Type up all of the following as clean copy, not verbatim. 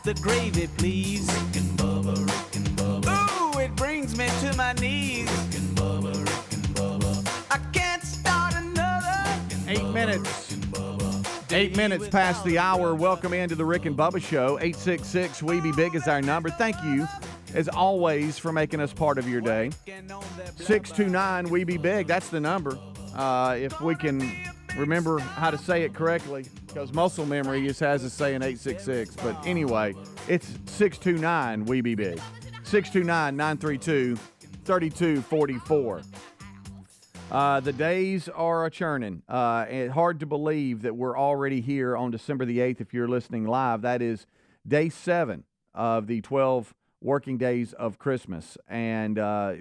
the gravy, please. Rick and Bubba. Ooh, it brings me to my knees. Rick and Bubba. I can't start another. 8 minutes. 8 minutes past the hour. Welcome into the Rick and Bubba Show. 866-WE-BE-BIG is our number. Thank you, as always, for making us part of your day. 629-WE-BE-BIG, that's the number. If we can remember how to say it correctly, because muscle memory just has us saying 866. But anyway, it's 629-WE-BE-BIG. 629-932-3244. The days are a-churning. Hard to believe that we're already here on December the 8th if you're listening live. That is day 7 of the 12 working days of Christmas. And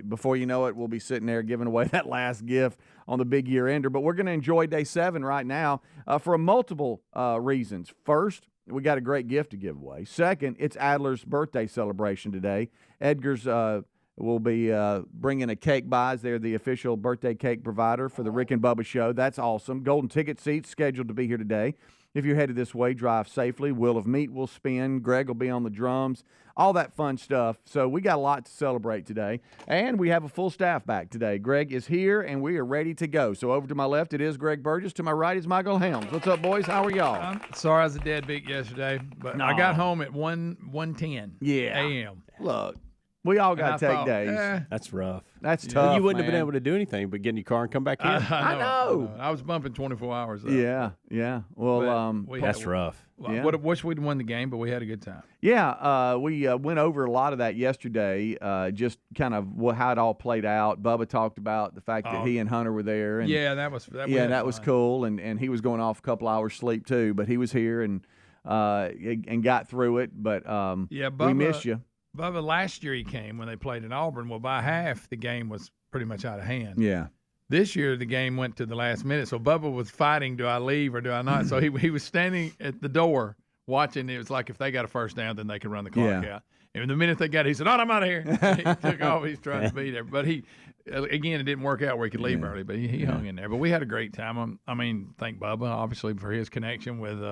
before you know it, we'll be sitting there giving away that last gift on the big year ender. But we're going to enjoy day 7 right now for multiple reasons. First, we got a great gift to give away. Second, it's Adler's birthday celebration today. Edgar's will be bringing a cake by as they're the official birthday cake provider for the Rick and Bubba Show. That's awesome. Golden ticket seats scheduled to be here today. If you're headed this way, drive safely. Wheel of Meat will spin. Greg will be on the drums. All that fun stuff. So we got a lot to celebrate today. And we have a full staff back today. Greg is here, and we are ready to go. So over to my left, it is Greg Burgess. To my right is Michael Helms. What's up, boys? How are y'all? I'm sorry I was a deadbeat yesterday, but I got home at 1:10 a.m. Look. We all got to take days. That's rough. That's tough. You wouldn't have man. been able to do anything but get in your car and come back in. I know. I was bumping 24 hours. Though. Yeah. Well, that's rough. Yeah. Wish we'd won the game, but we had a good time. Yeah, we went over a lot of that yesterday, just kind of how it all played out. Bubba talked about the fact that he and Hunter were there. And yeah, that was cool, and he was going off a couple hours sleep too, but he was here and got through it. But Bubba, we miss you. Bubba, last year he came when they played in Auburn. Well, by half, the game was pretty much out of hand. Yeah. This year, the game went to the last minute. So Bubba was fighting, do I leave or do I not? So he was standing at the door watching. It was like if they got a first down, then they could run the clock out. And the minute they got it, he said, "Oh, I'm out of here." He took off. He's trying to be there. But it didn't work out where he could leave early. But he hung in there. But we had a great time. Thank Bubba, obviously, for his connection with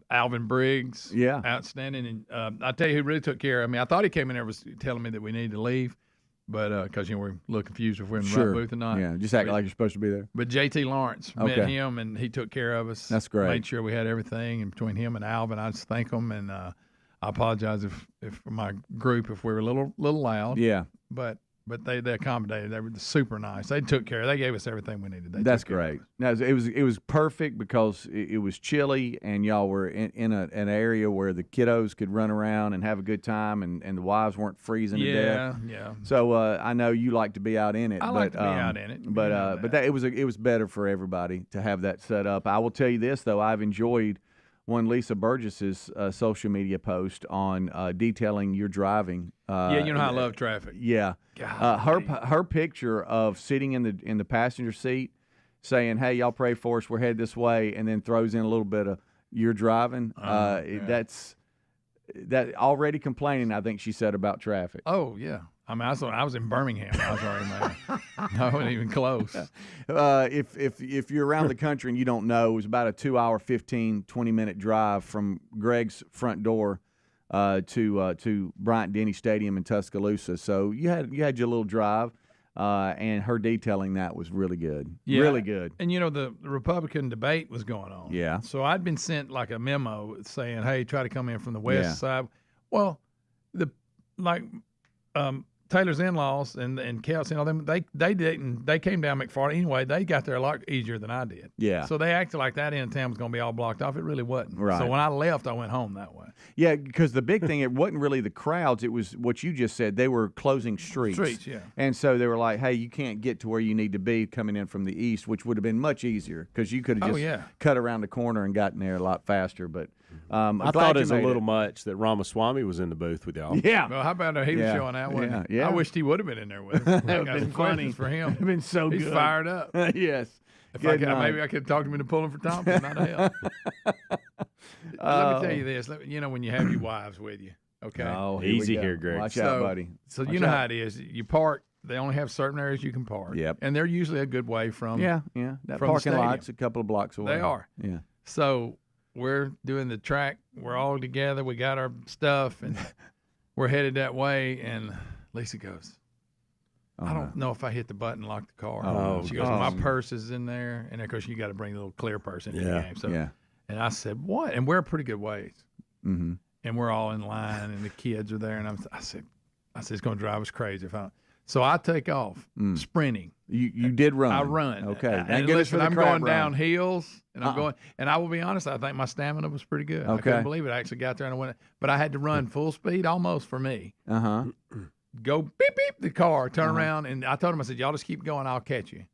Alvin Briggs, outstanding. And I tell you who really took care of me. I thought he came in there was telling me that we needed to leave, but because we're a little confused if we're in the right booth or not. Yeah, just act like you're supposed to be there. But JT Lawrence met him, and he took care of us. That's great. Made sure we had everything, and between him and Alvin, I just thank them, and I apologize if for my group if we were a little loud. Yeah, but they accommodated. They were super nice. They took care. They gave us everything we needed. That's great. No, it was perfect because it was chilly and y'all were in an area where the kiddos could run around and have a good time and the wives weren't freezing to death. Yeah. So I know you like to be out in it. I like to be out in it. But it was better for everybody to have that set up. I will tell you this though, I've enjoyed one Lisa Burgess's social media post on detailing your driving. You know how I love traffic. Yeah. Her picture of sitting in the passenger seat saying, "Hey, y'all pray for us, we're headed this way," and then throws in a little bit of you're driving. That's already complaining, I think she said, about traffic. Oh yeah. I was in Birmingham. I was already mad. I wasn't even close. If you're around the country and you don't know, it was about a 2-hour, 20-minute drive from Greg's front door to Bryant-Denny Stadium in Tuscaloosa. So you had your little drive, and her detailing that was really good. Yeah. Really good. And the Republican debate was going on. Yeah. So I'd been sent like a memo saying, "Hey, try to come in from the west side." Well, Taylor's in-laws and Kelsey and all them, they didn't. They came down McFarland anyway. They got there a lot easier than I did. Yeah. So they acted like that end of town was going to be all blocked off. It really wasn't. Right. So when I left, I went home that way. Yeah, because the big thing, it wasn't really the crowds. It was what you just said. They were closing streets. Yeah. And so they were like, "Hey, you can't get to where you need to be coming in from the east," which would have been much easier because you could have just cut around the corner and gotten there a lot faster. But I thought it was a little much that Ramaswamy was in the booth with y'all. Yeah. Well, how about he was showing that one? Yeah. I wished he would have been in there with us. That would have been funny for him. It would have been so He's good. fired up. Yes. Maybe I could talk him into pulling for Thompson. Not a hell. Let me tell you this. When you have your wives with you, okay? Oh, easy here, Greg. Watch out, buddy. So you know how it is. You park. They only have certain areas you can park. Yep. And they're usually a good way from That from parking the lot's a couple of blocks away. They are. Yeah. So we're doing the track. We're all together. We got our stuff, and we're headed that way. And Lisa goes, I don't know if I hit the button and locked the car. She goes, my purse is in there. And, of course, you got to bring the little clear purse into the game. So, and I said, what? And we're a pretty good ways. Mm-hmm. And we're all in line, and the kids are there. And I said, it's going to drive us crazy. So I take off sprinting. You did run. I run. Okay. And listen, I'm going down hills, and I'm going. And I will be honest, I think my stamina was pretty good. I couldn't believe it. I actually got there and I went. But I had to run full speed almost for me. Go beep, beep, the car, turn around. And I told him, I said, y'all just keep going. I'll catch you.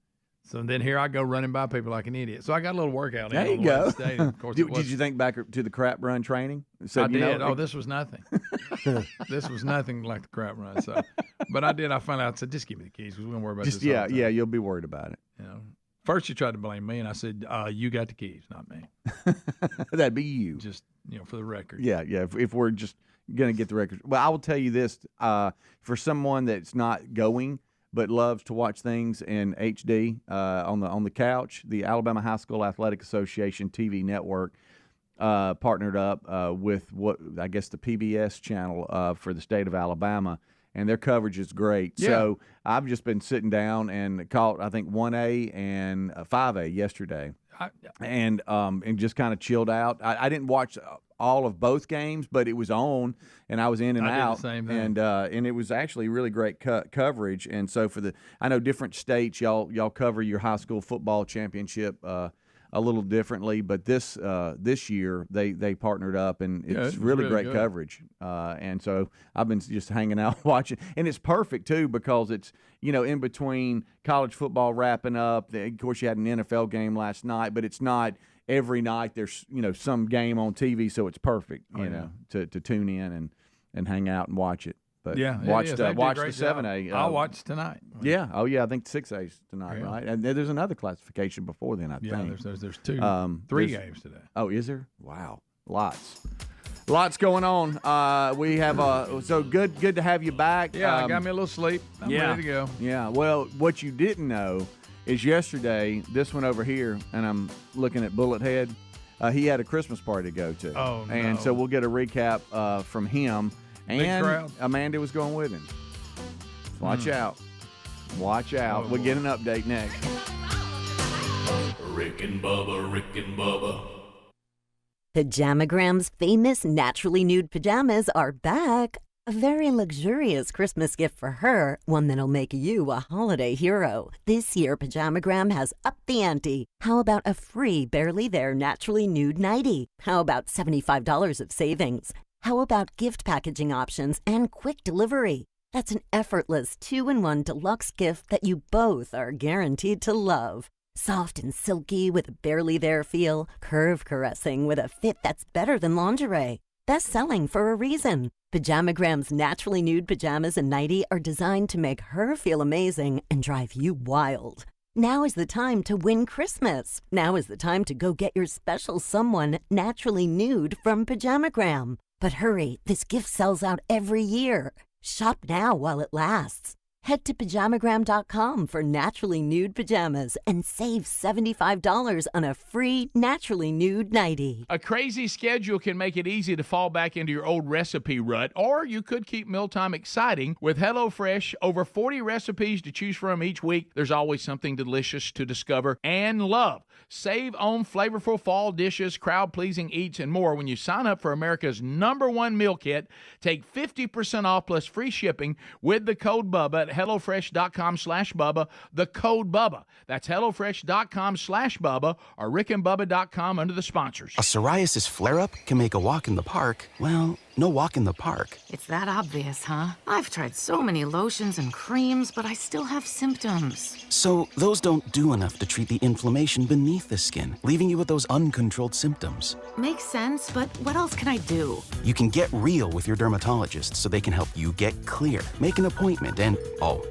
So then here I go running by people like an idiot. So I got a little workout. There you go. Of course, did you think back to the crap run training? So, I did. This was nothing. This was nothing like the crap run. So, but I did. I found out. I said, just give me the keys because we're gonna worry about this. Yeah, you'll be worried about it. First you tried to blame me, and I said, you got the keys, not me. That'd be you. Just for the record. Yeah. If we're just gonna get the record, well, I will tell you this: for someone that's not going, but loves to watch things in HD on the couch, the Alabama High School Athletic Association TV network partnered up with what I guess the PBS channel for the state of Alabama, and their coverage is great. Yeah. So I've just been sitting down and caught I think 1A and 5A yesterday, and just kind of chilled out. I didn't watch all of both games, but it was on, and I was in and out. Did the same thing. And it was actually really great coverage. And so I know different states y'all cover your high school football championship a little differently, but this year they partnered up, and it's really great good coverage. And so I've been just hanging out watching, and it's perfect too because it's in between college football wrapping up. Of course, you had an NFL game last night, but it's not every night. There's some game on TV, so it's perfect to tune in and hang out and watch it. But watch the 7A. I'll watch tonight. Yeah. Oh yeah. I think 6A's tonight, right? And there's another classification before then. I think. Yeah. There's two, 3 games today. Oh, is there? Wow. Lots going on. We have so good to have you back. Yeah, I got me a little sleep. I'm ready to go. Yeah. Well, what you didn't know is yesterday, this one over here, and I'm looking at Bullet Head. He had a Christmas party to go to. Oh, no. And so we'll get a recap from him. And Amanda was going with him. Watch out. Oh, we'll get an update next. Rick and Bubba. Pajamagram's famous naturally nude pajamas are back. A very luxurious Christmas gift for her, one that'll make you a holiday hero. This year, Pajamagram has upped the ante. How about a free Barely There naturally nude nightie? How about $75 of savings? How about gift packaging options and quick delivery? That's an effortless 2-in-1 deluxe gift that you both are guaranteed to love. Soft and silky with a Barely There feel, curve caressing with a fit that's better than lingerie. Best selling for a reason. Pajamagram's naturally nude pajamas and nightie are designed to make her feel amazing and drive you wild. Now is the time to win Christmas. Now is the time to go get your special someone naturally nude from Pajamagram. But hurry, this gift sells out every year. Shop now while it lasts. Head to Pajamagram.com for naturally nude pajamas and save $75 on a free naturally nude nightie. A crazy schedule can make it easy to fall back into your old recipe rut, or you could keep mealtime exciting with HelloFresh. Over 40 recipes to choose from each week. There's always something delicious to discover and love. Save on flavorful fall dishes, crowd-pleasing eats, and more when you sign up for America's #1 meal kit. Take 50% off plus free shipping with the code Bubba at HelloFresh.com/Bubba, the code Bubba. That's HelloFresh.com/Bubba or RickandBubba.com under the sponsors. A psoriasis flare-up can make a walk in the park, well, no walk in the park. It's that obvious, huh? I've tried so many lotions and creams, but I still have symptoms. So those don't do enough to treat the inflammation beneath the skin, leaving you with those uncontrolled symptoms. Makes sense, but what else can I do? You can get real with your dermatologist so they can help you get clear. Make an appointment and,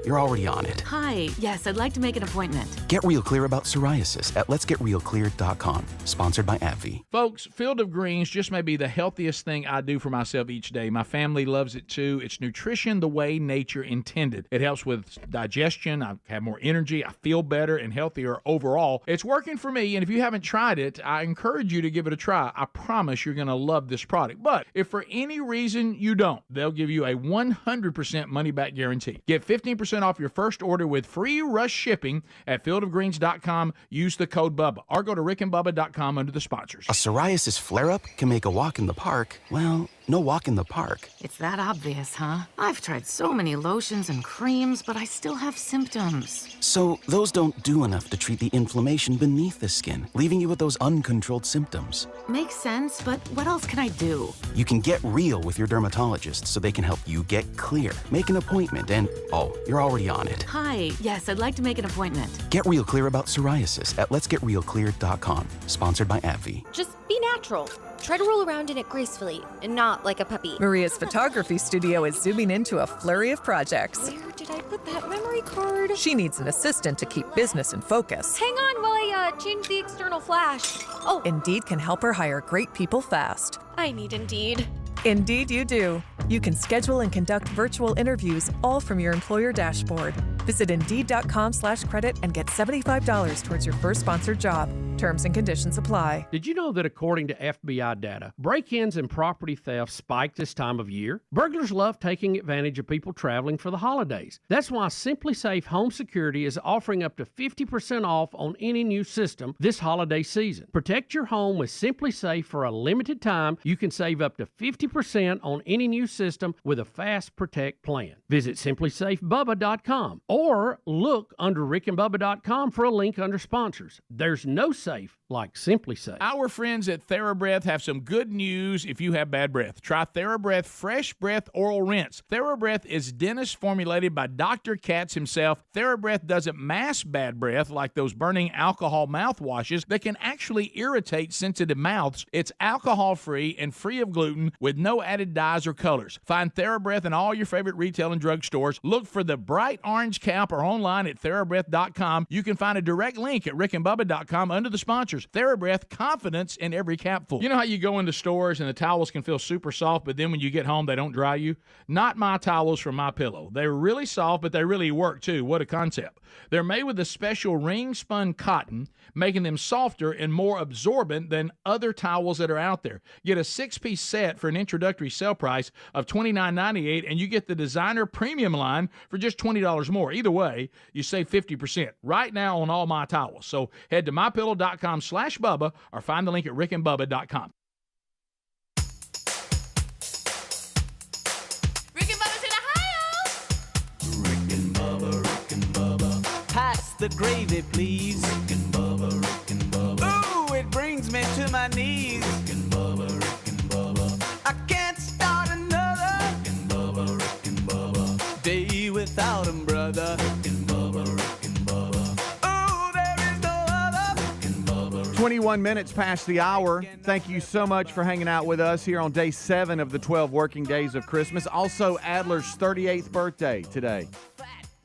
you're already on it. Hi, yes, I'd like to make an appointment. Get real clear about psoriasis at letsgetrealclear.com. Sponsored by AbbVie. Folks, Field of Greens just may be the healthiest thing I do for myself myself each day. My family loves it too. It's nutrition the way nature intended. It helps with digestion. I have more energy. I feel better and healthier overall. It's working for me, and if you haven't tried it, I encourage you to give it a try. I promise you're going to love this product. But if for any reason you don't, they'll give you a 100% money-back guarantee. Get 15% off your first order with free rush shipping at fieldofgreens.com. Use the code BUBBA, or go to rickandbubba.com under the sponsors. A psoriasis flare-up can make a walk in the park, well, no walk in the park. It's that obvious, huh? I've tried so many lotions and creams, but I still have symptoms. So those don't do enough to treat the inflammation beneath the skin, leaving you with those uncontrolled symptoms. Makes sense, but what else can I do? You can get real with your dermatologist so they can help you get clear. Make an appointment and, oh, you're already on it. Hi, yes, I'd like to make an appointment. Get real clear about psoriasis at letsgetrealclear.com. Sponsored by AbbVie. Just be natural. Try to roll around in it gracefully and not like a puppy. Maria's photography studio is zooming into a flurry of projects. Where did I put that memory card? She needs an assistant to keep business in focus. Hang on while I change the external flash. Oh, Indeed can help her hire great people fast. I need Indeed. Indeed you do. You can schedule and conduct virtual interviews all from your employer dashboard. Visit Indeed.com/credit and get $75 towards your first sponsored job. Terms and conditions apply. Did you know that according to FBI data, break-ins and property theft spike this time of year? Burglars love taking advantage of people traveling for the holidays. That's why Simply Safe Home Security is offering up to 50% off on any new system this holiday season. Protect your home with Simply Safe for a limited time. You can save up to 50% on any new system with a Fast Protect plan. Visit simplysafebubba.com or look under rickandbubba.com for a link under sponsors. There's no safe like Simply Safe. Our friends at TheraBreath have some good news if you have bad breath. Try TheraBreath Fresh Breath Oral Rinse. TheraBreath is dentist formulated by Dr. Katz himself. TheraBreath doesn't mask bad breath like those burning alcohol mouthwashes that can actually irritate sensitive mouths. It's alcohol-free and free of gluten with no added dyes or colors. Find TheraBreath in all your favorite retail and drug stores. Look for the bright orange cap or online at TheraBreath.com. You can find a direct link at rickandbubba.com under the sponsors. TheraBreath, confidence in every capful. You know how you go into stores and the towels can feel super soft, but then when you get home, they don't dry you? Not my towels from MyPillow. They're really soft, but they really work too. What a concept. They're made with a special ring-spun cotton, making them softer and more absorbent than other towels that are out there. Get a 6-piece set for an introductory sale price of $29.98, and you get the designer premium line for just $20 more. Either way, you save 50% right now on all my towels. So head to mypillow.com/Bubba or find the link at rickandbubba.com. Rick and Bubba's in Ohio! Rick and Bubba. Pass the gravy, please. Rick and Bubba. Ooh, it brings me to my knees. Rick and Bubba. I can't start another. Rick and Bubba. Day without him, brother. Rick and Bubba. Ooh, there is no other. Rick and Bubba. 21 minutes past the hour. Thank you so much for hanging out with us here on day 7 of the 12 working days of Christmas. Also, Adler's 38th birthday today.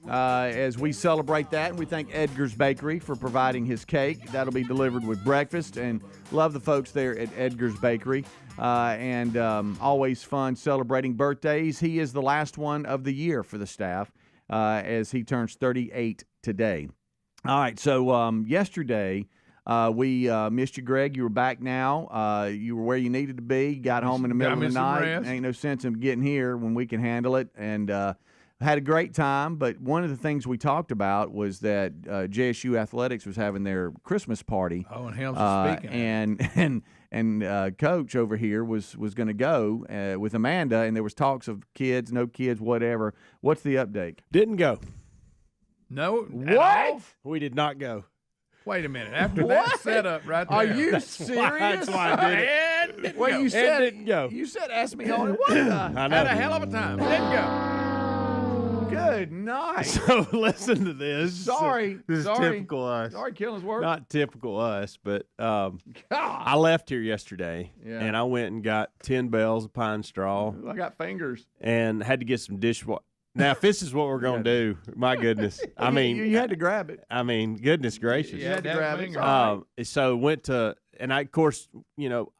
As we celebrate that, and we thank Edgar's Bakery for providing his cake. That'll be delivered with breakfast, and love the folks there at Edgar's Bakery. And always fun celebrating birthdays. He is the last one of the year for the staff as he turns 38 today. All right, so yesterday we missed you, Greg. You were back now. You were where you needed to be. Got home in the middle of the night. Ain't no sense in getting here when we can handle it. And had a great time, but one of the things we talked about was that JSU Athletics was having their Christmas party. Oh, and Helms was speaking. And Coach over here was going to go with Amanda, and there was talks of kids, no kids, whatever. What's the update? Didn't go. No. What? We did not go. Wait a minute. After that setup right there. Are you serious? That's why I did it. Well, you said didn't go. You said ask me on it. What? I know. Had a hell of a time. Didn't go. Good night. So listen to this. Sorry. This is Sorry. typical us. Sorry, Killingsworth. Not typical us, but I left here yesterday, and I went and got 10 bales of pine straw. I got fingers. And had to get some dishwater. Now, if this is what we're going to do, my goodness. I mean. You had to grab it. I mean, goodness gracious. You had to grab it. So went to, and I, of course, you know,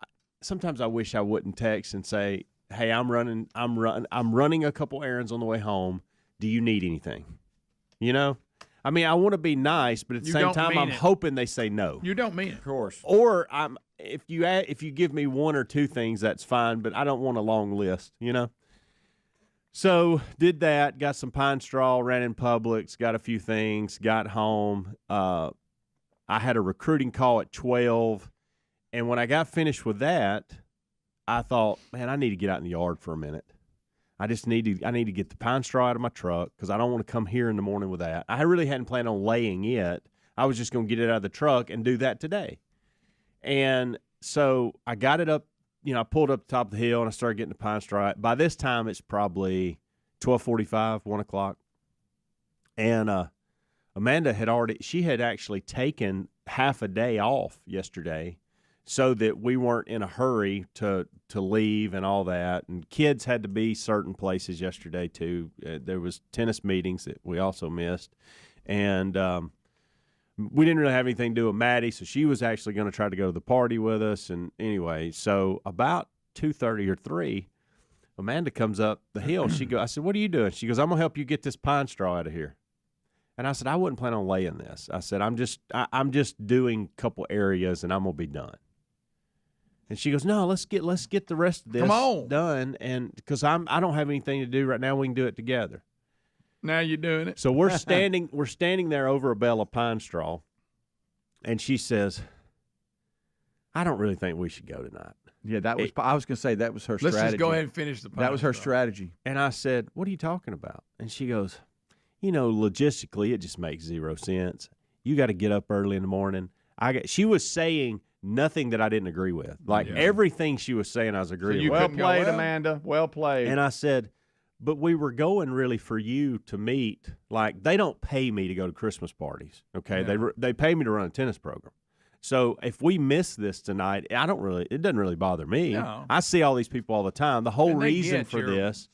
sometimes I wish I wouldn't text and say, hey, I'm running a couple errands on the way home. Do you need anything? You know? I mean, I want to be nice, but at the same time, I'm hoping they say no. You don't mean it. Of course. Or if you give me one or two things, that's fine, but I don't want a long list, you know? So did that, got some pine straw, ran in Publix, got a few things, got home. I had a recruiting call at 12, and when I got finished with that, I thought, man, I need to get out in the yard for a minute. I need to get the pine straw out of my truck because I don't want to come here in the morning with that. I really hadn't planned on laying it. I was just going to get it out of the truck and do that today. And so I got it up, I pulled up the top of the hill and I started getting the pine straw. By this time, it's probably 12:45, 1 o'clock. And Amanda had actually taken half a day off yesterday so that we weren't in a hurry to leave and all that. And kids had to be certain places yesterday too. There was tennis meetings that we also missed. And we didn't really have anything to do with Maddie, so she was actually going to try to go to the party with us. And anyway, so about 2:30 or 3, Amanda comes up the hill. I said, what are you doing? She goes, I'm going to help you get this pine straw out of here. And I said, I wouldn't plan on laying this. I said, I'm just doing a couple areas and I'm going to be done. And she goes, no, let's get the rest of this done. And because I don't have anything to do right now, we can do it together. Now you're doing it. So we're standing there over a bale of pine straw, and she says, I don't really think we should go tonight. Yeah, I was going to say that was her strategy. Let's just go ahead and finish the pine That was her straw. strategy. And I said, what are you talking about? And she goes, logistically, it just makes zero sense. You got to get up early in the morning. She was saying nothing that I didn't agree with. Like everything she was saying, I was agreeing with. Well played, Amanda. Well played. And I said, but we were going really for you to meet. Like, they don't pay me to go to Christmas parties, okay? Yeah. They pay me to run a tennis program. So if we miss this tonight, it doesn't really bother me. No. I see all these people all the time. The whole reason for this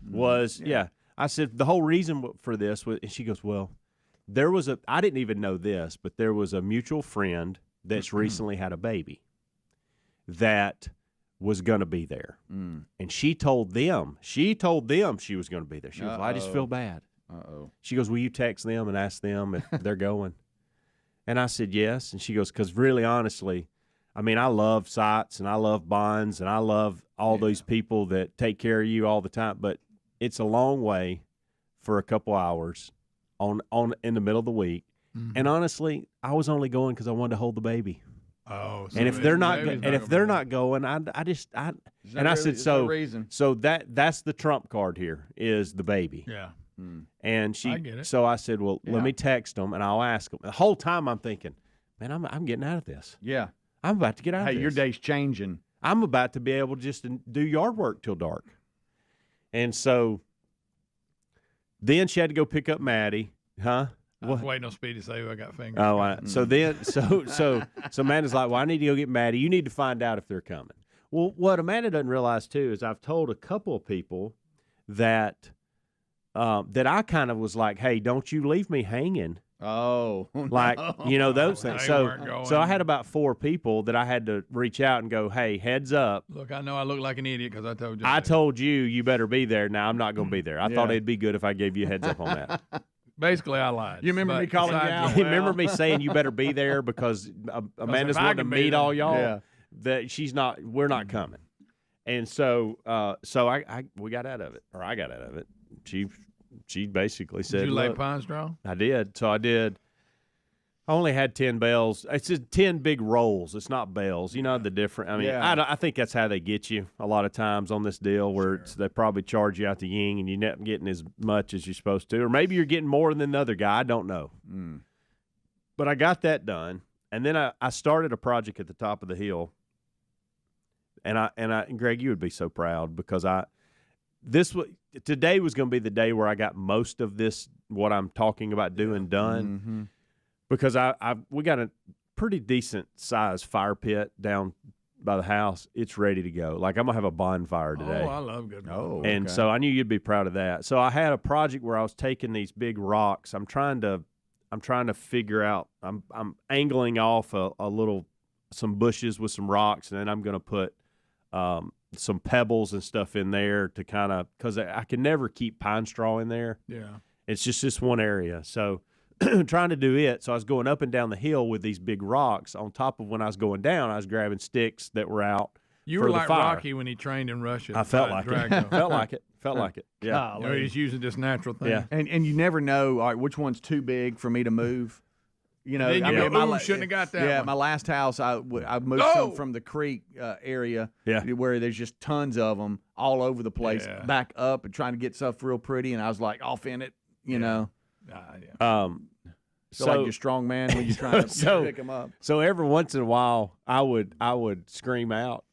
was, I said, the whole reason for this was, and she goes, well, I didn't even know this, but there was a mutual friend that's recently had a baby that was going to be there. And she told them she was going to be there. She goes, well, I just feel bad. She goes, will you text them and ask them if they're going? And I said, yes. And she goes, because really, honestly, I mean, I love Sites and I love Bonds and I love all those people that take care of you all the time. But it's a long way for a couple hours in the middle of the week. Mm-hmm. And honestly, I was only going because I wanted to hold the baby. Oh, so and if they're not going, I said, so that's the trump card here is the baby. Yeah. And I get it. So I said, well, let me text them and I'll ask them. The whole time I'm thinking, man, I'm getting out of this. Yeah. I'm about to get out of this. Hey, your day's changing. I'm about to be able just to do yard work till dark. And so then she had to go pick up Maddie, huh? I was waiting on Speedy to say I got fingers. Oh, so then, so Amanda's like, well, I need to go get Maddie. You need to find out if they're coming. Well, what Amanda doesn't realize too is I've told a couple of people that I kind of was like, hey, don't you leave me hanging. Oh, like those things. So I had about 4 people that I had to reach out and go, hey, heads up. Look, I know I look like an idiot because I told you. I told you better be there. Now I'm not going to be there. I thought it'd be good if I gave you a heads up on that. Basically, I lied. You remember me calling you out? You remember me saying you better be there because Amanda's wanting to meet all y'all. Yeah. That we're not coming. And so we got out of it, or I got out of it. She basically said, did you lay pine straw? I did. So I did. I only had 10 bales. It's just 10 big rolls. It's not bales. You know the difference. I mean, I think that's how they get you a lot of times on this deal where they probably charge you out the yin and you're not getting as much as you're supposed to. Or maybe you're getting more than the other guy. I don't know. But I got that done. And then I started a project at the top of the hill. And Greg, you would be so proud because today was going to be the day where I got most of this, what I'm talking about doing done. Mm-hmm. Because we got a pretty decent sized fire pit down by the house. It's ready to go. Like I'm gonna have a bonfire today. Oh, I love good. And so I knew you'd be proud of that. So I had a project where I was taking these big rocks. I'm trying to figure out. I'm angling off some bushes with some rocks, and then I'm gonna put some pebbles and stuff in there to kind of, because I can never keep pine straw in there. Yeah. It's just this one area. So trying to do it. So I was going up and down the hill with these big rocks. On top of when I was going down, I was grabbing sticks that were out. You for were the like fire. Rocky when he trained in Russia. I felt like it. Felt like it. Felt like it. Yeah. You know, he's using this natural thing. Yeah. And you never know, all right, which one's too big for me to move. You know, Then I you mean, go, "Ooh, shouldn't have got that Yeah, one." my last house, I moved some from the creek area where there's just tons of them all over the place, back up and trying to get stuff real pretty, and I was like off in it, you know. So like you're strong man when you're trying to pick them up. So every once in a while, I would scream out,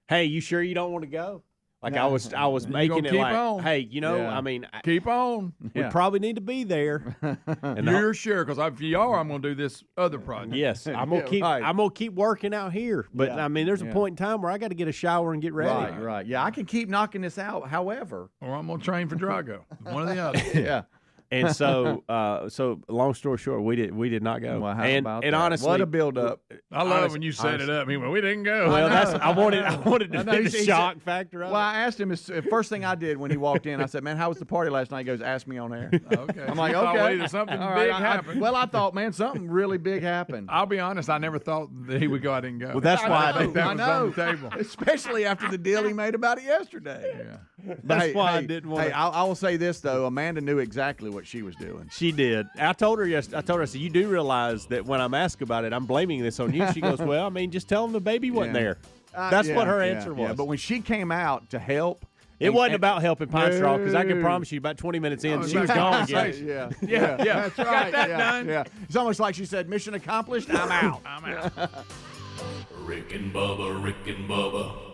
"Hey, you sure you don't want to go?" Like I was making it keep like, on. "Hey, you know, I mean, keep on. We probably need to be there." And You're sure? Because if you are, I'm going to do this other project. yes, I'm gonna keep. right. I'm gonna keep working out here. But Yeah. I mean, there's a point in time where I got to get a shower and get ready. Right. Yeah, I can keep knocking this out. However, Or I'm going to train for Drago. One or the other. yeah. And so, so long story short, we did not go. Well, how and about and that? honestly, What a build-up. I love when you set it up. He went, we didn't go. Well, I wanted to know, hit the he shock said- factor of Well, it. I asked him, first thing I did when he walked in, I said, man, how was the party last night? He goes, ask me on air. Okay. I'm like, You thought, okay. well, either something All big right, happened. Well, I thought, man, something really big happened. I'll be honest, I never thought that he would go out and go. Well, that's why I think that was on the table. Especially after the deal he made about it yesterday. Yeah. That's why I didn't want Hey, to. I will say this, though. Amanda knew exactly what she was doing. She did. I told her I said, you do realize that when I'm asked about it, I'm blaming this on you. She goes, well, I mean, just tell them the baby wasn't Yeah. there. That's what her Yeah, answer was. Yeah, but when she came out to help, it wasn't about helping Pine Straw, because I can No. promise you about 20 minutes in, Oh, she was that's gone conversation. again. Yeah, That's right. Got that done. Yeah, it's almost like she said, "Mission accomplished. I'm out." I'm out. Rick and Bubba, Rick and Bubba.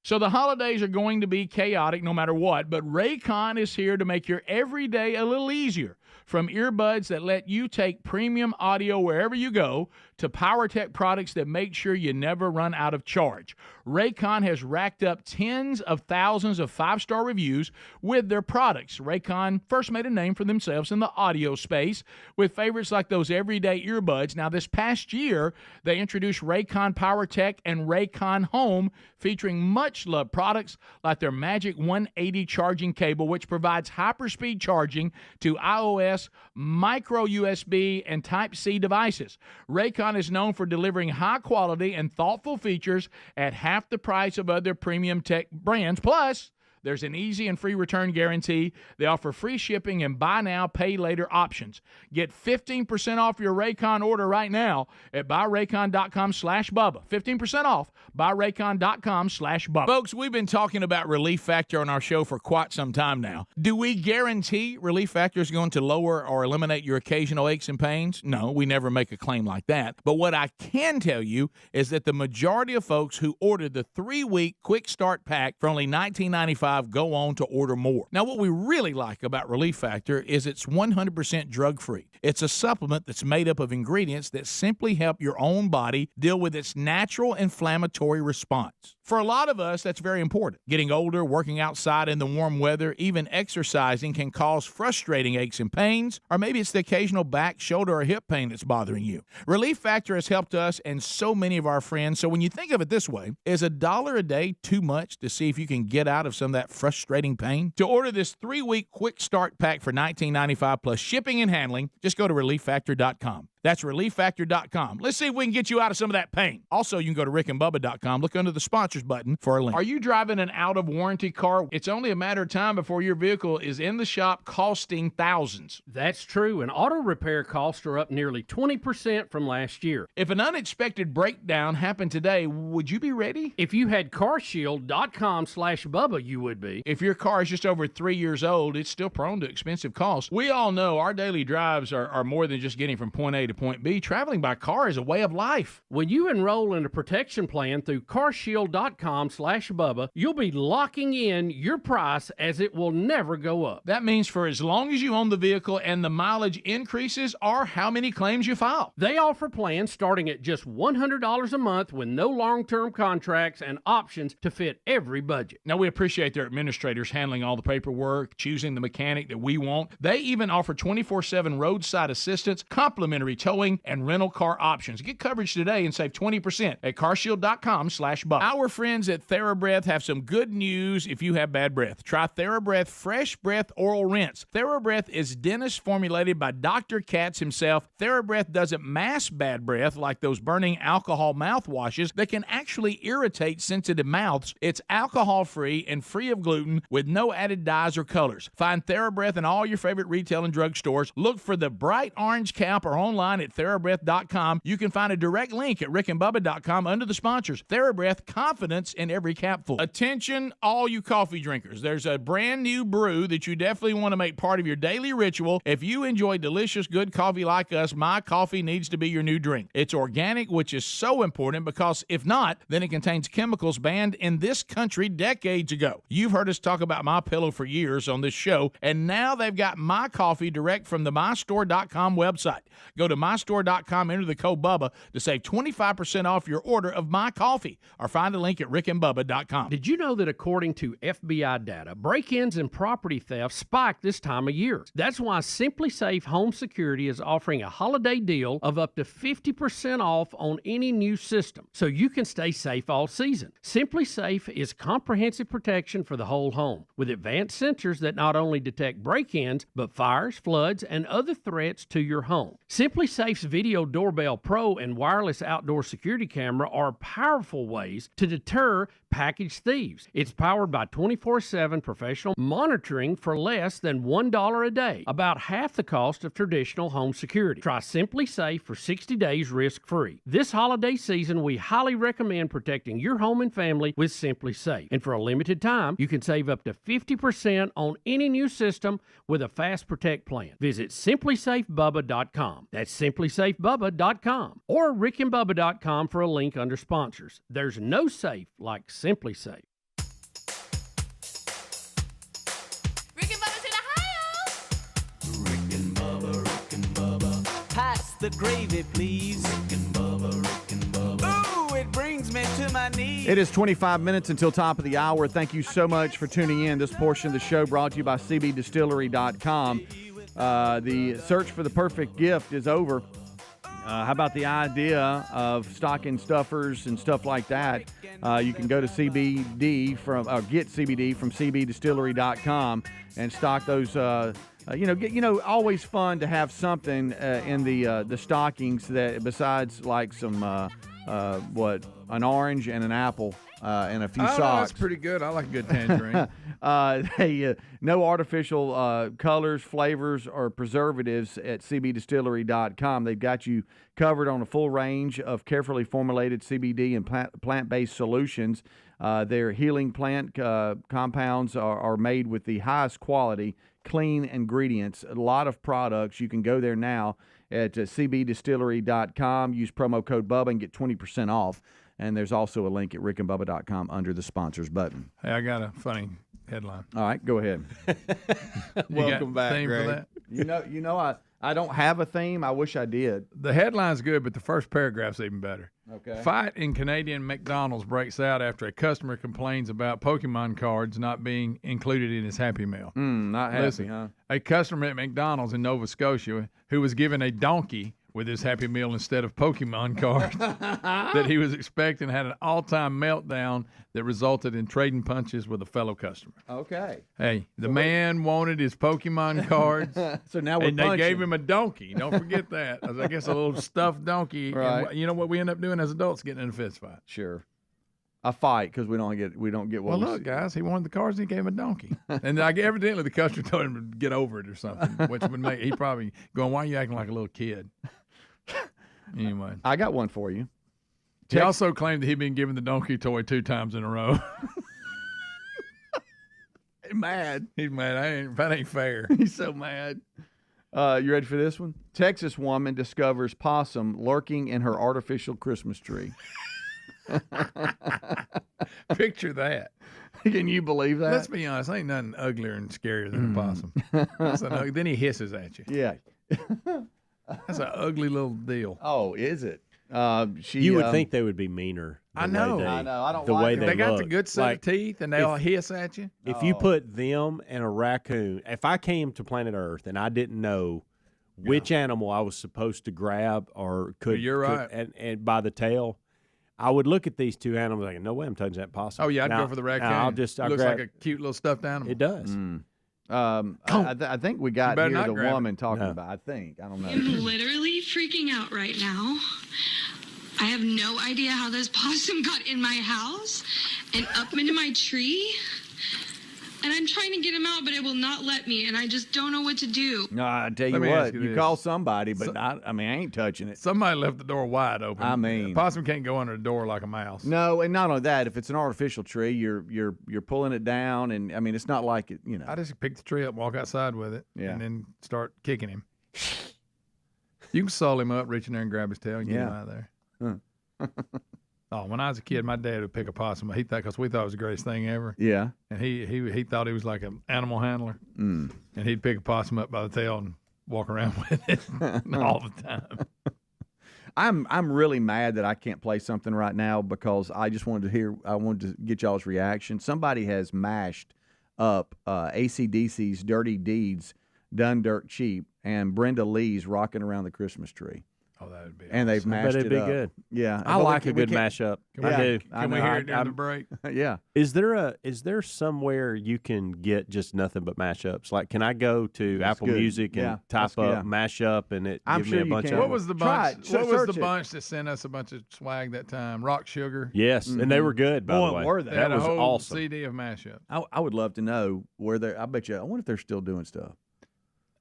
So the holidays are going to be chaotic no matter what, but Raycon is here to make your everyday a little easier. From earbuds that let you take premium audio wherever you go to PowerTech products that make sure you never run out of charge. Raycon has racked up tens of thousands of 5-star reviews with their products. Raycon first made a name for themselves in the audio space with favorites like those everyday earbuds. Now, this past year, they introduced Raycon PowerTech and Raycon Home, featuring much-loved products like their Magic 180 charging cable, which provides hyperspeed charging to iOS, micro USB, and Type-C devices. Raycon is known for delivering high-quality and thoughtful features at half the price of other premium tech brands. Plus, there's an easy and free return guarantee. They offer free shipping and buy now, pay later options. Get 15% off your Raycon order right now at buyraycon.com/Bubba. 15% off buyraycon.com/Bubba. Folks, we've been talking about Relief Factor on our show for quite some time now. Do we guarantee Relief Factor is going to lower or eliminate your occasional aches and pains? No, we never make a claim like that. But what I can tell you is that the majority of folks who ordered the 3-week quick start pack for only $19.95 go on to order more. Now, what we really like about Relief Factor is it's 100% drug-free. It's a supplement that's made up of ingredients that simply help your own body deal with its natural inflammatory response. For a lot of us, that's very important. Getting older, working outside in the warm weather, even exercising can cause frustrating aches and pains, or maybe it's the occasional back, shoulder, or hip pain that's bothering you. Relief Factor has helped us and so many of our friends. So when you think of it this way, is $1 a day too much to see if you can get out of some of that frustrating pain? To order this 3-week quick start pack for $19.95 plus shipping and handling, just go to ReliefFactor.com. That's ReliefFactor.com. Let's see if we can get you out of some of that pain. Also, you can go to RickandBubba.com. Look under the sponsors button for a link. Are you driving an out-of-warranty car? It's only a matter of time before your vehicle is in the shop costing thousands. That's true, and auto repair costs are up nearly 20% from last year. If an unexpected breakdown happened today, would you be ready? If you had carshield.com/Bubba, you would be. If your car is just over 3 years old, it's still prone to expensive costs. We all know our daily drives are more than just getting from point A to point B, traveling by car is a way of life. When you enroll in a protection plan through carshield.com/Bubba, you'll be locking in your price as it will never go up. That means for as long as you own the vehicle and the mileage increases or how many claims you file. They offer plans starting at just $100 a month with no long-term contracts and options to fit every budget. Now, we appreciate their administrators handling all the paperwork, choosing the mechanic that we want. They even offer 24/7 roadside assistance, complimentary towing, and rental car options. Get coverage today and save 20% at carshield.com/Bubba. Our friends at TheraBreath have some good news if you have bad breath. Try TheraBreath Fresh Breath Oral Rinse. TheraBreath is dentist formulated by Dr. Katz himself. TheraBreath doesn't mask bad breath like those burning alcohol mouthwashes that can actually irritate sensitive mouths. It's alcohol-free and free of gluten with no added dyes or colors. Find TheraBreath in all your favorite retail and drug stores. Look for the bright orange cap or online at TheraBreath.com. You can find a direct link at rickandbubba.com under the sponsors. TheraBreath, confidence in every capful. Attention, all you coffee drinkers. There's a brand new brew that you definitely want to make part of your daily ritual. If you enjoy delicious, good coffee like us, My Coffee needs to be your new drink. It's organic, which is so important because if not, then it contains chemicals banned in this country decades ago. You've heard us talk about MyPillow for years on this show, and now they've got My Coffee direct from the mystore.com website. Go to mystore.com, enter the code Bubba to save 25% off your order of My Coffee, or find a link at rickandbubba.com. Did you know that according to FBI data, break-ins and property theft spike this time of year? That's why Simply Safe Home Security is offering a holiday deal of up to 50% off on any new system, so you can stay safe all season. Simply Safe is comprehensive protection for the whole home, with advanced sensors that not only detect break-ins, but fires, floods, and other threats to your home. Simply Safe's Video Doorbell Pro and wireless outdoor security camera are powerful ways to deter package thieves. It's powered by 24/7 professional monitoring for less than $1 a day, about half the cost of traditional home security. Try Simply Safe for 60 days risk-free. This holiday season, we highly recommend protecting your home and family with Simply Safe. And for a limited time, you can save up to 50% on any new system with a Fast Protect plan. Visit simplysafebubba.com. That's simplysafebubba.com or rickandbubba.com for a link under sponsors. There's no safe like Simply Safe. Rick and Bubba's in Ohio. Rick and Bubba. Pass the gravy, please. Rick and Bubba. Ooh, it brings me to my knees. It is 25 minutes until top of the hour. Thank you so much for tuning in. This portion of the show brought to you by cbdistillery.com. The search for the perfect gift is over. How about the idea of stocking stuffers and stuff like that? You can go to CBD get CBD from cbdistillery.com and stock those. Always fun to have something in the stockings that besides like some an orange and an apple and a few socks. That's pretty good. I like a good tangerine. No artificial colors, flavors, or preservatives at cbdistillery.com. They've got you covered on a full range of carefully formulated CBD and plant-based solutions. Their healing plant compounds are made with the highest quality, clean ingredients. A lot of products. You can go there now at cbdistillery.com. Use promo code Bubba and get 20% off. And there's also a link at rickandbubba.com under the sponsors button. Hey, I got a funny headline. All right, go ahead. Welcome back, theme Greg. for that? I don't have a theme. I wish I did. The headline's good, but the first paragraph's even better. Okay. Fight in Canadian McDonald's breaks out after a customer complains about Pokemon cards not being included in his Happy Meal. Not happy, Listen, huh? A customer at McDonald's in Nova Scotia who was given a donkey with his Happy Meal instead of Pokemon cards that he was expecting had an all-time meltdown that resulted in trading punches with a fellow customer. Okay. Hey, the man wanted his Pokemon cards. So now we're and they gave him a donkey. Don't forget that. I guess a little stuffed donkey. Right. And you know what we end up doing as adults? Getting in a fist fight. Sure. A fight because we don't get what. Well, look, guys, he wanted the cards and he gave him a donkey. And evidently the customer told him to get over it or something, which would make he probably going, "Why are you acting like a little kid?" Anyway, I got one for you. He also claimed that he'd been given the donkey toy 2 times in a row. Mad. He's mad. That ain't fair. He's so mad. You ready for this one? Texas woman discovers possum lurking in her artificial Christmas tree. Picture that. Can you believe that? Let's be honest. Ain't nothing uglier and scarier than a possum. Then he hisses at you. Yeah. That's an ugly little deal. Oh, is it? You would think they would be meaner. I know. I don't the like way them. They got look. the good set of teeth, and they all hiss at you. If you put them and a raccoon, if I came to planet Earth and I didn't know which animal I was supposed to grab or could, You're right. and by the tail, I would look at these two animals like, no way I'm touching that possum. Oh yeah, I'd go for the raccoon. I'll Looks grab, like a cute little stuffed animal. It does. I think we got better here not the grab woman it. talking about. I think. I don't know. I'm literally freaking out right now. I have no idea how this possum got in my house and up into my tree. And I'm trying to get him out, but it will not let me, and I just don't know what to do. No, I tell you Let me ask what, you you this. call somebody, but I ain't touching it. Somebody left the door wide open. I mean- a possum can't go under the door like a mouse. No, and not only that, if it's an artificial tree, you're pulling it down, and I mean it's not like it, I just pick the tree up, walk outside with it, Yeah. and then start kicking him. You can saw him up, reach in there and grab his tail and get him Yeah. out of there. Oh, when I was a kid, my dad would pick a possum. He thought, because we thought it was the greatest thing ever. Yeah. And he thought he was like an animal handler. Mm. And he'd pick a possum up by the tail and walk around with it all the time. I'm really mad that I can't play something right now because I wanted to get y'all's reaction. Somebody has mashed up AC/DC's Dirty Deeds Done Dirt Cheap and Brenda Lee's Rocking Around the Christmas Tree. Oh, that would be And they've I mashed bet it'd it be up. good. Yeah. I But like a we good mashup. Can I do. Can we hear it during the break? Yeah. Is there somewhere you can get just nothing but mashups? Like, can I go to That's Apple good. Music and Yeah, type that's good. up mashup and it I'm give sure me a you bunch can. of What them? was the Try bunch? it. What was Search the it. bunch that sent us a bunch of swag that time? Rock Sugar. Yes, and they were good. By the way, were they? They had That was a whole awesome. CD of mashup. I would love to know where they're. I bet you. I wonder if they're still doing stuff.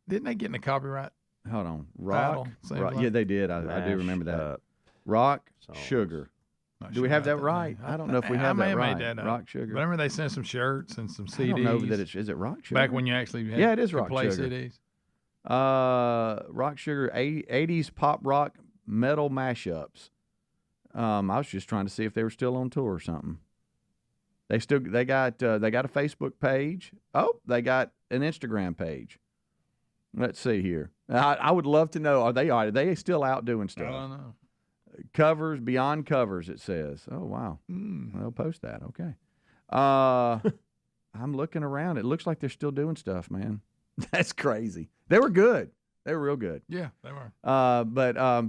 Didn't they get in the copyright? Hold on. Battle, Rock. seems Rock like. yeah, they did. I do remember that. Mashup Rock, songs. Sugar. Not Do we sure have about that right? I don't know if we I have may that have right. made that up. Rock, Sugar. Remember they sent some shirts and some CDs. I don't know that it's. Is it Rock Sugar? back when you actually had Yeah, it is to Rock play Sugar. CDs. Rock Sugar 80s pop rock metal mashups. I was just trying to see if they were still on tour or something. They got a Facebook page. Oh, they got an Instagram page. Let's see here. I would love to know, are they still out doing I stuff? don't know. Covers, beyond covers, it says. Oh, wow. They'll post that. Okay. I'm looking around. It looks like they're still doing stuff, man. That's crazy. They were good. They were real good. Yeah, they were.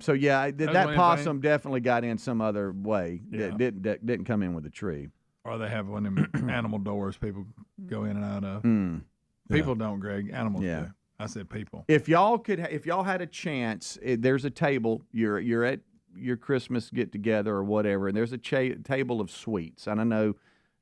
So yeah, That was that one possum definitely got in some other way. Yeah. That didn't come in with a tree. Or they have one of them animal doors people go in and out of. Mm. People don't, Greg. Animals Yeah. do. I said people. If y'all had a chance, there's a table. You're at your Christmas get together or whatever, and there's a table of sweets. And I know,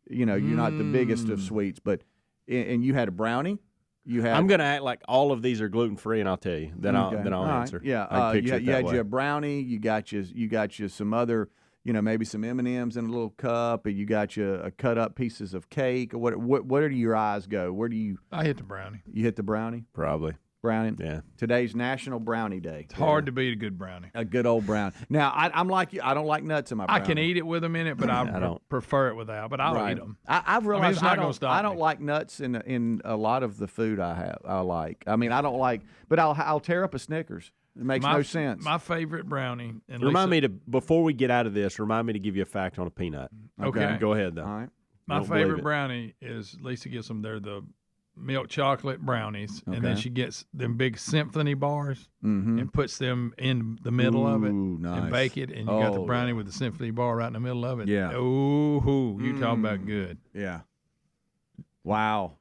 you're not the biggest of sweets, but and you had a brownie. You had. I'm going to act like all of these are gluten free, and I'll tell you. Then I'll All right. answer. Yeah, I can picture it you that had way. your brownie. You got you some other, maybe some M&Ms in a little cup, and you got you a cut up pieces of cake. Or where do your eyes go? Where do you? I hit the brownie. You hit the brownie. Probably. Brownie. Yeah. Today's National Brownie Day. It's hard to beat a good brownie. A good old brownie. Now I'm like you. I don't like nuts in my brownie. I can eat it with them in it, but I don't. prefer it without. But I'll Right. eat them. I've realized it's not I gonna don't. stop I don't me. like nuts in a lot of the food I like. I mean, I don't like, but I'll tear up a Snickers. It makes no sense. My favorite brownie. And Remind Lisa, me before we get out of this, remind me to give you a fact on a peanut. Okay. Go ahead, though. All right. My Don't believe favorite it. brownie is Lisa gets them. They're the milk chocolate brownies, and then Okay. she gets them big symphony bars Mm-hmm. and puts them in the middle of it Ooh, nice. and bake it, and you got the Oh, brownie with the symphony bar right in the middle of it. Yeah. Ooh, you talking about good? Yeah. Wow.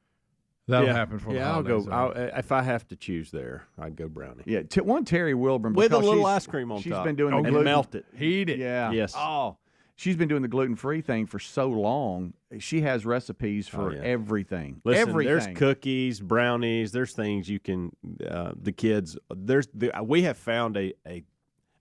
That'll happen for Yeah, I'll the go. holidays. If I have to choose there, I'd go brownie. Yeah. One Terry Wilburn With a because little she's- ice cream on she's top. been doing the and gluten. melt it. Heat it. Yeah. Yes. Oh, she's been doing the gluten-free thing for so long. She has recipes for yeah. everything. Listen, everything. there's cookies, brownies. There's things you can. The kids. We have found a.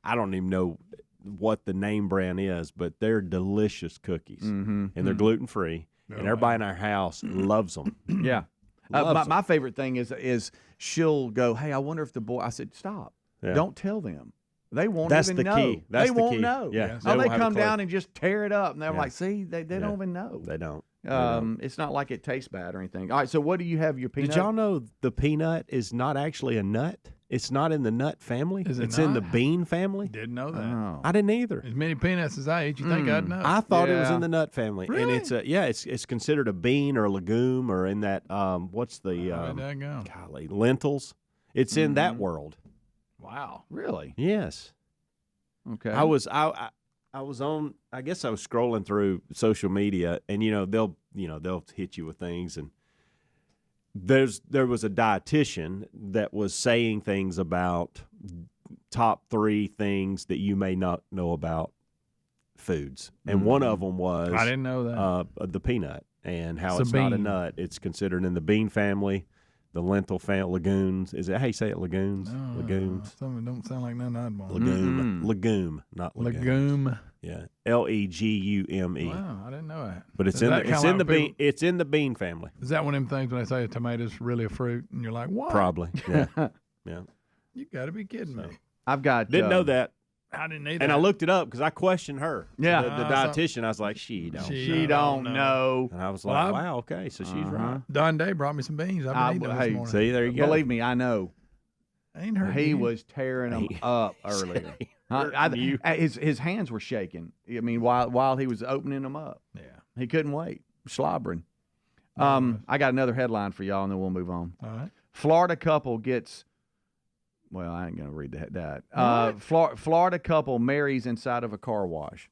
I don't even know what the name brand is, but they're delicious cookies, Mm-hmm. and they're gluten free, and everybody in our house loves them. Yeah. My favorite thing is she'll go, hey, I wonder if the boy. I said, stop. Yeah. Don't tell them. They won't That's even the know. key. That's they the won't key. know. Yeah. Oh, they won't have a come clue. down and just tear it up, and they're like, see, they don't even know. They don't. It's not like it tastes bad or anything. All right, so what do you have your peanut? Did y'all know the peanut is not actually a nut? It's not in the nut family. It's in the bean family. Didn't know that. Oh. I didn't either. As many peanuts as I eat, you think I'd know? I thought it was in the nut family, Really? and it's considered a bean or a legume or in that what's the golly, lentils. It's in that world. Wow, really? Yes. Okay. I was on. I guess I was scrolling through social media, and they'll hit you with things, and there was a dietitian that was saying things about top 3 things that you may not know about foods, and one of them was I didn't know that the peanut and how It's it's a not a bean. nut. It's considered in the bean family, the lentil family, legumes. Is that how you say it? Legumes, legumes. Some don't sound like nothing I'd want. Legume, not legumes. Legume. Yeah, Legume. Wow, I didn't know that. But it's Is in that the it's kinda in the like bean. people- It's in the bean family. Is that one of them things when they say a tomato's really a fruit, and you're like, what? Probably. Yeah. Yeah. You got to be kidding me. I've got Didn't know that. I didn't either. And I looked it up because I questioned her. Yeah. The dietitian. I was like, she don't. She don't know. And I was Well, like, I've- wow, okay, so she's right. Don Day brought me some beans. I've been eating them this morning. See, there you go. Believe me, I know. I ain't heard He you. was tearing them up earlier. You. His hands were shaking. I mean, while he was opening them up. Yeah. He couldn't wait. Slobbering. I got another headline for y'all, and then we'll move on. All right. Florida couple gets. Well, I ain't gonna read that. Florida couple marries inside of a car wash.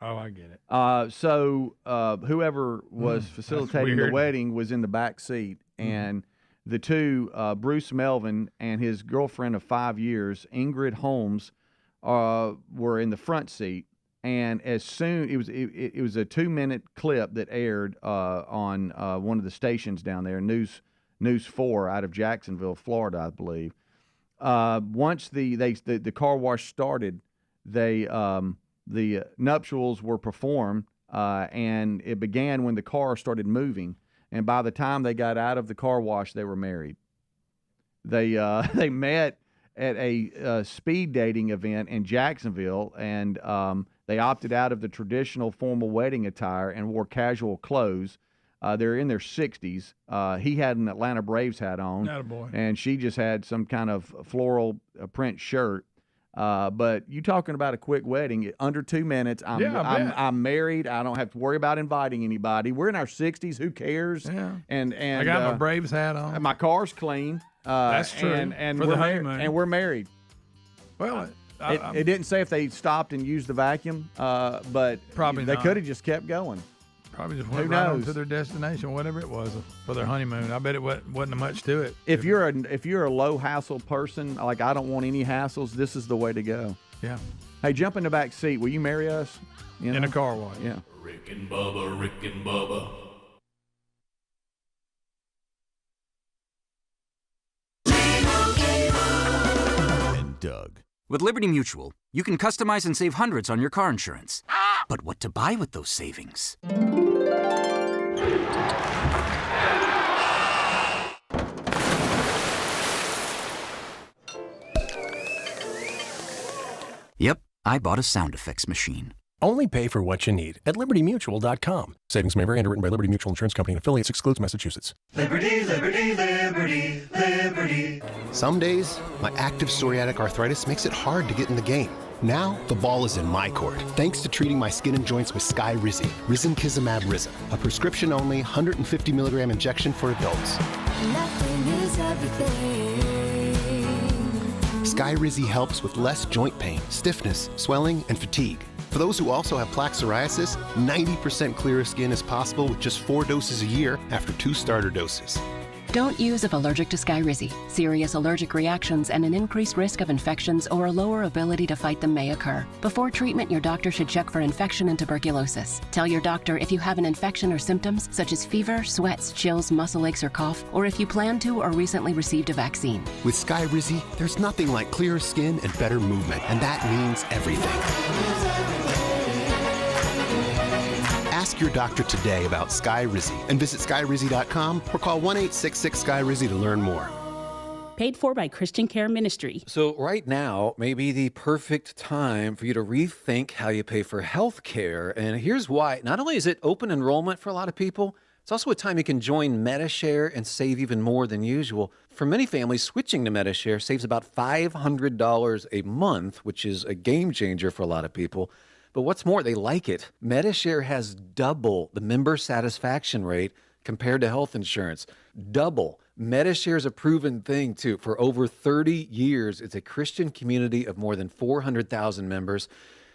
Oh, I get it. So whoever was facilitating the weird. wedding was in the back seat, and the two, Bruce Melvin and his girlfriend of 5 years, Ingrid Holmes, were in the front seat. And as soon it was a 2-minute clip that aired on one of the stations down there, News 4 out of Jacksonville, Florida, I believe. Once the car wash started, the nuptials were performed, and it began when the car started moving. And by the time they got out of the car wash, they were married. They met at a speed dating event in Jacksonville, and they opted out of the traditional formal wedding attire and wore casual clothes. They're in their 60s. He had an Atlanta Braves hat on, Attaboy. and she just had some kind of floral print shirt. But you talking about a quick wedding, under 2 minutes. I'm married. I don't have to worry about inviting anybody. We're in our 60s. Who cares? Yeah. And I got my Braves hat on. my car's clean. That's true. And For the we're honeymoon. and we're married. Well, It didn't say if they stopped and used the vacuum, but Probably they not. could have just kept going. probably just Who went right on knows? to their destination, whatever it was, for their honeymoon. I bet it wasn't much to it. If you're a low hassle person, like I don't want any hassles, this is the way to go. Yeah. Hey, jump in the back seat. Will you marry us? You In know? a car wash. Yeah. Rick and Bubba, Rick and Bubba. And Doug. With Liberty Mutual, you can customize and save hundreds on your car insurance. But what to buy with those savings? Yep, I bought a sound effects machine. Only pay for what you need at LibertyMutual.com. Savings may vary. Underwritten by Liberty Mutual Insurance Company and affiliates. Excludes Massachusetts. Liberty, liberty, liberty, liberty. Some days, my active psoriatic arthritis makes it hard to get in the game. Now, the ball is in my court, thanks to treating my skin and joints with Skyrizi, Risankizumab Rizin, a prescription-only 150-milligram injection for adults. Nothing is everything. Skyrizi helps with less joint pain, stiffness, swelling, and fatigue. For those who also have plaque psoriasis, 90% clearer skin is possible with just 4 doses a year after 2 starter doses. Don't use if allergic to Skyrizi. Serious allergic reactions and an increased risk of infections or a lower ability to fight them may occur. Before treatment, your doctor should check for infection and tuberculosis. Tell your doctor if you have an infection or symptoms such as fever, sweats, chills, muscle aches, or cough, or if you plan to or recently received a vaccine. With Skyrizi, there's nothing like clearer skin and better movement, and that means everything. Ask Ask your doctor today about Skyrizi and visit skyrizi.com or call 1-866-SKYRIZI to learn more. Paid for by Christian Care Ministry. So right now may be the perfect time for you to rethink how you pay for health care. And here's why. Not only is it open enrollment for a lot of people, it's also a time you can join MediShare and save even more than usual. For many families, switching to MediShare saves about $500 a month, which is a game changer for a lot of people. But what's more, they like it. MediShare has double the member satisfaction rate compared to health insurance. Double. MediShare is a proven thing, too. For over 30 years, it's a Christian community of more than 400,000 members.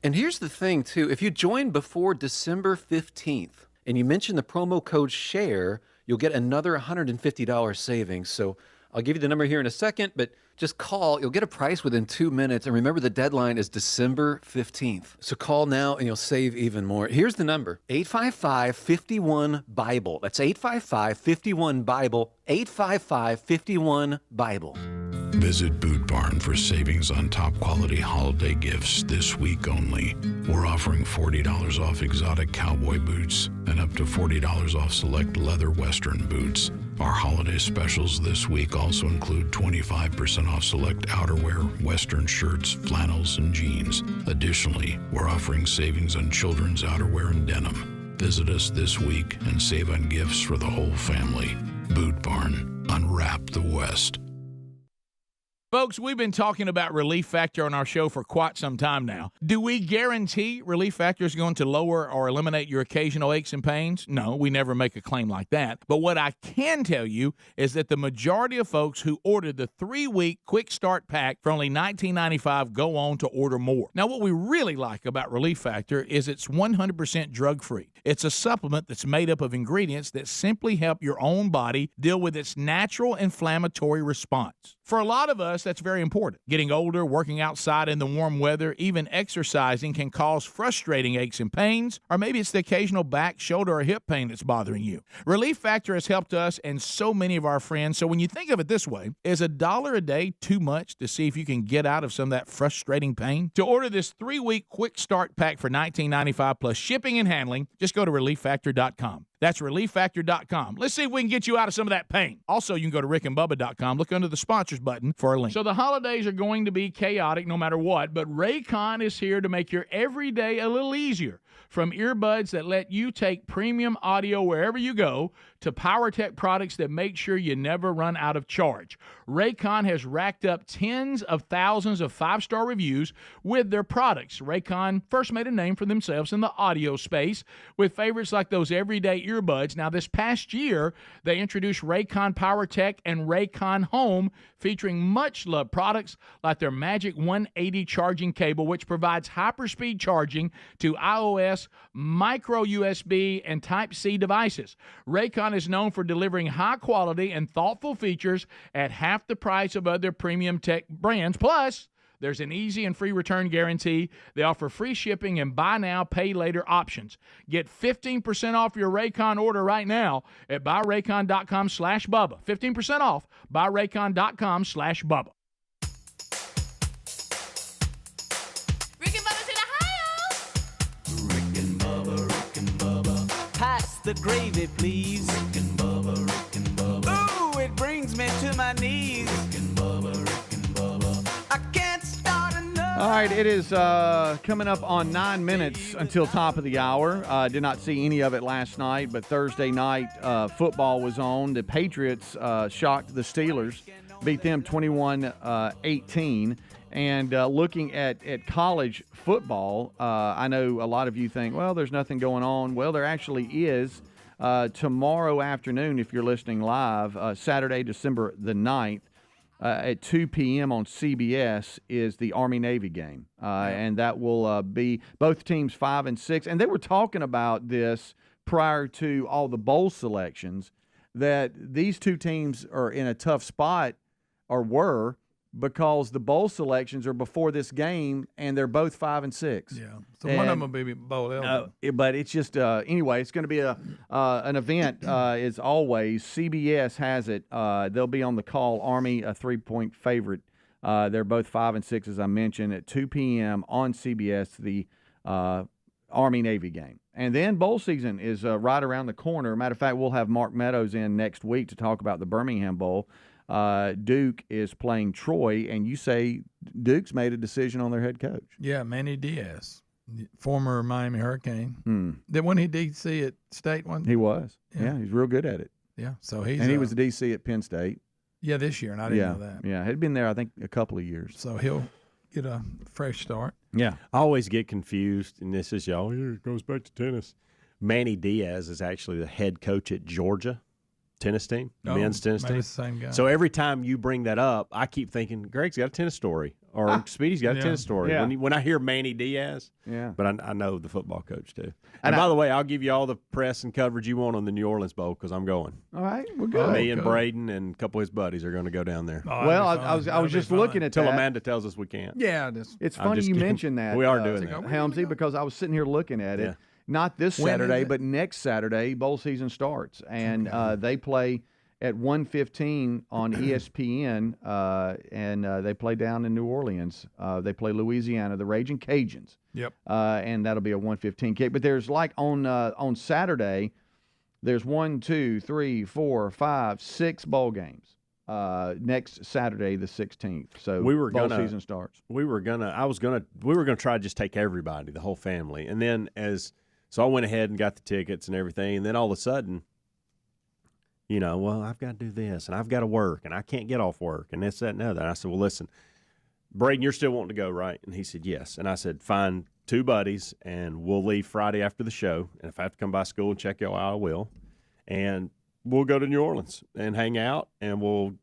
And here's the thing, too. If you join before December 15th, and you mention the promo code SHARE, you'll get another $150 savings. So I'll give you the number here in a second, but just call. You'll get a price within 2 minutes. And remember, the deadline is December 15th. So call now and you'll save even more. Here's the number, 855-51-BIBLE. That's 855-51-BIBLE, 855-51-BIBLE. Visit Boot Barn for savings on top quality holiday gifts this week only. We're offering $40 off exotic cowboy boots and up to $40 off select leather western boots. Our holiday specials this week also include 25% off select outerwear, western shirts, flannels, and jeans. Additionally, we're offering savings on children's outerwear and denim. Visit us this week and save on gifts for the whole family. Boot Barn, unwrap the West. Folks, we've been talking about Relief Factor on our show for quite some time now. Do we guarantee Relief Factor is going to lower or eliminate your occasional aches and pains? No, we never make a claim like that. But what I can tell you is that the majority of folks who ordered the 3-week Quick Start Pack for only $19.95 go on to order more. Now, what we really like about Relief Factor is it's 100% drug-free. It's a supplement that's made up of ingredients that simply help your own body deal with its natural inflammatory response. For a lot of us, that's very important. Getting older, working outside in the warm weather, even exercising can cause frustrating aches and pains, or maybe it's the occasional back, shoulder, or hip pain that's bothering you. Relief Factor has helped us and so many of our friends, so when you think of it this way, is $1 a day too much to see if you can get out of some of that frustrating pain? To order this 3-week Quick Start Pack for $19.95 plus shipping and handling, just go to ReliefFactor.com. That's ReliefFactor.com. Let's see if we can get you out of some of that pain. Also, you can go to RickandBubba.com. Look under the sponsors button for a link. So the holidays are going to be chaotic no matter what, but Raycon is here to make your everyday a little easier. From earbuds that let you take premium audio wherever you go to PowerTech products that make sure you never run out of charge. Raycon has racked up tens of thousands of 5-star reviews with their products. Raycon first made a name for themselves in the audio space with favorites like those everyday earbuds. Now, this past year, they introduced Raycon PowerTech and Raycon Home, featuring much-loved products like their Magic 180 charging cable, which provides hyperspeed charging to iOS, micro USB, and Type-C devices. Raycon is known for delivering high-quality and thoughtful features at half the price of other premium tech brands. Plus, there's an easy and free return guarantee. They offer free shipping and buy now, pay later options. Get 15% off your Raycon order right now at buyraycon.com/Bubba. 15% off, buyraycon.com/Bubba. Pass the gravy, please. Rick and Bubba, Rick and Bubba. Ooh, it brings me to my knees. Rick and Bubba, Rick and Bubba. I can't start another. All right, it is coming up on 9 minutes until top of the hour. Did not see any of it last night, but Thursday night football was on. The Patriots shocked the Steelers, beat them 21-18. And looking at college football, I know a lot of you think, well, there's nothing going on. Well, there actually is. Tomorrow afternoon, if you're listening live, Saturday, December the 9th, at 2 p.m. on CBS is the Army-Navy game. And that will be both teams 5 and 6. And they were talking about this prior to all the bowl selections, that these two teams are in a tough spot, or were, because the bowl selections are before this game, and they're both 5 and 6. Yeah, so one of them will be bowl eligible. But it's just anyway. It's going to be an event as always. CBS has it. They'll be on the call. Army a 3-point favorite. They're both 5 and 6, as I mentioned, at 2 p.m. on CBS. The Army-Navy game. And then bowl season is right around the corner. Matter of fact, we'll have Mark Meadows in next week to talk about the Birmingham Bowl. Duke is playing Troy, and you say Duke's made a decision on their head coach. Yeah, Manny Diaz, former Miami Hurricane. Then when he DC at State one, He was. Yeah, he's real good at it. Yeah, so he's and he was a DC at Penn State. Yeah, this year, and I didn't know that. Yeah, he'd been there I think a couple of years. So he'll get a fresh start. Yeah. I always get confused, and this is y'all. Here it goes back to tennis. Manny Diaz is actually the head coach at Georgia tennis team, men's tennis maybe team. it's the same guy. So every time you bring that up, I keep thinking Greg's got a tennis story or Speedy's got a tennis story. Yeah. When I hear Manny Diaz, but I know the football coach too. And by the way, I'll give you all the press and coverage you want on the New Orleans Bowl because I'm going. All right, we're good. Me and Braden and a couple of his buddies are going to go down there. Well, I was just looking at Until that. Amanda tells us we can't. Yeah, It's funny you mentioned that. We are doing that. Helmsy, because I was sitting here looking at it. Yeah. Not this When is Saturday, it? but next Saturday, bowl season starts. And they play at 1:15 on ESPN, and they play down in New Orleans. They play Louisiana, the Raging Cajuns. Yep. And that'll be a 1:15 kick. But there's like on Saturday, there's 1, 2, 3, 4, 5, 6 bowl games. Next Saturday, the 16th. So bowl season starts. We were gonna try to just take everybody, the whole family, and then so I went ahead and got the tickets and everything, and then all of a sudden, well, I've got to do this, and I've got to work, and I can't get off work, and this, that, and the other. And I said, well, listen, Braden, you're still wanting to go, right? And he said, yes. And I said, find 2 buddies, and we'll leave Friday after the show. And if I have to come by school and check y'all out, I will. And we'll go to New Orleans and hang out, and we'll,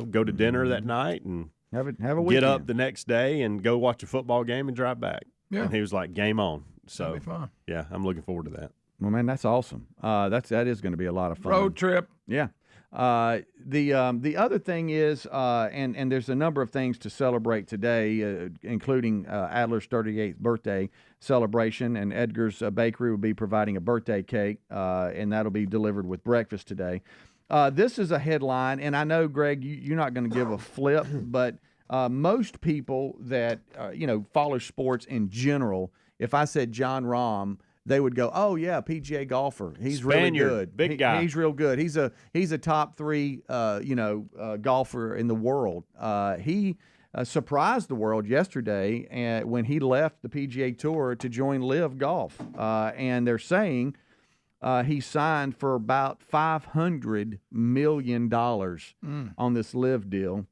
go to dinner that night and have a weekend. Get up the next day and go watch a football game and drive back. Yeah. And he was like, game on. So, That'll be fun. Yeah, I'm looking forward to that. Well, man, that's awesome. That is going to be a lot of fun. Road trip. Yeah. The other thing is, and there's a number of things to celebrate today, including Adler's 38th birthday celebration, and Edgar's Bakery will be providing a birthday cake, and that'll be delivered with breakfast today. This is a headline, and I know, Greg, you're not going to give a flip, but most people that follow sports in general, if I said John Rahm, they would go, oh yeah, PGA golfer. He's Spaniard, really good. big guy. He's real good. He's a top 3 golfer in the world. He surprised the world yesterday when he left the PGA Tour to join Live Golf, and they're saying he signed for about $500 million on this Live deal.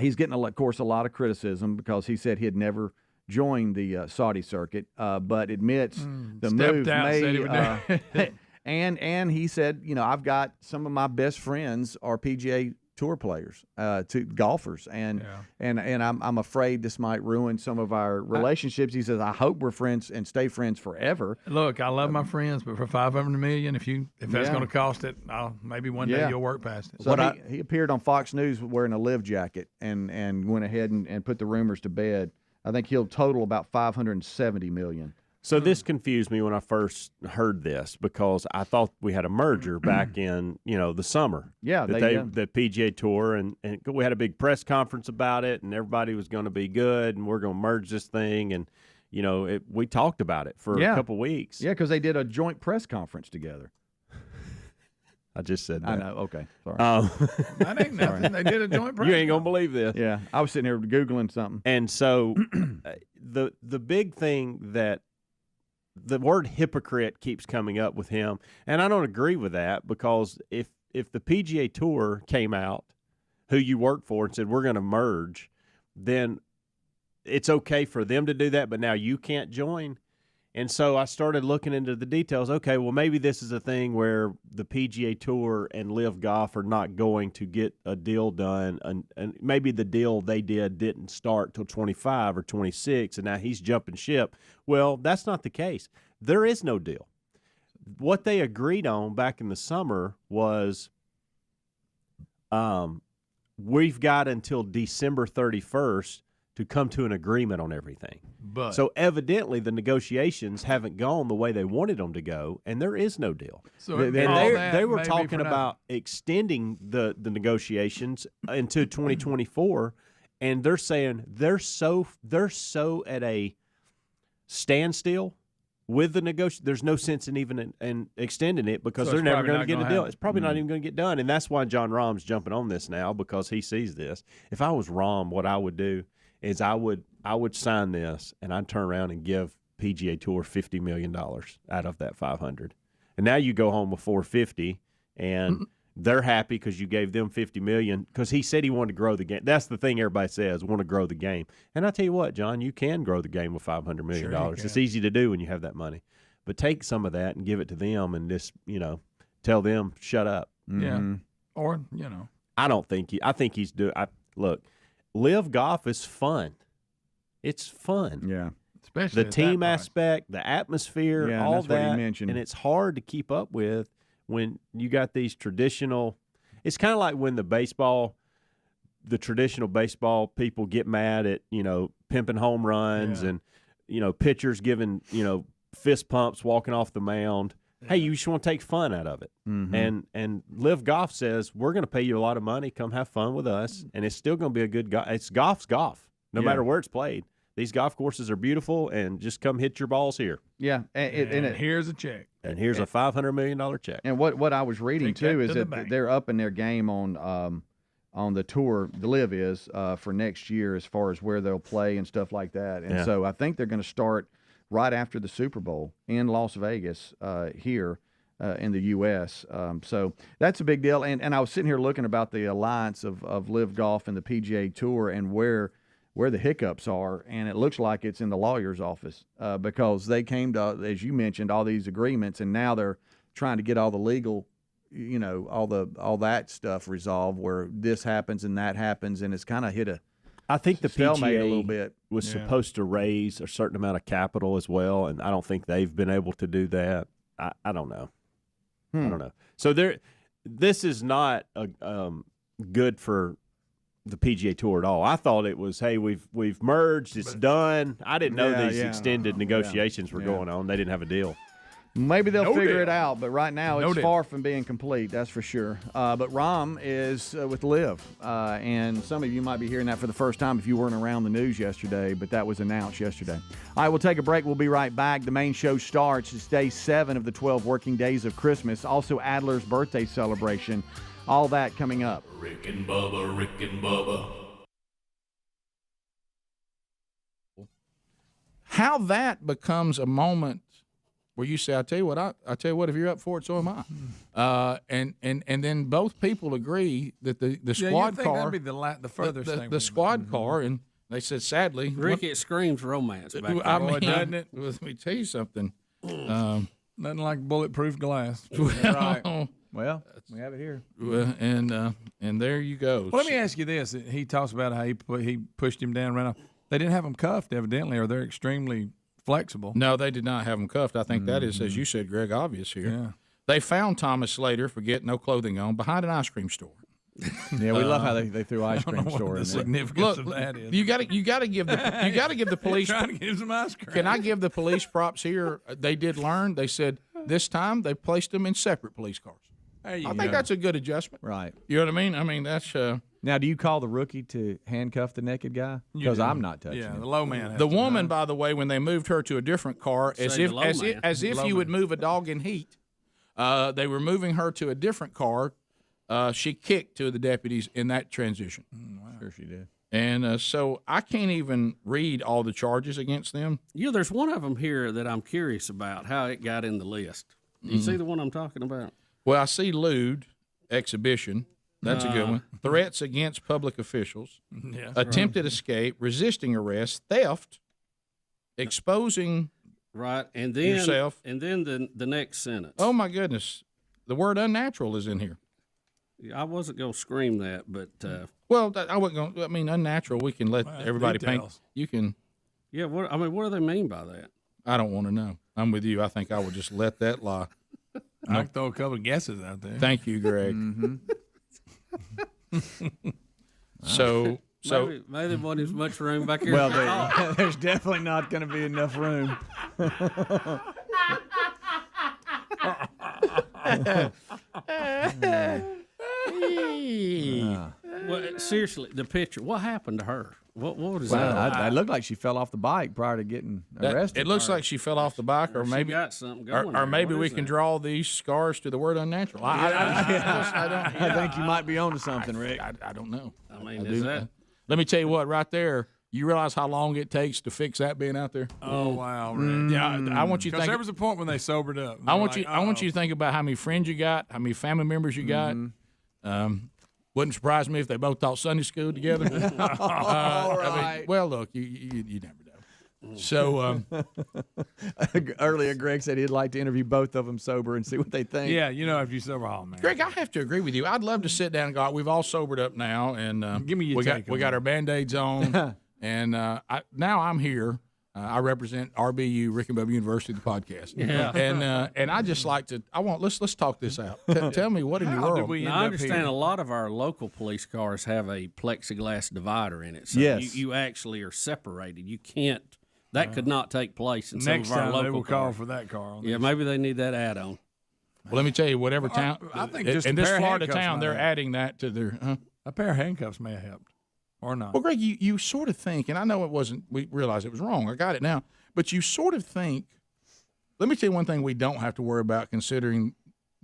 He's getting, of course, a lot of criticism because he said he had never joined the Saudi circuit, but admits the move may. And he said, I've got some of my best friends are PGA Tour players, to golfers, and I'm afraid this might ruin some of our relationships. He says, I hope we're friends and stay friends forever. Look, I love my friends, but for $500 million, if that's going to cost it, maybe one day you'll work past it. So he appeared on Fox News wearing a Live jacket and went ahead and put the rumors to bed. I think he'll total about $570 million. So this confused me when I first heard this because I thought we had a merger back in the summer. Yeah, the PGA Tour and we had a big press conference about it, and everybody was going to be good, and we're going to merge this thing, and we talked about it for a couple weeks. Yeah, because they did a joint press conference together. I just said that. I know. Okay, sorry. That ain't nothing. They did a joint press. You ain't gonna believe this. Yeah, I was sitting here Googling something. And so the big thing that the word hypocrite keeps coming up with him, and I don't agree with that because if the PGA Tour came out, who you work for, and said we're going to merge, then it's okay for them to do that, but now you can't join. And so I started looking into the details. Okay, well, maybe this is a thing where the PGA Tour and Live Golf are not going to get a deal done, and maybe the deal they didn't start till 25 or 26, and now he's jumping ship. Well, that's not the case. There is no deal. What they agreed on back in the summer was we've got until December 31st to come to an agreement on everything. But so evidently the negotiations haven't gone the way they wanted them to go, and there is no deal. So they were talking about extending the negotiations into 2024, and they're saying they're so at a standstill with the negotiation, there's no sense in even in extending it because So they're it's never probably going to not get a gonna deal. happen. It's probably not even going to get done, and that's why John Rahm's jumping on this now because he sees this. If I was Rahm, what I would do is I would sign this and I'd turn around and give PGA Tour $50 million out of that 500, and now you go home with 450, and they're happy because you gave them $50 million because he said he wanted to grow the game. That's the thing everybody says, want to grow the game. And I tell you what, John, you can grow the game with $500 million. Sure you It's can. easy to do when you have that money. But take some of that and give it to them and just, tell them, shut up. Yeah. Mm-hmm. Or, I don't think I think he's doing look, live golf is fun. It's fun. Yeah. Especially the at team that price. aspect, the atmosphere, Yeah, all that's what he that. mentioned. And it's hard to keep up with when you got these traditional. It's kind of like when the traditional baseball people get mad at, pimping home runs and, pitchers giving, fist pumps walking off the mound. Hey, you just want to take fun out of it. Mhm. And Live Golf says, we're going to pay you a lot of money. Come have fun with us. And it's still going to be a good golf. It's golf's golf, no Yeah. matter where it's played. These golf courses are beautiful, and just come hit your balls here. Yeah, and here's a check. And here's a $500 million check. And what I was reading Take that too is to the that bank. they're upping their game on the tour. The Live is for next year as far as where they'll play and stuff like that. And Yeah. so I think they're going to start right after the Super Bowl in Las Vegas here in the U.S. So that's a big deal. And I was sitting here looking about the alliance of Live Golf and the PGA Tour and where the hiccups are, and it looks like it's in the lawyer's office because they came to, as you mentioned, all these agreements, and now they're trying to get all the legal, all that stuff resolved where this happens and that happens, and it's kind of hit a I think the stalemate PGA a little bit. was Yeah. supposed to raise a certain amount of capital as well, and I don't think they've been able to do that. I don't know. I don't know. So this is not good for the PGA Tour at all. I thought it was, hey, we've merged, it's done. I didn't know these extended negotiations were going on. They didn't have a deal. Maybe they'll No figure deal. it out, but right now No it's deal. far from being complete, that's for sure. But Rahm is with Liv, and some of you might be hearing that for the first time if you weren't around the news yesterday, but that was announced yesterday. All right, we'll take a break. We'll be right back. The main show starts. It's day 7 of the 12 working days of Christmas. Also Adler's birthday celebration. All that coming up. Rick and Bubba, Rick and Bubba. How that becomes a moment where you say, I tell you what, if you're up for it, so am I. And then both people agree that the squad car, that'd be the furthest thing. the squad car, and they said, sadly, Rick, it screams romance back there. I Boy, mean, doesn't it? let me tell you something. Nothing like bulletproof glass. Right. Well, we have it here. And there you go. Well, let me ask you this. He talks about how he pushed him down, ran off. They didn't have him cuffed, evidently, or they're extremely flexible. No, they did not have him cuffed. I think that is, as you said, Greg, obvious here. Yeah. They found Thomas Slater, forget no clothing on, behind an ice cream store. Yeah, we love how they threw ice cream What store the in there. significance Look, of that is. you got to give the police. Trying to get him some ice cream. Can I give the police props here? They did learn. They said this time they placed them in separate police cars. There you I go. think that's a good adjustment. Right. You know what I mean? I mean that's. Now, do you call the rookie to handcuff the naked guy? You Because do. I'm not touching Yeah, him. the low man. has The to woman, know. by the way, when they moved her to a different car, as Say if the low as man. if, as if Low you would man. move a dog in heat, they were moving her to a different car. She kicked two of the deputies in that transition. Sure she did. And so I can't even read all the charges against them. There's one of them here that I'm curious about how it got in the list. You see the one I'm talking about? Well, I see lewd, exhibition. That's a good one. Threats against public officials, Yeah. attempted escape, resisting arrest, theft, exposing. Right, and then Yourself. and then the next sentence. Oh my goodness, the word unnatural is in here. I wasn't gonna scream that, but Well, I wasn't going. I mean, unnatural. We can let Well, everybody paint. details. You can. yeah. What do they mean by that? I don't want to know. I'm with you. I think I would just let that lie. I can throw a couple of guesses out there. Thank you, Greg. So Maybe there wasn't as much room back here. Well, there's definitely not going to be enough room. Well, seriously, the picture. What happened to her? What is Well, that? it looked like she fell off the bike prior to getting arrested. It looks like she fell off the bike, or She maybe got something going or there. maybe What we is can that? draw these scars to the word unnatural. I think you might be onto something, Rick. I don't know. I mean, is that? Let me tell you what, right there. You realize how long it takes to fix that being out there? Oh wow, Rick. Yeah, I want you to Because think. there was a point when they sobered up. I want you to think about how many friends you got, how many family members you got. Wouldn't surprise me if they both taught Sunday school together. All right. I mean, well, look, you never know. So earlier, Greg said he'd like to interview both of them sober and see what they think. Yeah, if you sober, man. Greg, I have to agree with you. I'd love to sit down and go. We've all sobered up now, and Give me your take we got our Band-Aids on, and now I'm here. I represent RBU, Rick and Bubba University, the podcast. Yeah. And I just like to. Let's talk this out. Tell me what in your How did world. we end Now, I up understand here? a lot of our local police cars have a plexiglass divider in it. So Yes. you actually are separated. You can't. That could not take place in Next some of our time local they will call cars. for that car. On Yeah, this. maybe they need that add-on. Well, let me tell you, whatever town, I think in just a this pair of Florida handcuffs town, might they're help. adding that to their. A pair of handcuffs may have helped, or not. Well, Greg, you sort of think, and I know it wasn't. We realize it was wrong. I got it now, but you sort of think. Let me tell you one thing we don't have to worry about, considering,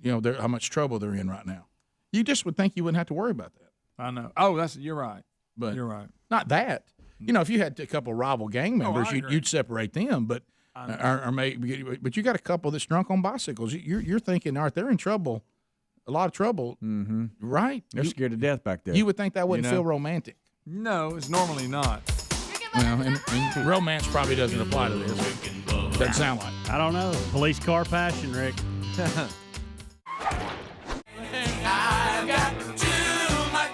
how much trouble they're in right now. You just would think you wouldn't have to worry about that. I know. Oh, you're right. But You're right. not that. If you had a couple of rival gang members, you'd separate them. But or maybe, but you got a couple that's drunk on bicycles. You're thinking, all right, they're in trouble, a lot of trouble, right? They're scared to death back there. You would think that wouldn't feel romantic. No, it's normally not. Well, and romance probably doesn't apply to this. Doesn't sound like. I don't know. Police car passion, Rick. I've got too much.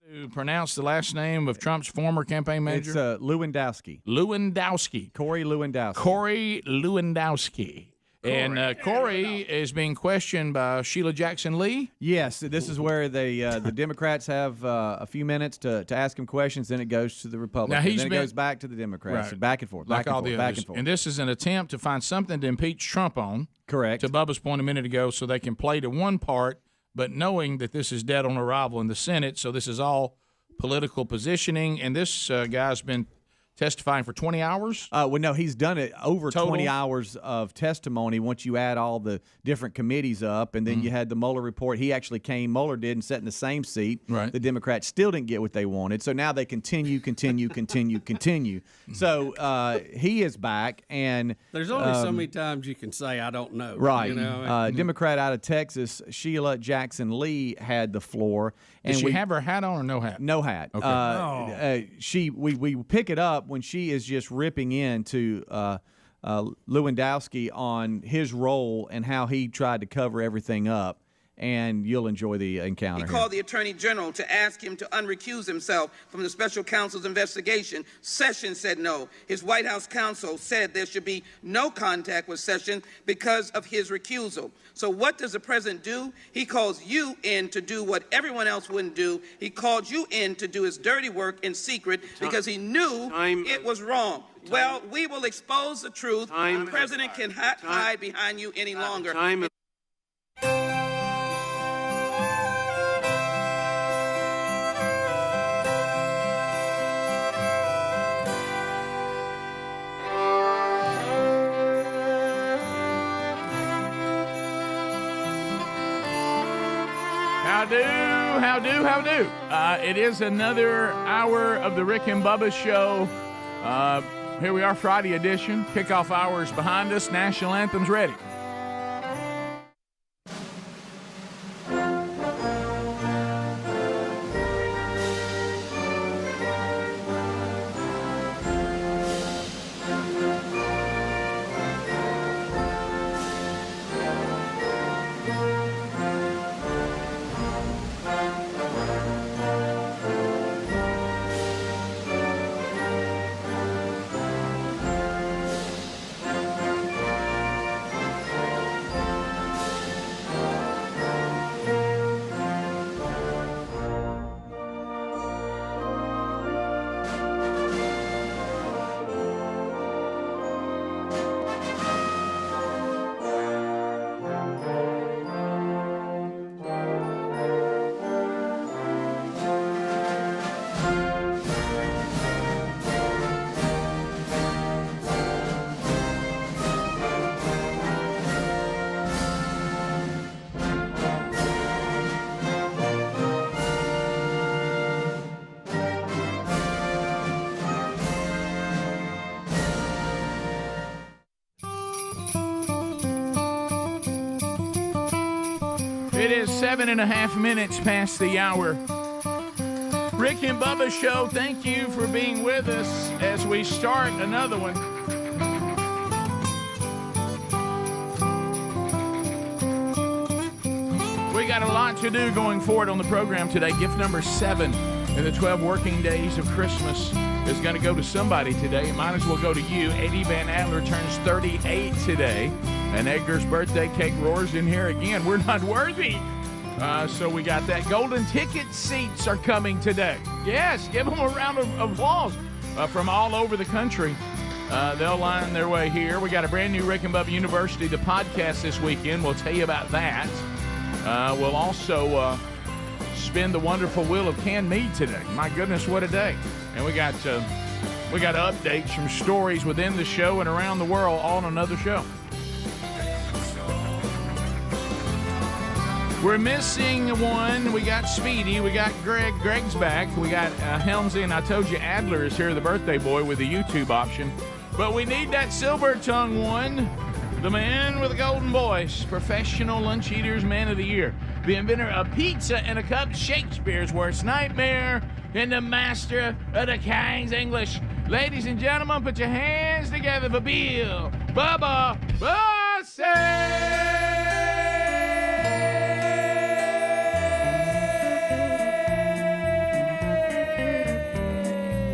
To pronounce the last name of Trump's former campaign manager? It's Lewandowski. Lewandowski. Corey Lewandowski. Corey Lewandowski. And Corey is being questioned by Sheila Jackson Lee. Yes, this is where the Democrats have a few minutes to ask him questions. Then it goes to the Republicans. Now, Then it goes back to the Democrats. Right. So back and forth, Like back and all forth, the back others. and forth. And this is an attempt to find something to impeach Trump on. Correct. To Bubba's point a minute ago, so they can play to one part, but knowing that this is dead on arrival in the Senate. So this is all political positioning. And this guy's been testifying for 20 hours? Well, no, he's done it over Total? 20 hours of testimony once you add all the different committees up. And then you had the Mueller report. He actually came, Mueller did, and sat in the same seat. Right. The Democrats still didn't get what they wanted. So now they continue. So he is back. And There's only so many times you can say, I don't know. Right. You know? Democrat out of Texas, Sheila Jackson Lee, had the floor. Does she have her hat on or no hat? No hat. Okay. We pick it up when she is just ripping into Lewandowski on his role and how he tried to cover everything up. And you'll enjoy the encounter. He called the Attorney General to ask him to unrecuse himself from the special counsel's investigation. Sessions said no. His White House counsel said there should be no contact with Sessions because of his recusal. So what does the president do? He calls you in to do what everyone else wouldn't do. He called you in to do his dirty work in secret because he knew it was wrong. Well, we will expose the truth. The president cannot hide behind you any longer. How do? It is another hour of the Rick and Bubba Show. Here we are, Friday edition. Kickoff hours behind us. National anthem's ready. It is 7.5 minutes past the hour. Rick and Bubba Show, thank you for being with us as we start another one. We got a lot to do going forward on the program today. Gift number 7 in the 12 working days of Christmas is going to go to somebody today. It might as well go to you. Eddie Van Adler turns 38 today, and Edgar's birthday cake roars in here again. We're not worthy. So we got that. Golden ticket seats are coming today. Yes, give them a round of applause from all over the country. They'll line their way here. We got a brand new Rick and Bubba University, the podcast this weekend. We'll tell you about that. We'll also spin the wonderful wheel of canned meat today. My goodness, what a day. And we got updates from stories within the show and around the world on another show. We're missing one. We got Speedy. We got Greg. Greg's back. We got Helmsy, and I told you Adler is here, the birthday boy, with the YouTube option. But we need that silver tongue one. The man with a golden voice, professional lunch eaters, man of the year, the inventor of pizza and a cup, Shakespeare's worst nightmare, and the master of the King's English. Ladies and gentlemen, put your hands together for Bill Bubba Possoms!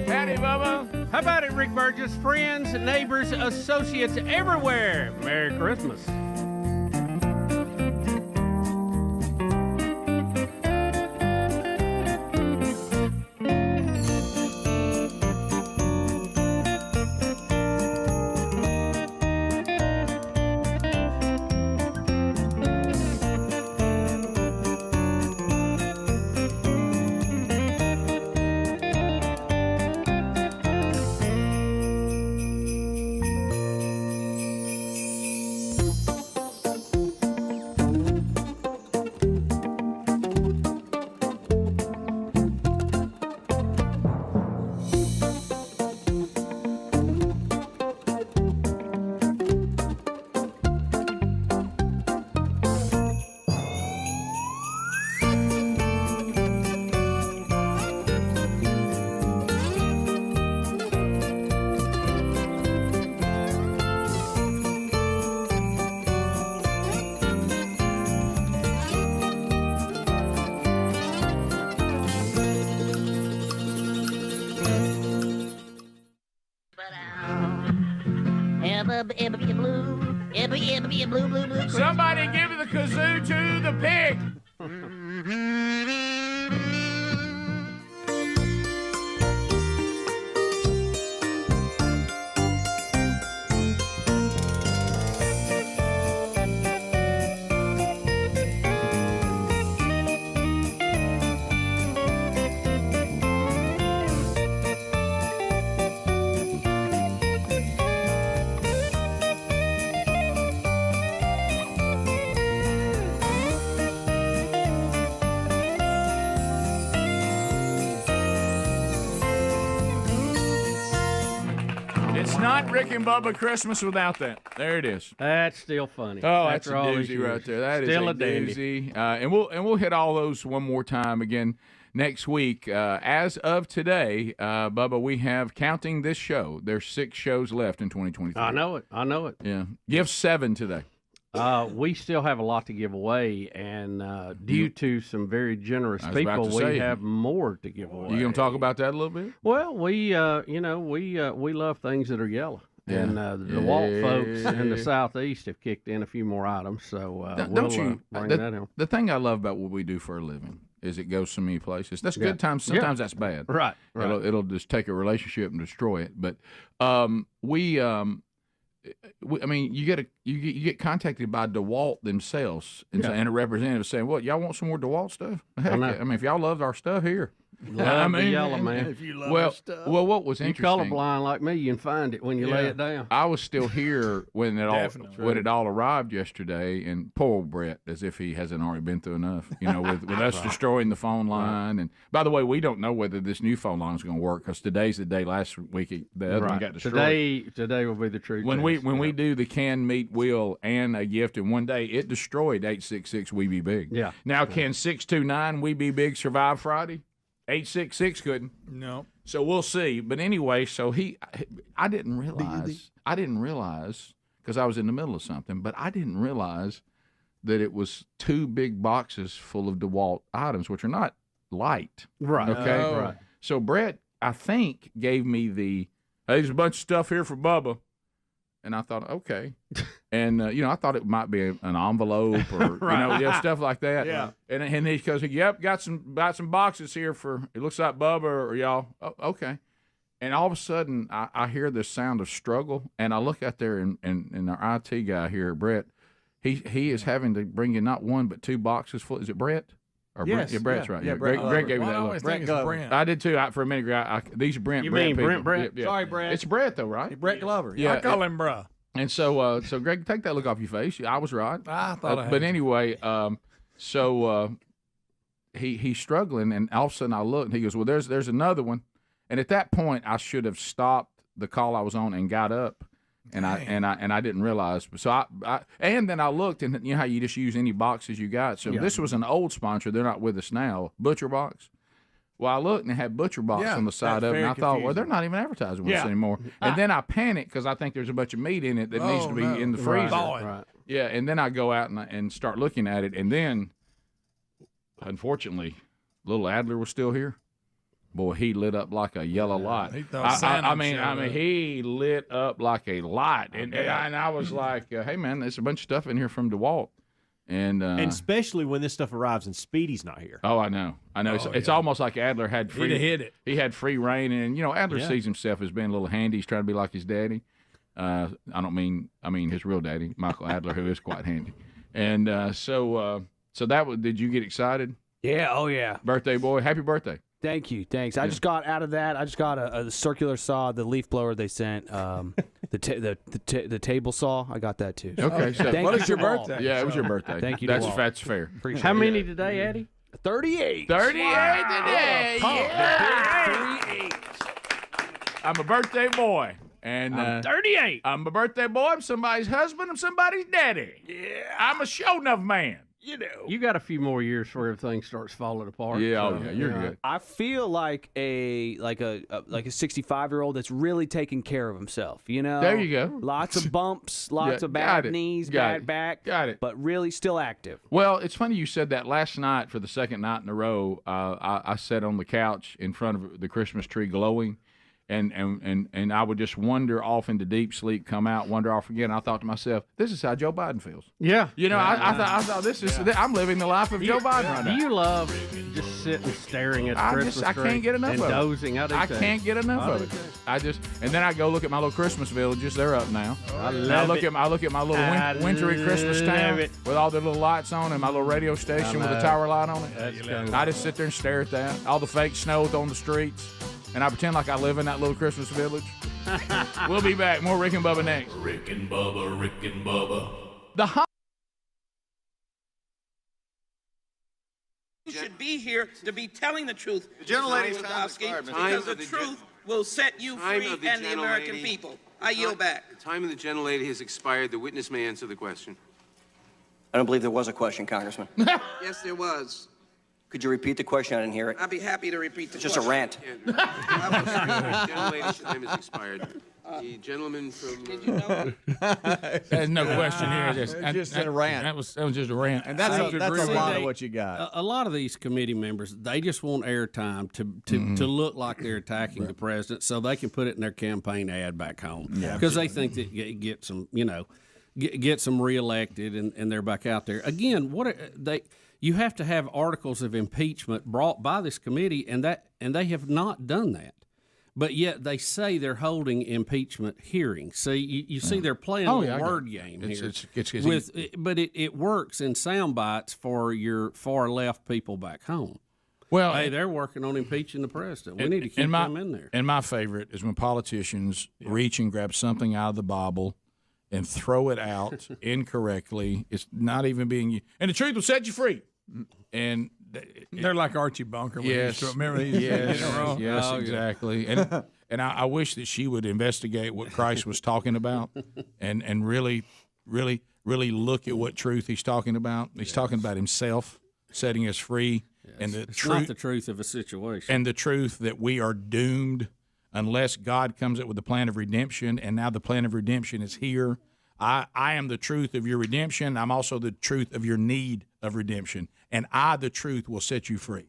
Howdy, Bubba. How about it, Rick Burgess? Friends, neighbors, associates everywhere. Merry Christmas. Somebody give the kazoo to the pig. It's not Rick and Bubba Christmas without that. There it is. That's still funny. Oh, that's a all these doozy years. right there. That Still is a doozy. And we'll hit all those one more time again next week. As of today, Bubba, we have, counting this show, there's 6 shows left in 2023. I know it. Yeah. Give 7 today. We still have a lot to give away, and due to some very generous people, we have more to give away. You going to talk about that a little bit? Well, we love things that are yellow. Yeah. And the DeWalt folks in the Southeast have kicked in a few more items, so we'll bring that in. The thing I love about what we do for a living is it goes so many places. That's good times. Sometimes that's bad. Right. It'll just take a relationship and destroy it. But I mean, you get contacted by DeWalt themselves and a representative saying, "What, y'all want some more DeWalt stuff? Heck, I mean, if y'all love our stuff here, Love the yellow, man. If you love stuff. Well, what was You interesting? colorblind like me, you can find it when you lay it down. I was still here when it all arrived yesterday, and poor old Brett, as if he hasn't already been through enough, with us destroying the phone line. And by the way, we don't know whether this new phone line is going to work because today's the day. Last week the other one got destroyed. Today will be the true When test. we do the canned meat wheel and a gift in one day, it destroyed 866 We Be Big. Yeah. Now can 629 We Be Big survive Friday? 866 couldn't. No. So we'll see. But anyway, so I didn't realize because I was in the middle of something, but I didn't realize that it was 2 big boxes full of DeWalt items, which are not light. Right. Okay. Oh. Right. So Brett, I think, gave me hey, there's a bunch of stuff here for Bubba. And I thought, okay. And, I thought it might be an envelope or, stuff like that. Yeah. And he goes, yep, got some boxes here for, it looks like Bubba or y'all. Oh, okay. And all of a sudden, I hear this sound of struggle. And I look out there, and our IT guy here, Brett, he is having to bring in not 1 but 2 boxes full. Is it Brett? Or yes. Brent? Yeah, Brett's right. Yeah, Brett gave me that I look. always think it's Brent. I did too. For a minute, these are Brent. You Brett mean people. Brent? Yeah. Sorry, Brett. It's Brett though, right? Brett Glover. Yeah, I call him bruh. And so, Greg, take that look off your face. I was right. I thought I had but to. anyway, he's struggling, and all of a sudden I look, and he goes, "Well, there's another one." And at that point, I should have stopped the call I was on and got up, and I didn't realize. So and then I looked, and you know how you just use any boxes you got. So this was an old sponsor. They're not with us now. Butcher Box. Well, I looked and it had Butcher Box on the side of it, and I thought, well, they're not even advertising with us anymore. And then I panicked because I think there's a bunch of meat in it that needs to be in the freezer. Right. Yeah, and then I go out and start looking at it, and then, unfortunately, little Adler was still here. Boy, he lit up like a yellow light. He thought Santa showed up. He lit up like a light, and I was like, "Hey, man, there's a bunch of stuff in here from DeWalt." And especially when this stuff arrives and Speedy's not here. Oh, I know. It's almost like Adler had free. He'd have hit it. He had free reign, and Adler sees himself as being a little handy. He's trying to be like his daddy. I mean his real daddy, Michael Adler, who is quite handy. And so that was. Did you get excited? Yeah. Oh yeah. Birthday boy, happy birthday. Thank you. Thanks. I just got out of that. I just got a circular saw, the leaf blower they sent, the table saw. I got that too. Okay. So Thank what you is your DeWalt. birthday? Yeah, it was your birthday. Thank you, That's DeWalt. fair. Appreciate How it. many today, Eddie? 38. 38 today. Yeah. I'm a birthday boy. And I'm 38. I'm a birthday boy. I'm somebody's husband. I'm somebody's daddy. Yeah. I'm a show enough man. You got a few more years before everything starts falling apart. Yeah, so, yeah, you're good. I feel like a 65-year-old that's really taking care of himself. There you go. Lots of bumps, lots of got bad it. knees, Got bad it. back. Got it. But really still active. Well, it's funny you said that. Last night, for the second night in a row, I sat on the couch in front of the Christmas tree glowing, and I would just wander off into deep sleep, come out, wander off again. I thought to myself, this is how Joe Biden feels. Yeah. I thought this is I'm living the life of Joe Biden right now. Do you love just sitting staring at the Christmas I tree can't get enough and of it. dozing? I can't get enough of it. And then I go look at my little Christmas villages. They're up now. I look at my little wintry Christmas town with all the little lights on and my little radio station with a tower light on it. I just sit there and stare at that. All the fake snow on the streets. And I pretend like I live in that little Christmas village. We'll be back. More Rick and Bubba next. Rick and Bubba, Rick and Bubba. You should be here to be telling the truth, The gentlelady's Mr. time Wazowski, expired, Mr. because the Time of the truth will set you Time free of the and the American gentlelady. people. I yield back. The time of the gentlelady has expired. The witness may answer the question. I don't believe there was a question, Congressman. Yes, there was. Could you repeat the question? I didn't hear it. I'd be happy to repeat the It's just a question. rant. The gentlelady's time has expired. The gentleman from... Did you know? There's no question here. It's just a rant. That was just a rant. And that's a lot of what you got. A lot of these committee members, they just want airtime to look like they're attacking the president, so they can put it in their campaign ad back home. Because they think that it gets them, gets them reelected, and they're back out there again. You have to have articles of impeachment brought by this committee, and they have not done that. But yet they say they're holding impeachment hearings. So you see they're playing a little word game here. But it works in sound bites for your far left people back home. Well, hey, they're working on impeaching the president. We need to keep them in there. And my favorite is when politicians reach and grab something out of the Bible and throw it out incorrectly. It's not even being used. And the truth will set you free. And they're like Archie Bunker. Yes, remember yes, exactly. And I wish that she would investigate what Christ was talking about, and really look at what truth he's talking about. He's talking about himself setting us free, and the truth, not the truth of a situation, and the truth that we are doomed unless God comes up with the plan of redemption. And now the plan of redemption is here. I am the truth of your redemption. I'm also the truth of your need of redemption, and the truth, will set you free.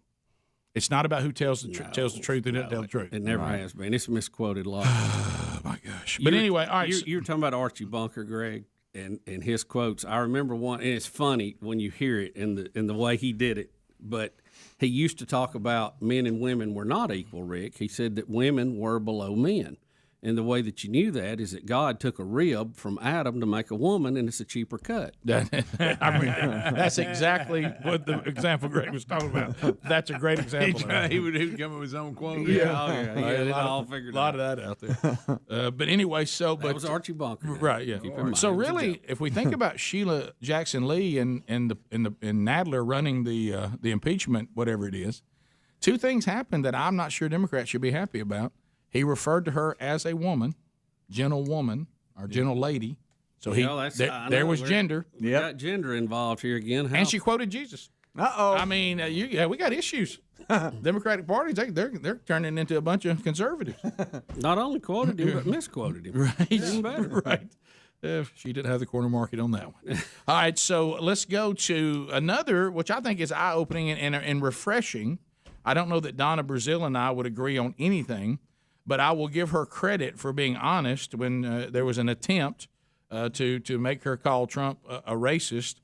It's not about who tells the truth and doesn't tell the truth. It never has been. It's misquoted a lot. Oh my gosh! But anyway, all right. You're talking about Archie Bunker, Greg, and his quotes. I remember one, and it's funny when you hear it in the way he did it. But he used to talk about men and women were not equal. Rick, he said that women were below men. And the way that you knew that is that God took a rib from Adam to make a woman, and it's a cheaper cut. That's exactly what the example Greg was talking about. That's a great example. He would come up with his own quote. Yeah, he had it all figured out. A lot of that out there. But anyway, that was Archie Bunker. Right, yeah. So really, if we think about Sheila Jackson Lee and Adler running the impeachment, whatever it is, two things happened that I'm not sure Democrats should be happy about. He referred to her as a woman, gentle woman, or gentle lady. So there was gender. We got gender involved here again. And she quoted Jesus. Uh-oh. I mean, we got issues. Democratic Party, they're turning into a bunch of conservatives. Not only quoted him, but misquoted him. Right. Even better. Right. She didn't have the corner market on that one. All right, so let's go to another, which I think is eye-opening and refreshing. I don't know that Donna Brazile and I would agree on anything, but I will give her credit for being honest when there was an attempt to make her call Trump a racist,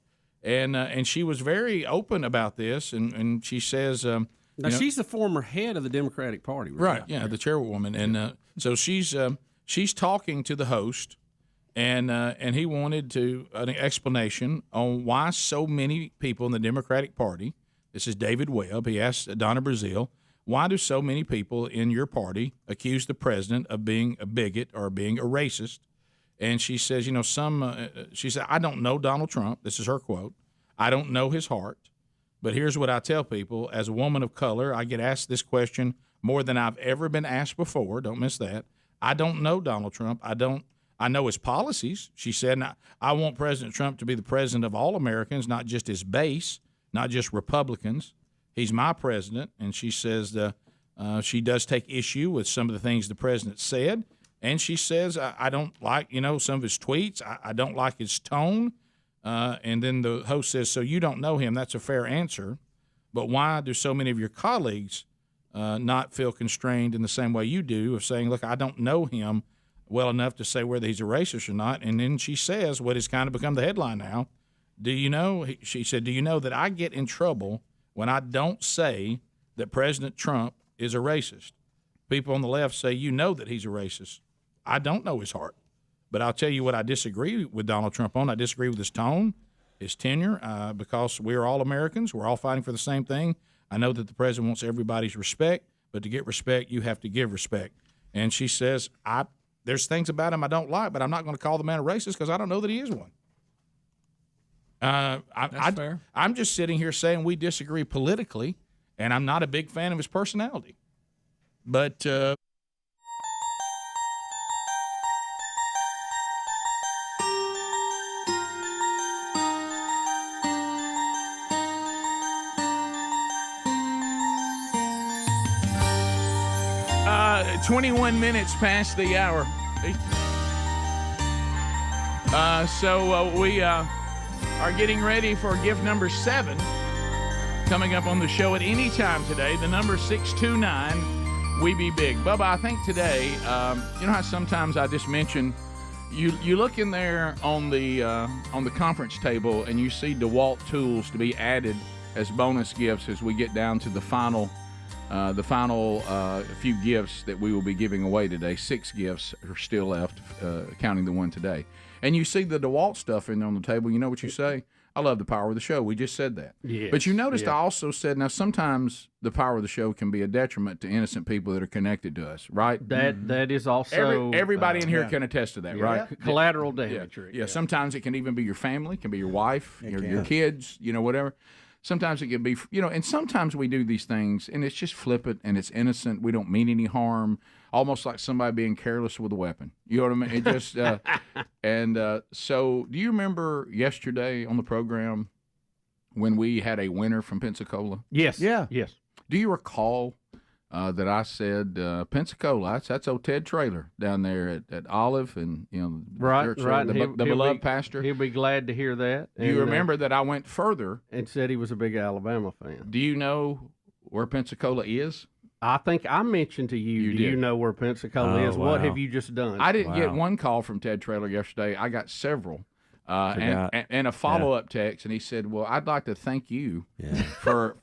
and she was very open about this, and she says, now she's the former head of the Democratic Party, right? Yeah, the chairwoman, and so she's talking to the host, and he wanted an explanation on why so many people in the Democratic Party. This is David Webb. He asked Donna Brazile, why do so many people in your party accuse the president of being a bigot or being a racist? And she says, she said, I don't know Donald Trump. This is her quote. I don't know his heart. But here's what I tell people. As a woman of color, I get asked this question more than I've ever been asked before. Don't miss that. I don't know Donald Trump. I know his policies. She said, I want President Trump to be the president of all Americans, not just his base, not just Republicans. He's my president, and she says she does take issue with some of the things the president said, and she says I don't like some of his tweets. I don't like his tone, and then the host says, so you don't know him. That's a fair answer, but why do so many of your colleagues not feel constrained in the same way you do of saying, look, I don't know him well enough to say whether he's a racist or not? And then she says what has kind of become the headline now. She said, do you know that I get in trouble when I don't say that President Trump is a racist? People on the left say, that he's a racist. I don't know his heart. But I'll tell you what I disagree with Donald Trump on. I disagree with his tone, his tenure, because we're all Americans. We're all fighting for the same thing. I know that the president wants everybody's respect, but to get respect, you have to give respect. And she says, there's things about him I don't like, but I'm not going to call the man a racist because I don't know that he is one. That's fair. I'm just sitting here saying we disagree politically, and I'm not a big fan of his personality. But 21 minutes past the hour. So we are getting ready for gift number 7 coming up on the show at any time today. The number 629, We Be Big. Bubba, I think today, you know how sometimes I just mention, you look in there on the conference table and you see DeWalt tools to be added as bonus gifts as we get down to the final few gifts that we will be giving away today. 6 gifts are still left, counting the one today. And you see the DeWalt stuff in there on the table. You know what you say? I love the power of the show. We just said that. Yes, But you noticed yeah. I also said, now sometimes the power of the show can be a detriment to innocent people that are connected to us, right? That is also Everybody in here can attest to that, right? Collateral damage. Yeah. Rick. Yeah, sometimes it can even be your family, can be your wife, your kids, whatever. Sometimes it can be, and sometimes we do these things and it's just flippant and it's innocent. We don't mean any harm, almost like somebody being careless with a weapon. You know what I mean? It just, so do you remember yesterday on the program when we had a winner from Pensacola? Yes. Yeah. Yes. Do you recall that I said Pensacola? That's old Ted Traylor down there at Olive, and Right. the He'll beloved be, pastor. He'll be glad to hear that. Do you remember that I went further and said he was a big Alabama fan? Do you know where Pensacola is? I think I mentioned to you. Do you know where Pensacola is? What have you just done? I didn't get one call from Ted Traylor yesterday. I got several. And a follow-up text, and he said, well, I'd like to thank you for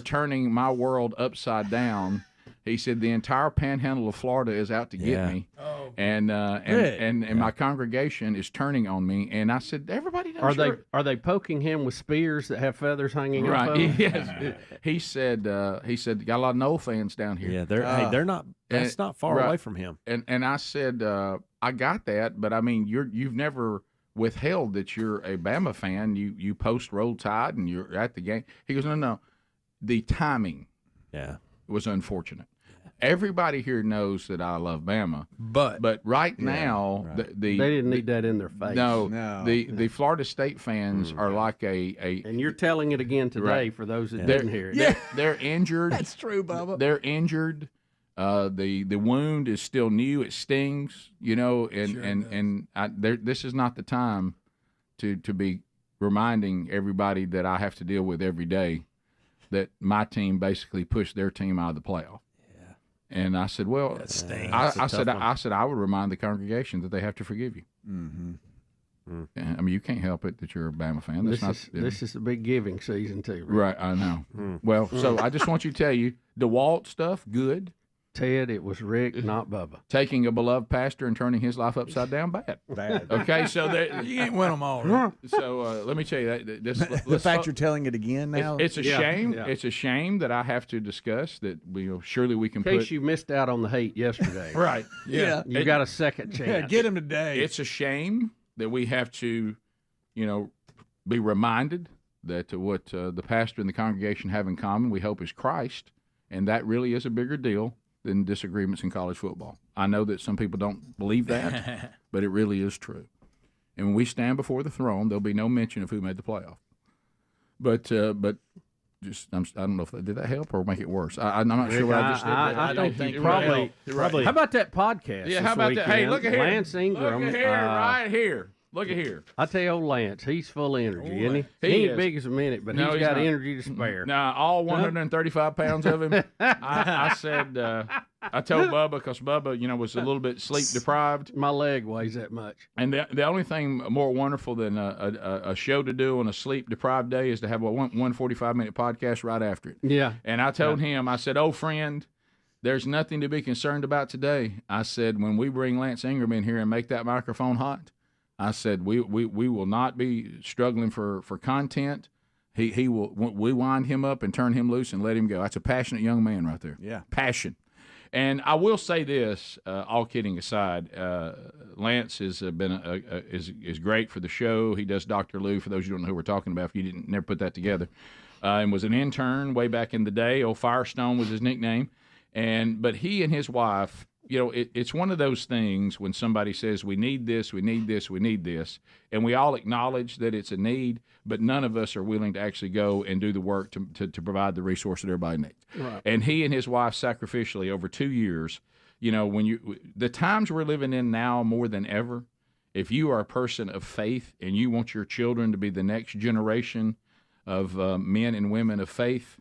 turning my world upside down. He said, the entire panhandle of Florida is out to get me, and my congregation is turning on me. And I said, everybody knows. Are they poking him with spears that have feathers hanging off of them? Yes. He said, got a lot of Noel fans down here. Yeah, they're not. That's not far away from him. And I said, I got that, but I mean, you've never withheld that you're a Bama fan. You post Roll Tide and you're at the game. He goes, no, the timing was unfortunate. Everybody here knows that I love Bama, but right now they didn't need that in their face. No. The Florida State fans are like a and you're telling it again today for those that didn't hear it. They're injured. That's true, Bubba. They're injured. The wound is still new. It stings, this is not the time to be reminding everybody that I have to deal with every day that my team basically pushed their team out of the playoff. Yeah. And I said, well, I said I would remind the congregation that they have to forgive you. Mm-hmm. I mean, you can't help it that you're a Bama fan. This is a big giving season too. Right, I know. Well, so I just want you to tell you, DeWalt stuff, good. Ted, it was Rick, not Bubba. Taking a beloved pastor and turning his life upside down, bad. Okay, so you ain't win them all. Right? So let me tell you that the fact you're telling it again now, it's a shame. Yeah. It's a shame that I have to discuss that. Surely we can. In case you missed out on the hate yesterday, right? Yeah, you got a second chance. Yeah, get him today. It's a shame that we have to, be reminded that what the pastor and the congregation have in common, we hope, is Christ, and that really is a bigger deal than disagreements in college football. I know that some people don't believe that, but it really is true. And when we stand before the throne, there'll be no mention of who made the playoff. But just I don't know if did that help or make it worse. I'm not sure what I just did. I don't think probably. How about that podcast? Yeah, how about that? Hey, look at here, Lance Ingram. Look at here, right here. Look at here. I tell you, old Lance, he's full of energy, isn't he? He ain't big as a minute, but he's got energy to spare. Now, all 135 pounds of him, I said, I told Bubba, because Bubba, was a little bit sleep deprived. My leg weighs that much. And the only thing more wonderful than a show to do on a sleep deprived day is to have a 145-minute podcast right after it. Yeah. And I told him, I said, oh, friend, there's nothing to be concerned about today. I said, when we bring Lance Ingram in here and make that microphone hot, I said, we will not be struggling for content. We wind him up and turn him loose and let him go. That's a passionate young man right there. Yeah. Passion. And I will say this, all kidding aside, Lance has been is great for the show. He does Dr. Lou, for those who don't know who we're talking about, if you didn't never put that together, and was an intern way back in the day. Old Firestone was his nickname. But he and his wife, it's one of those things when somebody says, we need this, we need this, we need this, and we all acknowledge that it's a need, but none of us are willing to actually go and do the work to provide the resource that everybody needs. Right. And he and his wife sacrificially over 2 years, the times we're living in now more than ever, if you are a person of faith and you want your children to be the next generation of men and women of faith,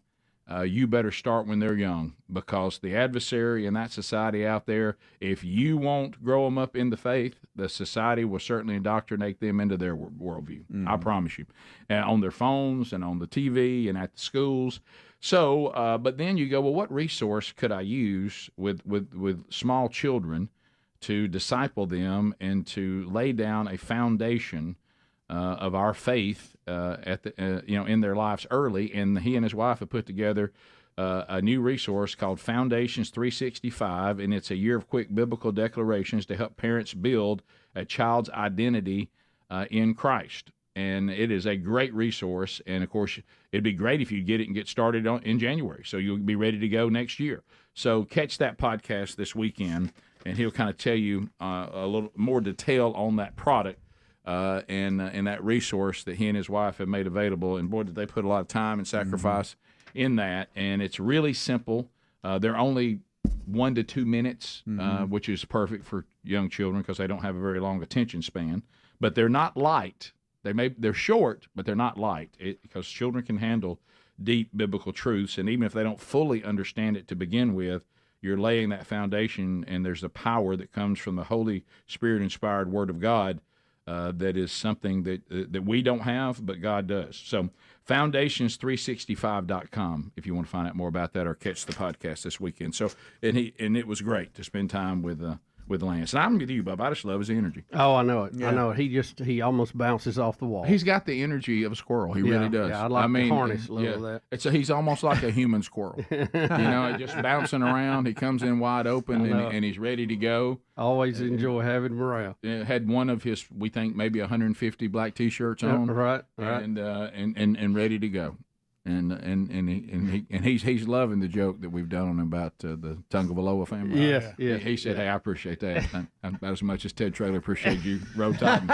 you better start when they're young, because the adversary in that society out there, if you won't grow them up in the faith, the society will certainly indoctrinate them into their worldview. Mm-hmm. I promise you. And on their phones and on the TV and at the schools. So, but then you go, well, what resource could I use with small children to disciple them and to lay down a foundation of our faith at the in their lives early, and he and his wife have put together a new resource called Foundations 365, and it's a year of quick biblical declarations to help parents build a child's identity in Christ. And it is a great resource, and of course, it'd be great if you get it and get started in January, so you'll be ready to go next year. So catch that podcast this weekend, and he'll kind of tell you a little more detail on that product and that resource that he and his wife have made available. And boy, did they put a lot of time and sacrifice in that. And it's really simple. They're only 1 to 2 minutes, which is perfect for young children because they don't have a very long attention span. But they're not light. They're short, but they're not light because children can handle deep biblical truths. And even if they don't fully understand it to begin with, you're laying that foundation, and there's a power that comes from the Holy Spirit-inspired Word of God that is something that we don't have, but God does. So foundations365.com if you want to find out more about that or catch the podcast this weekend. So and it was great to spend time with Lance. And I'm with you, Bubba. I just love his energy. Oh, I know it. Yeah. I know it. He almost bounces off the wall. He's got the energy of a squirrel. He really does. Yeah, I'd like to harness a little of that. He's almost like a human squirrel. Just bouncing around. He comes in wide open and he's ready to go. Always enjoy having him around. Had one of his, we think, maybe 150 black T-shirts on. Right. And ready to go. And he's loving the joke that we've done on him about the Tungavaloa family. Yes. He said, "Hey, I appreciate that about as much as Ted Traylor appreciated you road topping."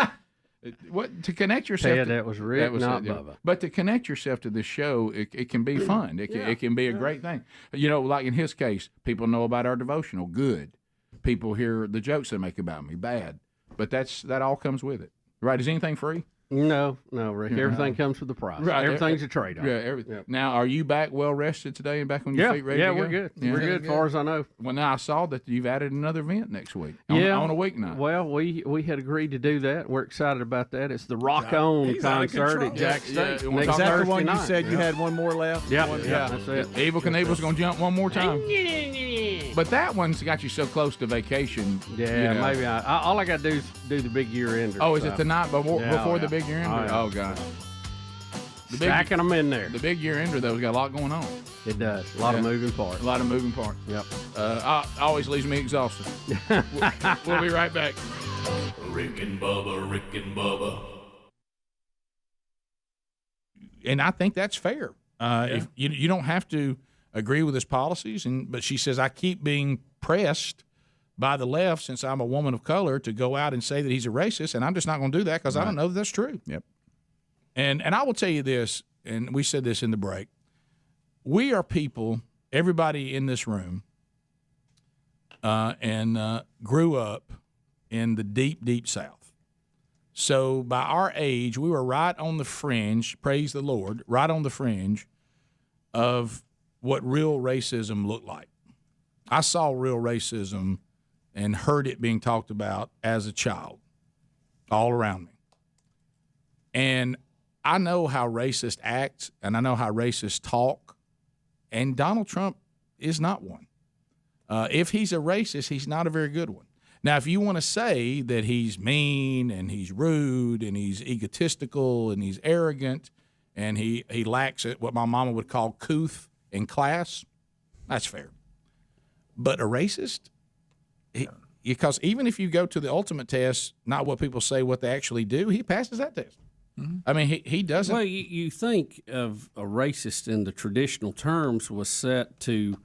To connect yourself? Ted, that was Rick, not Bubba. But to connect yourself to this show, it can be fun. It can be a great thing. Like in his case, people know about our devotional. Good. People hear the jokes they make about me. Bad. But that all comes with it. Right? Is anything free? No, Rick. Everything comes with the price. Right. Everything's a trade-off. Yeah, everything. Yep. Now, are you back well rested today and back on your feet ready to go? We're good. Yeah, we're good as far as I know. Well, now I saw that you've added another event next week on a weeknight. Well, we had agreed to do that. We're excited about that. It's the Rock On concert at Jack State. Is that the one you said you had one more left? Yeah, that's it. Evel Knievel's going to jump one more time. But that one's got you so close to vacation. Yeah, maybe all I got to do is do the big year-ender. Oh, is it the night before the big year-ender? Oh, God. Stacking them in there. The big year-ender, though, has got a lot going on. It does. A lot of moving parts. A lot of moving parts. Yep. Always leaves me exhausted. We'll be right back. Rick and Bubba. And I think that's fair. If you don't have to agree with his policies, but she says, I keep being pressed by the left since I'm a woman of color to go out and say that he's a racist, and I'm just not going to do that because I don't know that that's true. Yep. And I will tell you this, and we said this in the break. We are people, everybody in this room, and grew up in the deep, deep South. So by our age, we were right on the fringe, praise the Lord, right on the fringe of what real racism looked like. I saw real racism and heard it being talked about as a child all around me. And I know how racists act, and I know how racists talk, and Donald Trump is not one. If he's a racist, he's not a very good one. Now, if you want to say that he's mean and he's rude and he's egotistical and he's arrogant and he lacks what my mama would call couth and class, that's fair. But a racist, because even if you go to the ultimate test, not what people say, what they actually do, he passes that test. Mm-hmm. I mean, he doesn't. Well, you think of a racist in the traditional terms was set to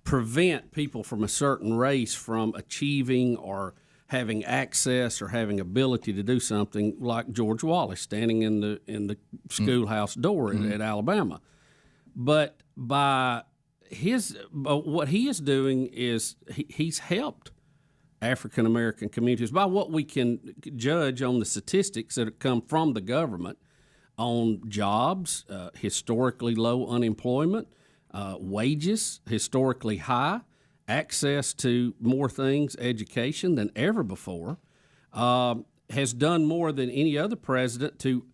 prevent people from a certain race from achieving or having access or having ability to do something, like George Wallace standing in the schoolhouse door at Alabama. But by what he is doing is he's helped African American communities by what we can judge on the statistics that have come from the government on jobs, historically low unemployment, wages historically high, access to more things, education than ever before, has done more than any other president to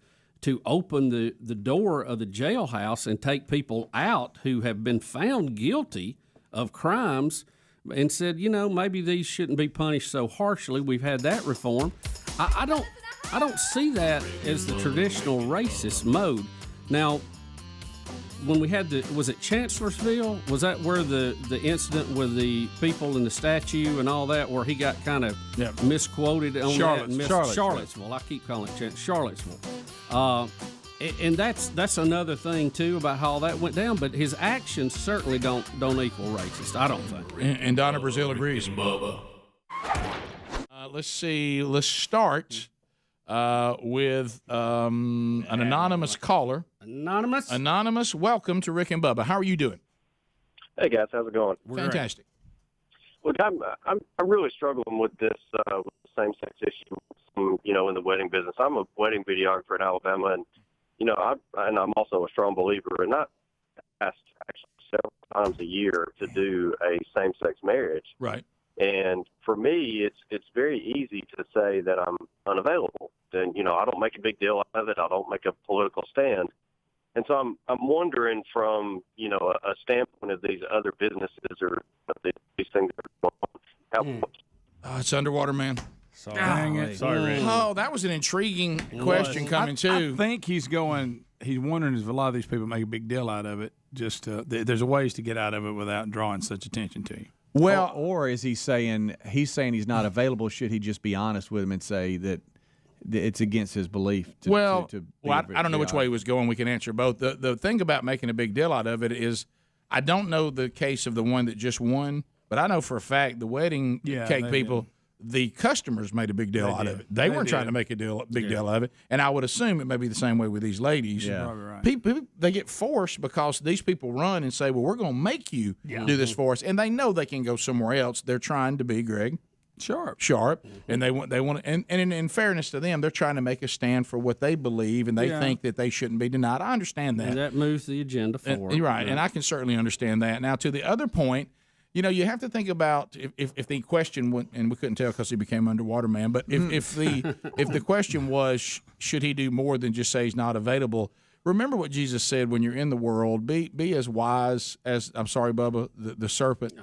open the door of the jailhouse and take people out who have been found guilty of crimes and said, maybe these shouldn't be punished so harshly. We've had that reform. I I don't see that as the traditional racist mode. Now, when we had was it Chancellorsville? Was that where the incident with the people in the statue and all that, where he got kind of misquoted on Charlottesville. I keep calling it Charlottesville. And that's another thing too about how that went down. But his actions certainly don't equal racist. I don't think. And Donna Brazil agrees. Bubba. Let's see. Let's start with an anonymous caller. Anonymous, welcome to Rick and Bubba. How are you doing? Hey guys, how's it going? Fantastic. Look, I'm really struggling with this with the same-sex issue. In the wedding business, I'm a wedding videographer in Alabama, and I'm also a strong believer. And I asked actually several times a year to do a same-sex marriage. Right. And for me, it's very easy to say that I'm unavailable. And I don't make a big deal out of it. I don't make a political stand. And so I'm wondering from a standpoint of these other businesses or these things that are going on. It's underwater, man. Sorry. Dang it. Sorry, Rick. Oh, that was an intriguing question coming too. I think he's wondering if a lot of these people make a big deal out of it. Just there's ways to get out of it without drawing such attention to you. Well, or is he saying he's not available? Should he just be honest with him and say that it's against his belief? I don't know which way he was going. We can answer both. The thing about making a big deal out of it is, I don't know the case of the one that just won, but I know for a fact the wedding cake people, the customers made a big deal out of it. They weren't trying to make a big deal of it, and I would assume it may be the same way with these ladies. Yeah. Right. People, they get forced because these people run and say, well, we're going to make you do this for us, and they know they can go somewhere else. They're trying to be, Greg, sharp, and they want, and in fairness to them, they're trying to make a stand for what they believe, and they think that they shouldn't be denied. I understand that. And that moves the agenda forward. You're right, and I can certainly understand that. Now, to the other point, you have to think about if the question went, and we couldn't tell because he became underwater man, but if the question was, should he do more than just say he's not available? Remember what Jesus said: when you're in the world, be as wise as, I'm sorry, Bubba, the serpent,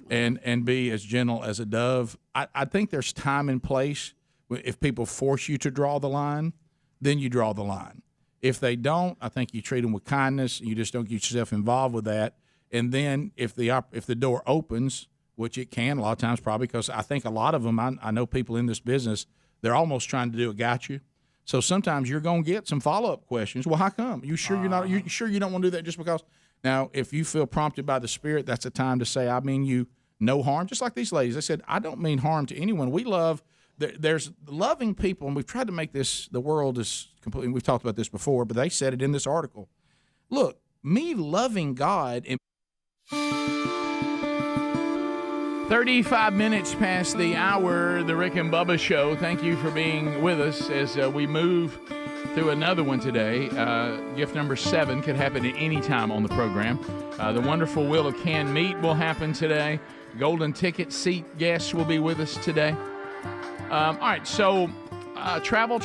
and be as gentle as a dove. I think there's time and place. If people force you to draw the line, then you draw the line. If they don't, I think you treat them with kindness. You just don't get yourself involved with that. And then if the door opens, which it can a lot of times, probably because I think a lot of them, I know people in this business, they're almost trying to do a gotcha. So sometimes you're going to get some follow-up questions. Well, how come? You sure you sure you don't want to do that just because? Now, if you feel prompted by the Spirit, that's a time to say, I mean you no harm. Just like these ladies. They said, I don't mean harm to anyone. We love, there's loving people, and we've tried to make this, the world is completely, we've talked about this before, but they said it in this article. Look, me loving God and 35 minutes past the hour, the Rick and Bubba Show. Thank you for being with us as we move through another one today. Gift number 7 could happen at any time on the program. The wonderful Wheel of Canned Meat will happen today. Golden Ticket seat guests will be with us today. All right, so travel.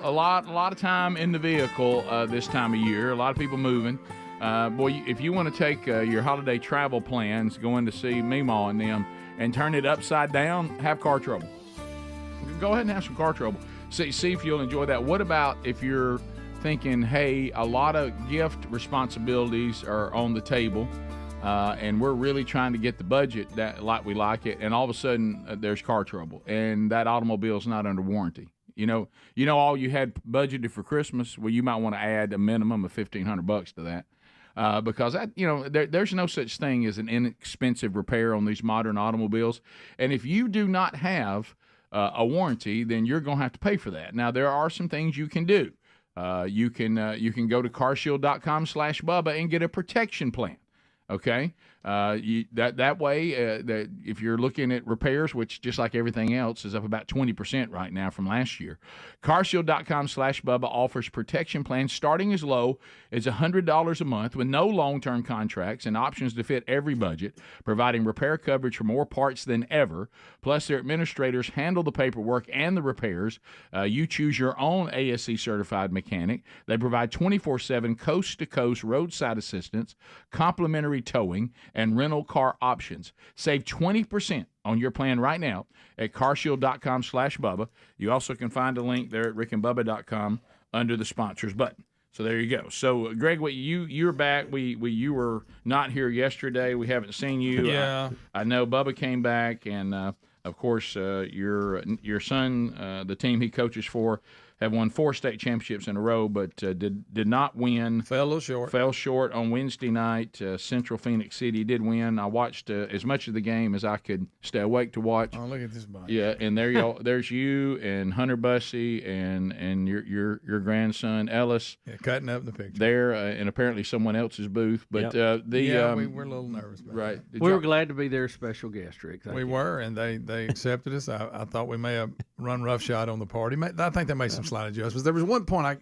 A lot of time in the vehicle this time of year. A lot of people moving. Boy, if you want to take your holiday travel plans, going to see Meemaw and them, and turn it upside down, have car trouble. Go ahead and have some car trouble. See if you'll enjoy that. What about if you're thinking, hey, a lot of gift responsibilities are on the table, and we're really trying to get the budget that like we like it, and all of a sudden there's car trouble, and that automobile's not under warranty. You know, all you had budgeted for Christmas. Well, you might want to add a minimum of $1,500 to that. Because that, there's no such thing as an inexpensive repair on these modern automobiles. And if you do not have a warranty, then you're going to have to pay for that. Now, there are some things you can do. You can go to carshield.com/Bubba and get a protection plan. Okay, that way, if you're looking at repairs, which just like everything else is up about 20% right now from last year, carshield.com/Bubba offers protection plans starting as low as $100 a month with no long-term contracts and options to fit every budget, providing repair coverage for more parts than ever. Plus, their administrators handle the paperwork and the repairs. You choose your own ASE certified mechanic. They provide 24/7 coast-to-coast roadside assistance, complimentary free towing, and rental car options. Save 20% on your plan right now at carshield.com/Bubba. You also can find a link there at rickandbubba.com under the sponsors button. So there you go. So Greg, you're back. You were not here yesterday. We haven't seen you. Yeah. I know Bubba came back, and of course your son, the team he coaches for, have won 4 state championships in a row, but did not win. Fell a little short. Fell short on Wednesday night. Central Phoenix City did win. I watched as much of the game as I could stay awake to watch. Oh, look at this bunch. Yeah, and there's you and Hunter Bussey and your grandson Ellis. Yeah, cutting up the picture. There, and apparently someone else's booth. But we were a little nervous about right. We were glad to be their special guest, Rick. Thank we you. were, and they accepted us. I thought we may have run roughshod on the party. I think they made some slight adjustments. There was one point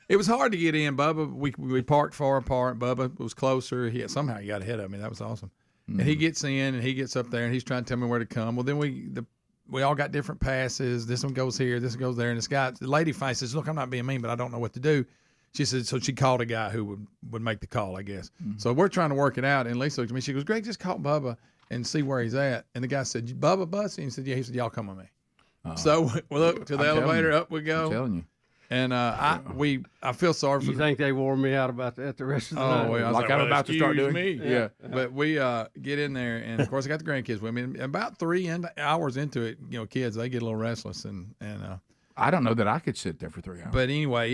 it was hard to get in. Bubba, we parked far apart. Bubba was closer. Somehow he got ahead of me. That was awesome. Mm-hmm. And he gets in and he gets up there and he's trying to tell me where to come. Well, then we all got different passes. This one goes here, this one goes there. And the lady finally says, "Look, I'm not being mean, but I don't know what to do." She said, so she called a guy who would make the call, I guess. Mm-hmm. So we're trying to work it out. And Lisa looked at me. She goes, "Greg, just call Bubba and see where he's at." And the guy said, "Bubba Bussey?" And he said, "Yeah." He said, "Y'all come with me." So we look to the elevator, up we go. I'm telling you. And I feel sorry for you. Think they wore me out about that the rest of the night? Well, I'm about to start doing me. Yeah. But we get in there, and of course I got the grandkids with me. And about 3 hours into it, kids, they get a little restless, and I don't know that I could sit there for 3 hours. But anyway,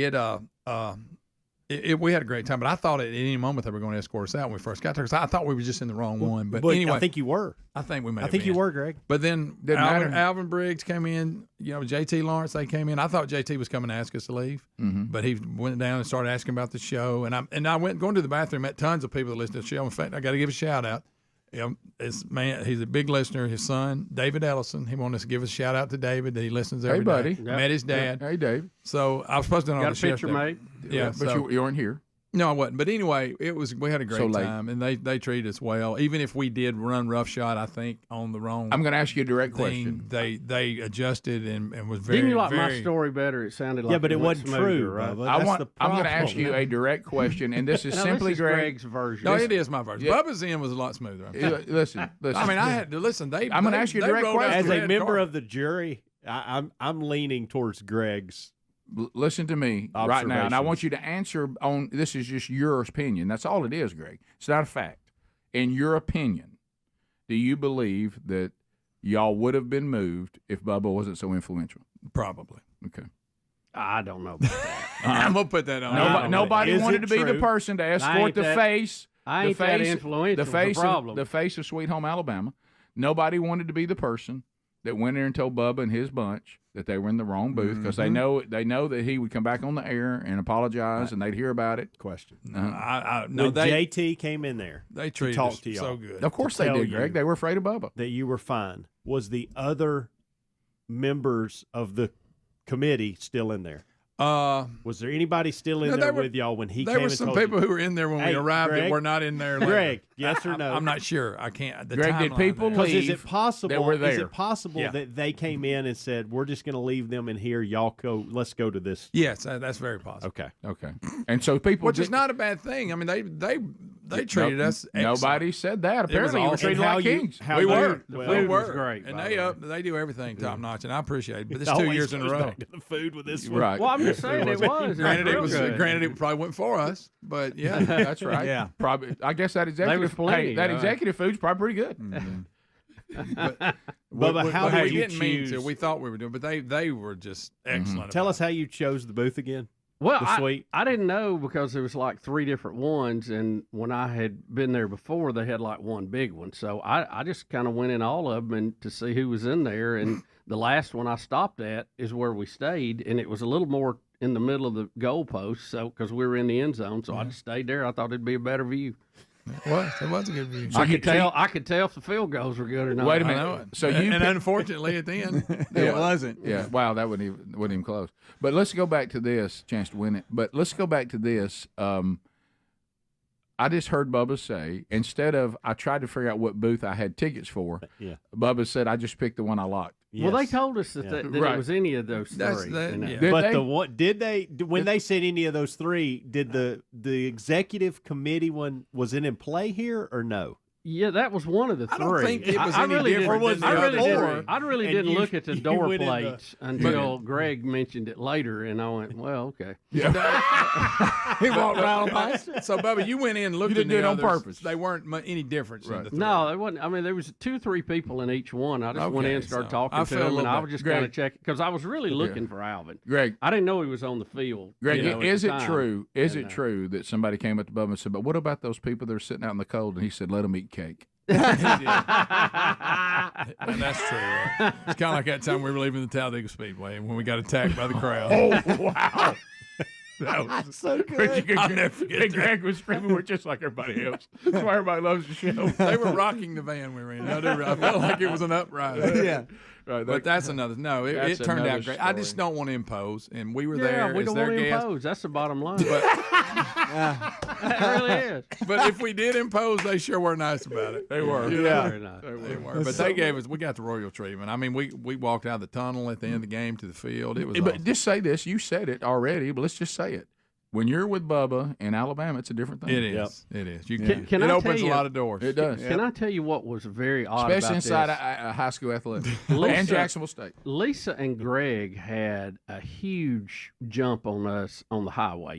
we had a great time. But I thought at any moment they were going to escort us out when we first got there, because I thought we were just in the wrong one. But anyway, I think you were. I think we may. I think you were, Greg. But then Alvin Briggs came in. JT Lawrence, they came in. I thought JT was coming to ask us to leave, but he went down and started asking about the show. And I went going to the bathroom. Met tons of people that listened to the show. In fact, I got to give a shout out. He's a big listener. His son, David Ellison, he wanted us to give a shout out to David. He listens every day. Hey, buddy. Met his dad. Hey, Dave. So I was supposed to know got a picture made. Yeah, but you weren't here. No, I wasn't. But anyway, we had a great time, and they treated us well. Even if we did run roughshod, I think on the wrong. I'm going to ask you a direct question. They adjusted and was very. Didn't you like my story better? It sounded like but it wasn't true, right? I'm going to ask you a direct question, and this is simply this is Greg's version. No, it is my version. Yeah. Bubba's end was a lot smoother. Listen. I mean, I had to listen. I'm going to ask you a direct question. As a member of the jury, I'm leaning towards Greg's. Listen to me right now, and I want you to answer on this. Is just your opinion. That's all it is, Greg. It's not a fact. In your opinion, do you believe that y'all would have been moved if Bubba wasn't so influential? Probably. Okay. I don't know about that. I'm gonna put that on. Nobody wanted to be the person to escort the face. I ain't that influential. The face of Sweet Home Alabama. Nobody wanted to be the person that went there and told Bubba and his bunch that they were in the wrong booth, because they know that he would come back on the air and apologize, and they'd hear about it. Question. No, JT came in there, they treated us so good. Of course they did, Greg. They were afraid of Bubba. That you were fine. Was the other members of the committee still in there? Was there anybody still in there with y'all when he came? There were some people who were in there when we arrived that were not in there later. Greg, yes or no? I'm not sure. I can't. Greg, did people leave? Is it possible? That were there? Is it possible that they came in and said, "We're just going to leave them in here. Y'all go. Let's go to this." Yes, that's very possible. Okay. And so people, which is not a bad thing. I mean, they treated us. Nobody said that. Apparently, you were treated like kings. We were. The food was great, and they do everything top notch, and I appreciate it. But it's 2 years in a row. Back to the food with this one. Right. Well, I'm just saying it was. Granted, it probably went for us, but yeah, that's right. Yeah, probably. I guess that executive, executive food's probably pretty good. Bubba, how did you choose? We thought we were doing, but they were just excellent. Tell us how you chose the booth again. Well, I didn't know, because there was like 3 different ones, and when I had been there before, they had like one big one. So I just kind of went in all of them and to see who was in there, and the last one I stopped at is where we stayed, and it was a little more in the middle of the goalpost, so because we were in the end zone, so I just stayed there. I thought it'd be a better view. It was a good view. So I could tell if the field goals were good or not. Wait a minute. So and unfortunately at the end it wasn't. Yeah. Wow, that wasn't even close. But let's go back to this chance to win it. But let's go back to this. I just heard Bubba say, instead of I tried to figure out what booth I had tickets for. Yeah. Bubba said I just picked the one I liked. Well, they told us that, Yeah. that it was any of those three. But when they said any of those three, did the executive committee one, was it in play here or no? Yeah, that was one of the three. I don't think it was I any really different didn't, than the other three. I really And didn't you- look at the you door went in the- plates until Greg mentioned it later, and I went, well, okay. He walked around by. So, Bubba, you went in and looked You didn't at do the it on others. purpose. They weren't any different. In the three. No, it wasn't. I mean, there was 2 or 3 people in each one. I just went in and started talking to them, and I was just kind of checking because I was really looking for Alvin. Greg, I didn't know he was on the field. Greg, at is the it time. true? Is it true that somebody came up to Bubba and said, "But what about those people that are sitting out in the cold?" And he said, "Let them eat cake." And that's true. It's kind of like that time we were leaving the Talladega Speedway when we got attacked by the crowd. Oh, wow. That was so good. I'll never forget that. Greg was screaming, "We're just like everybody else." That's why everybody loves the show. They were rocking the van we were in. I felt like it was an uprising. Yeah. Right, but that's another. No, it That's turned another out great. I just don't want to impose, and we were Yeah, there we as don't their want to guests. impose. That's the bottom line. But, It really is. but if we did impose, they sure were nice about it. They were. You know? Yeah. Very nice. They were. But they gave us. We got the royal treatment. I mean, we walked out of the tunnel at the end of the game to the field. It was. But awesome. just say this. You said it already, but let's just say it. When you're with Bubba in Alabama, it's a different thing. It is. It is. You Can it I opens tell a you- lot of doors. It does. Can I tell you what was very odd Especially about inside this? a high school athletic Lisa- and Jacksonville State. Lisa and Greg had a huge jump on us on the highway.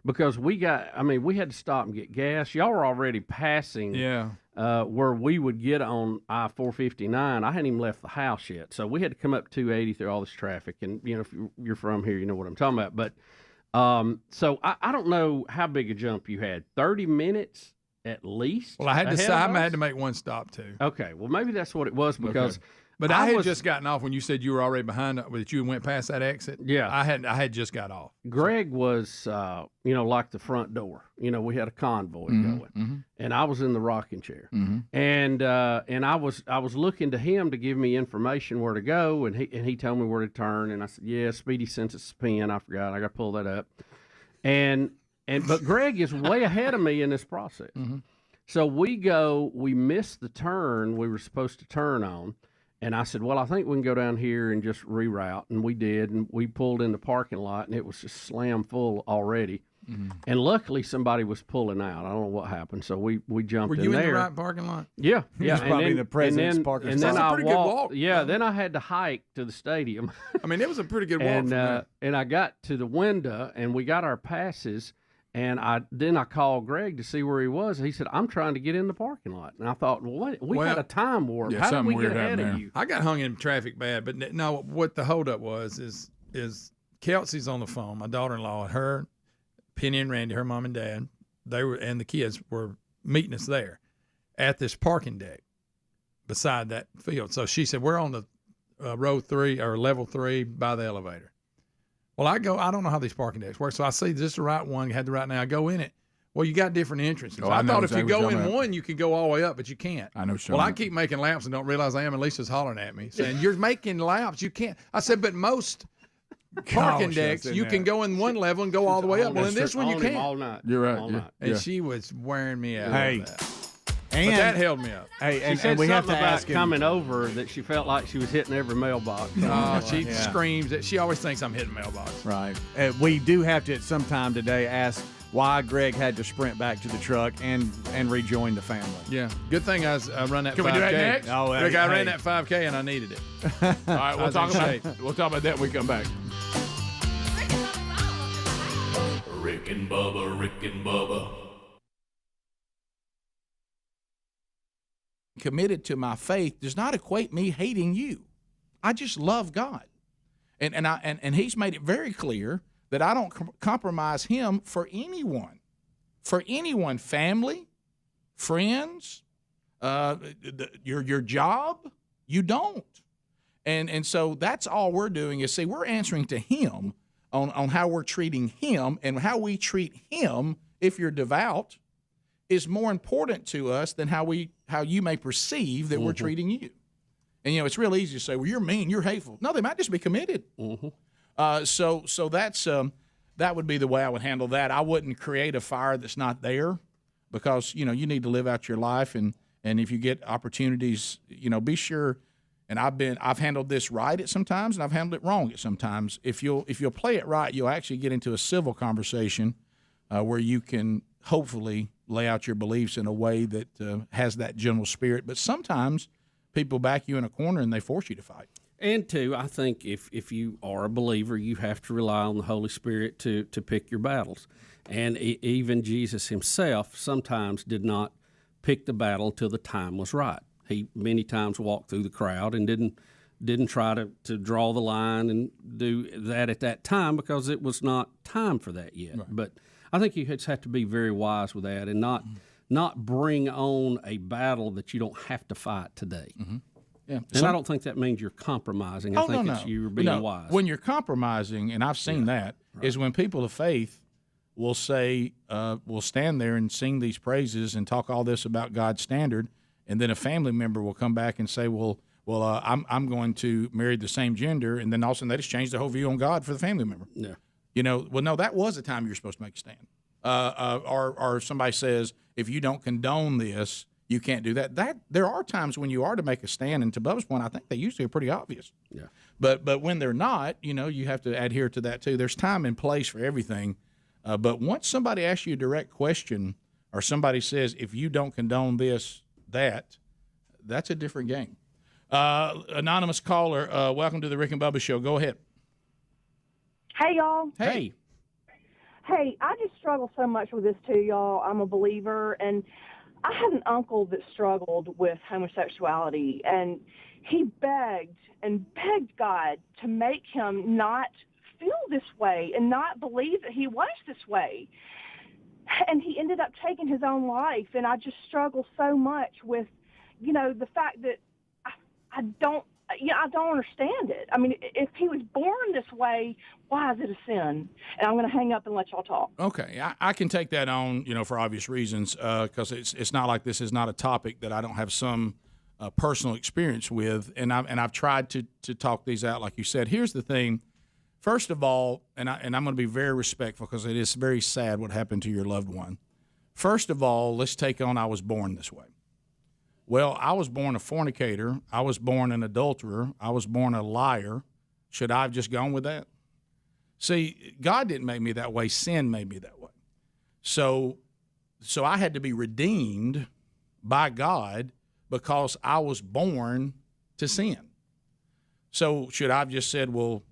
Because we had to stop and get gas. Y'all were already passing Yeah. where we would get on I-459. I hadn't even left the house yet. So we had to come up 280 through all this traffic. And, if you're from here, you know what I'm talking about. But so I don't know how big a jump you had. 30 minutes at least? Well, I had ahead to. of I had us? to make one stop too. Okay, well maybe that's what it was because But I had just gotten off when you said you were already behind. That you went past that exit. Yeah, I had just got off. Greg was, like the front door. We had a convoy going, and I was in the rocking chair, and I was looking to him to give me information where to go, and he told me where to turn, and I said, "Yeah, Speedy sent us a pin. I forgot. I got to pull that up," but Greg is way ahead of me in this process. So we missed the turn we were supposed to turn on. And I said, well, I think we can go down here and just reroute. And we did. And we pulled in the parking lot, and it was just slam full already. And luckily, somebody was pulling out. I don't know what happened. So we jumped Were in you there. in the right parking lot? Yeah. Yeah. It's probably in the president's parking And spot. then That's a I pretty good walked. walk. Yeah. Then I had to hike to the stadium. I mean, it was a pretty good walk. and from there. and I got to the window, and we got our passes. And I called Greg to see where he was. He said, "I'm trying to get in the parking lot." And I thought, well, wait, we had a time warp. Yeah, How did something we get weird ahead happened of there. you? I got hung in traffic bad, but no. What the holdup was is Kelsey's on the phone. My daughter-in-law, her, Penny and Randy, her mom and dad, and the kids were meeting us there at this parking deck beside that field. So she said, "We're on the row 3 or level 3 by the elevator." Well, I don't know how these parking decks work. So I see this is the right one, had the right now. I go in it. Well, you got different entrances. Oh, I I know thought if you exactly what go you're in talking about. one, you could go all the way up, but you can't. I know. Well, I keep making laps and don't realize I am, and Lisa's hollering at me, saying, "You're making laps. You can't." I said, "But most parking Gosh, decks, that's in you there. can go in one level and go all the way up. Well, in this one, you can't." All night. You're right. All Yeah. night. And she was wearing me out. Hey. with that. And But that held me up. Hey, She and, said and we have something to about ask him. coming over that she felt like she was hitting every mailbox. She screams that she always thinks I'm hitting mailbox. Right. We do have to at some time today ask why Greg had to sprint back to the truck and rejoin the family. Yeah. Good thing I run that 5K. Can we do that next? Oh, Rick, I hey. ran that 5K and I needed it. All right, I was in shape. we'll talk about that when we come back. Rick and Bubba, Rick and Bubba. Committed to my faith does not equate me hating you. I just love God, and He's made it very clear that I don't compromise Him for anyone, family, friends, your job. You don't, and so that's all we're doing is we're answering to Him on how we're treating Him, and how we treat Him. If you're devout, is more important to us than how you may perceive that we're treating you. And it's real easy to say, well, you're mean, you're hateful. No, they might just be committed. So that's that would be the way I would handle that. I wouldn't create a fire that's not there, because you need to live out your life, and if you get opportunities, be sure And I've handled this right at some times, and I've handled it wrong at some times. If you'll play it right, you'll actually get into a civil conversation where you can hopefully lay out your beliefs in a way that has that general spirit. But sometimes people back you in a corner and they force you to fight. And two, I think if you are a believer, you have to rely on the Holy Spirit to pick your battles. And even Jesus himself sometimes did not pick the battle till the time was right. He many times walked through the crowd and didn't try to draw the line and do that at that time because it was not time for that yet. Right. But I think you just have to be very wise with that and not bring on a battle that you don't have to fight today. Mm-hmm. Yeah. And I don't think that means you're compromising. I think it's you're being wise. When you're compromising, and I've seen that, is when people of faith will say, will stand there and sing these praises and talk all this about God's standard, and then a family member will come back and say, well, I'm going to marry the same gender, and then all of a sudden they just change their whole view on God for the family member. Yeah. No, that was the time you're supposed to make a stand. Or somebody says, if you don't condone this, you can't do that. There are times when you are to make a stand, and to Bubba's point, I think they usually are pretty obvious. Yeah. But when they're not, you have to adhere to that too. There's time and place for everything. But once somebody asks you a direct question, or somebody says, if you don't condone this, that's a different game. Anonymous caller, welcome to the Rick and Bubba Show. Go ahead. Hey, y'all. Hey. Hey, I just struggle so much with this, too, y'all. I'm a believer, and I had an uncle that struggled with homosexuality, and he begged and begged God to make him not feel this way and not believe that he was this way. And he ended up taking his own life, and I just struggle so much with, the fact that I don't understand it. I mean, if he was born this way, why is it a sin? And I'm going to hang up and let y'all talk. Okay, I can take that on, for obvious reasons, because it's not like this is not a topic that I don't have some personal experience with, and I've tried to talk these out, like you said. Here's the thing. First of all, and I'm going to be very respectful because it is very sad what happened to your loved one. First of all, let's take on I was born this way. Well, I was born a fornicator. I was born an adulterer. I was born a liar. Should I have just gone with that? See, God didn't make me that way. Sin made me that way. So I had to be redeemed by God because I was born to sin. So should I have just said, well,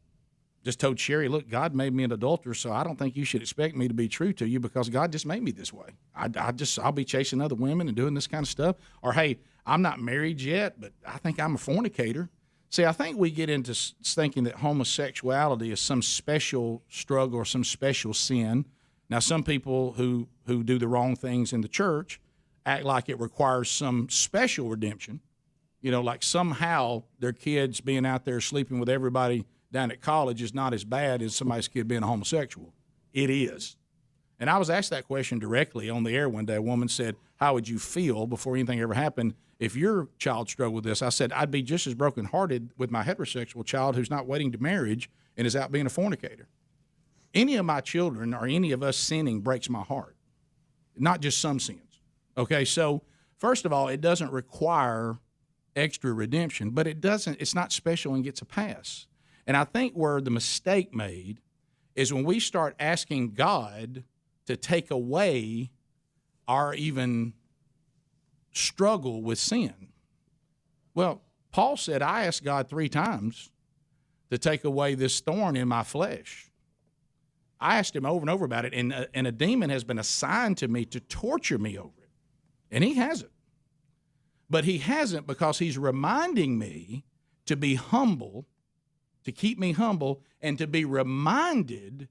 just told Sherry, look, God made me an adulterer, so I don't think you should expect me to be true to you because God just made me this way. I'll be chasing other women and doing this kind of stuff. Or, hey, I'm not married yet, but I think I'm a fornicator. See, I think we get into thinking that homosexuality is some special struggle or some special sin. Now, some people who do the wrong things in the church act like it requires some special redemption, like somehow their kids being out there sleeping with everybody down at college is not as bad as somebody's kid being a homosexual. It is. And I was asked that question directly on the air one day. A woman said, how would you feel before anything ever happened if your child struggled with this? I said, I'd be just as brokenhearted with my heterosexual child who's not waiting to marriage and is out being a fornicator. Any of my children or any of us sinning breaks my heart, not just some sins. Okay, so first of all, it doesn't require extra redemption, but it's not special and gets a pass. And I think where the mistake made is when we start asking God to take away our even struggle with sin. Well, Paul said, I asked God 3 times to take away this thorn in my flesh. I asked him over and over about it, and a demon has been assigned to me to torture me over it. And he hasn't. But he hasn't because he's reminding me to be humble, to keep me humble, and to be reminded.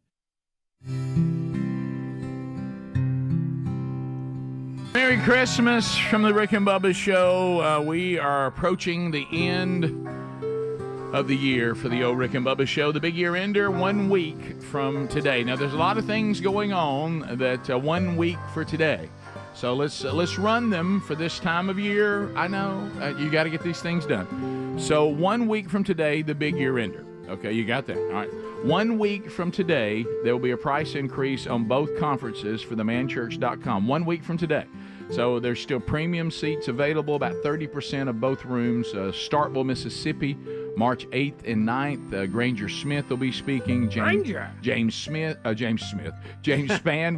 Merry Christmas from the Rick and Bubba Show. We are approaching the end of the year for the old Rick and Bubba Show. The big year ender 1 week from today. Now, there's a lot of things going on that 1 week for today. So let's run them for this time of year. I know you got to get these things done. So 1 week from today, the big year ender. Okay, you got that. All right. 1 week from today, there will be a price increase on both conferences for themanchurch.com. 1 week from today. So there's still premium seats available, about 30% of both rooms. Starkville, Mississippi, March 8th and 9th. Granger Smith will be speaking. James Spann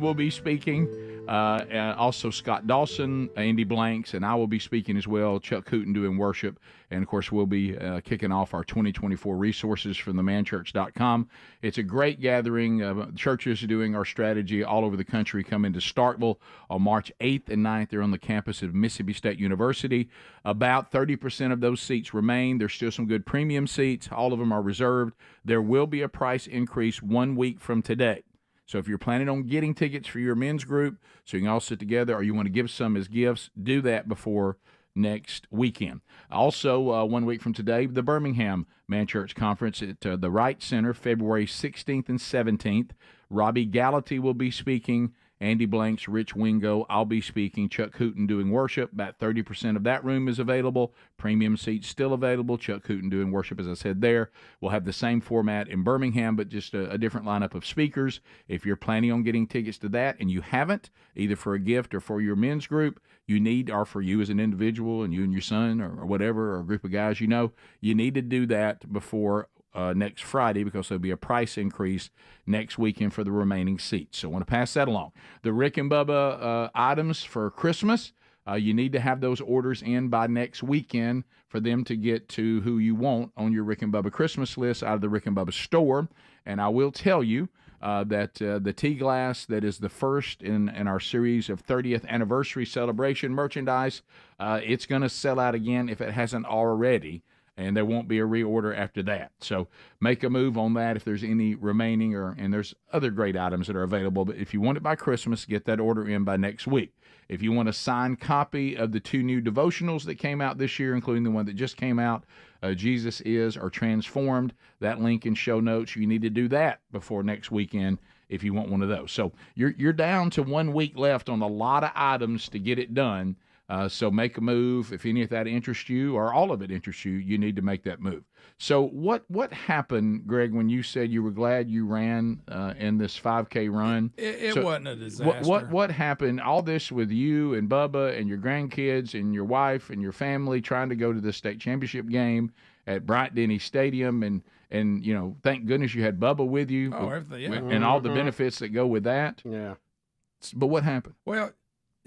will be speaking. Also Scott Dawson, Andy Blanks, and I will be speaking as well. Chuck Hooten doing worship. And, of course, we'll be kicking off our 2024 resources from themanchurch.com. It's a great gathering. Churches are doing our strategy all over the country. Come into Starkville on March 8th and 9th. They're on the campus of Mississippi State University. About 30% of those seats remain. There's still some good premium seats. All of them are reserved. There will be a price increase 1 week from today. So if you're planning on getting tickets for your men's group so you can all sit together, or you want to give some as gifts, do that before next weekend. Also, 1 week from today, the Birmingham Man Church Conference at the Wright Center, February 16th and 17th. Robbie Gallaty will be speaking. Andy Blanks, Rich Wingo, I'll be speaking. Chuck Hooten doing worship. About 30% of that room is available. Premium seats still available. Chuck Hooten doing worship, as I said there. We'll have the same format in Birmingham, but just a different lineup of speakers. If you're planning on getting tickets to that and you haven't, either for a gift or for your men's group, you need, or for you as an individual and you and your son or whatever, or a group of guys you know, you need to do that before next Friday, because there'll be a price increase next weekend for the remaining seats. So I want to pass that along. The Rick and Bubba items for Christmas, you need to have those orders in by next weekend for them to get to who you want on your Rick and Bubba Christmas list out of the Rick and Bubba store. And I will tell you that the tea glass that is the first in our series of 30th anniversary celebration merchandise, it's going to sell out again if it hasn't already. And there won't be a reorder after that. So make a move on that if there's any remaining, and there's other great items that are available. But if you want it by Christmas, get that order in by next week. If you want a signed copy of the 2 new devotionals that came out this year, including the one that just came out, Jesus Is or Transformed, that link in show notes, you need to do that before next weekend if you want one of those. So you're down to 1 week left on a lot of items to get it done. So make a move. If any of that interests you, or all of it interests you, you need to make that move. So what happened, Greg, when you said you were glad you ran in this 5K run? It wasn't a disaster. What happened? All this with you and Bubba and your grandkids and your wife and your family trying to go to the state championship game at Bryant-Denny Stadium, and you know, thank goodness you had Bubba with you. Oh, everything, yeah. And all the benefits that go with that. Yeah. But what happened? Well,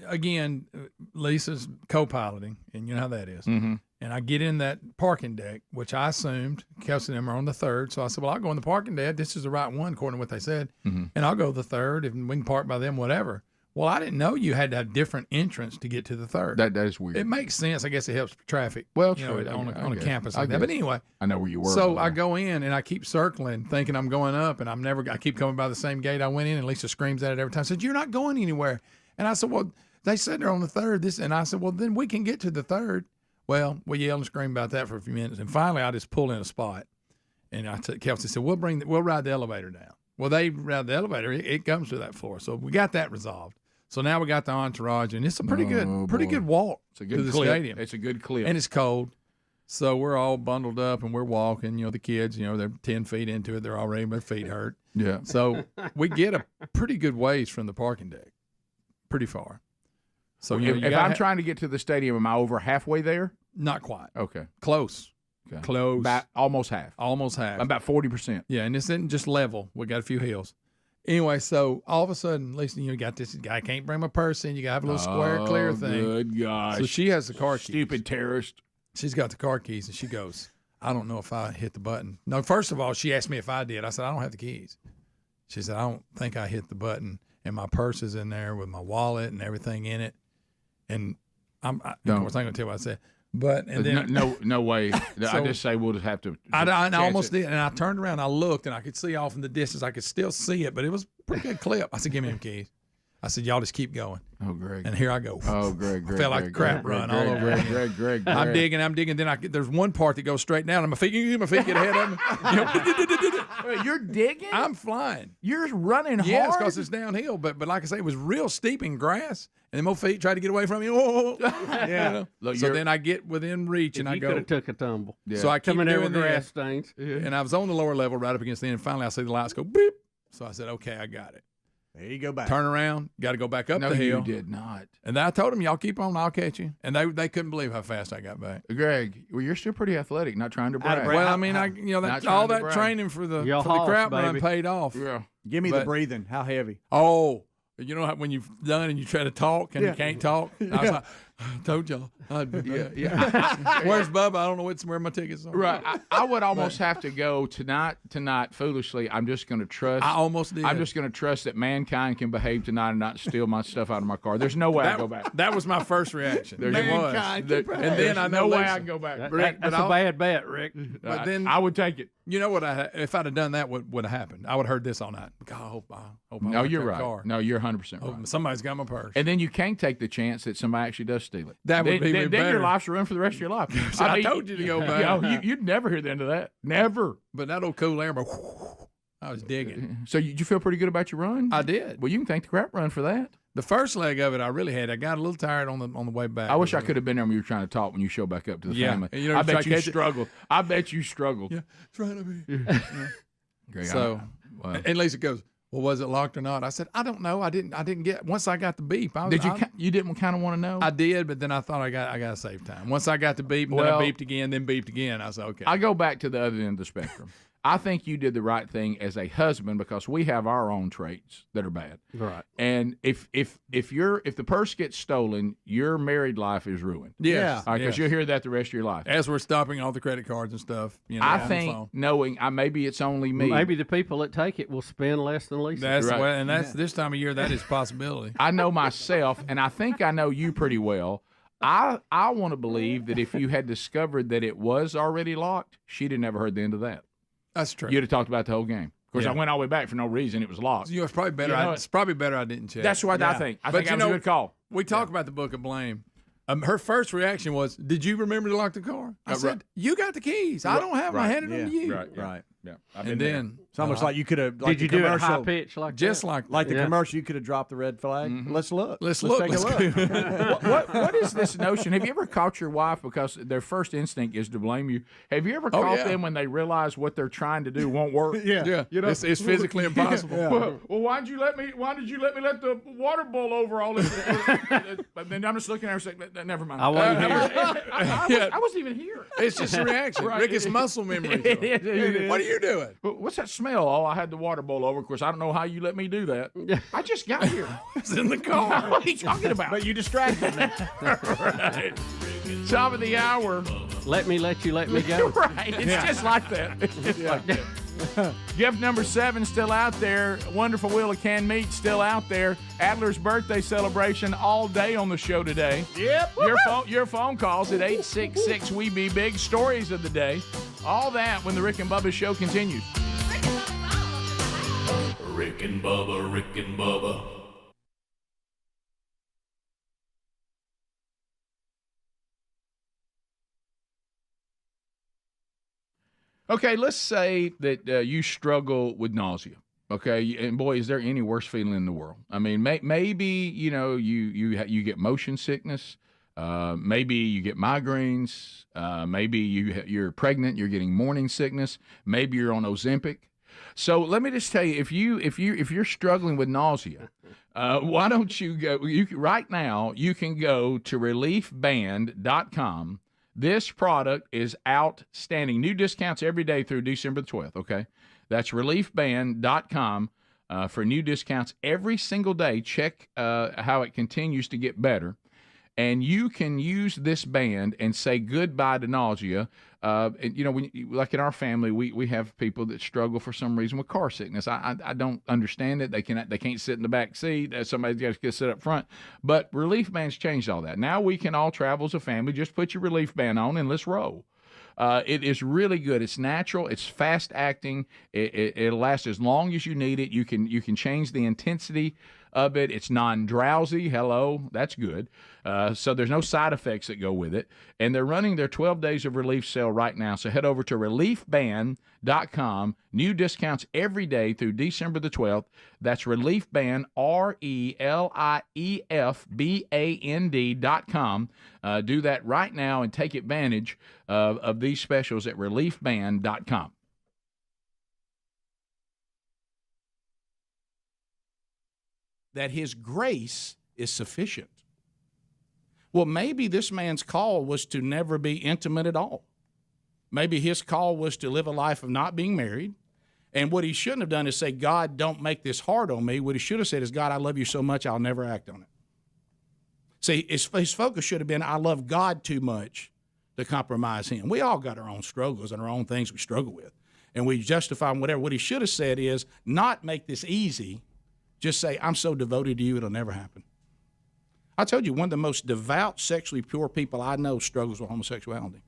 again, Lisa's co-piloting, and you know how that is. Mm-hmm. And I get in that parking deck, which I assumed Kelsey and them are on the third. So I said, well, I'll go in the parking deck. This is the right one, according to what they said. Mm-hmm. And I'll go the third, if we can park by them, whatever. Well, I didn't know you had to have different entrance to get to the third. That is weird. It makes sense. I guess it helps traffic. Well, you true. know, on a campus like that. But anyway. I know where you were. So I go in, and I keep circling, thinking I'm going up, and I keep coming by the same gate I went in, and Lisa screams at it every time. I said, you're not going anywhere. And I said, well, they said they're on the third. And I said, well, then we can get to the third. Well, we yelled and screamed about that for a few minutes. And finally, I just pulled in a spot. And Kelsey said, we'll ride the elevator down. Well, they ride the elevator. It comes to that floor. So we got that resolved. So now we got the entourage, and it's a pretty good walk to the stadium. It's a good clip. And it's cold. So we're all bundled up, and we're walking. You know, the kids, you know, they're 10 feet into it. They're already, their feet hurt. Yeah. So we get a pretty good ways from the parking deck. Pretty far. So if I'm trying to get to the stadium, am I over halfway there? Not quite. Okay. Close. Okay. Close. About almost half. Almost half. About 40%. Yeah, and this isn't just level. We got a few hills. Anyway, so all of a sudden, listen, you got this guy can't bring my purse in. You got to have a little square clear thing. Good gosh. So she has the car keys. Stupid terrorist. She's got the car keys, and she goes, I don't know if I hit the button. No, first of all, she asked me if I did. I said, I don't have the keys. She said, I don't think I hit the button. And my purse is in there with my wallet and everything in it. And of course, I'm going to tell you what I said. But and then no way. So, I just say we'll just have to. I almost did, and I turned around, I looked, and I could see off in the distance. I could still see it, but it was a pretty good clip. I said, "Give me them keys." I said, "Y'all just keep going." Oh, Greg. And here I go. Oh, Greg. I felt like a crap run all over. Greg. I'm digging. Then there's one part that goes straight down, and my feet get ahead of me. Wait, you're digging? I'm flying. You're running hard. Yes, because it's downhill. But like I say, it was real steep in grass. And then my feet tried to get away from me. Oh, yeah. You know? Look, so then I get within reach, and I go. You could have took a tumble. Yeah. So I keep coming there doing with grass stains. And I was on the lower level right up against the end. And finally, I see the lights go beep. So I said, okay, I got it. There you go back. Turn around, got to go back up No, the hill. you did not. And I told them, y'all keep on, I'll catch you. And they couldn't believe how fast I got back. Greg, well, you're still pretty athletic. Not trying to brag. Well, I mean, that all that training for the crap run paid off. Yeah. Give me the breathing. How heavy? Oh, you know how when you've done and you try to talk and you can't talk? I was like, I told y'all. Yeah. Where's Bubba? I don't know where my tickets are. Right. I would almost have to go tonight, foolishly. I'm just going to trust. I almost did. I'm just going to trust that mankind can behave tonight and not steal my stuff out of my car. There's no way I go back. That was my first reaction. And then I know no way I can go back. That's a bad bet, Rick. But then I would take it. You know what? If I'd have done that, what would have happened? I would have heard this all night. God, I hope I No, you're right. Car. No, you're 100% right. Somebody's got my purse. And then you can't take the chance that somebody actually does steal it. That would be then better. your life's ruined for the rest of your life. I told you to go back. You'd never hear the end of that. Never. But that old cool air, I was digging. So you feel pretty good about your run? I did. Well, you can thank the crap run for that. The first leg of it, I really had. I got a little tired on the way back. I wish I could have been there when you were trying to talk when you show back up to the family. You know, I bet you struggled. I bet you struggled. Yeah, trying to be. Great. So, and Lisa goes, "Well, was it locked or not?" I said, "I don't know. I didn't get. Once I got the beep, you didn't kind of want to know? I did, but then I thought I got to save time. Once I got the beep, and then I beeped again, then beeped again. I said, okay. I go back to the other end of the spectrum. I think you did the right thing as a husband because we have our own traits that are bad. Right. And if the purse gets stolen, your married life is ruined. Yes. Because you'll hear that the rest of your life. As we're stopping all the credit cards and stuff. I think knowing maybe it's only me. Maybe the people that take it will spend less than Lisa. That's right. And that's this time of year. That is a possibility. I know myself, and I think I know you pretty well. I want to believe that if you had discovered that it was already locked, she'd have never heard the end of that. That's true. You'd have talked about the whole game. Of course, I went all the way back for no reason. It was locked. It's probably better. It's probably better I didn't check. That's what I think. I think that was a good call. We talk about the book of blame. Her first reaction was, "Did you remember to lock the car?" I said, "You got the keys. I don't have them. I handed them to you." Right. Yeah. And then it's almost like you could have. Did you do it high pitch like just that? like the commercial? You could have dropped the red flag. Mm-hmm. Let's look. Let's take a look. What is this notion? Have you ever caught your wife because their first instinct is to blame you? Have you ever caught them when they realize what they're trying to do won't work? Yeah. You know, it's physically impossible. Well, why did you let me let the water boil over all this? But then I'm just looking at her and saying, never mind. I wasn't here. I wasn't even here. It's just a reaction. Right. Rick, it's muscle memory. What are you doing? What's that smell? Oh, I had the water boil over. Of course, I don't know how you let me do that. I just got here. It's in the car. What are you talking about? But you distracted me. Right. Top of the hour. Let me go. Right. It's just like that. It's just like that. Gift number 7 still out there. Wonderful Wheel of Canned Meat still out there. Adler's birthday celebration all day on the show today. Yep. Your phone calls at 866 We Be Big. Stories of the day. All that when the Rick and Bubba show continues. Rick and Bubba, Rick and Bubba. Okay, let's say that you struggle with nausea. Okay, and boy, is there any worse feeling in the world? I mean, maybe you get motion sickness. Maybe you get migraines. Maybe you're pregnant. You're getting morning sickness. Maybe you're on Ozempic. So let me just tell you, if you're struggling with nausea, why don't you go? Right now, you can go to reliefband.com. This product is outstanding. New discounts every day through December the 12th, okay? That's reliefband.com for new discounts every single day. Check how it continues to get better. And you can use this band and say goodbye to nausea. And, like in our family, we have people that struggle for some reason with car sickness. I don't understand it. They can't sit in the back seat. Somebody's got to sit up front. But Relief Band's changed all that. Now we can all travel as a family. Just put your Relief Band on and let's roll. It is really good. It's natural. It's fast acting. It'll last as long as you need it. You can change the intensity of it. It's non-drowsy. Hello, that's good. So there's no side effects that go with it. And they're running their 12 days of relief sale right now. So head over to reliefband.com. New discounts every day through December the 12th. That's reliefband, reliefband.com. Do that right now and take advantage of these specials at reliefband.com. that his grace is sufficient. Well, maybe this man's call was to never be intimate at all. Maybe his call was to live a life of not being married. And what he shouldn't have done is say, God, don't make this hard on me. What he should have said is, God, I love you so much, I'll never act on it. See, his focus should have been, I love God too much to compromise him. We all got our own struggles and our own things we struggle with. And we justify them, whatever. What he should have said is, not make this easy. Just say, I'm so devoted to you, it'll never happen. I told you, one of the most devout, sexually pure people I know struggles with homosexuality.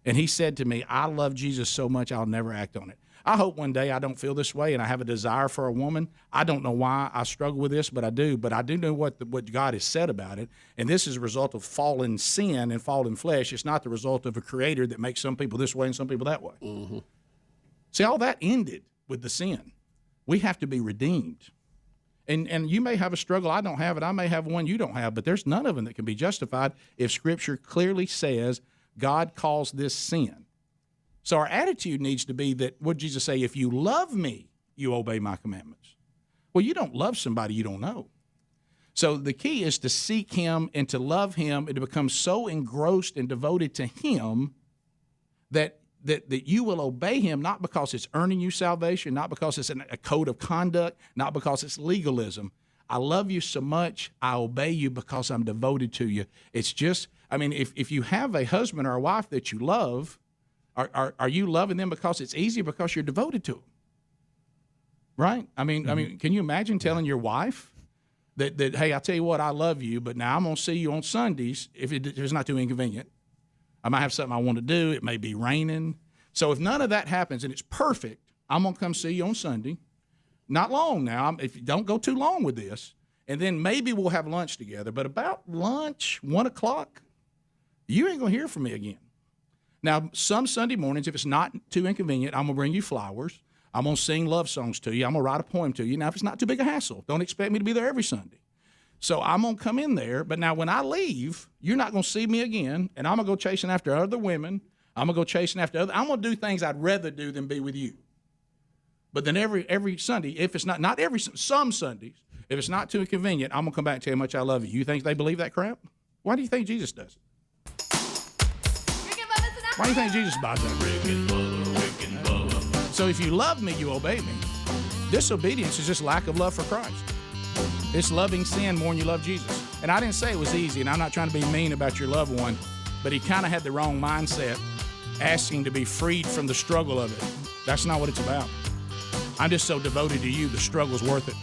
And he said to me, I love Jesus so much, I'll never act on it. I hope one day I don't feel this way and I have a desire for a woman. I don't know why I struggle with this, but I do. But I do know what God has said about it. And this is a result of fallen sin and fallen flesh. It's not the result of a creator that makes some people this way and some people that way. Mm-hmm. See, all that ended with the sin. We have to be redeemed. And you may have a struggle. I don't have it. I may have one you don't have. But there's none of them that can be justified if Scripture clearly says God calls this sin. So our attitude needs to be that, what did Jesus say? If you love me, you obey my commandments. Well, you don't love somebody you don't know. So the key is to seek him and to love him and to become so engrossed and devoted to him that you will obey him, not because it's earning you salvation, not because it's a code of conduct, not because it's legalism. I love you so much, I obey you because I'm devoted to you. It's just, I mean, if you have a husband or a wife that you love, are you loving them because it's easy, because you're devoted to them? Right? I mean, can you imagine telling your wife that hey, I tell you what, I love you, but now I'm going to see you on Sundays if it's not too inconvenient. I might have something I want to do. It may be raining. So if none of that happens and it's perfect, I'm going to come see you on Sunday. Not long now. If you don't go too long with this, and then maybe we'll have lunch together. But about lunch, 1 o'clock, you ain't going to hear from me again. Now, some Sunday mornings, if it's not too inconvenient, I'm going to bring you flowers. I'm going to sing love songs to you. I'm going to write a poem to you. Now, if it's not too big a hassle, don't expect me to be there every Sunday. So I'm going to come in there. But now when I leave, you're not going to see me again, and I'm going to go chasing after other women. I'm going to go chasing after other. I'm going to do things I'd rather do than be with you. But then every Sunday, if it's not every, some Sundays, if it's not too inconvenient, I'm going to come back and tell you how much I love you. You think they believe that crap? Why do you think Jesus does it? Why do you think Jesus buys that? So if you love me, you obey me. Disobedience is just lack of love for Christ. It's loving sin more than you love Jesus. And I didn't say it was easy, and I'm not trying to be mean about your loved one, but he kind of had the wrong mindset, asking to be freed from the struggle of it. That's not what it's about. I'm just so devoted to you, the struggle's worth it.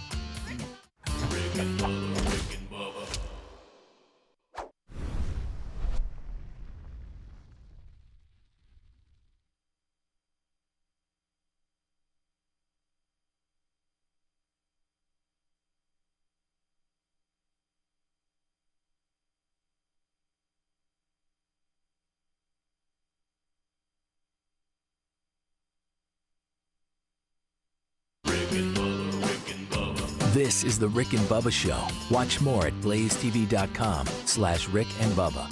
This is the Rick and Bubba Show. Watch more at blazetv.com/Rick and Bubba.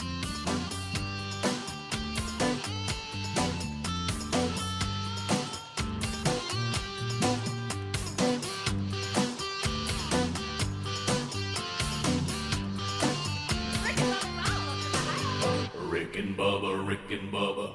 Rick and Bubba, Rick and Bubba.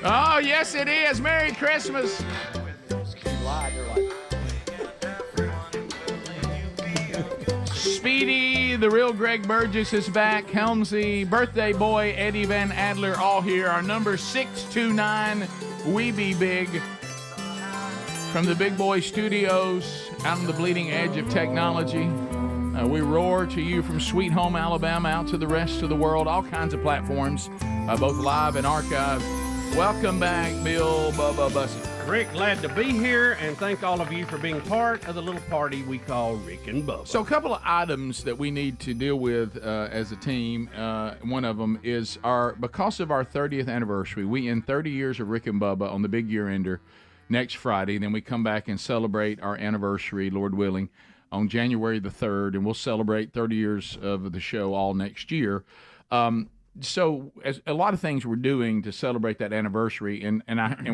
Oh, yes, it is. Merry Christmas. Speedy Helmsy, the real Greg Burgess is back. Helmsy, birthday boy, Eddie Van Adler, all here. Our number 629, We Be Big. From the Big Boy Studios, out on the bleeding edge of technology. We roar to you from Sweet Home, Alabama, out to the rest of the world, all kinds of platforms, both live and archived. Welcome back, Bill Bubba Bussey. Rick, glad to be here, and thank all of you for being part of the little party we call Rick and Bubba. So a couple of items that we need to deal with as a team. One of them is because of our 30th anniversary, we end 30 years of Rick and Bubba on the big year ender next Friday. Then we come back and celebrate our anniversary, Lord willing, on January the 3rd, and we'll celebrate 30 years of the show all next year. So as a lot of things we're doing to celebrate that anniversary, and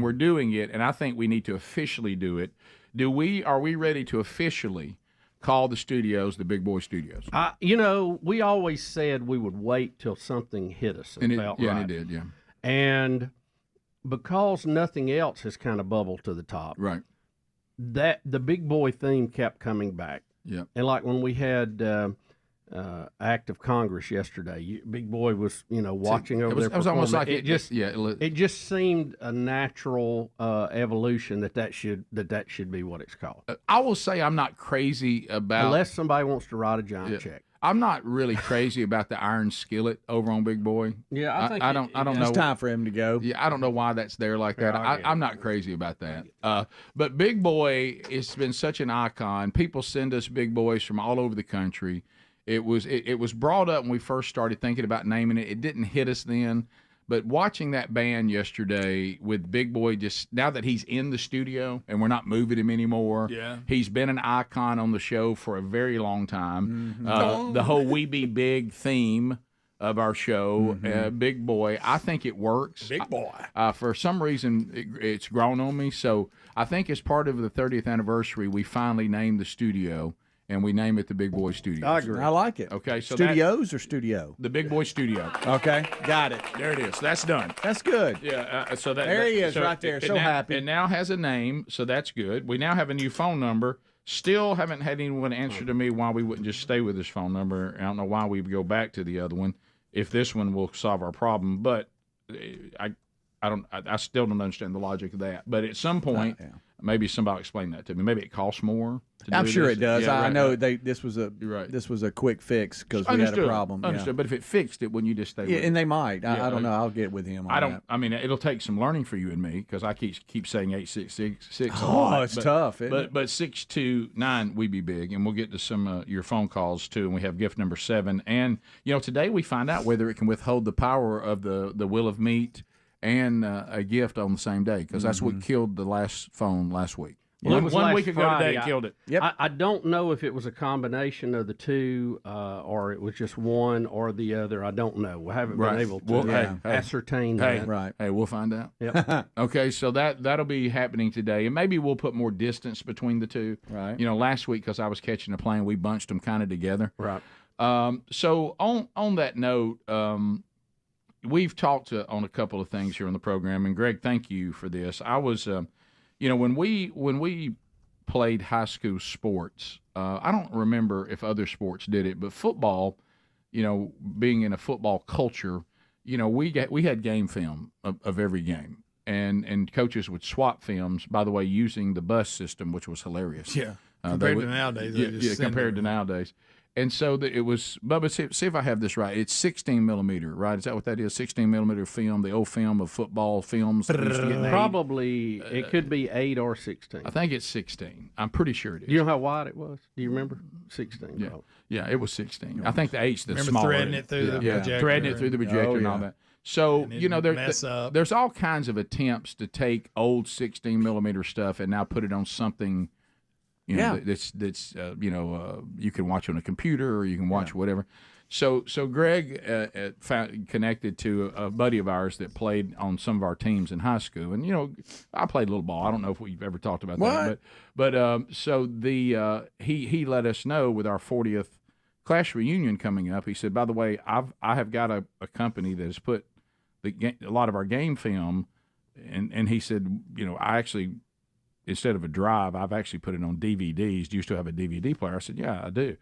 we're doing it, and I think we need to officially do it. Are we ready to officially call the studios the Big Boy Studios? We always said we would wait till something hit us and felt right. Yeah, it did, yeah. And because nothing else has kind of bubbled to the top, right? That the Big Boy theme kept coming back. Yeah. And like when we had Act of Congress yesterday, Big Boy was watching over there. It was almost like it just seemed a natural evolution that should be what it's called. I will say I'm not crazy about, unless somebody wants to write a giant check. I'm not really crazy about the iron skillet over on Big Boy. Yeah, I don't know. It's time for him to go. Yeah, I don't know why that's there like that. I'm not crazy about that. But Big Boy, it's been such an icon. People send us Big Boys from all over the country. It was brought up when we first started thinking about naming it. It didn't hit us then. But watching that band yesterday with Big Boy, just now that he's in the studio and we're not moving him anymore, he's been an icon on the show for a very long time. Mm-hmm. The whole We Be Big theme of our show, Big Boy, I think it works. Big Boy. For some reason, it's grown on me. So I think as part of the 30th anniversary, we finally named the studio. And we name it the Big Boy Studios. I agree. I like it. Okay, so Studios or studio? The Big Boy Studio. Okay, got it. There it is. That's done. That's good. Yeah. So there he is, right there. So happy. It now has a name, so that's good. We now have a new phone number. Still haven't had anyone answer to me why we wouldn't just stay with this phone number. I don't know why we would go back to the other one if this one will solve our problem. But I still don't understand the logic of that. But at some point. Maybe somebody explain that to me. Maybe it costs more. I'm sure it does. Yeah, I know this was a quick fix because we had a problem. Understood. But if it fixed it, wouldn't you just stay? Yeah, with and it? they might. I don't know. I'll get with him. I mean, it'll take some learning for you and me because I keep saying 866 a lot. Oh, it's tough. But 629 We Be Big, and we'll get to some your phone calls too. And we have gift number 7. And today we find out whether it can withhold the power of the will of meat and a gift on the same day because that's what killed the last phone last week. Well, one week ago Friday, today, it killed it. Yep. I don't know if it was a combination of the two or it was just one or the other. I don't know. We haven't been able to ascertain that. Right. Hey, we'll find out. Yep. Okay, so that'll be happening today. And maybe we'll put more distance between the two. Right. Last week, because I was catching a plane, we bunched them kind of together. Right. So on that note, we've talked on a couple of things here on the program. And, Greg, thank you for this. I was when we played high school sports, I don't remember if other sports did it, but football, being in a football culture, we had game film of every game, and coaches would swap films. By the way, using the bus system, which was hilarious. Yeah, compared to nowadays. Compared to nowadays. And so it was, Bubba, see if I have this right. It's 16 millimeter, right? Is that what that is? 16 millimeter film, the old film of football films. Probably, it could be 8 or 16. I think it's 16. I'm pretty sure it is. Do you know how wide it was? Do you remember? 16. Yeah, yeah, it was 16. I think the 8's the remember smaller. Threading it through the projector. Threading it through the projector and all that. So, there's all kinds of attempts to take old 16 millimeter stuff and now put it on something that's you can watch on a computer or you can watch whatever. So Greg connected to a buddy of ours that played on some of our teams in high school, and I played a little ball. I don't know if we've ever talked about that, but so he let us know with our 40th class reunion coming up. He said, by the way, I have got a company that has put a lot of our game film, and he said, I actually, instead of a drive, I've actually put it on DVDs. Do you still have a DVD player? I said, yeah, I do.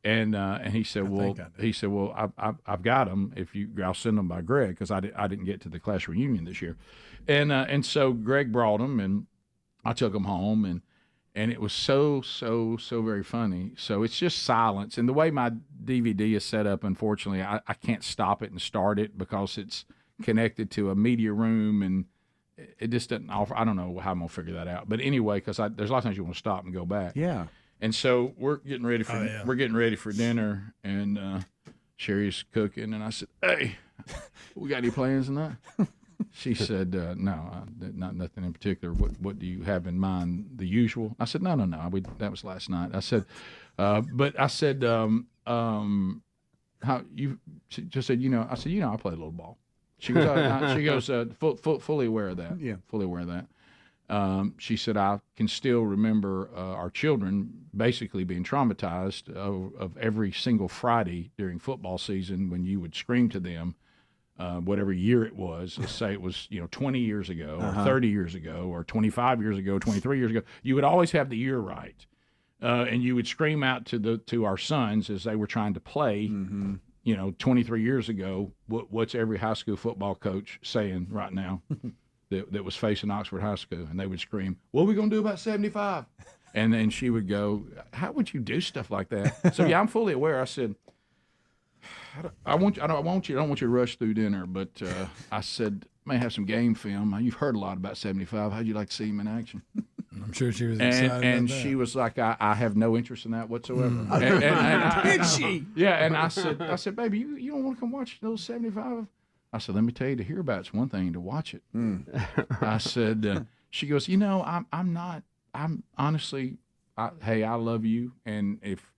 And he said, I've got them. I'll send them by Greg because I didn't get to the class reunion this year, and so Greg brought them, and I took them home, and it was so very funny. So it's just silence, and the way my DVD is set up, unfortunately, I can't stop it and start it because it's connected to a media room, and it just doesn't offer. I don't know how I'm gonna figure that out, but anyway, because there's a lot of times you want to stop and go back. Yeah. And so we're getting ready for dinner, and Sherry's cooking, and I said, "Hey, we got any plans tonight?" She said, "No, not nothing in particular. What do you have in mind? The usual?" I said, "No. That was last night." I said, "But I said, how you?" She just said, I said, I play a little ball." She goes, fully aware of that. Yeah, fully aware of that. She said, I can still remember our children basically being traumatized of every single Friday during football season when you would scream to them, whatever year it was. Let's say it was 20 years ago or 30 years ago or 25 years ago, 23 years ago. You would always have the year right, and you would scream out to our sons as they were trying to play. 23 years ago, what's every high school football coach saying right now? That was facing Oxford High School, and they would scream, "What are we going to do about 75?" And then she would go, "How would you do stuff like that?" So I'm fully aware. I said, I don't want you to rush through dinner, but I said, may have some game film. You've heard a lot about 75. How'd you like to see him in action? I'm sure she was excited and about that. she was like, I have no interest in that whatsoever. Did she? Yeah, and I said, baby, you don't want to come watch those 75? I said, let me tell you, to hear about it's one thing, to watch it. I said, she goes, I'm honestly, hey, I love you. And if,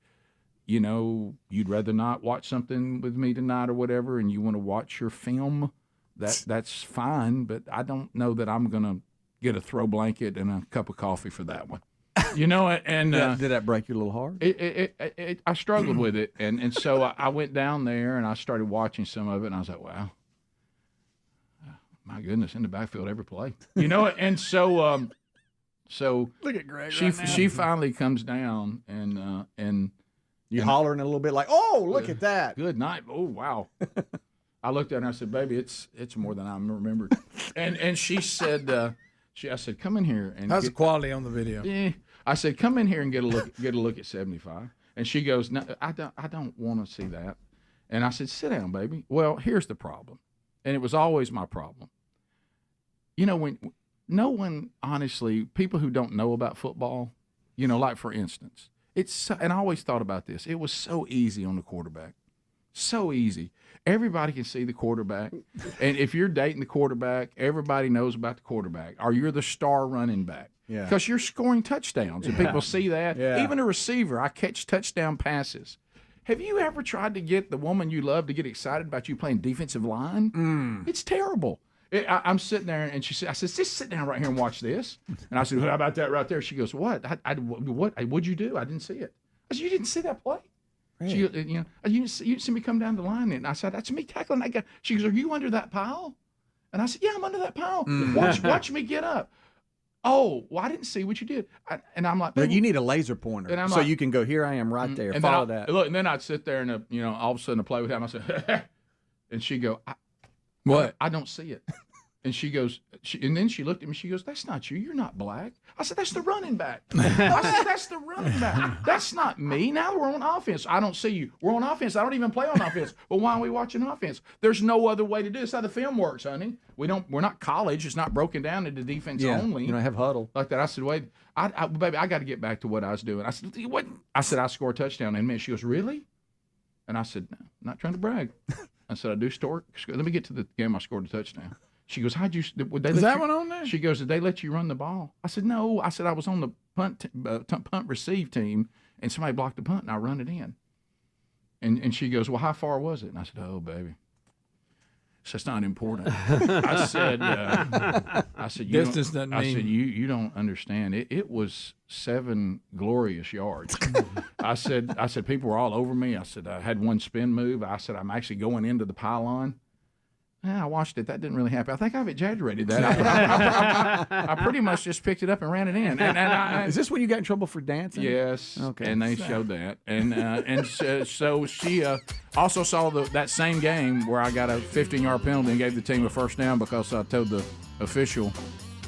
you'd rather not watch something with me tonight or whatever, and you want to watch your film, that's fine. But I don't know that I'm going to get a throw blanket and a cup of coffee for that one. And did that break your little heart? I struggled with it. And so I went down there and I started watching some of it, and I was like, wow. My goodness, in the backfield every play, and so look at Greg. She finally comes down and you hollering a little bit like, "Oh, look at that! Good night! Oh, wow!" I looked at her and I said, "Baby, it's more than I remembered." and she said, I said, "Come in here and how's the quality on the video?" Yeah, I said, "Come in here and get a look at 75." And she goes, "No, I don't want to see that." And I said, "Sit down, baby." Well, here's the problem, and it was always my problem. When no one, honestly, people who don't know about football, like for instance, and I always thought about this, it was so easy on the quarterback. So easy. Everybody can see the quarterback. And if you're dating the quarterback, everybody knows about the quarterback. Or you're the star running back. Yeah. Because you're scoring touchdowns, and people see that. Yeah. Even a receiver, I catch touchdown passes. Have you ever tried to get the woman you love to get excited about you playing defensive line? It's terrible. I'm sitting there, and I said, just sit down right here and watch this. And I said, how about that right there? She goes, what? What'd you do? I didn't see it. I said, you didn't see that play? Really? You didn't see me come down the line. And I said, that's me tackling that guy. She goes, are you under that pile? And I said, yeah, I'm under that pile. Watch me get up. Oh, well, I didn't see what you did. And I'm like, you need a laser pointer so you can go, here I am right there. And follow that. Look, and then I'd sit there and, all of a sudden I play with him. I said, and she'd go, what? I don't see it. And she goes, and then she looked at me. She goes, that's not you. You're not black. I said, that's the running back. I said, that's the running back. That's not me. Now we're on offense. I don't see you. We're on offense. I don't even play on offense. Well, why are we watching offense? There's no other way to do it. It's how the film works, honey. We're not college. It's not broken down into defense only. You don't have huddle. Like that. I said, wait, baby, I got to get back to what I was doing. I said, what? I said, I scored a touchdown in a minute. She goes, really? And I said, no, I'm not trying to brag. I said, I do score. Let me get to the game I scored a touchdown. She goes, how'd you? Is that one on there? She goes, did they let you run the ball? I said, no. I said, I was on the punt receive team, and somebody blocked the punt, and I run it in. And she goes, well, how far was it? And I said, oh, baby. So it's not important. I said, distance doesn't mean. I said, you don't understand. It was 7 glorious yards. I said, people were all over me. I said, I had one spin move. I said, I'm actually going into the pylon. I watched it. That didn't really happen. I think I've exaggerated that. I pretty much just picked it up and ran it in. Is this when you got in trouble for dancing? Yes. Okay. And they showed that. And so she also saw that same game where I got a 15-yard penalty and gave the team a first down because I told the official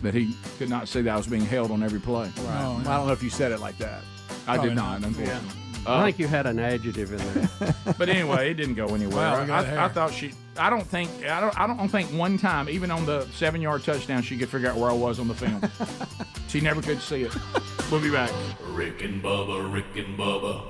that he could not see that I was being held on every play. Right. Well, I don't know if you said it like that. I did not, unfortunately. I think you had an adjective in there. But anyway, it didn't go anywhere. I thought I don't think one time, even on the 7-yard touchdown, she could figure out where I was on the film. She never could see it. We'll be back. Rick and Bubba, Rick and Bubba.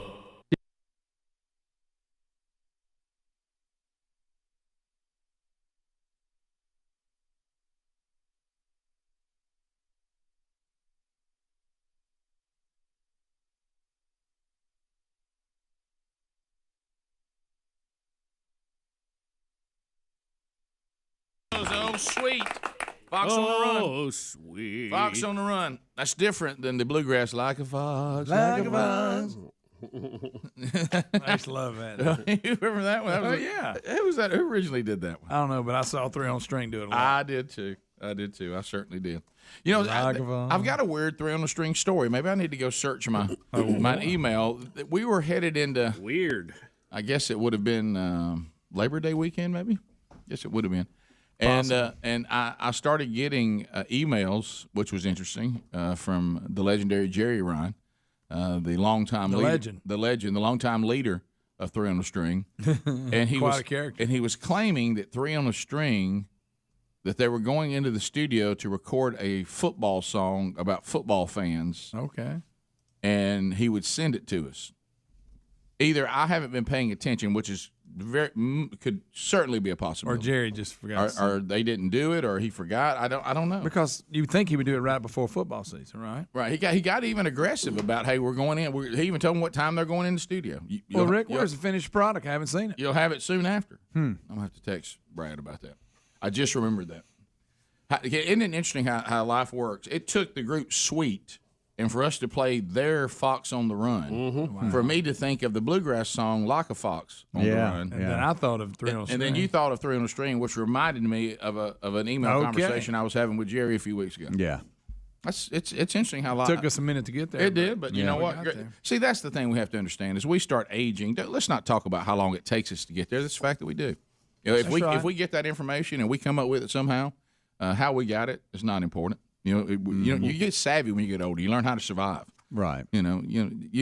Oh, sweet. Fox on the run. Oh, sweet. Fox on the run. That's different than the bluegrass. Like a fox, like a fox. I used to love that. You remember that one? Yeah. Who was that? Who originally did that one? I don't know, but I saw 3 on String do it a lot. I did too. I certainly did. You know, I've got a weird 3 on the String story. Maybe I need to go search my email. We were headed into weird. I guess it would have been Labor Day weekend, maybe. Yes, it would have been. And I started getting emails, which was interesting, from the legendary Jerry Ryan, the longtime leader of 3 on the String, and he was a character. And he was claiming that 3 on the String, that they were going into the studio to record a football song about football fans. Okay. And he would send it to us. Either I haven't been paying attention, which is could certainly be a possibility. Or Jerry just forgot. Or they didn't do it, or he forgot. I don't know. Because you think he would do it right before football season, right? Right. He got even aggressive about, hey, we're going in. He even told them what time they're going in the studio. Well, Rick, where's the finished product? I haven't seen it. You'll have it soon after. I'm gonna have to text Brad about that. I just remembered that. Isn't it interesting how life works? It took the group Sweet, and for us to play their Fox on the Run, for me to think of the bluegrass song Like a Fox on the Run. And then I thought of 3 on the String. And then you thought of 3 on the String, which reminded me of an email conversation I was having with Jerry a few weeks ago. Yeah. It's interesting how life took us a minute to get there. It did, but you know what? See, that's the thing we have to understand. As we start aging, let's not talk about how long it takes us to get there. That's the fact that we do. You know, if we get that information and we come up with it somehow, how we got it is not important. You know, you get savvy when you get older. You learn how to survive. Right. You know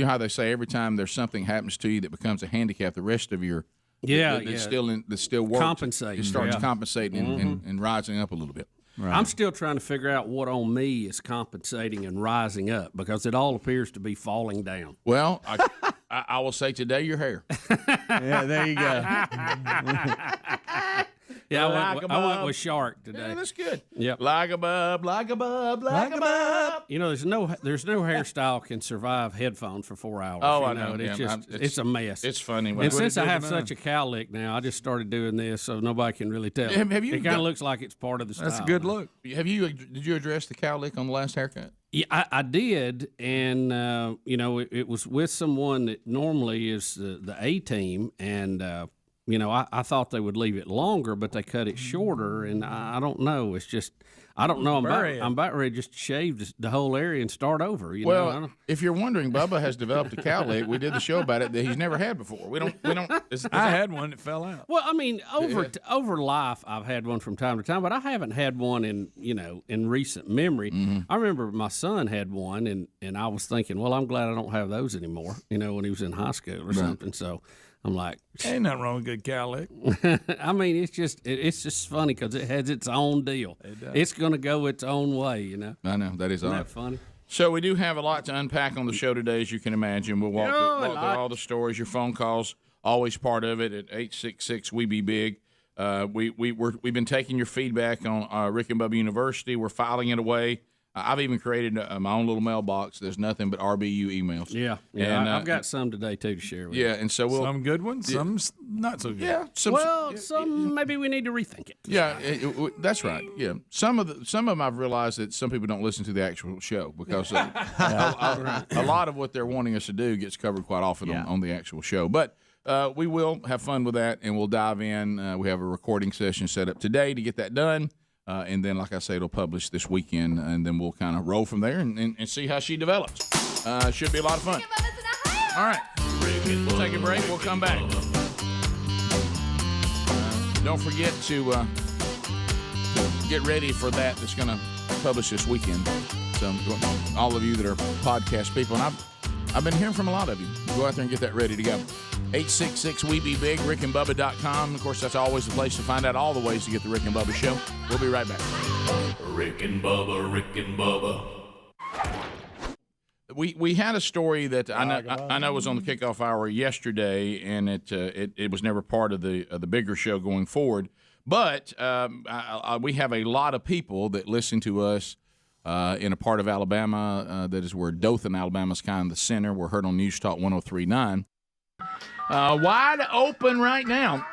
how they say every time there's something happens to you that becomes a handicap, the rest of your that's still works. Compensating. It starts compensating and rising up a little bit. Right. I'm still trying to figure out what on me is compensating and rising up because it all appears to be falling down. Well, I will say today your hair. Yeah, there you go. Yeah, I went with Shark today. Yeah, that's good. Yep. Like a bub, like a bub, like a bub. You know, there's no hairstyle can survive headphones for 4 hours. Oh, you I know. It's a mess. It's funny. And since I have such a cowlick now, I just started doing this so nobody can really tell. Have you it kind of looks like it's part of the style. That's a good look. Did you address the cowlick on the last haircut? Yeah, I did, and it was with someone that normally is the A team, and I thought they would leave it longer, but they cut it shorter, and I don't know. It's just I don't know. I'm about ready just to shave the whole area and start over. Well, if you're wondering, Bubba has developed a cowlick. We did the show about it that he's never had before. We don't. I had one that fell out. Well, I mean, over life, I've had one from time to time, but I haven't had one in recent memory. Mm-hmm. I remember my son had one, and I was thinking, well, I'm glad I don't have those anymore. When he was in high school or something. So I'm like, ain't nothing wrong with good cowlick. I mean, it's just funny because it has its own deal. It's going to go its own way, I know that is Isn't that funny? So we do have a lot to unpack on the show today, as you can imagine. We'll walk through all the stories. Your phone calls always part of it at 866-WE-BE-BIG. We've been taking your feedback on Rick and Bubba University. We're filing it away. I've even created my own little mailbox. There's nothing but RBU emails. Yeah. And I've got some today too to share with you. Yeah, and so some good ones, some not so good. Yeah, some maybe we need to rethink it. Yeah, that's right. Yeah, some of them I've realized that some people don't listen to the actual show because a lot of what they're wanting us to do gets covered quite often on the actual show. But we will have fun with that, and we'll dive in. We have a recording session set up today to get that done. And then, like I say, it'll publish this weekend, and then we'll kind of roll from there and see how she develops. Should be a lot of fun. All right. We'll take a break. We'll come back. Don't forget to get ready for that. That's going to publish this weekend. So all of you that are podcast people, and I've been hearing from a lot of you. Go out there and get that ready to go. 866-WE-BE-BIG, rickandbubba.com. Of course, that's always the place to find out all the ways to get the Rick and Bubba Show. We'll be right back. Rick and Bubba, Rick and Bubba. We had a story that I know was on the kickoff hour yesterday, and it was never part of the bigger show going forward. But we have a lot of people that listen to us in a part of Alabama that is where Dothan, Alabama is kind of the center. We're heard on News Talk 103.9. Wide open right now.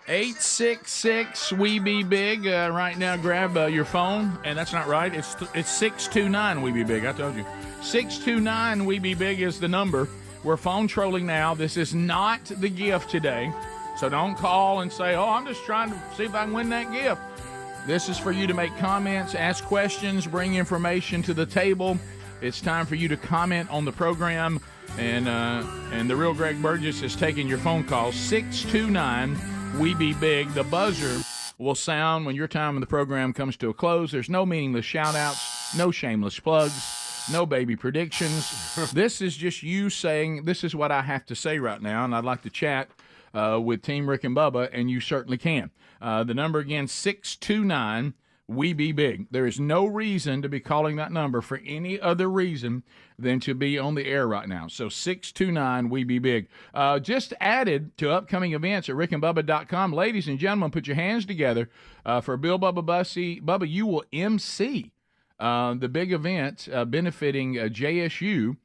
866-WE-BE-BIG. Right now, grab your phone. And that's not right. It's 629-WE-BE-BIG. I told you. 629-WE-BE-BIG is the number. We're phone trolling now. This is not the gift today. So don't call and say, oh, I'm just trying to see if I can win that gift. This is for you to make comments, ask questions, bring information to the table. It's time for you to comment on the program. And the real Greg Burgess is taking your phone calls. 629-WE-BE-BIG. The buzzer will sound when your time in the program comes to a close. There's no meaningless shout-outs, no shameless plugs, no baby predictions. This is just you saying, this is what I have to say right now, and I'd like to chat with Team Rick and Bubba, and you certainly can. The number again, 629-WE-BE-BIG. There is no reason to be calling that number for any other reason than to be on the air right now. So 629-WE-BE-BIG. Just added to upcoming events at rickandbubba.com. Ladies and gentlemen, put your hands together for Bill Bubba Bussey. Bubba, you will MC the big event benefiting JSU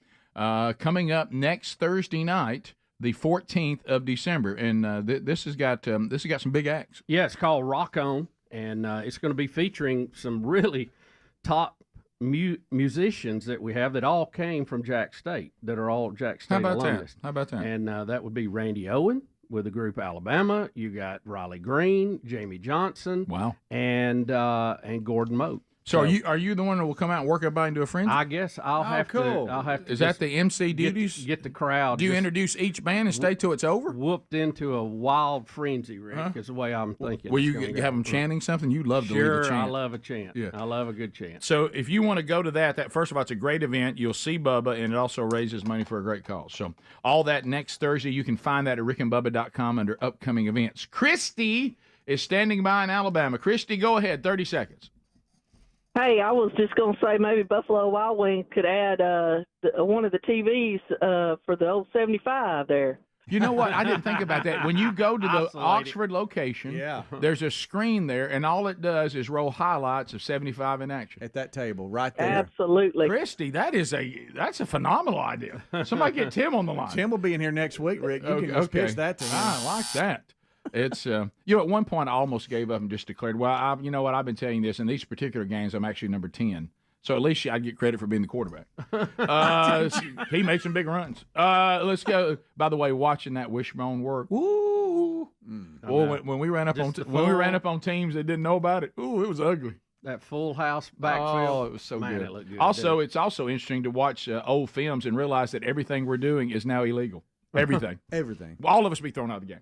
coming up next Thursday night, the 14th of December. And this has got some big acts. Yeah, it's called Rock On. And it's going to be featuring some really top musicians that we have that all came from Jack State, that are all Jack State alumnus. How about that? And that would be Randy Owen with the group Alabama. You got Riley Green, Jamie Johnson. Wow. And Gordon Moat. So are you the one that will come out and work everybody into a frenzy? I guess I'll have to. Is that the MC duties? Get the crowd. Do you introduce each band and stay till it's over? Whooped into a wild frenzy, Rick, is the way I'm thinking. Will you have them chanting something? You love to lead a chant. Sure, I love a chant. Yeah. I love a good chant. So if you want to go to that first of all, it's a great event. You'll see Bubba, and it also raises money for a great cause. So all that next Thursday, you can find that at rickandbubba.com under upcoming events. Christy is standing by in Alabama. Christy, go ahead, 30 seconds. Hey, I was just going to say maybe Buffalo Wild Wings could add one of the TVs for the old 75 there. You know what? I didn't think about that. When you go to the Oxford location, there's a screen there, and all it does is roll highlights of 75 in action. At that table, right there. Absolutely. That's a phenomenal idea. Somebody get Tim on the line. Tim will be in here next week, Rick. You can just pitch that to him. I like that. It's at one point I almost gave up and just declared, well, you know what, I've been telling you this, in these particular games I'm actually number 10. So at least I'd get credit for being the quarterback. He made some big runs. Let's go. By the way, watching that wishbone work. Ooh. When we ran up on teams that didn't know about it, it was ugly. That full house backfield. Oh, it was so good. It looked good. Also, it's also interesting to watch old films and realize that everything we're doing is now illegal. Everything. Everything. All of us be thrown out of the game.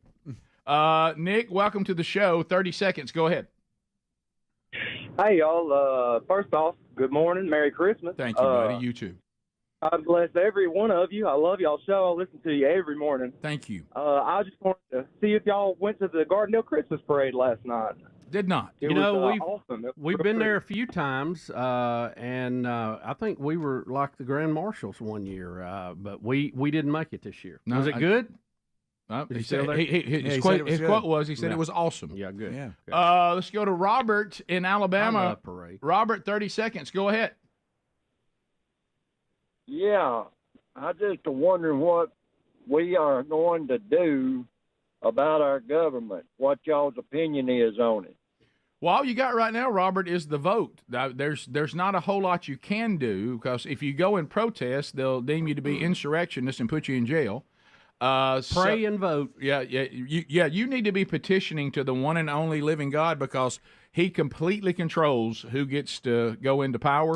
Nick, welcome to the show. 30 seconds. Go ahead. Hey, y'all. First off, good morning. Merry Christmas. Thank you, buddy. You too. God bless every one of you. I love y'all's show. I listen to you every morning. Thank you. I just wanted to see if y'all went to the Gardendale Christmas Parade last night. Did not. It was awesome. We've been there a few times, and I think we were like the Grand Marshals one year, but we didn't make it this year. Was it good? He said his quote was, he said it was awesome. Yeah, good. Yeah. Let's go to Robert in Alabama. I love parade. Robert, 30 seconds. Go ahead. Yeah, I just wondering what we are going to do about our government, what y'all's opinion is on it. Well, all you got right now, Robert, is the vote. There's not a whole lot you can do, because if you go and protest, they'll deem you to be insurrectionists and put you in jail. Pray and vote. Yeah. You need to be petitioning to the one and only living God, because He completely controls who gets to go into power.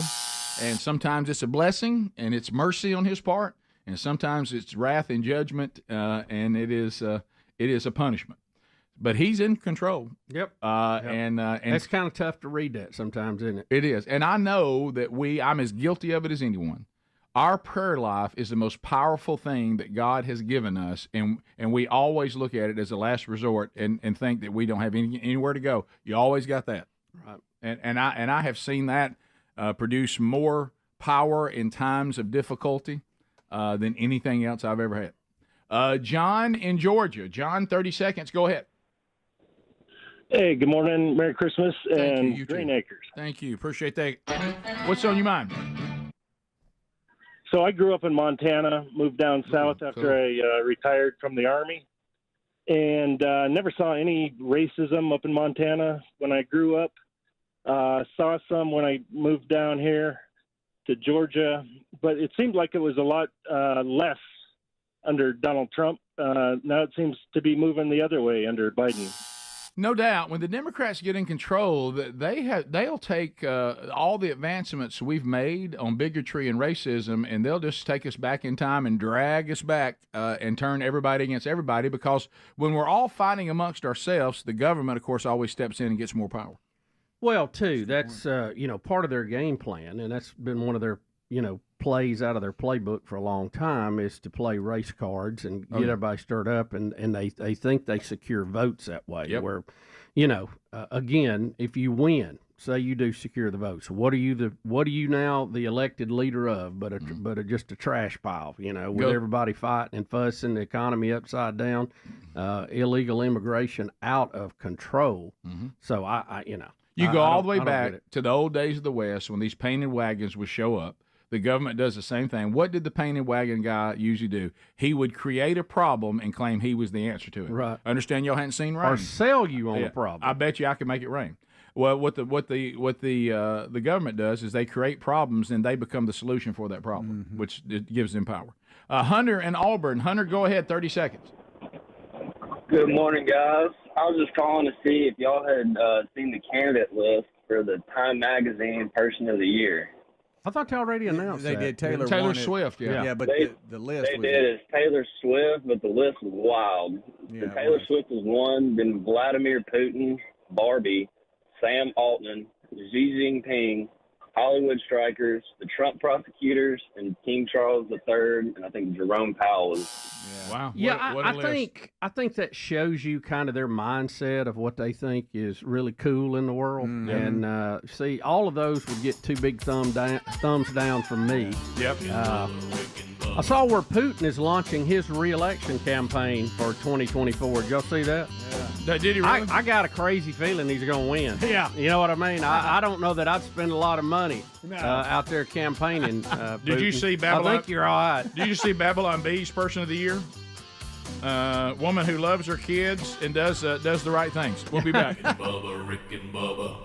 And sometimes it's a blessing and it's mercy on His part, and sometimes it's wrath and judgment, and it is a punishment. But He's in control. Yep. And it's kind of tough to read that sometimes, isn't it? It is. And I know that I'm as guilty of it as anyone. Our prayer life is the most powerful thing that God has given us, and we always look at it as a last resort and think that we don't have anywhere to go. You always got that. Right. And I have seen that produce more power in times of difficulty than anything else I've ever had. John in Georgia. John, 30 seconds. Go ahead. Hey, good morning. Merry Christmas and Green Acres. Thank you. Appreciate that. What's on your mind? So I grew up in Montana, moved down south after I retired from the Army, and never saw any racism up in Montana when I grew up. Saw some when I moved down here to Georgia, but it seemed like it was a lot less under Donald Trump. Now it seems to be moving the other way under Biden. No doubt. When the Democrats get in control, they'll take all the advancements we've made on bigotry and racism, and they'll just take us back in time and drag us back and turn everybody against everybody, because when we're all fighting amongst ourselves, the government, of course, always steps in and gets more power. Well, too, that's part of their game plan, and that's been one of their plays out of their playbook for a long time, is to play race cards and get everybody stirred up, and they think they secure votes that way. Yep. Where, again, if you win, say you do secure the votes, what are you now the elected leader of? But just a trash pile, with everybody fighting and fussing, the economy upside down, illegal immigration out of control. So You go all the way back to the old days of the West when these painted wagons would show up. The government does the same thing. What did the painted wagon guy usually do? He would create a problem and claim he was the answer to it. Right. Understand y'all hadn't seen rain. Or sell you on the problem. I bet you I can make it rain. Well, what the government does is they create problems and they become the solution for that problem, which it gives them power. Hunter and Auburn. Hunter, go ahead. 30 seconds. Good morning, guys. I was just calling to see if y'all had seen the candidate list for the Time Magazine Person of the Year. I thought they already announced they that. did. Taylor Swift, yeah, but the list they was did. It's Taylor Swift, but the list was wild. Yeah, so Taylor Swift was one, then Vladimir Putin, Barbie, Sam Altman, Xi Jinping, Hollywood strikers, the Trump prosecutors, and King Charles III, and I think Jerome Powell was. Wow. Yeah, What a I think that shows you kind of their mindset of what they think is really cool in the world. And see, all of those would get two big thumbs down from me. Yep. I saw where Putin is launching his re-election campaign for 2024. Did y'all see that? Yeah. Did he really? I got a crazy feeling he's going to win. Yeah. You know what I mean? I don't know that I'd spend a lot of money out there campaigning. Did you Putin. see Babylon? I think you're all right. Did you see Babylon Bee's Person of the Year? Woman who loves her kids and does the right things. We'll be back. Bubba, Rick and Bubba.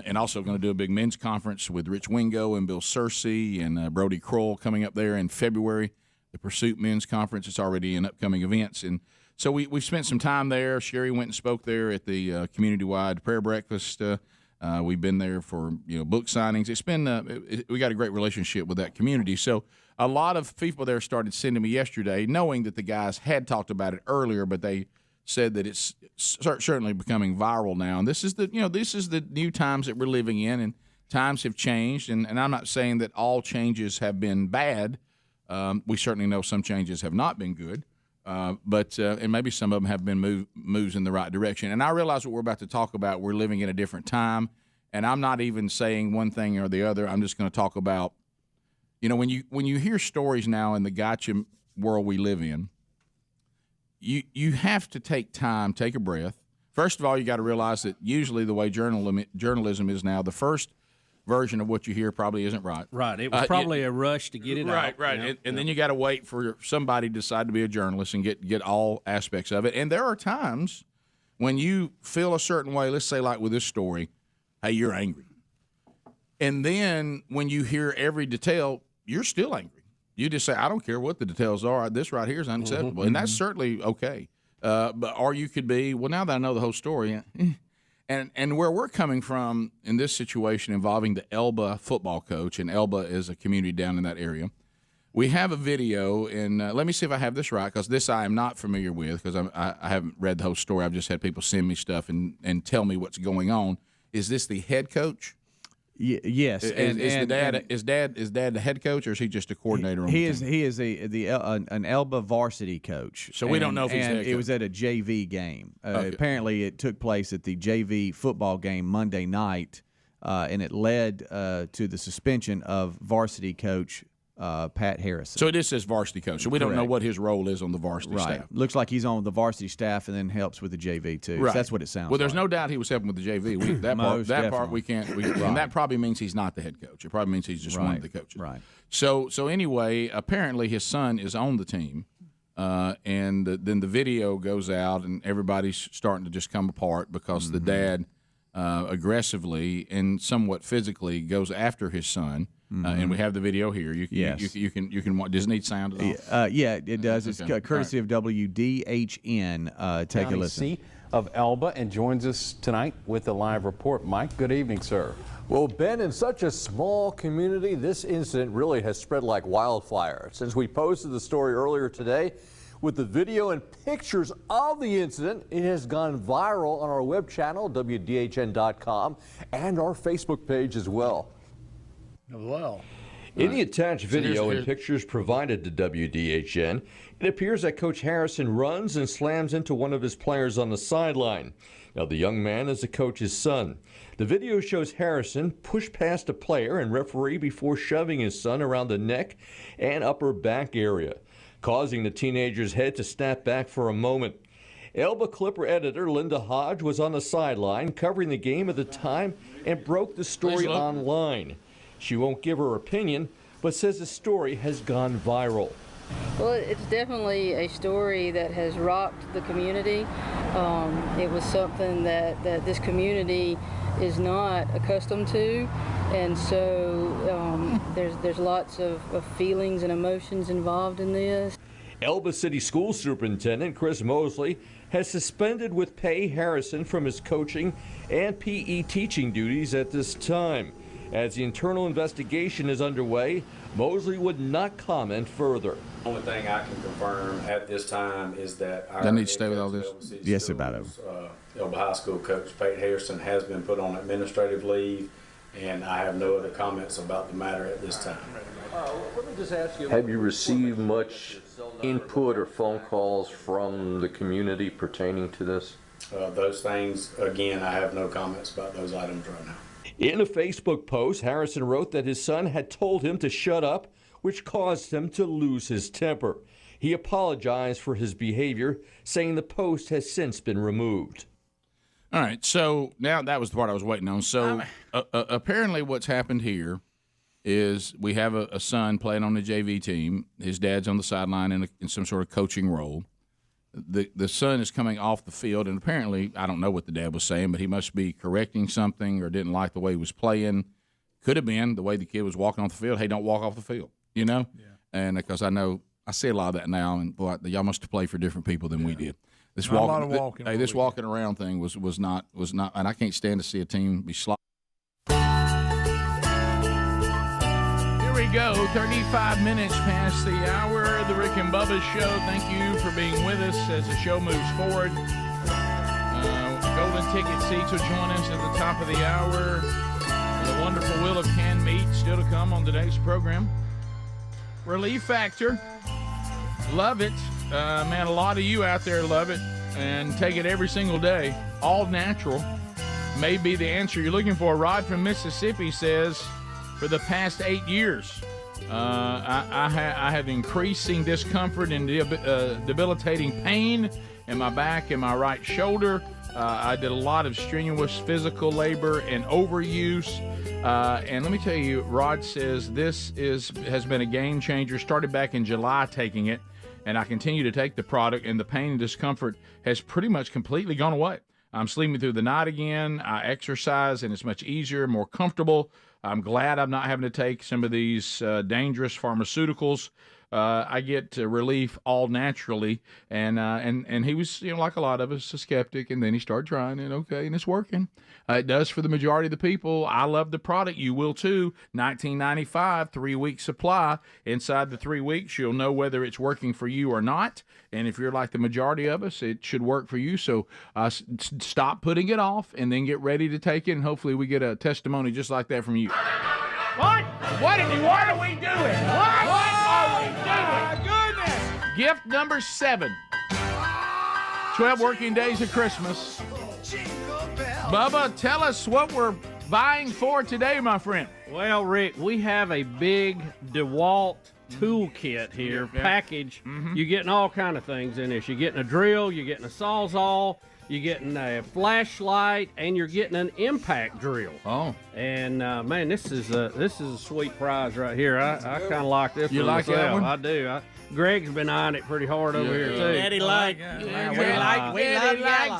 And also going to do a big men's conference with Rich Wingo and Bill Searcy and Brody Kroll coming up there in February. The Pursuit Men's Conference. It's already in upcoming events. And so we've spent some time there. Sherry went and spoke there at the community-wide prayer breakfast. We've been there for book signings. It's been we got a great relationship with that community. So a lot of people there started sending me yesterday, knowing that the guys had talked about it earlier, but they said that it's certainly becoming viral now. And this is the new times that we're living in, and times have changed. And I'm not saying that all changes have been bad. We certainly know some changes have not been good. But maybe some of them have been moves in the right direction. And I realize what we're about to talk about. We're living in a different time, and I'm not even saying one thing or the other. I'm just going to talk about, when you hear stories now in the gotcha world we live in, you have to take time, take a breath. First of all, you got to realize that usually the way journalism is now, the first version of what you hear probably isn't right. Right. It was probably a rush to get it out. Right. Yeah. And then you got to wait for somebody to decide to be a journalist and get all aspects of it. And there are times when you feel a certain way, let's say like with this story, hey, you're angry. And then when you hear every detail, you're still angry. You just say, I don't care what the details are. This right here is unacceptable. And that's certainly okay. Or you could be, well, now that I know the whole story, and where we're coming from in this situation involving the Elba football coach, and Elba is a community down in that area, we have a video, and let me see if I have this right, because this I am not familiar with, because I haven't read the whole story. I've just had people send me stuff and tell me what's going on. Is this the head coach? Yes. Is dad the head coach, or is he just a coordinator on the team? He is an Elba varsity coach. So we don't know if he's the head it was coach. at a JV game. Okay. Apparently, it took place at the JV football game Monday night, and it led to the suspension of varsity coach Pat Harrison. So this says varsity coach. So we don't know Correct. what his role is on the varsity Right. staff. Looks like he's on the varsity staff and then helps with the JV too. Right. So that's what it sounds Well, there's like. no doubt he was helping with the JV. That part we can't. And that probably means he's not the head coach. It probably means he's just one of the coaches. Right. So anyway, apparently his son is on the team, and then the video goes out, and everybody's starting to just come apart because the dad aggressively and somewhat physically goes after his son. And we have the video here. You can watch. Does it need sound at all? Yeah, it does. It's Okay. courtesy of WDHN. Take a County listen. seat of Elba, and joins us tonight with a live report. Mike, good evening, sir. Well, Ben, in such a small community, this incident really has spread like wildfire. Since we posted the story earlier today, with the video and pictures of the incident, it has gone viral on our web channel, WDHN.com, and our Facebook page as well. Well, In the attached video and pictures provided to WDHN, it appears that Coach Harrison runs and slams into one of his players on the sideline. Now, the young man is the coach's son. The video shows Harrison push past a player and referee before shoving his son around the neck and upper back area, causing the teenager's head to snap back for a moment. Elba Clipper editor Linda Hodge was on the sideline covering the game at the time and broke the story online. She won't give her opinion, but says the story has gone viral. Well, it's definitely a story that has rocked the community. It was something that this community is not accustomed to, and so there's lots of feelings and emotions involved in this. Elba City School Superintendent Chris Mosley has suspended with pay Harrison from his coaching and PE teaching duties at this time. As the internal investigation is underway, Mosley would not comment further. The only thing I can confirm at this time is that our Doesn't need to stay with all this? Yes, about it. Elba High School coach Pate Harrison has been put on administrative leave, and I have no other comments about the matter at this time. Let me just ask you, have you received much input or phone calls from the community pertaining to this? Those things, again, I have no comments about those items right now. In a Facebook post, Harrison wrote that his son had told him to shut up, which caused him to lose his temper. He apologized for his behavior, saying the post has since been removed. All right, so now that was the part I was waiting on. So apparently what's happened here is we have a son playing on the JV team. His dad's on the sideline in some sort of coaching role. The son is coming off the field, and apparently, I don't know what the dad was saying, but he must be correcting something or didn't like the way he was playing. Could have been the way the kid was walking off the field. Hey, don't walk off the field, you know? Yeah. And because I see a lot of that now, and boy, y'all must have played for different people than we did. This a lot of walking. This walking around thing was not, and I can't stand to see a team be sloppy. Here we go, 35 minutes past the hour of the Rick and Bubba Show. Thank you for being with us as the show moves forward. Golden ticket seats will join us at the top of the hour. The wonderful wheel of canned meat still to come on today's program. Relief Factor. Love it. Man, a lot of you out there love it and take it every single day. All natural may be the answer you're looking for. Rod from Mississippi says, for the past 8 years, I have increasing discomfort and debilitating pain in my back and my right shoulder. I did a lot of strenuous physical labor and overuse. And let me tell you, Rod says this has been a game changer. Started back in July taking it, and I continue to take the product, and the pain and discomfort has pretty much completely gone away. I'm sleeping through the night again. I exercise, and it's much easier, more comfortable. I'm glad I'm not having to take some of these dangerous pharmaceuticals. I get relief all naturally, and he was, like a lot of us, a skeptic, and then he started trying it. Okay, and it's working. It does for the majority of the people. I love the product. You will too. $19.95, 3-week supply. Inside the 3 weeks, you'll know whether it's working for you or not. And if you're like the majority of us, it should work for you. So stop putting it off, and then get ready to take it. And hopefully, we get a testimony just like that from you. What? What are we doing? What are we doing? Goodness! Gift number 7. 12 working days of Christmas. Bubba, tell us what we're buying for today, my friend. Well, Rick, we have a big DeWalt toolkit here, package. You're getting all kind of things in this. You're getting a drill, you're getting a Sawzall, you're getting a flashlight, and you're getting an impact drill. Oh. And man, this is a sweet prize right here. I kind of like this. You one like that myself. one? I do. Greg's been eyeing it pretty hard over here too. Daddy likes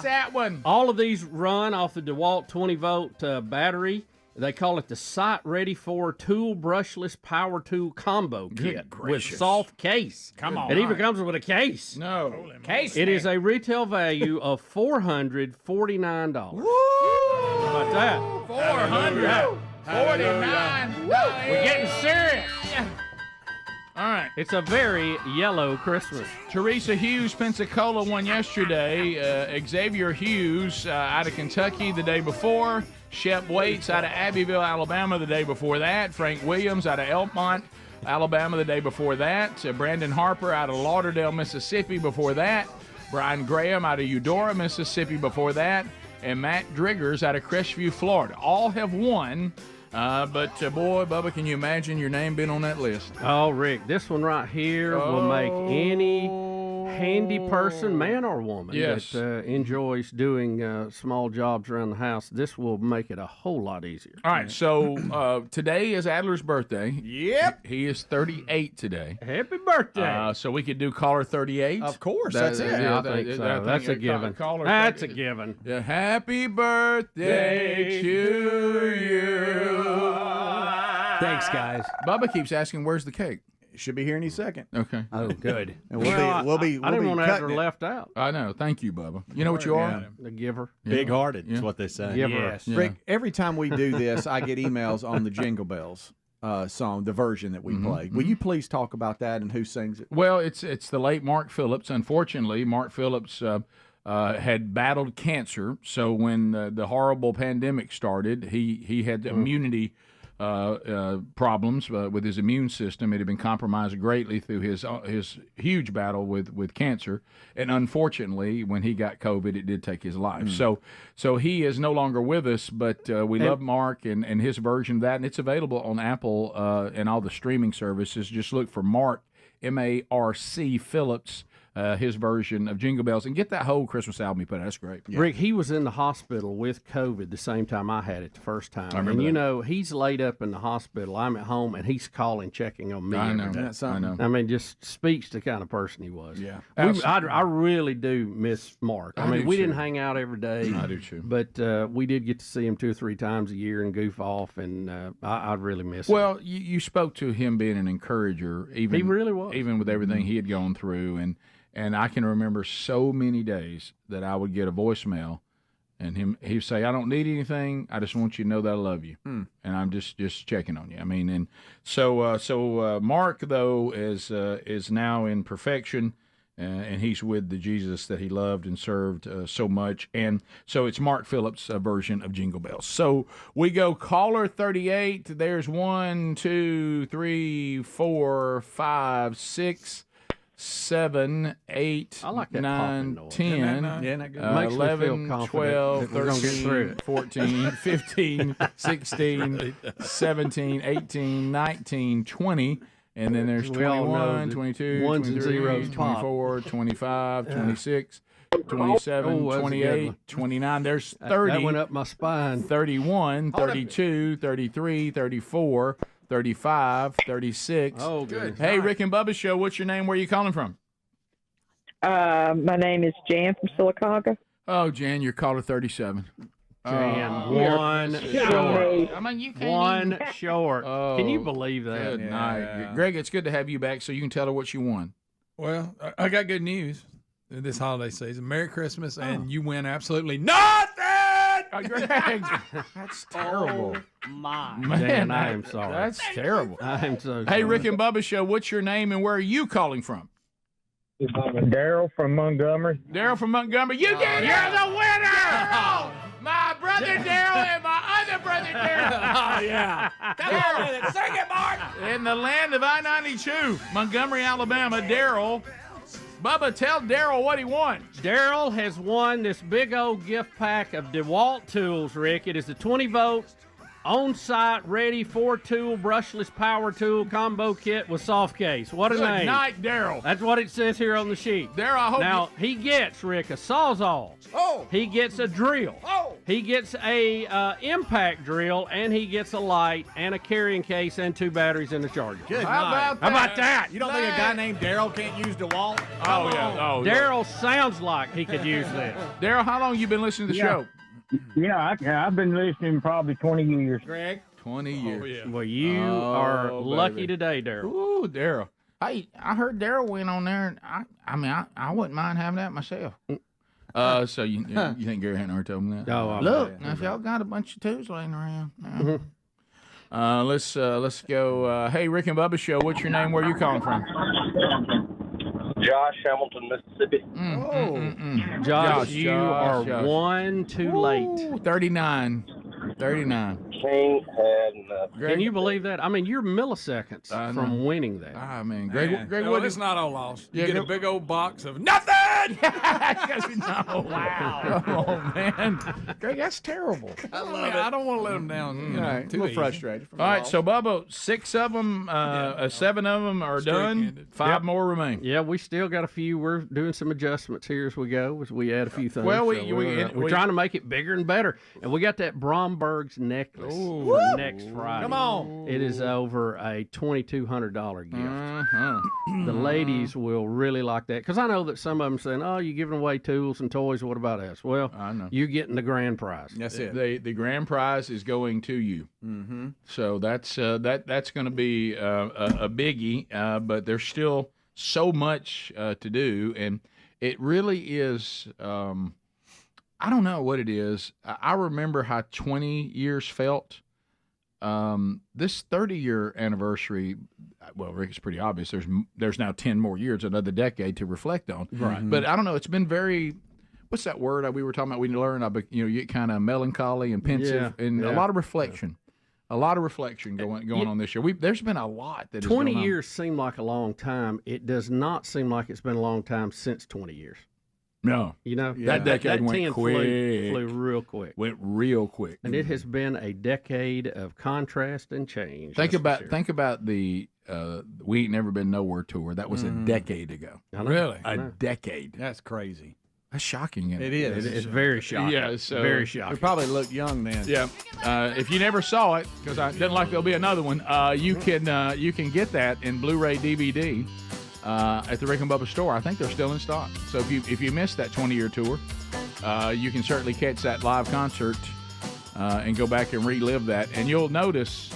that one. All of these run off the DeWalt 20-volt battery. They call it the Sight Ready for Tool Brushless Power Tool Combo Kit with soft case. Come on. It even comes with a case. No. Case. It is a retail value of $449. How about that? $449. We're getting serious. All right. It's a very yellow Christmas. Teresa Hughes, Pensacola, won yesterday. Xavier Hughes out of Kentucky the day before. Shep Waits out of Abbeville, Alabama the day before that. Frank Williams out of Elmont, Alabama the day before that. Brandon Harper out of Lauderdale, Mississippi before that. Brian Graham out of Eudora, Mississippi before that. And Matt Driggers out of Crestview, Florida. All have won. But boy, Bubba, can you imagine your name being on that list? Oh, Rick, this one right here will make any handy person, man or woman, that enjoys doing small jobs around the house. This will make it a whole lot easier. All right, so today is Adler's birthday. Yep. He is 38 today. Happy birthday. So we could do caller 38. Of course, that's it. Yeah, I think so. That's a given. That's a given. Yeah, happy birthday to you. Thanks, guys. Bubba keeps asking, where's the cake? Should be here any second. Okay. Oh, good. And we'll be I didn't want to have her cutting it. left out. I know. Thank you, Bubba. You know what you are? The giver. Big-hearted is what they say. Giver. Yes. Rick, every time we do this, I get emails on the Jingle Bells song, the version that we play. Will you please talk about that and who sings it? Well, it's the late Mark Phillips. Unfortunately, Mark Phillips had battled cancer. So when the horrible pandemic started, he had immunity problems with his immune system. It had been compromised greatly through his huge battle with cancer, and unfortunately, when he got COVID, it did take his life. So he is no longer with us. But we love Mark and his version of that, and it's available on Apple and all the streaming services. Just look for Mark M-A-R-C Phillips. His version of Jingle Bells, and get that whole Christmas album he put out. That's great. Yeah. Rick, he was in the hospital with COVID the same time I had it the first time. I remember and, you that. know, he's laid up in the hospital. I'm at home, and he's calling, checking on me. I know. every day. That's something. I know. I mean, just speaks to the kind of person he was. Yeah. I really do miss Mark. I mean, do we too. didn't hang out every day. I do too. But we did get to see him 2 or 3 times a year and goof off, and I really miss him. Well, you spoke to him being an encourager. Even He really was. Even with everything he had gone through, and I can remember so many days that I would get a voicemail, and he'd say, "I don't need anything. I just want you to know that I love you, and I'm just checking on you." I mean, and so Mark though is now in perfection, and he's with the Jesus that he loved and served so much, and so it's Mark Phillips' version of Jingle Bells. So we go caller 38. There's 1, 2, 3, 4, 5, 6. 7, 8, I like that 9, popping noise. 10, Yeah, not good. Makes me feel 11, confident 12, that we're gonna get through 13, it. 14, 15, 16, 17, 18, 19, 20. And then there's We all know 21, that 22, ones and 23, zeros pop. 24, 25, 26, 27, Oh, that's a good 28, one. 29. There's 30. That went up my spine. 31, 32, 33, 34, 35, 36. Oh, good. Hey, Rick and Bubba Show. What's your name? Where are you calling from? My name is Jan from Sylacauga. Oh, Jan, you're caller 37. Jan, one short. I mean, you can't One even... short. Can you believe that? Good night. Greg, it's good to have you back so you can tell her what she won. Well, I got good news this holiday season. Merry Christmas, and you win absolutely nothing! Greg, that's terrible. Oh, my. Man, I am sorry. That's terrible. I am so Hey, sorry. Rick and Bubba Show, what's your name and where are you calling from? Daryl from Montgomery. Daryl from Montgomery. You did it! You're the winner! My brother Daryl and my other brother Daryl. Oh, yeah. Come on with it. Sing it, Mark. In the land of I-92, Montgomery, Alabama, Daryl. Bubba, tell Daryl what he won. Daryl has won this big old gift pack of DeWalt tools, Rick. It is a 20-volt, on-site, ready, 4-tool, brushless power tool combo kit with soft case. What a Good name. night, Daryl. That's what it says here on the sheet. Daryl, I hope Now, he gets, Rick, a Sawzall. Oh. He gets a drill. Oh. He gets a impact drill, and he gets a light and a carrying case and 2 batteries and a charger. Good How night. about that? How about that? You don't think a guy named Daryl can't use DeWalt? Oh, yeah. Oh, Daryl sounds like he could use this. Daryl, how long you been listening to the show? Yeah, I've been listening probably 20 years. Greg? 20 years. Well, you are lucky today, Daryl. Ooh, Daryl. Hey, I heard Daryl went on there, and I wouldn't mind having that myself. So you think Gary Hantner told me that? Oh, Look, now if y'all got a bunch of tools laying around. Let's go. Hey, Rick and Bubba Show. What's your name? Where are you calling from? Josh, Hamilton, Mississippi. Josh, you are one too late. 39. Can't have enough. Can you believe that? I mean, you're milliseconds from winning that. Ah, man. Greg, Well, it's not all lost. You get a big old box of nothing! Wow. Oh, man. Greg, that's terrible. I love it. I don't want to let them down. All right. Too A little easy. frustrated. All right, so Bubba, 6 of them, 7 of them are done. ended. 5 more remain. Yeah, we still got a few. We're doing some adjustments here as we go, as we add a few things. Well, So we're trying to make it bigger and better. And we got that Bromberg's necklace for next Friday. Come on. It is over a $2,200 gift. Uh-huh. The ladies will really like that because I know that some of them saying, "Oh, you're giving away tools and toys. What about us?" Well, I know. you're getting the grand prize. That's it. The grand prize is going to you. Mm-hmm. So that's going to be a biggie, but there's still so much to do, and it really is. I don't know what it is. I remember how 20 years felt. This 30-year anniversary, well, Rick, it's pretty obvious. There's now 10 more years, another decade to reflect on. Right. But I don't know. It's been very. What's that word we were talking about? We learned, you get kind of melancholy and pensive, and a lot of reflection. A lot of reflection going on this year. There's been a lot that 20 is going years seem like a long time. It does not seem like it's been a long time since 20 years. No. You know, That decade went 10 quick. Flew real quick. Went real quick. And it has been a decade of contrast and change. Think about the We Ain't Never Been Nowhere tour. That was a decade ago. Really? A decade. That's crazy. That's shocking. It is. It's very shocking. Yeah, so very shocking. We probably looked young then. Yeah. If you never saw it, because I didn't like there'll be another one, you can get that in Blu-ray DVD at the Rick and Bubba store. I think they're still in stock. So if you missed that 20-year tour, you can certainly catch that live concert and go back and relive that. And you'll notice,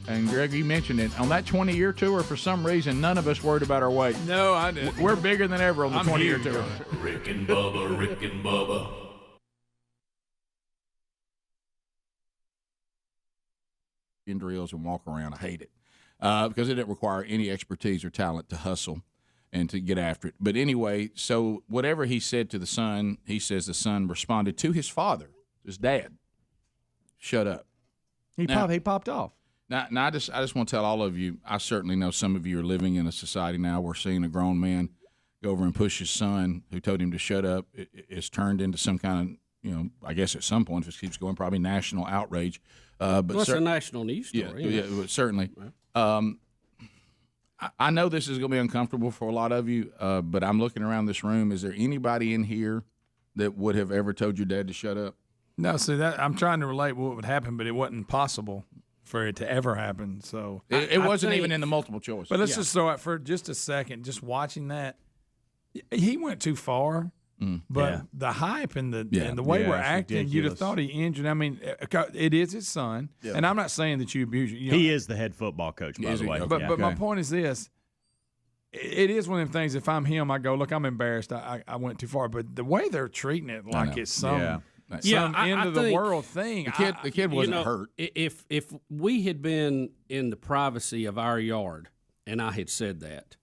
and Greg, you mentioned it, on that 20-year tour, for some reason, none of us worried about our weight. No, I didn't. We're bigger than ever on the 20-year tour. Rick and Bubba, Rick and Bubba. Drills and walk around. I hate it because it didn't require any expertise or talent to hustle and to get after it. But anyway, so whatever he said to the son, he says the son responded to his father, his dad. Shut up. He popped off. Now I just want to tell all of you, I certainly know some of you are living in a society now where seeing a grown man go over and push his son who told him to shut up is turned into some kind of, I guess at some point, if it keeps going, probably national outrage. But it's a national news story. Yeah, but certainly. I know this is going to be uncomfortable for a lot of you, but I'm looking around this room. Is there anybody in here that would have ever told your dad to shut up? No, see, that I'm trying to relate what would happen, but it wasn't possible for it to ever happen. So it wasn't even in the multiple choice. But let's just throw it for just a second. Just watching that, he went too far. But the hype and the way we're acting, you'd have thought he injured. I mean, it is his son, and I'm not saying that you abuse. He is the head football coach, by the way. But my point is this: it is one of them things. If I'm him, I go, look, I'm embarrassed. I went too far. But the way they're treating it, like it's some end of the world thing. The kid wasn't hurt. If we had been in the privacy of our yard and I had said that,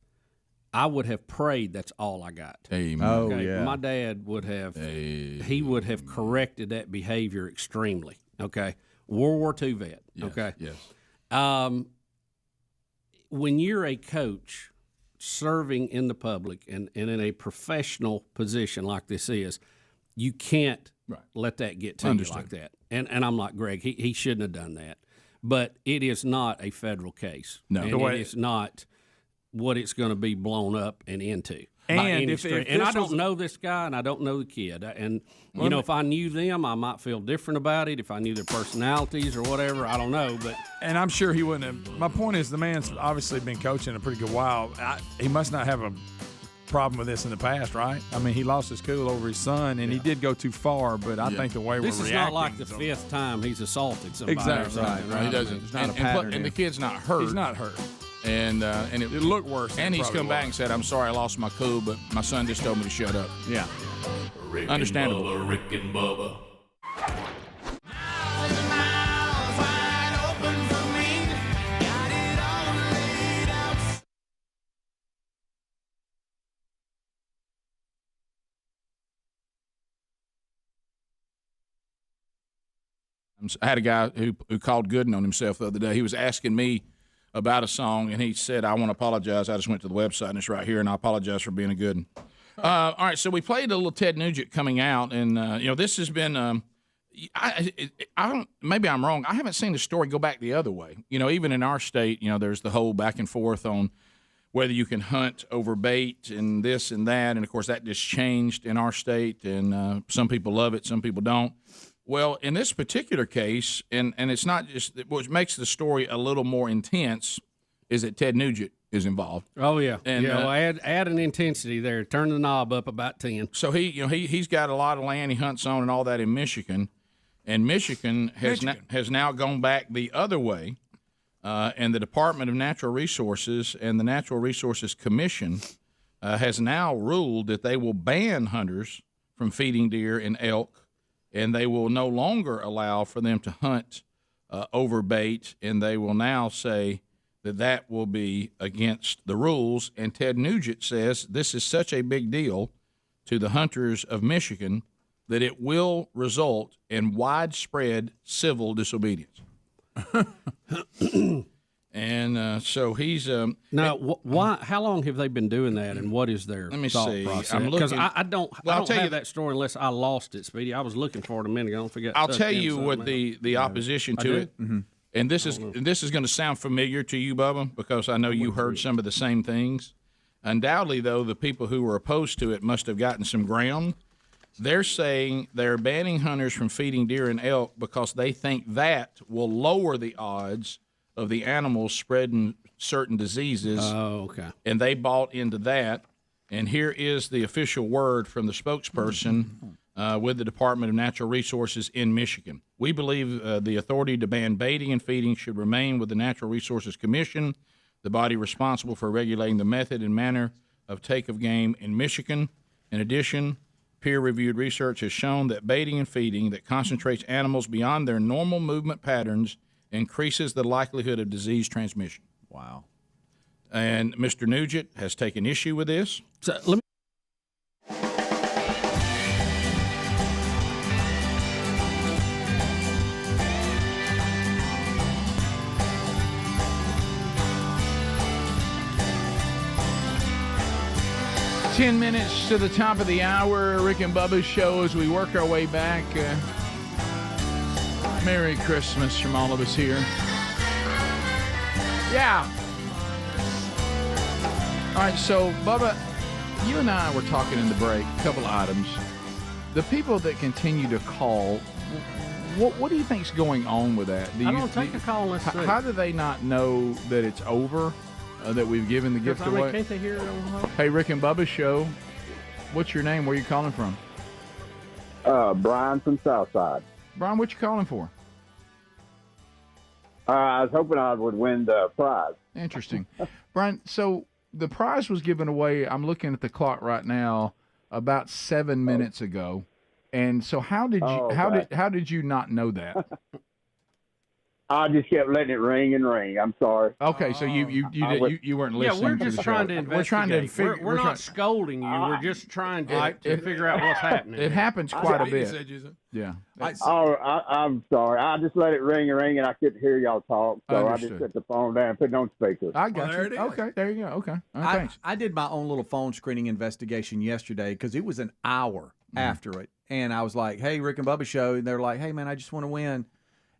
I would have prayed that's all I got. Amen. Oh, Okay? yeah. My dad would have, he would have corrected that behavior extremely. Okay. World War II vet. Okay. Yes. When you're a coach serving in the public and in a professional position like this is, you can't let that get to you like that. And I'm like, Greg, he shouldn't have done that. But it is not a federal case. No. And it is not what it's going to be blown up and into. And And I don't know this guy, and I don't know the kid. And, you know, if I knew them, I might feel different about it. If I knew their personalities or whatever, I don't know. And I'm sure he wouldn't have. My point is the man's obviously been coaching a pretty good while. He must not have a problem with this in the past, right? I mean, he lost his cool over his son, and he did go too far, but I think the way this we're is reacting. not like the fifth time he's assaulted somebody. Exactly. Right. He doesn't. It's not a pattern and the kid's not hurt. He's not hurt. And it looked worse. And he's come back and said, "I'm sorry, I lost my cool, but my son just told me to shut up." Yeah. Rick Understandable. And Bubba, Rick and Bubba. I had a guy who called Gooden on himself the other day. He was asking me about a song, and he said, "I want to apologize. I just went to the website, and it's right here, and I apologize for being a Gooden." All right, so we played a little Ted Nugent coming out, and this has been. I don't. Maybe I'm wrong. I haven't seen the story go back the other way. Even in our state, there's the whole back and forth on whether you can hunt over bait and this and that, and of course that just changed in our state, and some people love it, some people don't. Well, in this particular case, and it's not just what makes the story a little more intense is that Ted Nugent is involved. Oh yeah, and add an intensity there. Turn the knob up about 10. So he's got a lot of land he hunts on and all that in Michigan, and Michigan has now gone back the other way, and the Department of Natural Resources and the Natural Resources Commission has now ruled that they will ban hunters from feeding deer and elk. And they will no longer allow for them to hunt over bait, and they will now say that will be against the rules. And Ted Nugent says this is such a big deal to the hunters of Michigan that it will result in widespread civil disobedience. And so he's now. Why? How long have they been doing that, and what is their thought process? Because I don't have that story unless I lost it, Speedy. I was looking for it a minute ago. I forgot. I'll tell you what the opposition to it, and this is going to sound familiar to you, Bubba, because I know you heard some of the same things. Undoubtedly, though, the people who were opposed to it must have gotten some ground. They're saying they're banning hunters from feeding deer and elk because they think that will lower the odds of the animals spreading certain diseases. Oh, okay. And they bought into that. And here is the official word from the spokesperson with the Department of Natural Resources in Michigan. We believe the authority to ban baiting and feeding should remain with the Natural Resources Commission, the body responsible for regulating the method and manner of take of game in Michigan. In addition, peer-reviewed research has shown that baiting and feeding that concentrates animals beyond their normal movement patterns increases the likelihood of disease transmission. Wow. And Mr. Nugent has taken issue with this. So let me. Ten minutes to the top of the hour, Rick and Bubba's show as we work our way back. Merry Christmas from all of us here. Yeah. All right, so, Bubba, you and I were talking in the break, a couple of items. The people that continue to call, what do you think's going on with that? I don't take a call unless how do they not know that it's over, that we've given the gift away? Can't they hear it on the home? Hey, Rick and Bubba's show. What's your name? Where you calling from? Brian from Southside. Brian, what you calling for? I was hoping I would win the prize. Interesting. Brian, so the prize was given away, I'm looking at the clock right now, about 7 minutes ago. And so how did you how did you not know that? I just kept letting it ring and ring. I'm sorry. Okay, so you weren't listening. Yeah, we're to just the trying show. to investigate. We're trying to figure. We're not scolding you. We're just trying to figure out what's happening. It happens quite a bit. Yeah. I'm sorry. I just let it ring and ring, and I couldn't hear y'all talk, so I just Understood. put the phone down and put it on speaker. I got you. Okay, there you go. Okay. All right, thanks. I did my own little phone screening investigation yesterday because it was an hour after it, and I was like, "Hey, Rick and Bubba show," and they're like, "Hey, man, I just want to win."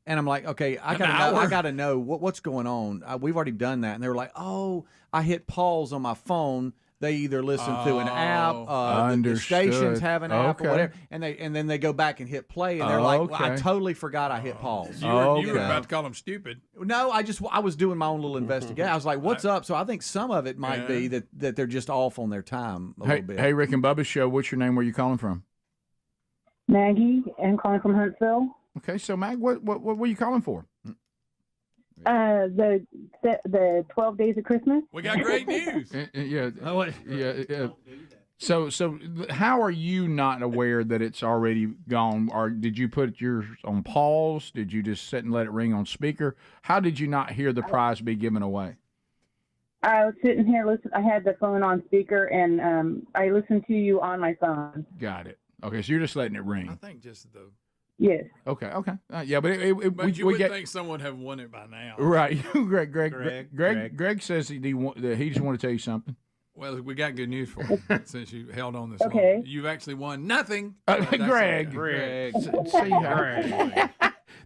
And I'm like, okay, I gotta know what's going on. We've already done that, and they were like, oh, I hit pause on my phone. They either listen through an app, the stations have an app or whatever, and then they go back and hit play, and they're like, well, I totally forgot I hit pause. You were about to call them stupid. No, I was doing my own little investigation. I was like, what's up? So I think some of it might be that they're just off on their time a little bit. Hey, Rick and Bubba show. What's your name? Where you calling from? Maggie, and calling from Huntsville. Okay, so Mag, what were you calling for? The 12 days of Christmas. We got great news. Yeah. So how are you not aware that it's already gone? Or did you put yours on pause? Did you just sit and let it ring on speaker? How did you not hear the prize be given away? I was sitting here listening. I had the phone on speaker, and I listened to you on my phone. Got it. Okay, so you're just letting it ring. I think just the. Yes. Okay. Yeah, but But you we would get think someone have won it by now. right. Greg says he just want to tell you something. Well, we got good news for you since you held on this Okay. long. You've actually won nothing. Greg. See how.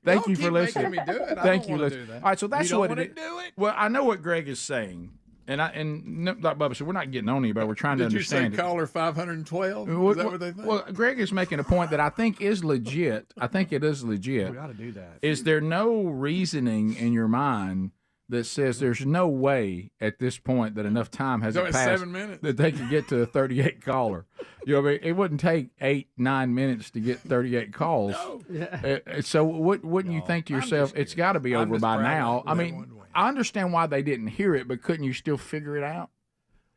Thank you for listening. Making me do it. Thank you, I don't wanna listen. do that. All right, so that's you don't what wanna it is. do it. Well, I know what Greg is saying, and like Bubba said, we're not getting on anybody. We're trying to Did you say understand. caller 512? Is that what they think? Well, Greg is making a point that I think is legit. I think it is legit. We got to do that. Is there no reasoning in your mind that says there's no way at this point that enough time has So it's passed 7 minutes. that they can get to a 38 caller? You know what I mean? It wouldn't take 8-9 minutes to get 38 calls. So wouldn't you think to yourself, it's got to be over by now? I mean, I understand why they didn't hear it, but couldn't you still figure it out?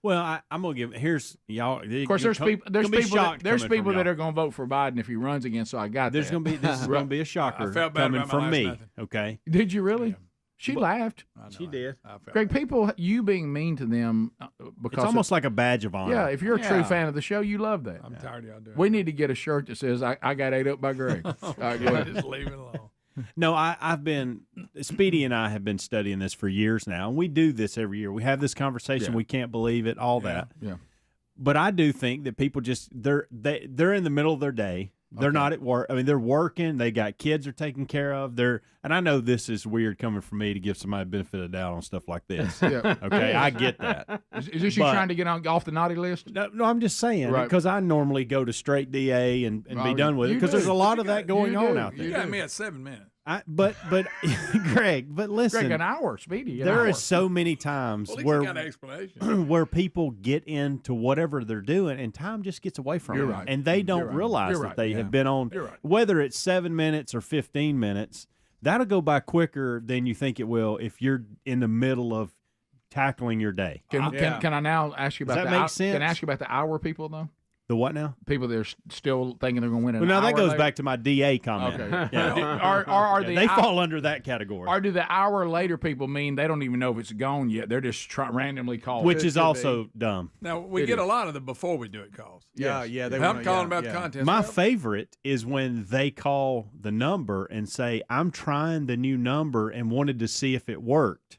Well, I'm gonna give. Here's y'all. Of course, there's people that are going to vote for Biden if he runs again. So I got This is gonna be a shocker I felt bad coming about my from last me. nothing. Okay. Did you really? She laughed. She did. Greg, people, you being mean to them because It's almost like a badge of honor. Yeah, if you're a true fan of the show, you love that. I'm tired of y'all doing We need to get a shirt that says "I got ate up by Greg." All right, go ahead. Just leave it alone. No, I've been Speedy and I have been studying this for years now, and we do this every year. We have this conversation. Yeah. We can't believe it. All that. Yeah. But I do think that people just they're in the middle of their day. They're not at work. I mean, they're working. They got kids they're taking care of. And I know this is weird coming from me to give somebody the benefit of the doubt on stuff like this. Yeah. Okay, I get that. Is this you trying to get off the naughty list? No, I'm just saying because I normally go to straight DA and be done with it because there's a lot of that going on out there. You got me at 7 minutes. But Greg, listen. Greg, an hour, Speedy. There is so many times Well, at least you got an explanation. where people get into whatever they're doing and time just gets away from You're them. right. And they don't You're right. realize You're that right. they have been on, You're right. whether it's 7 minutes or 15 minutes, that'll go by quicker than you think it will if you're in the middle of tackling your day. Can I now ask you about Does that make sense? Can I ask you about the hour people though? The what now? People that are still thinking they're going to win an Well, now hour that goes later? back to my DA comment. Okay. Yeah. Are they fall under that category. Or do the hour later people mean they don't even know if it's gone yet? They're just randomly calling. Which is also dumb. Now, we get a lot of the before we do it calls. Yeah. I'm calling about the contest. My favorite is when they call the number and say, I'm trying the new number and wanted to see if it worked.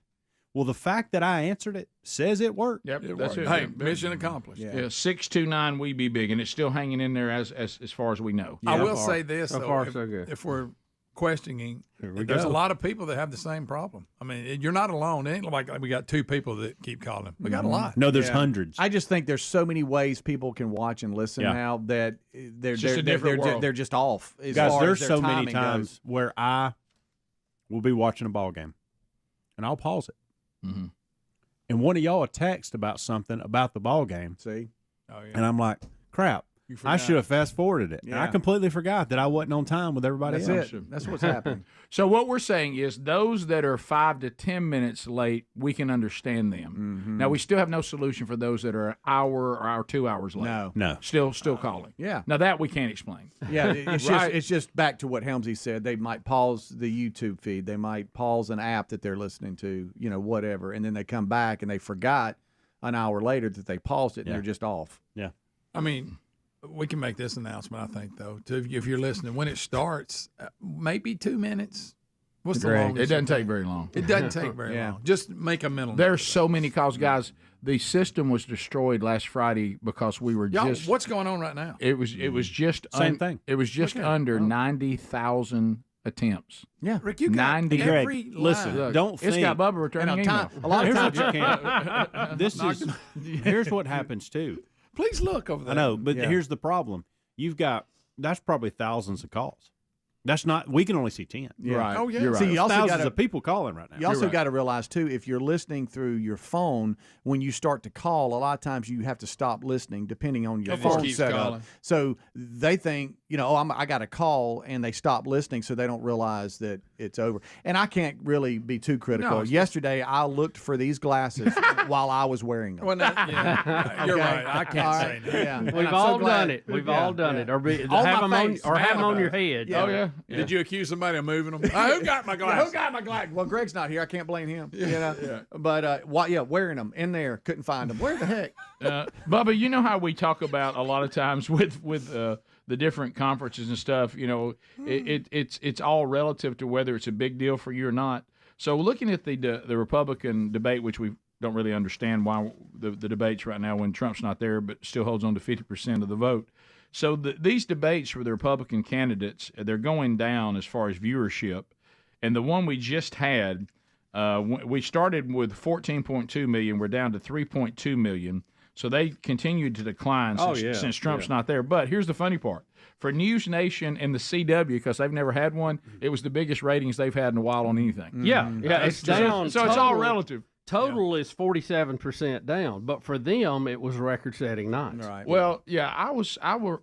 Well, the fact that I answered it says it worked. Yep, That's it. Hey, mission accomplished. Yeah, 629 we be big, and it's still hanging in there as far as we know. I will say this, so though, far, so good. if we're questioning, we there's go. a lot of people that have the same problem. I mean, you're not alone. It ain't like we got 2 people that keep calling. We got a lot. No, there's hundreds. I just think there's so many ways people can watch and listen Yeah. now that they're just a different world. they're just off. As Guys, far there's as their so many timing times goes. where I will be watching a ball game, and I'll pause it. Mm-hmm. And one of y'all will text about something about the ball game. See? Oh, yeah. And I'm like, crap. I should have fast forwarded it. And I Yeah. completely forgot that I wasn't on time with everybody That's else. it. That's what's happening. So what we're saying is those that are 5 to 10 minutes late, we can understand them. Mm-hmm. Now we still have no solution for those that are an hour or 2 hours late. No. Still calling. Yeah. Now that we can't explain. Yeah, it's Right. it's just back to what Helmsy said. They might pause the YouTube feed. They might pause an app that they're listening to, whatever, and then they come back and they forgot an hour later that they paused it and Yeah. they're just off. Yeah. I mean, we can make this announcement, I think, though, if you're listening. When it starts, maybe 2 minutes. What's the longest? It doesn't take very long. It doesn't take very long. Just make a mental note. There's so many calls, guys. The system was destroyed last Friday because we were Y'all, just. what's going on right now? It was just Same thing. It was just under 90,000 attempts. Yeah, Rick, you got 90. every Greg, listen, line. don't It's think. got Bubba returning email. A lot of Here's times what you can't. This is. Here's what happens too. Please look over there. I know, but Yeah. here's the problem. That's probably thousands of calls. That's not. We can only see 10. Yeah. Right. Oh, yeah. You're right. See, you also thousands gotta- of people calling right now. You also right. got to realize too, if you're listening through your phone, when you start to call, a lot of times you have to stop listening depending on your It just phone keeps setup. calling. So they think, I got a call, and they stop listening, so they don't realize that it's over. And I can't really be too critical. No, it's- Yesterday, I looked for these glasses while I was wearing them. Well, yeah, you're Okay. right. I can't All say right, that. yeah. And We've I'm so all glad- done it. We've Yeah, all done yeah. it. Or On have them my on, face. or have them on Have your them. head. Yeah. Oh, yeah. Yeah. Did you accuse somebody of moving them? Who got my glasses? Who got my glass? Well, Greg's not here. I can't blame him. But wearing them in there, couldn't find them. Where the heck? Bubba, you know how we talk about a lot of times with the different conferences and stuff. It's all relative to whether it's a big deal for you or not. So looking at the Republican debate, which we don't really understand why the debates right now when Trump's not there, but still holds on to 50% of the vote. So these debates for the Republican candidates, they're going down as far as viewership. And the one we just had, we started with 14.2 million. We're down to 3.2 million. So they continued to decline since Trump's not there. But here's the funny part. For News Nation and the CW, because they've never had one, it was the biggest ratings they've had in a while on anything. Yeah, it's down. So it's all relative. Total is 47% down, but for them it was record-setting nights. Right. Well, yeah,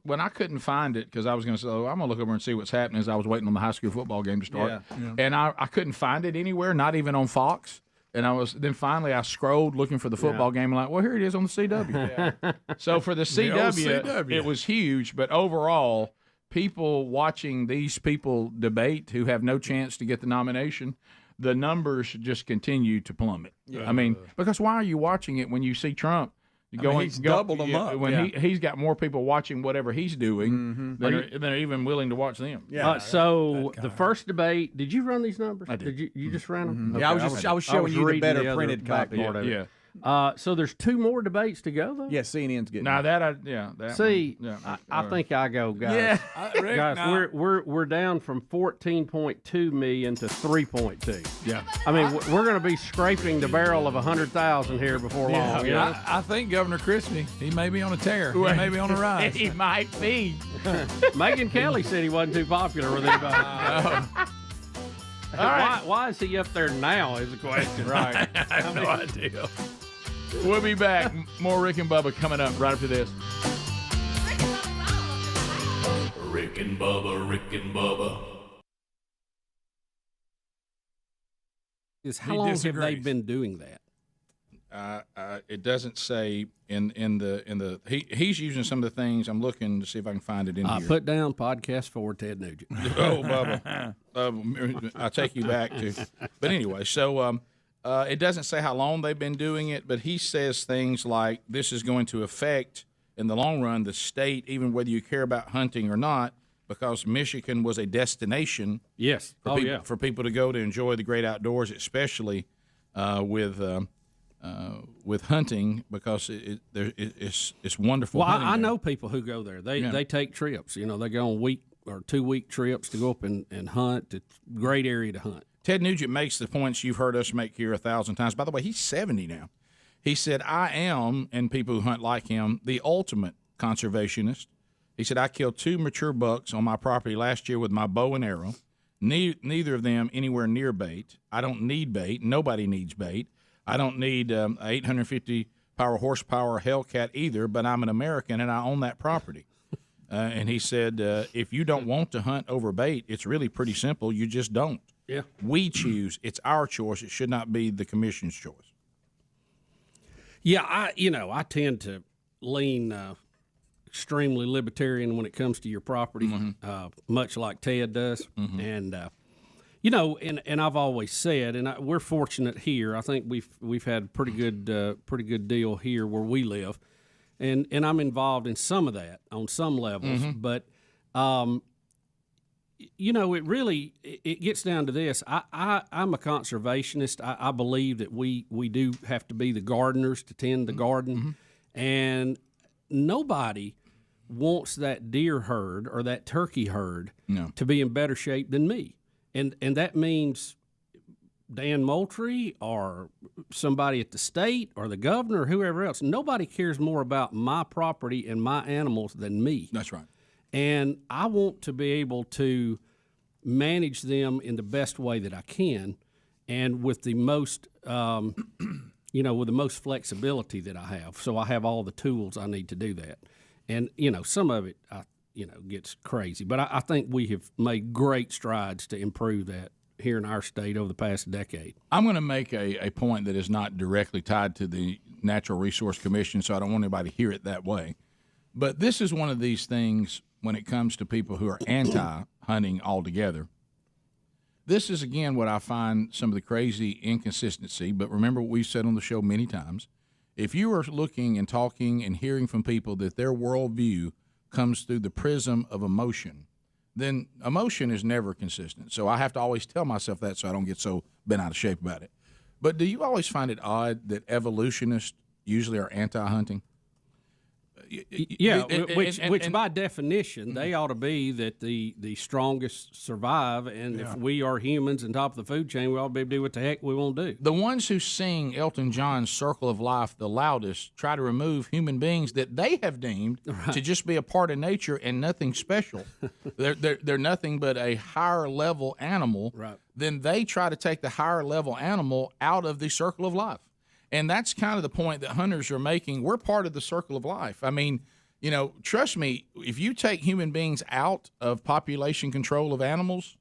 when I couldn't find it because I was going to say, I'm going to look over and see what's happening as I was waiting on the high school football game to start. Yeah. And I couldn't find it anywhere, not even on Fox. And then finally I scrolled looking for the football game and like, well, here it is on the CW. So for the CW, CW. it was huge, but overall, people watching these people debate who have no chance to get the nomination, the numbers just continue to plummet. Yeah. I mean, because why are you watching it when you see Trump he's doubled them up. when he's got more people watching whatever he's doing than are even willing to watch them. Yeah. So the first debate, did you run these numbers? I did. You just ran them? Yeah, I was showing you the reading better other printed back copy. part of it. Yeah. So there's 2 more debates to go, though? Yeah, CNN's getting Now it. that See, one, yeah. I think I go, guys. Rick, Guys, now- we're down from 14.2 million to 3.2. Yeah. I mean, we're going to be scraping the barrel of 100,000 here before long. You know? I think Governor Christie, he may be on a tear. He may be on a rise. He might be. Megan Kelly said he wasn't too popular with anybody. Why is he up there now is the question. Right. I have no idea. We'll be back. More Rick and Bubba coming up right after this. Rick and Bubba, Rick and Bubba. How long have they been doing that? It doesn't say in the he's using some of the things. I'm looking to see if I can find it in here. Put down podcast for Ted Nugent. Oh, Bubba. I'll take you back to. But anyway, so it doesn't say how long they've been doing it, but he says things like this is going to affect, in the long run, the state, even whether you care about hunting or not, because Michigan was a destination. Yes. For people to go to enjoy the great outdoors, especially with hunting, because it's wonderful. Well, hunting I there. know people who go there. They take trips. You know, they go on week or 2 week trips to go up and hunt. It's a great area to hunt. Ted Nugent makes the points you've heard us make here 1,000 times. By the way, he's 70 now. He said, I am, and people who hunt like him, the ultimate conservationist. He said, I killed 2 mature bucks on my property last year with my bow and arrow. Neither of them anywhere near bait. I don't need bait. Nobody needs bait. I don't need 850 horsepower Hellcat either, but I'm an American and I own that property. And he said, if you don't want to hunt over bait, it's really pretty simple. You just don't. Yeah. We choose. It's our choice. It should not be the commission's choice. Yeah, I tend to lean extremely libertarian when it comes to your property, much like Ted does. And and I've always said, and we're fortunate here. I think we've had pretty good deal here where we live, and I'm involved in some of that on some levels. But it really gets down to this. I'm a conservationist. I believe that we do have to be the gardeners to tend the garden, and nobody wants that deer herd or that turkey herd to be in better shape than me. And that means Dan Moultrie or somebody at the state or the governor or whoever else. Nobody cares more about my property and my animals than me. That's right. And I want to be able to manage them in the best way that I can and with the most, with the most flexibility that I have. So I have all the tools I need to do that. And, some of it, gets crazy. But I think we have made great strides to improve that here in our state over the past decade. I'm going to make a point that is not directly tied to the Natural Resource Commission, so I don't want anybody to hear it that way. But this is one of these things when it comes to people who are anti-hunting altogether. This is, again, what I find some of the crazy inconsistency. But remember what we've said on the show many times. If you are looking and talking and hearing from people that their worldview comes through the prism of emotion, then emotion is never consistent. So I have to always tell myself that so I don't get so bent out of shape about it. But do you always find it odd that evolutionists usually are anti-hunting? Yeah, which by definition, they ought to be that the strongest survive, and if we are humans and top of the food chain, we ought to be able to do what the heck we want to do. The ones who sing Elton John's Circle of Life the loudest try to remove human beings that they have deemed to just be a part of nature and nothing special. They're nothing but a higher level animal. Right. Then they try to take the higher level animal out of the circle of life. And that's kind of the point that hunters are making. We're part of the circle of life. I mean, trust me, if you take human beings out of population control of animals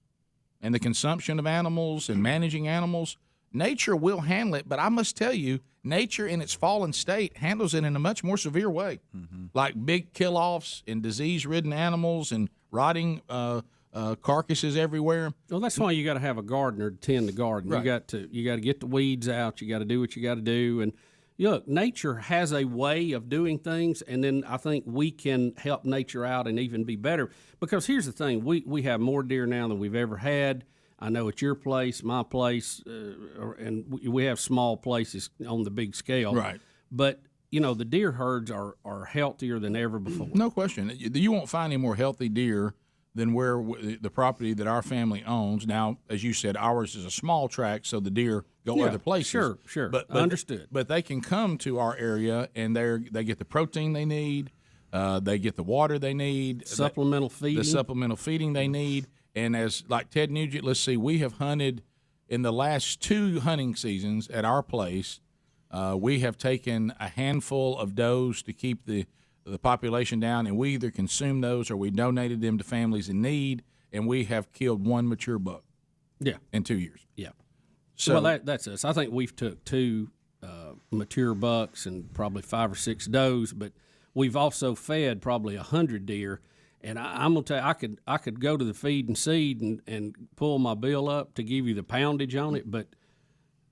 and the consumption of animals and managing animals, nature will handle it. But I must tell you, nature in its fallen state handles it in a much more severe way, like big kill-offs and disease-ridden animals and rotting carcasses everywhere. Well, that's why you got to have a gardener to tend the garden. Right. You got to get the weeds out. You got to do what you got to do. And look, nature has a way of doing things, and then I think we can help nature out and even be better. Because here's the thing: we have more deer now than we've ever had. I know at your place, my place, and we have small places on the big scale. Right. But the deer herds are healthier than ever before. No question. You won't find any more healthy deer than where the property that our family owns. Now, as you said, ours is a small tract, so the deer go other places. Sure. But understood. But they can come to our area, and they get the protein they need. They get the water they need. Supplemental feeding. The supplemental feeding they need. And as like Ted Nugent, let's see, we have hunted in the last 2 hunting seasons at our place. We have taken a handful of does to keep the population down, and we either consume those or we donated them to families in need, and we have killed 1 mature buck. Yeah. In 2 years. Yeah. So that's us. I think we've took 2 mature bucks and probably 5 or 6 does, but we've also fed probably 100 deer. And I'm gonna tell you, I could go to the feed and seed and pull my bill up to give you the poundage on it, but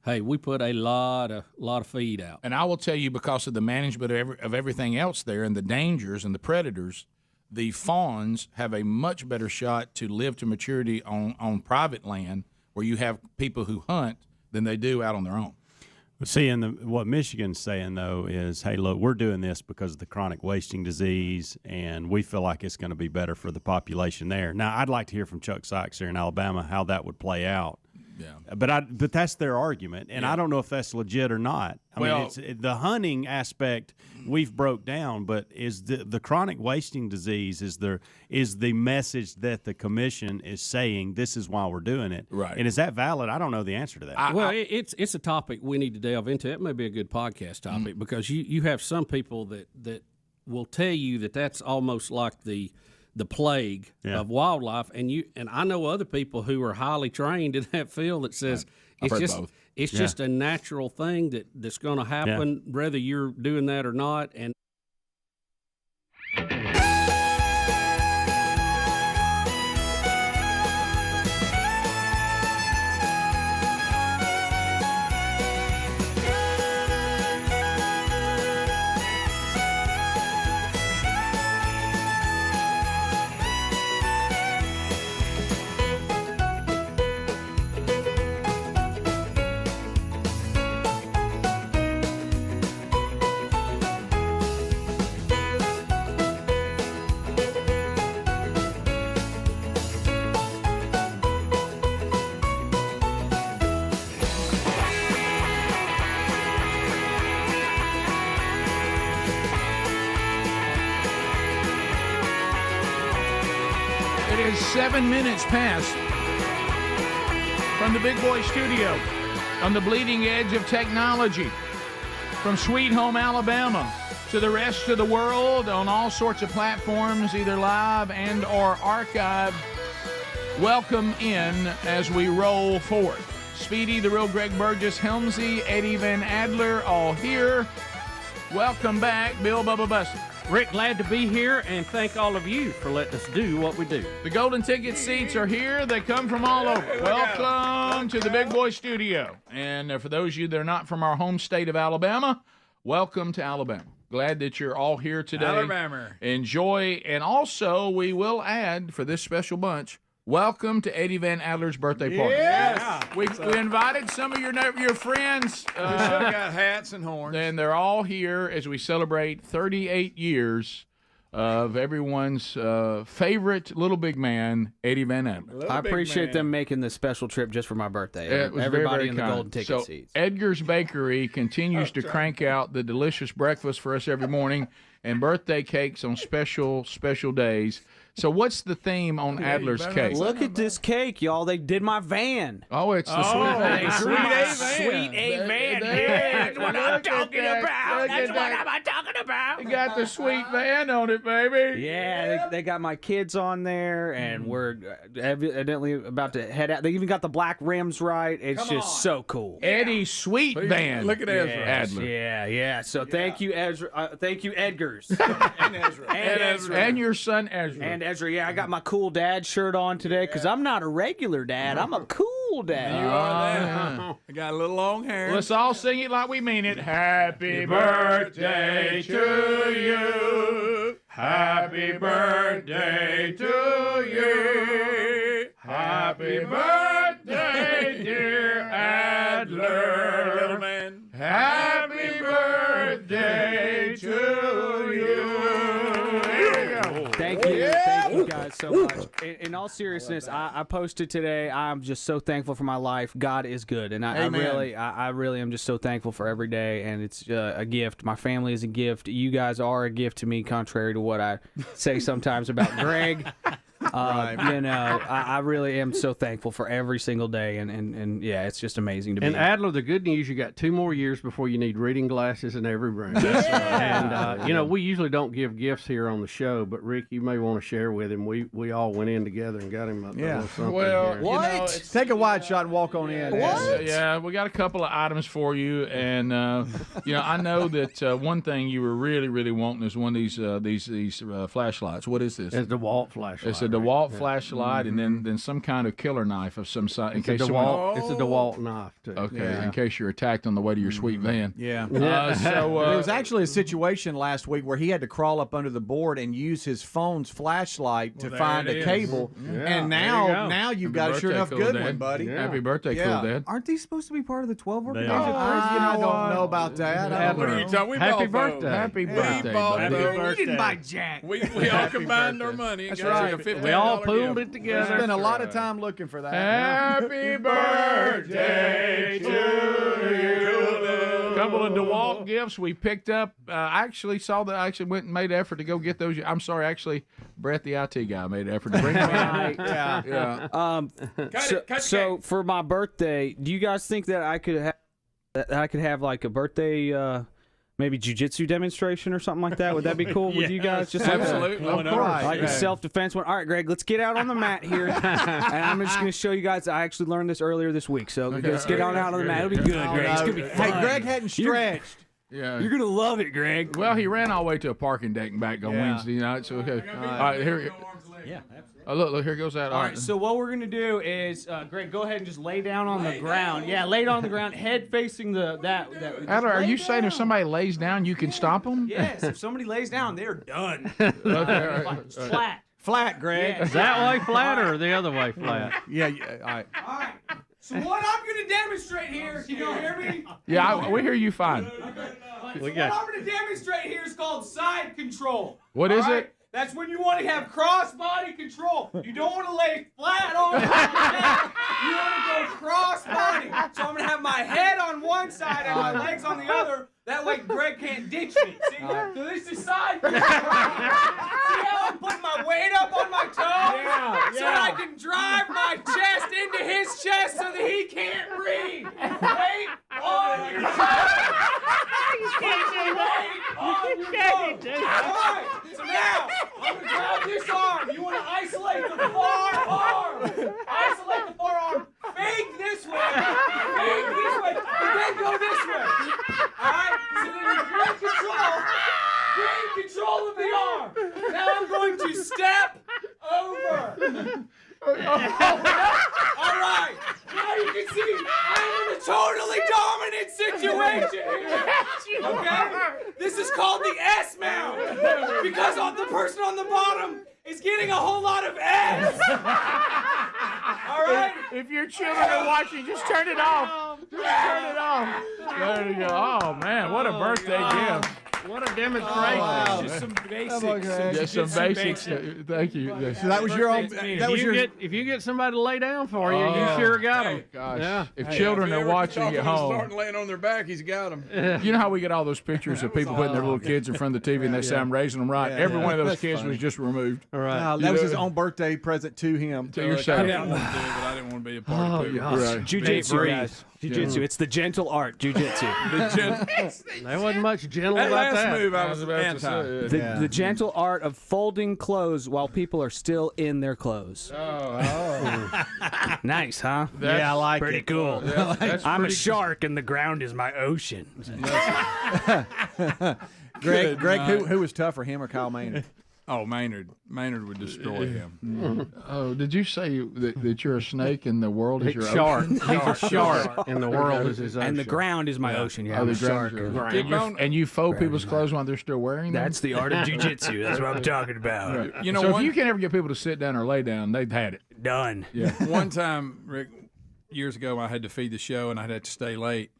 hey, we put a lot of feed out. And I will tell you, because of the management of everything else there and the dangers and the predators, the fawns have a much better shot to live to maturity on private land where you have people who hunt than they do out on their own. See, what Michigan's saying, though, is, hey, look, we're doing this because of the chronic wasting disease, and we feel like it's going to be better for the population there. Now, I'd like to hear from Chuck Sykes here in Alabama how that would play out. But that's their argument, and I don't know if that's legit or not. I mean, it's the hunting aspect we've broke down, but is the chronic wasting disease is the message that the commission is saying this is why we're doing it, right? And is that valid? I don't know the answer to that. Well, it's a topic we need to delve into. It may be a good podcast topic because you have some people that will tell you that that's almost like the plague of wildlife, and I know other people who are highly trained in that field that says it's just a natural thing that's going to happen whether you're doing that or not. And It is 7 minutes past from the Big Boy Studio on the bleeding edge of technology, from Sweet Home, Alabama, to the rest of the world on all sorts of platforms, either live and or archived. Welcome in as we roll forward. Speedy, the real Greg Burgess, Helmsy, Eddie Van Adler, all here. Welcome back, Bill Bubba Buster. Rick, glad to be here, and thank all of you for letting us do what we do. The golden ticket seats are here. They come from all over. Welcome to the Big Boy Studio. And for those of you that are not from our home state of Alabama, welcome to Alabama. Glad that you're all here today. Alabama. Enjoy. And also, we will add, for this special bunch, welcome to Eddie Van Adler's birthday party. Yes. We invited some of your friends. We still got hats and horns. And they're all here as we celebrate 38 years of everyone's favorite little big man, Eddie Van Adler. I appreciate them making this special trip just for my birthday. It was Everybody very, very in the kind. golden ticket seats. Edgar's Bakery continues to crank out the delicious breakfast for us every morning and birthday cakes on special days. So what's the theme on Adler's cake? Look at this cake, y'all. They did my van. Oh, it's the Sweet A van. That's what I'm talking about. That's what I'm talking about. You got the sweet van on it, baby. Yeah, they got my kids on there, and we're evidently about to head out. They even got the black rims right. It's just so cool. Eddie's sweet van. Look at Ezra. Adler. Yeah. So thank you, Ezra. Thank you, Edgars. And Ezra. And your son Ezra. And Ezra, yeah, I got my cool dad shirt on today because I'm not a regular dad. I'm a cool dad. You are that. I got a little long hair. Let's all sing it like we mean it. Happy birthday to you. Happy birthday to you. Happy birthday, dear Adler. Little man. Happy birthday to you. Thank you guys so much. In all seriousness, I posted today. I'm just so thankful for my life. God is good, and I really am just so thankful for every day. And it's a gift. My family is a gift. You guys are a gift to me, contrary to what I say sometimes about Greg. I really am so thankful for every single day, and yeah, it's just amazing to be. And Adler, the good news, you got 2 more years before you need reading glasses in every room. And we usually don't give gifts here on the show, but Rick, you may want to share with him. We all went in together and got him a little something. Well, here. Take a wide shot and walk on in. Yeah, we got a couple of items for you, and I know that one thing you were really wanting is one of these flashlights. What is this? It's a DeWalt flashlight. It's a DeWalt flashlight, and then some kind of killer knife of some sort. It's a DeWalt knife too. Okay, in case you're attacked on the way to your sweet van. Yeah. There was actually a situation last week where he had to crawl up under the board and use his phone's flashlight to find a cable. And now you've got a sure enough good one, buddy. Happy birthday, cool dad. Aren't these supposed to be part of the 12 organization? I don't know about that. What are you talking? Happy birthday. Happy birthday, buddy. Happy birthday. We didn't buy jack. We all combined our money. That's got right. you a We all pooled it together. Spent a lot of time looking for that. Happy birthday to you. A couple of DeWalt gifts we picked up. I actually saw that. I actually went and made an effort to go get those. I'm sorry, actually, Brett, the IT guy, made an effort to bring them in. Yeah. So for my birthday, do you guys think that I could have like a birthday maybe jiu-jitsu demonstration or something like that? Would that be cool with you guys? Just absolutely, of course. Like a self-defense one. All right, Greg, let's get out on the mat here, and I'm just going to show you guys. I actually learned this earlier this week, so let's get on out on the mat. It'll be good, Greg. It's going to be fun. Hey, Greg hadn't stretched. Yeah, you're going to love it, Greg. Well, he ran all the way to a parking deck and back on Wednesday night. So okay, all right, here. Yeah, absolutely. Look, here goes that. All right, so what we're going to do is, Greg, go ahead and just lay down on the ground. Yeah, lay down on the ground, head facing that. Adler, are you saying if somebody lays down, you can stop them? Yes, if somebody lays down, they're done. Flat. Flat, Greg. Yeah. Is that way flat or the other way flat? Yeah, all right. All right. So what I'm going to demonstrate here, can y'all hear me? Yeah, we hear you fine. What I'm going to demonstrate here is called side control. What is it? That's when you want to have cross-body control. You don't want to lay flat on your head. You want to go cross-body. So I'm going to have my head on one side and my legs on the other. That way Greg can't ditch me. See? So this is side control. See how I'm putting my weight up on my toes? So that I can drive my chest into his chest so that he can't breathe. Weight on your toes. All right, so now I'm going to grab this arm. You want to isolate the forearm. Isolate the forearm. Fake this way. Fake this way. And then go this way. All right? So then you gain control of the arm. Now I'm going to step over. All right. Now you can see I'm in a totally dominant situation here. Okay? This is called the S mount because the person on the bottom is getting a whole lot of S. All right? If your children are watching, just turn it off. Just turn it off. There you go. Oh, man, what a birthday gift. What a demonstration. Wow. Just some basics. Just some basics. Thank you. So that was your own. If you get somebody to lay down for you, you sure got them. Gosh. Yeah. If children are watching at home. Starting laying on their back, he's got them. You know how we get all those pictures of people putting their little kids in front of the TV and they say, I'm raising them right. Every one of those kids was just removed. All right. That was his own birthday present to him. To yourself. I didn't want to do it, but I didn't want to be a part of it. Right. Jiu-jitsu, guys. Jiu-jitsu. It's the gentle art. Jiu-jitsu. There wasn't much gentle That about last that. move, I was anti. The gentle art of folding clothes while people are still in their clothes. Oh. Nice, huh? Yeah, I like Pretty it. cool. That's I'm a pretty- shark and the ground is my ocean. Greg, who was tougher, him or Kyle Maynard? Oh, Maynard would destroy him. Oh, did you say that you're a snake and the world is your Shark. ocean? He's a shark, and the world is his ocean. And the ground is my ocean. Yeah, Oh, I'm a the shark. ground. And you fold people's clothes while they're still wearing them? That's the art of jiu-jitsu. That's what I'm talking about. Right. You know, so if you can ever get people to sit down or lay down, they've had it. Done. Yeah. One time, Rick, years ago, I had to feed the show and I had to stay late.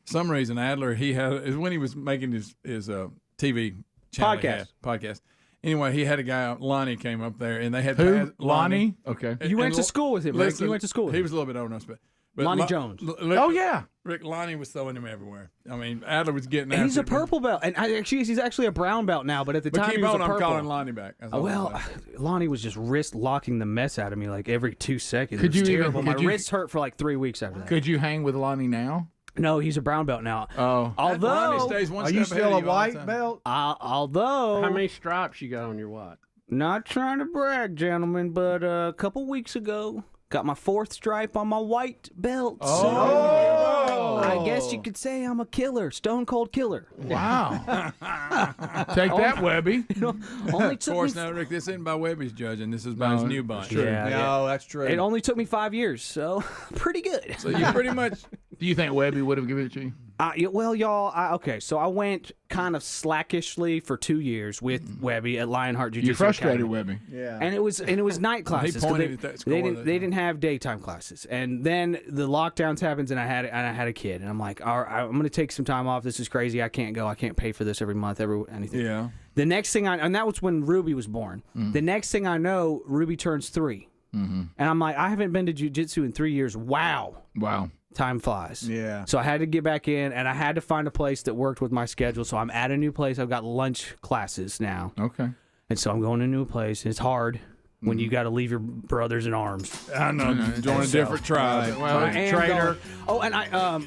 Some reason Adler, is when he was making his TV channel podcast. Anyway, he had a guy, Lonnie, came up there, and they had Who? Lonnie? Okay. You went to school with him, Rick. You went to school with him. He was a little bit older than us, but Lonnie Jones. Oh, yeah. Rick, Lonnie was throwing him everywhere. I mean, Adler was getting And he's a after him. purple belt, and he's actually a brown belt now. But at the But time, keep he was on, a I'm purple. calling Lonnie back. That's all I'm saying. Lonnie was just wrist locking the mess out of me like every 2 seconds. Could it was you even- terrible. My could you- wrists hurt for like 3 weeks after that. Could you hang with Lonnie now? No, he's a brown belt now. Oh. Although, Lonnie stays one Are step you ahead still a of you all the white time. belt? although, How many stripes you got on your watch? not trying to brag, gentlemen, but a couple weeks ago, got my 4th stripe on my white belt. Oh. I guess you could say I'm a killer, stone cold killer. Wow. Take that, Webby. Only Of took course, me no, Rick, this isn't by Webby's judging. This is by his new bunch. true. Yeah, No, that's true. It only took me 5 years, so pretty good. So you pretty much Do you think Webby would have given it to you? Well, y'all, okay, so I went kind of slackishly for 2 years with Webby at Lionheart Jiu-Jitsu. You frustrated Academy. Webby. Yeah. And it was night classes. 'cause pointed at that score they that didn't have daytime classes. And then the lockdowns happens, and I had a kid, and I'm like, all right, I'm going to take some time off. This is crazy. I can't go. I can't pay for this every month, anything. Yeah. The next thing and that was when Ruby was born. The next thing I know, Ruby turns 3. And I'm like, I haven't been to jiu-jitsu in 3 years. Wow. Time flies. Yeah. So I had to get back in, and I had to find a place that worked with my schedule. So I'm at a new place. I've got lunch classes now. Okay. And so I'm going to a new place. It's hard when you got to leave your brothers in arms. I know. Join a different tribe. Well, I am Trader.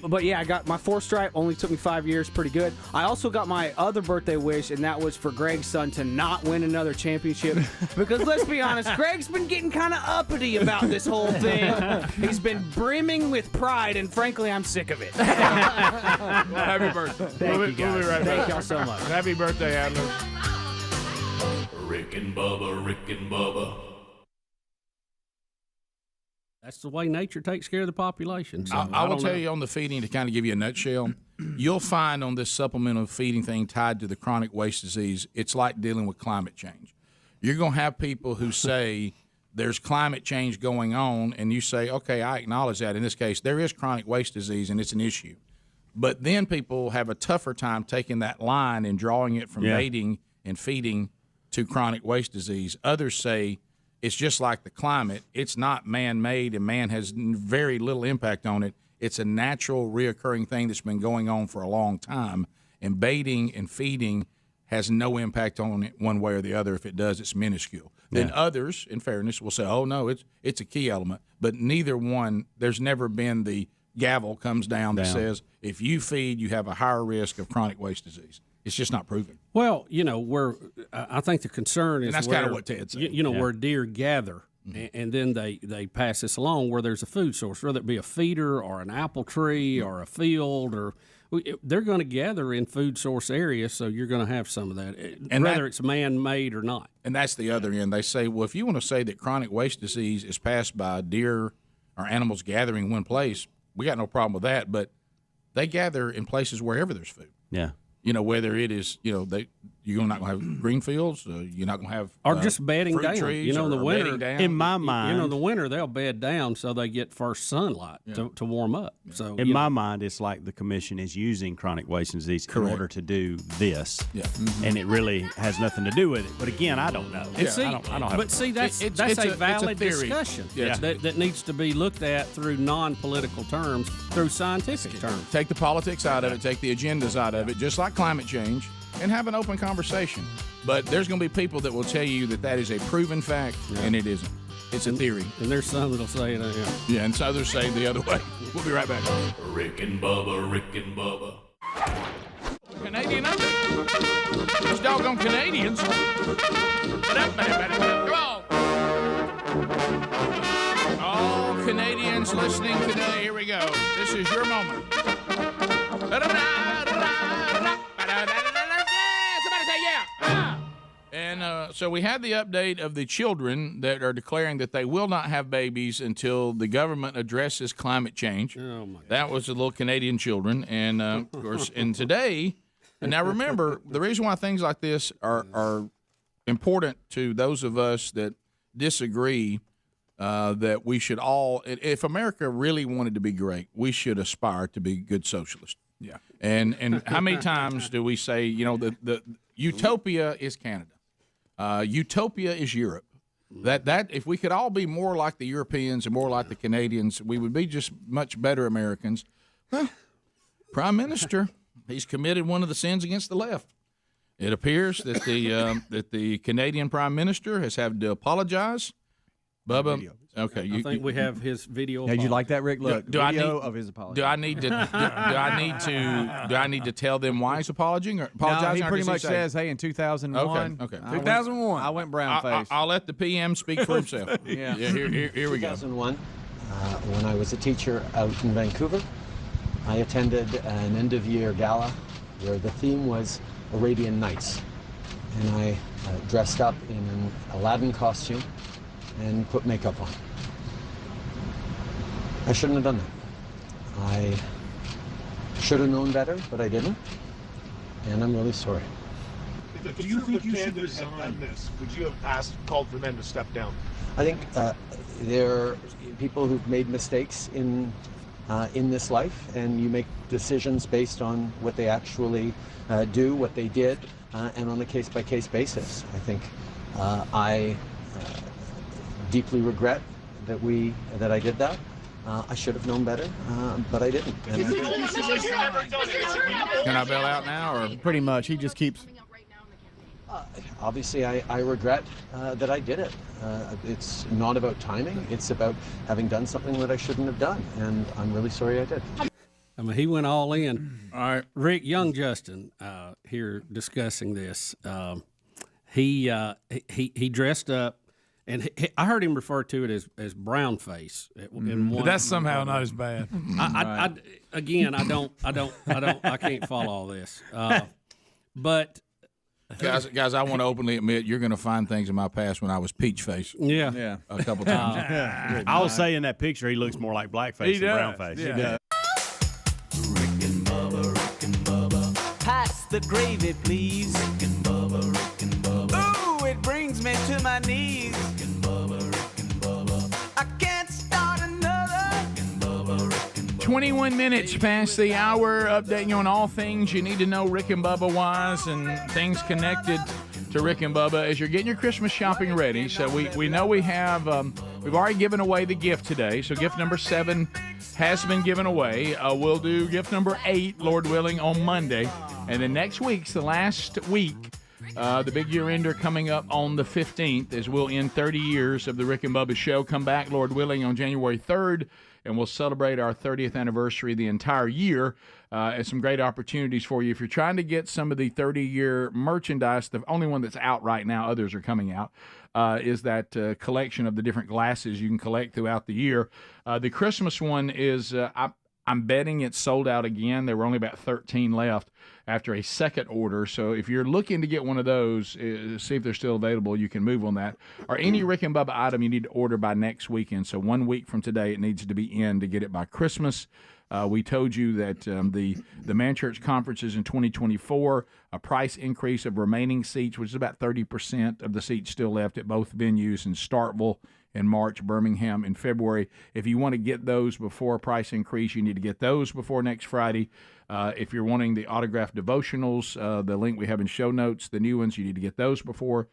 But yeah, I got my 4th stripe. Only took me 5 years. Pretty good. I also got my other birthday wish, and that was for Greg's son to not win another championship. Because let's be honest, Greg's been getting kind of uppity about this whole thing. He's been brimming with pride, and frankly, I'm sick of it. Well, happy birthday. Thank you, guys. We'll be right back. Thank y'all so much. Happy birthday, Adler. Rick and Bubba, Rick and Bubba. That's the way nature takes care of the population. So I will tell you on the feeding, to kind of give you a nutshell, you'll find on this supplemental feeding thing tied to the chronic waste disease, it's like dealing with climate change. You're going to have people who say there's climate change going on, and you say, okay, I acknowledge that. In this case, there is chronic waste disease, and it's an issue. But then people have a tougher time taking that line and drawing it from mating and feeding to chronic waste disease. Others say it's just like the climate. It's not man-made, and man has very little impact on it. It's a natural, reoccurring thing that's been going on for a long time, and baiting and feeding has no impact on it one way or the other. If it does, it's minuscule. Then others, in fairness, will say, oh, no, it's a key element. But neither one, there's never been the gavel comes down that says if you feed, you have a higher risk of chronic waste disease. It's just not proven. Well, I think the concern is, and that's kind of what Ted said. Where deer gather, and then they pass this along where there's a food source, whether it be a feeder or an apple tree or a field, or they're going to gather in food source areas, so you're going to have some of that, and whether it's man-made or not. And that's the other end. They say, well, if you want to say that chronic waste disease is passed by deer or animals gathering in one place, we got no problem with that, but they gather in places wherever there's food. Yeah. Whether it is, you're not going to have green fields, you're not going to have or just bedding down. Trees the winter. In my mind, the winter they'll bed down so they get first sunlight to warm up. Yeah. So in my mind, it's like the commission is using chronic waste disease in order to do this. Yeah. And it really has nothing to do with it. But again, I don't know. I don't that's a valid discussion. Yeah. That needs to be looked at through non-political terms, through scientific terms. Take the politics out of it, take the agendas out of it, just like climate change, and have an open conversation. But there's going to be people that will tell you that is a proven fact, and it isn't. It's a theory. And there's some that'll say it. Yeah, and others say the other way. We'll be right back. Rick and Bubba, Rick and Bubba. Canadian update. Those doggone Canadians. Come on. All Canadians listening today, here we go. This is your moment. Somebody say yeah. And so we had the update of the children that are declaring that they will not have babies until the government addresses climate change. Oh my God. That was the little Canadian children. And, of course, and today, and now remember, the reason why things like this are important to those of us that disagree that we should all, if America really wanted to be great, we should aspire to be good socialists. Yeah. And how many times do we say, the utopia is Canada, utopia is Europe. That if we could all be more like the Europeans and more like the Canadians, we would be just much better Americans. Well, Prime Minister, he's committed one of the sins against the left. It appears that the Canadian Prime Minister has had to apologize. Bubba, okay, I think we have his video. Did you like that, Rick? Look, do I need of his apology. Do I need to tell them why he's apologizing? No, he pretty much says, "Hey, in 2001, okay, 2001, I went brown face." I'll let the PM speak for himself. Yeah, here we go. 2001, when I was a teacher out in Vancouver, I attended an end-of-year gala where the theme was Arabian Nights, and I dressed up in an Aladdin costume and put makeup on. I shouldn't have done that. I should have known better, but I didn't, and I'm really sorry. Do you think you should have done this? Would you have called for them to step down? I think there are people who've made mistakes in this life, and you make decisions based on what they actually do, what they did, and on a case-by-case basis. I think I deeply regret that I did that. I should have known better, but I didn't. Can I bail out now, or pretty much he just keeps? Obviously, I regret that I did it. It's not about timing. It's about having done something that I shouldn't have done, and I'm really sorry I did. I mean, he went all in. All right. Rick, young Justin here discussing this. He dressed up, and I heard him refer to it as brown face. That's somehow not as bad. I can't follow all this. But guys, I want to openly admit you're going to find things in my past when I was peach face. Yeah. A couple times. I will say in that picture he looks more like blackface than brownface. Yeah. He does. Pass the gravy, please. Rick and Bubba. Ooh, it brings me to my knees. Rick and Bubba. I can't start another. 21 minutes past the hour, updating you on all things you need to know Rick and Bubba wise and things connected to Rick and Bubba as you're getting your Christmas shopping ready. So we know we have, we've already given away the gift today. So gift number 7 has been given away. We'll do gift number 8, Lord willing, on Monday. And then next week's the last week, the big year ender coming up on the 15th as we'll end 30 years of the Rick and Bubba show. Come back, Lord willing, on January 3rd. And we'll celebrate our 30th anniversary the entire year, and some great opportunities for you. If you're trying to get some of the 30-year merchandise, the only one that's out right now, others are coming out, is that collection of the different glasses you can collect throughout the year. The Christmas one is, I'm betting it's sold out again. There were only about 13 left after a second order. So if you're looking to get one of those, see if they're still available. You can move on that. Or any Rick and Bubba item you need to order by next weekend. So 1 week from today, it needs to be in to get it by Christmas. We told you that the Man Church conferences in 2024, a price increase of remaining seats, which is about 30% of the seats still left at both venues in Starkville in March, Birmingham in February. If you want to get those before a price increase, you need to get those before next Friday. If you're wanting the autographed devotionals, the link we have in show notes, the new ones, you need to get those before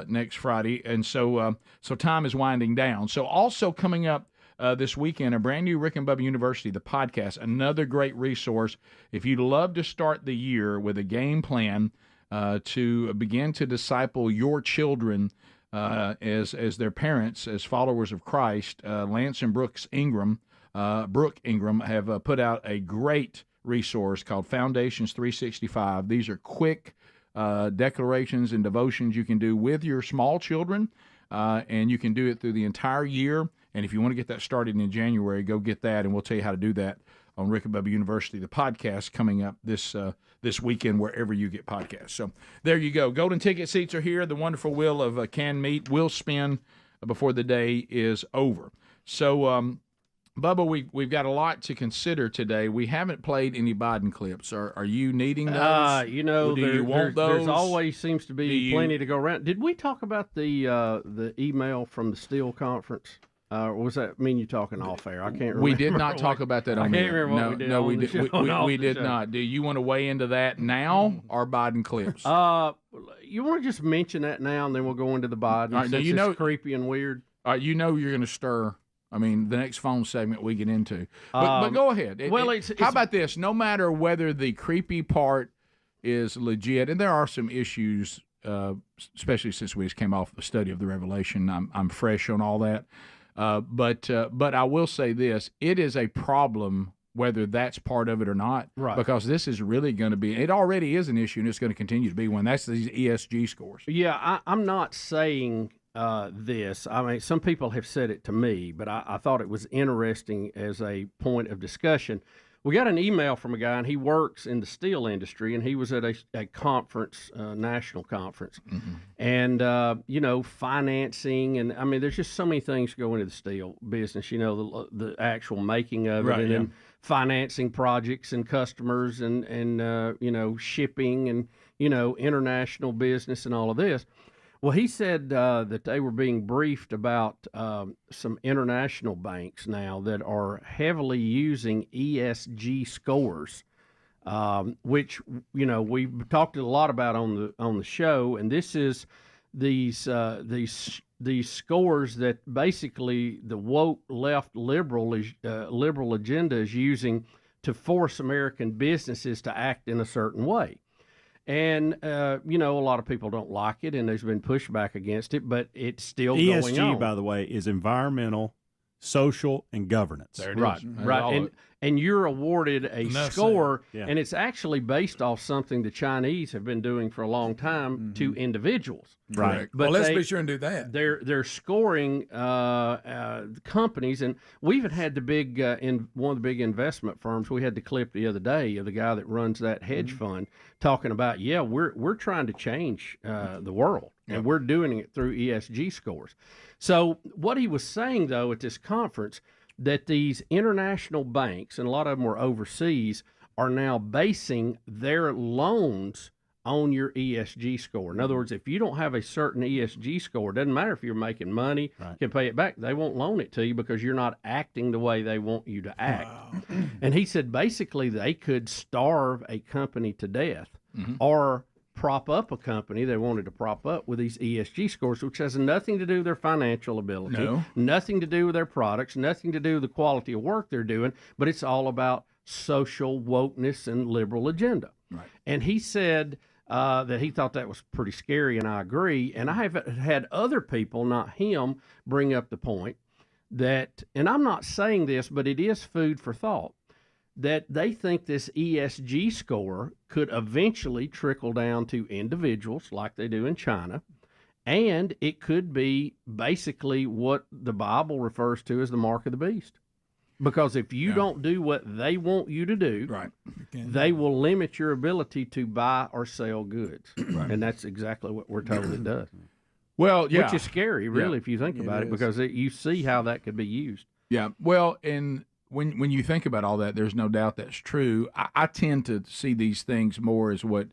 next Friday. And so time is winding down. So also coming up this weekend, a brand new Rick and Bubba University, the podcast, another great resource. If you'd love to start the year with a game plan to begin to disciple your children as their parents, as followers of Christ, Lance and Brooke Ingram have put out a great resource called Foundations 365. These are quick declarations and devotions you can do with your small children, and you can do it through the entire year. And if you want to get that started in January, go get that, and we'll tell you how to do that on Rick and Bubba University, the podcast, coming up this weekend wherever you get podcasts. So there you go. Golden ticket seats are here. The wonderful wheel of canned meat will spin before the day is over. So, Bubba, we've got a lot to consider today. We haven't played any Biden clips. Are you needing those? Do you want those? There's always seems to be plenty to go around. Did we talk about the email from the Steel conference? Or was that mean you talking off air? I can't remember. We did not talk about that on air. I can't remember what we did. We did not. Do you want to weigh into that now or Biden clips? You want to just mention that now, and then we'll go into the Biden. All right, since it's creepy and weird. You know you're going to stir. I mean, the next phone segment we get into. But go ahead. How about this? No matter whether the creepy part is legit, and there are some issues, especially since we just came off the study of the Revelation. I'm fresh on all that. But I will say this: it is a problem whether that's part of it or not, right? Because this is really going to be. It already is an issue, and it's going to continue to be one. That's these ESG scores. Yeah, I'm not saying this. I mean, some people have said it to me, but I thought it was interesting as a point of discussion. We got an email from a guy, and he works in the steel industry, and he was at a conference, national conference. And, financing, and I mean, there's just so many things go into the steel business, the actual making of it, and then financing projects and customers and shipping and, international business and all of this. Well, he said that they were being briefed about some international banks now that are heavily using ESG scores, which we've talked a lot about on the show, and this is these scores that basically the woke left liberal agenda is using to force American businesses to act in a certain way. And, a lot of people don't like it, and there's been pushback against it, but it's still going on. ESG, by the way, is environmental, social, and governance. There it is. Right. And you're awarded a score, Yeah. and it's actually based off something the Chinese have been doing for a long time to individuals. Right. But let's be sure and do that. They're scoring companies, and we even had the big one of the big investment firms. We had the clip the other day of the guy that runs that hedge fund talking about, we're trying to change the world, and we're doing it through ESG scores. So what he was saying though at this conference, that these international banks, and a lot of them were overseas, are now basing their loans on your ESG score. In other words, if you don't have a certain ESG score, it doesn't matter if you're making money, can pay it back, they won't loan it to you because you're not acting the way they want you to act. Wow. And he said basically they could starve a company to death or prop up a company they wanted to prop up with these ESG scores, which has nothing to do with their financial ability, nothing to do with their products, nothing to do with the quality of work they're doing, but it's all about social wokeness and liberal agenda. Right. And he said that he thought that was pretty scary, and I agree. And I have had other people, not him, bring up the point that, and I'm not saying this, but it is food for thought, that they think this ESG score could eventually trickle down to individuals like they do in China, and it could be basically what the Bible refers to as the mark of the beast. Because if you don't do what they want you to do, they will limit your ability to buy or sell goods. And that's exactly what we're told it does. Well, Which is scary, really, if you think about it, because you see how that could be used. Yeah. Well, and when you think about all that, there's no doubt that's true. I tend to see these things more as what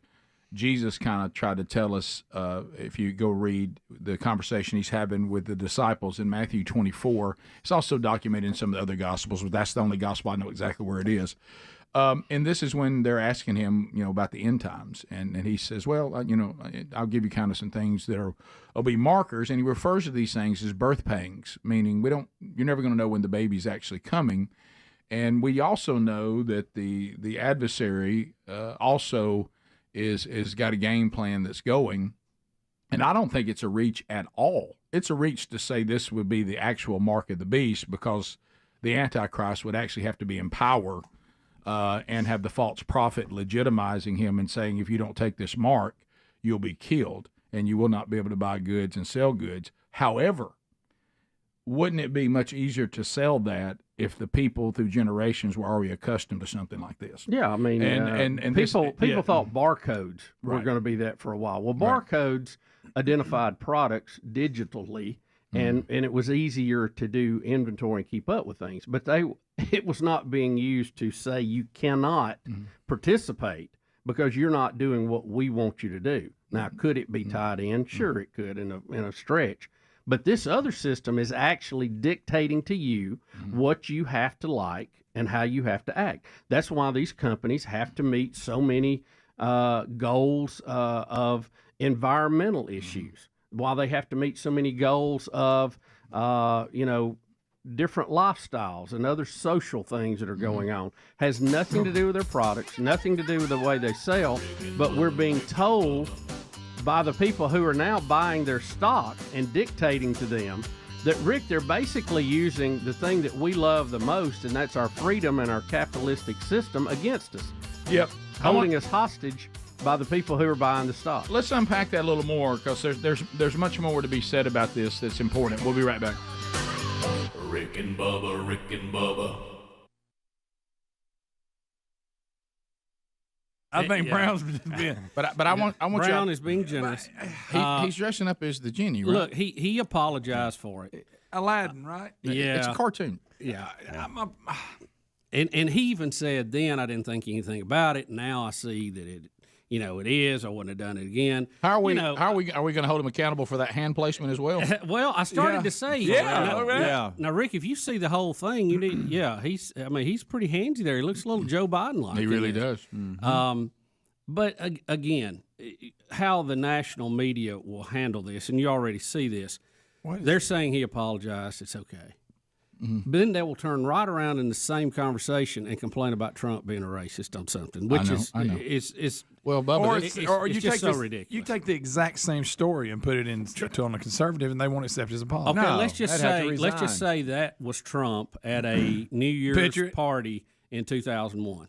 Jesus kind of tried to tell us. If you go read the conversation he's having with the disciples in Matthew 24, it's also documented in some of the other Gospels, but that's the only Gospel I know exactly where it is. And this is when they're asking him, about the end times. And he says, well, I'll give you kind of some things that will be markers. And he refers to these things as birth pangs, meaning you're never going to know when the baby's actually coming. And we also know that the adversary also is got a game plan that's going. And I don't think it's a reach at all. It's a reach to say this would be the actual mark of the beast, because the Antichrist would actually have to be in power and have the false prophet legitimizing him and saying, if you don't take this mark, you'll be killed and you will not be able to buy goods and sell goods. However, wouldn't it be much easier to sell that if the people through generations were already accustomed to something like this? Yeah, I mean, and people thought barcodes were going to be that for a while. Well, barcodes identified products digitally, and it was easier to do inventory and keep up with things. But it was not being used to say you cannot participate because you're not doing what we want you to do. Now, could it be tied in? Sure, it could in a stretch. But this other system is actually dictating to you what you have to like and how you have to act. That's why these companies have to meet so many goals of environmental issues, why they have to meet so many goals of, different lifestyles and other social things that are going on. Has nothing to do with their products, nothing to do with the way they sell, but we're being told by the people who are now buying their stock and dictating to them that, Rick, they're basically using the thing that we love the most, and that's our freedom and our capitalistic system, against us. Yep. Holding us hostage by the people who are buying the stock. Let's unpack that a little more, because there's much more to be said about this that's important. We'll be right back. Rick and Bubba, Rick and Bubba. I think Brown's being. But I want Brown y'all. is being generous. He's dressing up as the genie, right? Look, he apologized for it. Aladdin, right? Yeah, it's a cartoon. Yeah. And he even said then I didn't think anything about it. Now I see that it is. I wouldn't have done it again. How are we going to hold him accountable for that hand placement as well? Well, I started to say, Now, Rick, if you see the whole thing, you need. Yeah, he's pretty handsy there. He looks a little Joe Biden like. He really does. Mm-hmm. But again, how the national media will handle this, and you already see this. They're saying he apologized. It's okay. Mm-hmm. But then they will turn right around in the same conversation and complain about Trump being a racist on something, which I know. is well, Bubba, or you just take so this, ridiculous. You take the exact same story and put it in on a conservative, and they won't accept his apology. Okay, let's just say that was Trump at a New Year's party in 2001.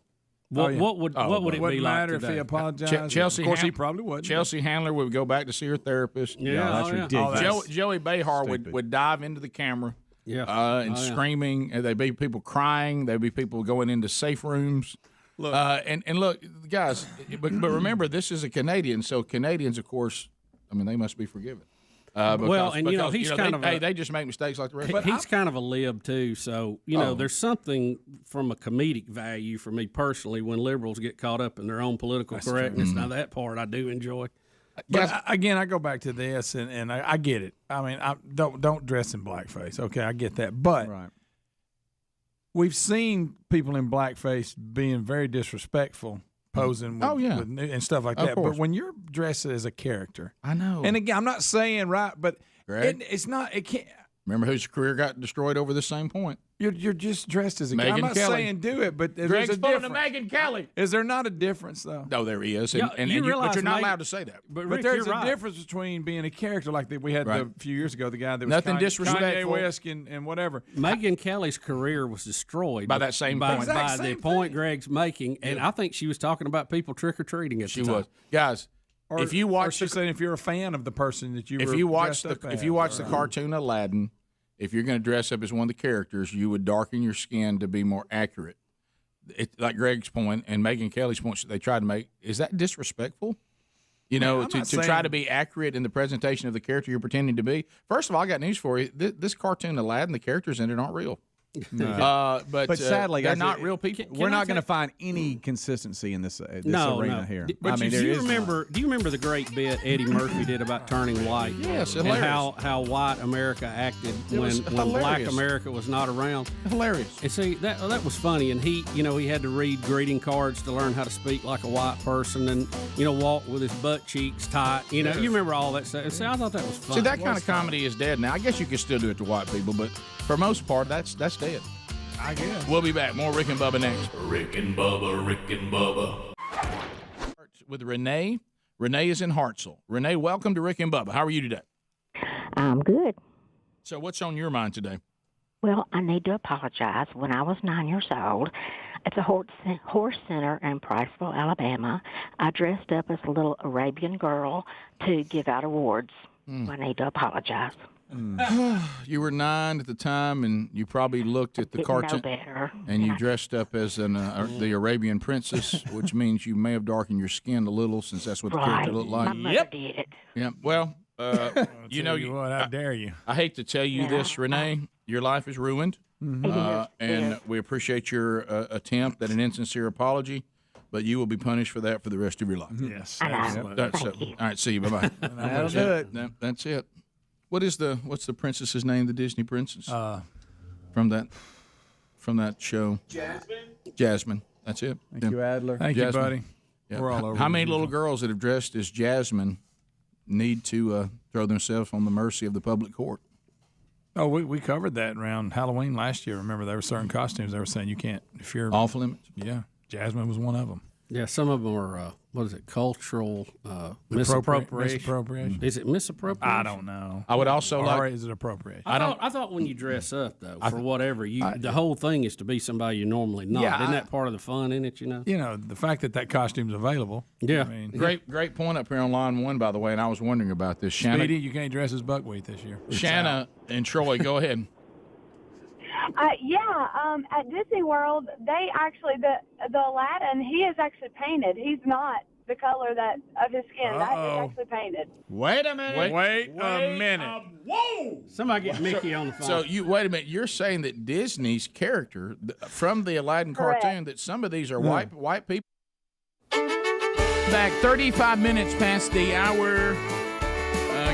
What would it be like matter today? if he apologized? Chelsea, of course, he probably would. Chelsea Handler would go back to see her therapist. Yeah, that's ridiculous. Joey Behar would dive into the camera. Yeah, screaming. There'd be people crying. There'd be people going into safe rooms. Look. And look, guys, but remember, this is a Canadian, so Canadians, of course, they must be forgiven. He's kind of they just make mistakes like the rest. But he's kind of a lib too, so there's something from a comedic value for me personally when liberals get caught up in their own political correctness. Mm-hmm. Now that part I do enjoy. But again, I go back to this, and I get it. I don't dress in blackface. Okay, I get that. But we've seen people in blackface being very disrespectful, posing with and stuff like that. But when you're dressed as a character, I know. And again, I'm not saying but it's not. It can't. Remember whose career got destroyed over the same point? You're just dressed as a Megyn I'm not Kelly. saying do it, but there's Greg's a pulling difference. to Megyn Kelly. Is there not a difference though? No, there is, Yeah, but you're not allowed to say that. But But Rick, there's you're a right. difference between being a character like that we had a few years ago. The guy that was Nothing Kanye disrespectful. West and whatever. Megyn Kelly's career was destroyed By that same point. by the Same point thing. Greg's making, and I think she was talking about people trick or treating at She the time. was, guys. If you watch, she's saying if you're a fan of the person that you if were you watch dressed the up if you watch as, the right? cartoon Aladdin, if you're going to dress up as one of the characters, you would darken your skin to be more accurate. Like Greg's point and Megyn Kelly's points that they tried to make, is that disrespectful? To try to be accurate in the presentation of the character you're pretending to be. First of all, I got news for you. This cartoon Aladdin, the characters in it aren't real. But sadly, they're guys, not real people. We're not going to find any consistency in this arena here. But there do you is remember the great bit Eddie Murphy did about turning white? Yes, and hilarious. how white America acted was when black hilarious. America was not around. Hilarious. And see that was funny. And he had to read greeting cards to learn how to speak like a white person, and walk with his butt cheeks tight. You remember all that stuff. See, I thought that was fun. See, that kind of comedy is dead now. I guess you could still do it to white people, but for most part, that's dead. I guess. We'll be back. More Rick and Bubba next. Rick and Bubba, Rick and Bubba. With Renee. Renee is in Hartselle. Renee, welcome to Rick and Bubba. How are you today? I'm good. So what's on your mind today? Well, I need to apologize. When I was 9 years old, at the Horse Center in Priceville, Alabama, I dressed up as a little Arabian girl to give out awards. I need to apologize. You were 9 at the time, and you probably looked at the Didn't cartoon, know better. and you dressed up as the Arabian princess, which means you may have darkened your skin a little, since that's what the character looked like. My mother did. Yeah. Well, you know, what? How dare you? I hate to tell you this, Renee. Your life is ruined, and we appreciate your attempt at an insincere apology. But you will be punished for that for the rest of your life. Yes. That's it. All right. See you. Bye bye. That'll do it. That's it. What's the princess's name? The Disney princess from that show. Jasmine. That's it. Thank you, Adler. Thank you, buddy. Yeah. We're all over. How many little girls that have dressed as Jasmine need to throw themselves on the mercy of the public court? Oh, we covered that around Halloween last year. Remember, there were certain costumes they were saying you can't if you're off limits. Yeah, Jasmine was one of them. Yeah, some of them are, cultural misappropriation. Misappropriation. Is it misappropriation? I don't know. I would also or like. is it appropriation? I thought when you dress up though for whatever the whole thing is to be somebody you're normally not. Yeah, Isn't that part of the fun in it? You know the fact that costume's available. Yeah. I mean, Great point up here on line one, by the way. And I was wondering about this. Speedy, you can't dress as buckwheat this year. Shanna and Troy, go ahead. At Disney World, they actually the Aladdin, he is actually painted. He's not the color that of his skin. That is actually painted. Wait a minute. Wait a minute. Whoa! Somebody get Mickey on the phone. So you wait a minute. You're saying that Disney's character from the Aladdin Correct. cartoon, that some of these are white people. Back 35 minutes past the hour.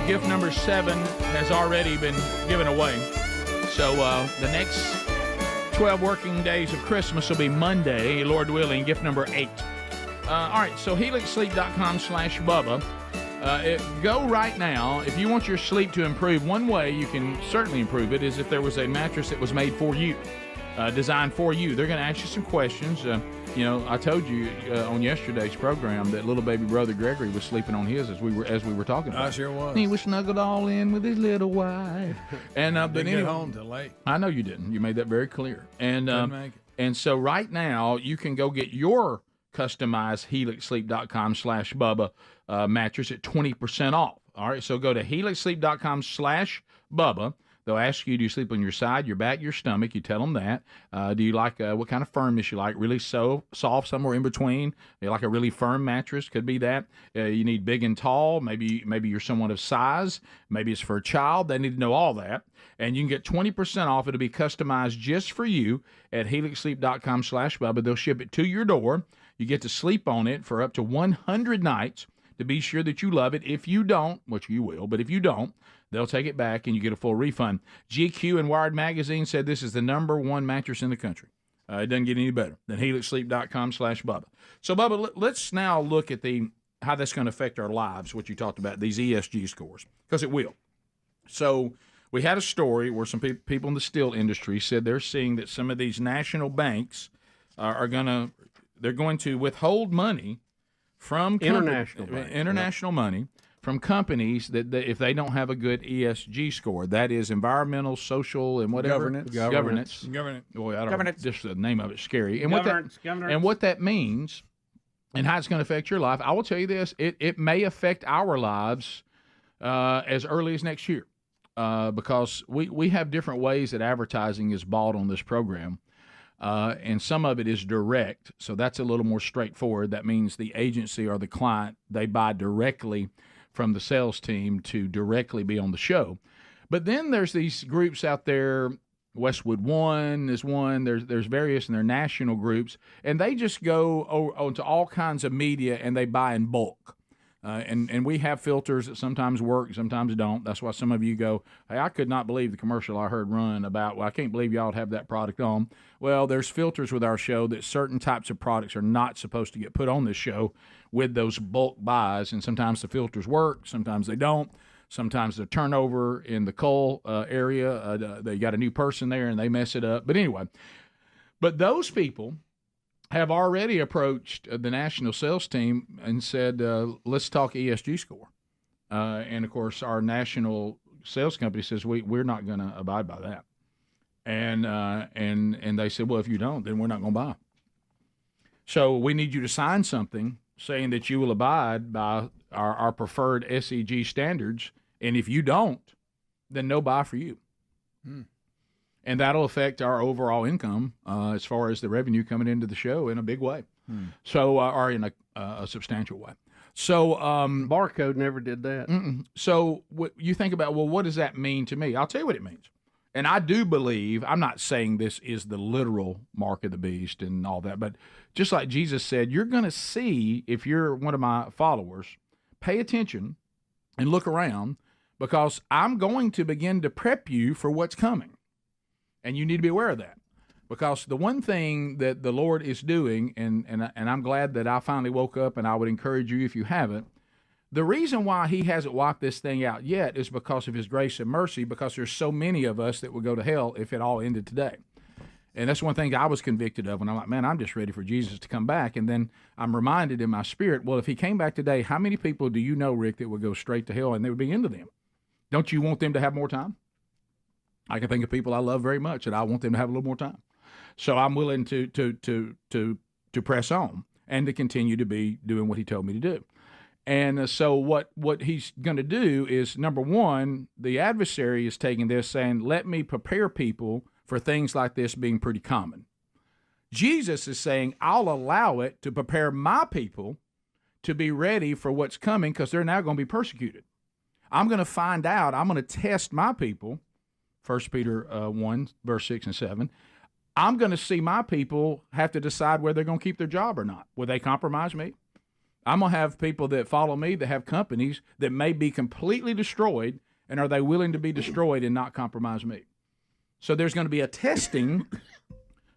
Gift number 7 has already been given away. So the next 12 working days of Christmas will be Monday, Lord willing, gift number 8. All right, so helixsleep.com/Bubba. Go right now. If you want your sleep to improve, one way you can certainly improve it is if there was a mattress that was made for you, designed for you. They're going to ask you some questions. I told you on yesterday's program that little baby brother Gregory was sleeping on his as we were talking about. I sure was. He was snuggled all in with his little wife. And didn't get home till late. I know you didn't. You made that very clear. And Didn't make it. and so right now you can go get your customized helixsleep.com/Bubba mattress at 20% off. All right, so go to helixsleep.com/Bubba. They'll ask you, do you sleep on your side, your back, your stomach? You tell them that. Do you like what kind of firmness you like? Really soft, somewhere in between? You like a really firm mattress? Could be that. You need big and tall. Maybe you're someone of size. Maybe it's for a child. They need to know all that. And you can get 20% off. It'll be customized just for you at helixsleep.com/Bubba. They'll ship it to your door. You get to sleep on it for up to 100 nights to be sure that you love it. If you don't, which you will, but if you don't, they'll take it back and you get a full refund. GQ and Wired Magazine said this is the #1 mattress in the country. It doesn't get any better than helixsleep.com/Bubba. So, Bubba, let's now look at how that's going to affect our lives, what you talked about, these ESG scores, because it will. So we had a story where some people in the steel industry said they're seeing that some of these national banks are going to withhold money from international money from companies that if they don't have a good ESG score, that is environmental, social, and whatever governance. Boy, I don't. Just the name of it's scary. And what that means, and how it's going to affect your life. I will tell you this: it may affect our lives as early as next year, because we have different ways that advertising is bought on this program. And some of it is direct, so that's a little more straightforward. That means the agency or the client, they buy directly from the sales team to directly be on the show. But then there's these groups out there, Westwood One is one, there's various, and they're national groups, and they just go onto all kinds of media and they buy in bulk. And we have filters that sometimes work, sometimes don't. That's why some of you go, hey, I could not believe the commercial I heard run about, well, I can't believe y'all have that product on. Well, there's filters with our show that certain types of products are not supposed to get put on this show with those bulk buys, and sometimes the filters work, sometimes they don't. Sometimes the turnover in the coal area, they got a new person there and they mess it up. But anyway, those people have already approached the national sales team and said, let's talk ESG score. And, of course, our national sales company says we're not going to abide by that. And they said, well, if you don't, then we're not going to buy. So we need you to sign something saying that you will abide by our preferred SEG standards, and if you don't, then no buy for you. And that'll affect our overall income as far as the revenue coming into the show in a big way. So, or in a substantial way. So Barcode never did that. So you think about, well, what does that mean to me? I'll tell you what it means. And I do believe, I'm not saying this is the literal mark of the beast and all that, but just like Jesus said, you're going to see, if you're one of my followers, pay attention and look around, because I'm going to begin to prep you for what's coming. And you need to be aware of that, because the one thing that the Lord is doing, and I'm glad that I finally woke up, and I would encourage you if you haven't, the reason why he hasn't wiped this thing out yet is because of his grace and mercy, because there's so many of us that would go to hell if it all ended today. And that's one thing I was convicted of when I'm like, man, I'm just ready for Jesus to come back. And then I'm reminded in my spirit, well, if he came back today, how many people do you know, Rick, that would go straight to hell and they would be into them? Don't you want them to have more time? I can think of people I love very much, and I want them to have a little more time. So I'm willing to press on and to continue to be doing what he told me to do. And so what he's going to do is, number one, the adversary is taking this, saying, let me prepare people for things like this being pretty common. Jesus is saying, I'll allow it to prepare my people to be ready for what's coming because they're now going to be persecuted. I'm going to find out. I'm going to test my people, 1 Peter 1, verse 6 and 7. I'm going to see my people have to decide whether they're going to keep their job or not. Will they compromise me? I'm going to have people that follow me that have companies that may be completely destroyed, and are they willing to be destroyed and not compromise me? So there's going to be a testing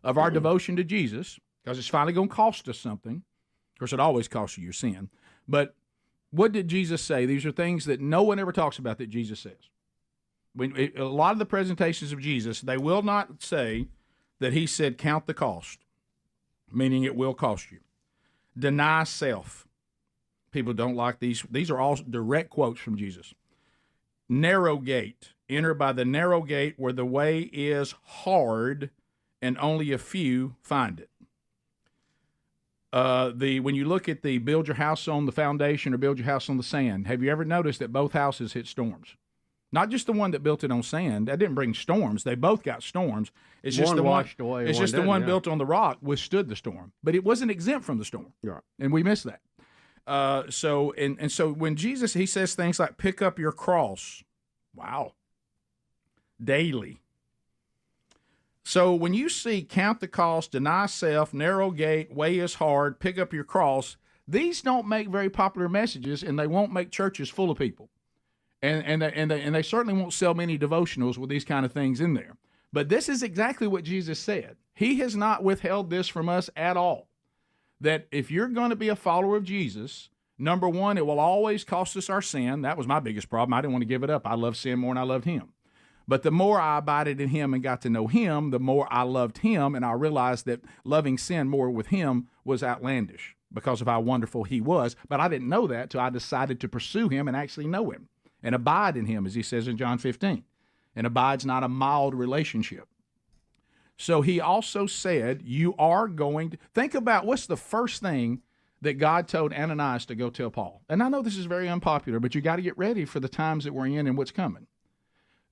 of our devotion to Jesus because it's finally going to cost us something. Of course, it always costs you your sin. But what did Jesus say? These are things that no one ever talks about that Jesus says. A lot of the presentations of Jesus, they will not say that he said, count the cost, meaning it will cost you. Deny self. People don't like these. These are all direct quotes from Jesus. Narrow gate. Enter by the narrow gate where the way is hard and only a few find it. When you look at the build your house on the foundation or build your house on the sand, have you ever noticed that both houses hit storms? Not just the one that built it on sand. That didn't bring storms. They both got storms. It's just the one washed away. It's just the one built on the rock withstood the storm, but it wasn't exempt from the storm. Right. And we miss that. So when Jesus, he says things like pick up your cross. Wow. Daily. So when you see count the cost, deny self, narrow gate, way is hard, pick up your cross, these don't make very popular messages, and they won't make churches full of people. And they certainly won't sell many devotionals with these kind of things in there. But this is exactly what Jesus said. He has not withheld this from us at all. That if you're going to be a follower of Jesus, number one, it will always cost us our sin. That was my biggest problem. I didn't want to give it up. I loved sin more than I loved him. But the more I abided in him and got to know him, the more I loved him, and I realized that loving sin more with him was outlandish because of how wonderful he was. But I didn't know that till I decided to pursue him and actually know him and abide in him, as he says in John 15. And abide's not a mild relationship. So he also said, you are going to think about what's the first thing that God told Ananias to go tell Paul. And I know this is very unpopular, but you got to get ready for the times that we're in and what's coming.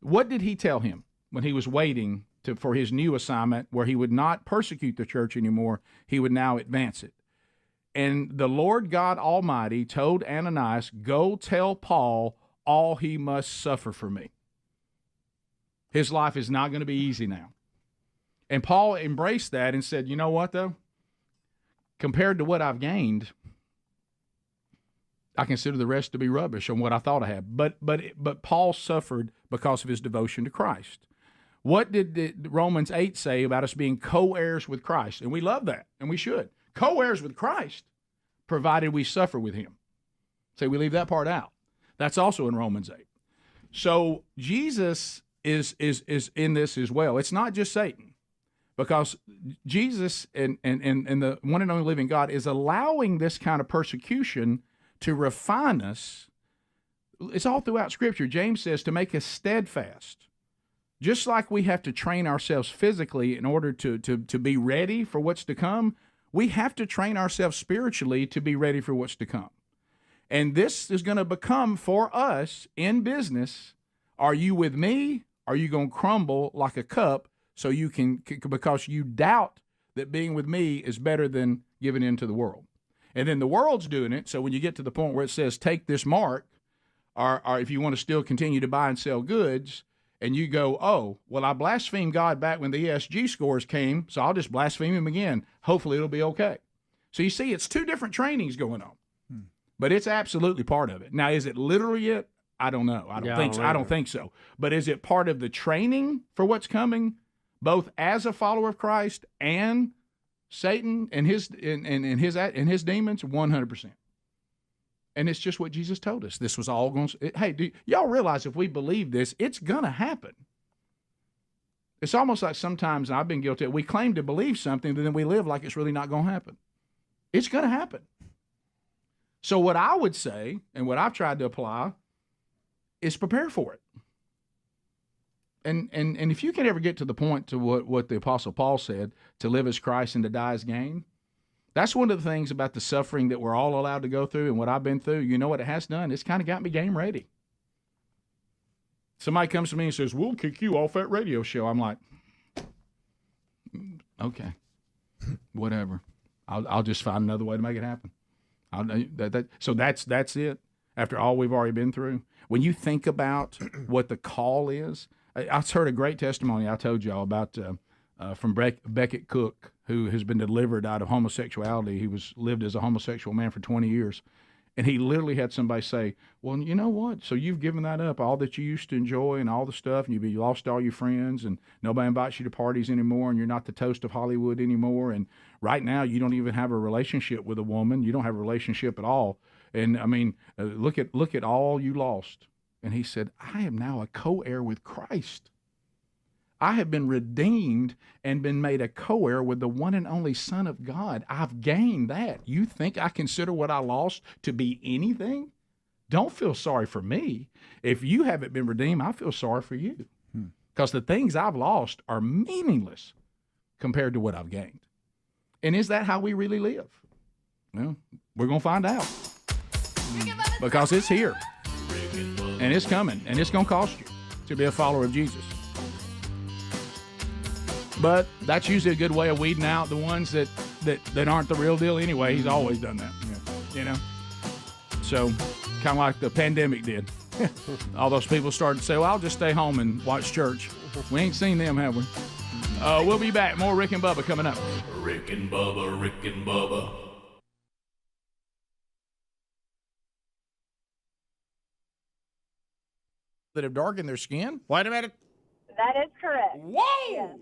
What did he tell him when he was waiting for his new assignment where he would not persecute the church anymore? He would now advance it. And the Lord God Almighty told Ananias, go tell Paul all he must suffer for me. His life is not going to be easy now. And Paul embraced that and said, you know what, though? Compared to what I've gained, I consider the rest to be rubbish on what I thought I had. But Paul suffered because of his devotion to Christ. What did Romans 8 say about us being co-heirs with Christ? And we love that, and we should. Co-heirs with Christ, provided we suffer with him. So we leave that part out. That's also in Romans 8. So Jesus is in this as well. It's not just Satan, because Jesus and the one and only living God is allowing this kind of persecution to refine us. It's all throughout Scripture. James says to make us steadfast. Just like we have to train ourselves physically in order to be ready for what's to come, we have to train ourselves spiritually to be ready for what's to come. And this is going to become for us in business. Are you with me? Are you going to crumble like a cup so you can, because you doubt that being with me is better than giving in to the world? And then the world's doing it. So when you get to the point where it says, take this mark, or if you want to still continue to buy and sell goods, and you go, oh, well, I blasphemed God back when the ESG scores came, so I'll just blaspheme him again. Hopefully it'll be okay. So you see, it's two different trainings going on. But it's absolutely part of it. Now, is it literally it? I don't know. I don't think so. But is it part of the training for what's coming, both as a follower of Christ and Satan and his demons? 100%. And it's just what Jesus told us. This was all going to. Hey, do y'all realize if we believe this, it's going to happen? It's almost like sometimes, and I've been guilty, we claim to believe something, but then we live like it's really not going to happen. It's going to happen. So what I would say, and what I've tried to apply, is prepare for it. And if you can ever get to the point to what the Apostle Paul said, to live as Christ and to die as gain, that's one of the things about the suffering that we're all allowed to go through and what I've been through. You know what it has done? It's kind of got me game ready. Somebody comes to me and says, we'll kick you off that radio show. I'm like, Okay. Whatever. I'll just find another way to make it happen. So that's it. After all we've already been through, when you think about what the call is, I heard a great testimony I told y'all about from Beckett Cook, who has been delivered out of homosexuality. He lived as a homosexual man for 20 years. And he literally had somebody say, well, you know what? So you've given that up, all that you used to enjoy and all the stuff, and you lost all your friends, and nobody invites you to parties anymore, and you're not the toast of Hollywood anymore. And right now you don't even have a relationship with a woman. You don't have a relationship at all. And, I mean, look at all you lost. And he said, I am now a co-heir with Christ. I have been redeemed and been made a co-heir with the one and only Son of God. I've gained that. You think I consider what I lost to be anything? Don't feel sorry for me. If you haven't been redeemed, I feel sorry for you. Because the things I've lost are meaningless compared to what I've gained. And is that how we really live? Well, we're going to find out. Because it's here. And it's coming. And it's going to cost you to be a follower of Jesus. But that's usually a good way of weeding out the ones that aren't the real deal anyway. He's always done that, you know. So kind of like the pandemic did. All those people started to say, well, I'll just stay home and watch church. We ain't seen them, have we? We'll be back. More Rick and Bubba coming up. Rick and Bubba, Rick and Bubba. That have darkened their skin? Wait a minute. That is correct. Whoa!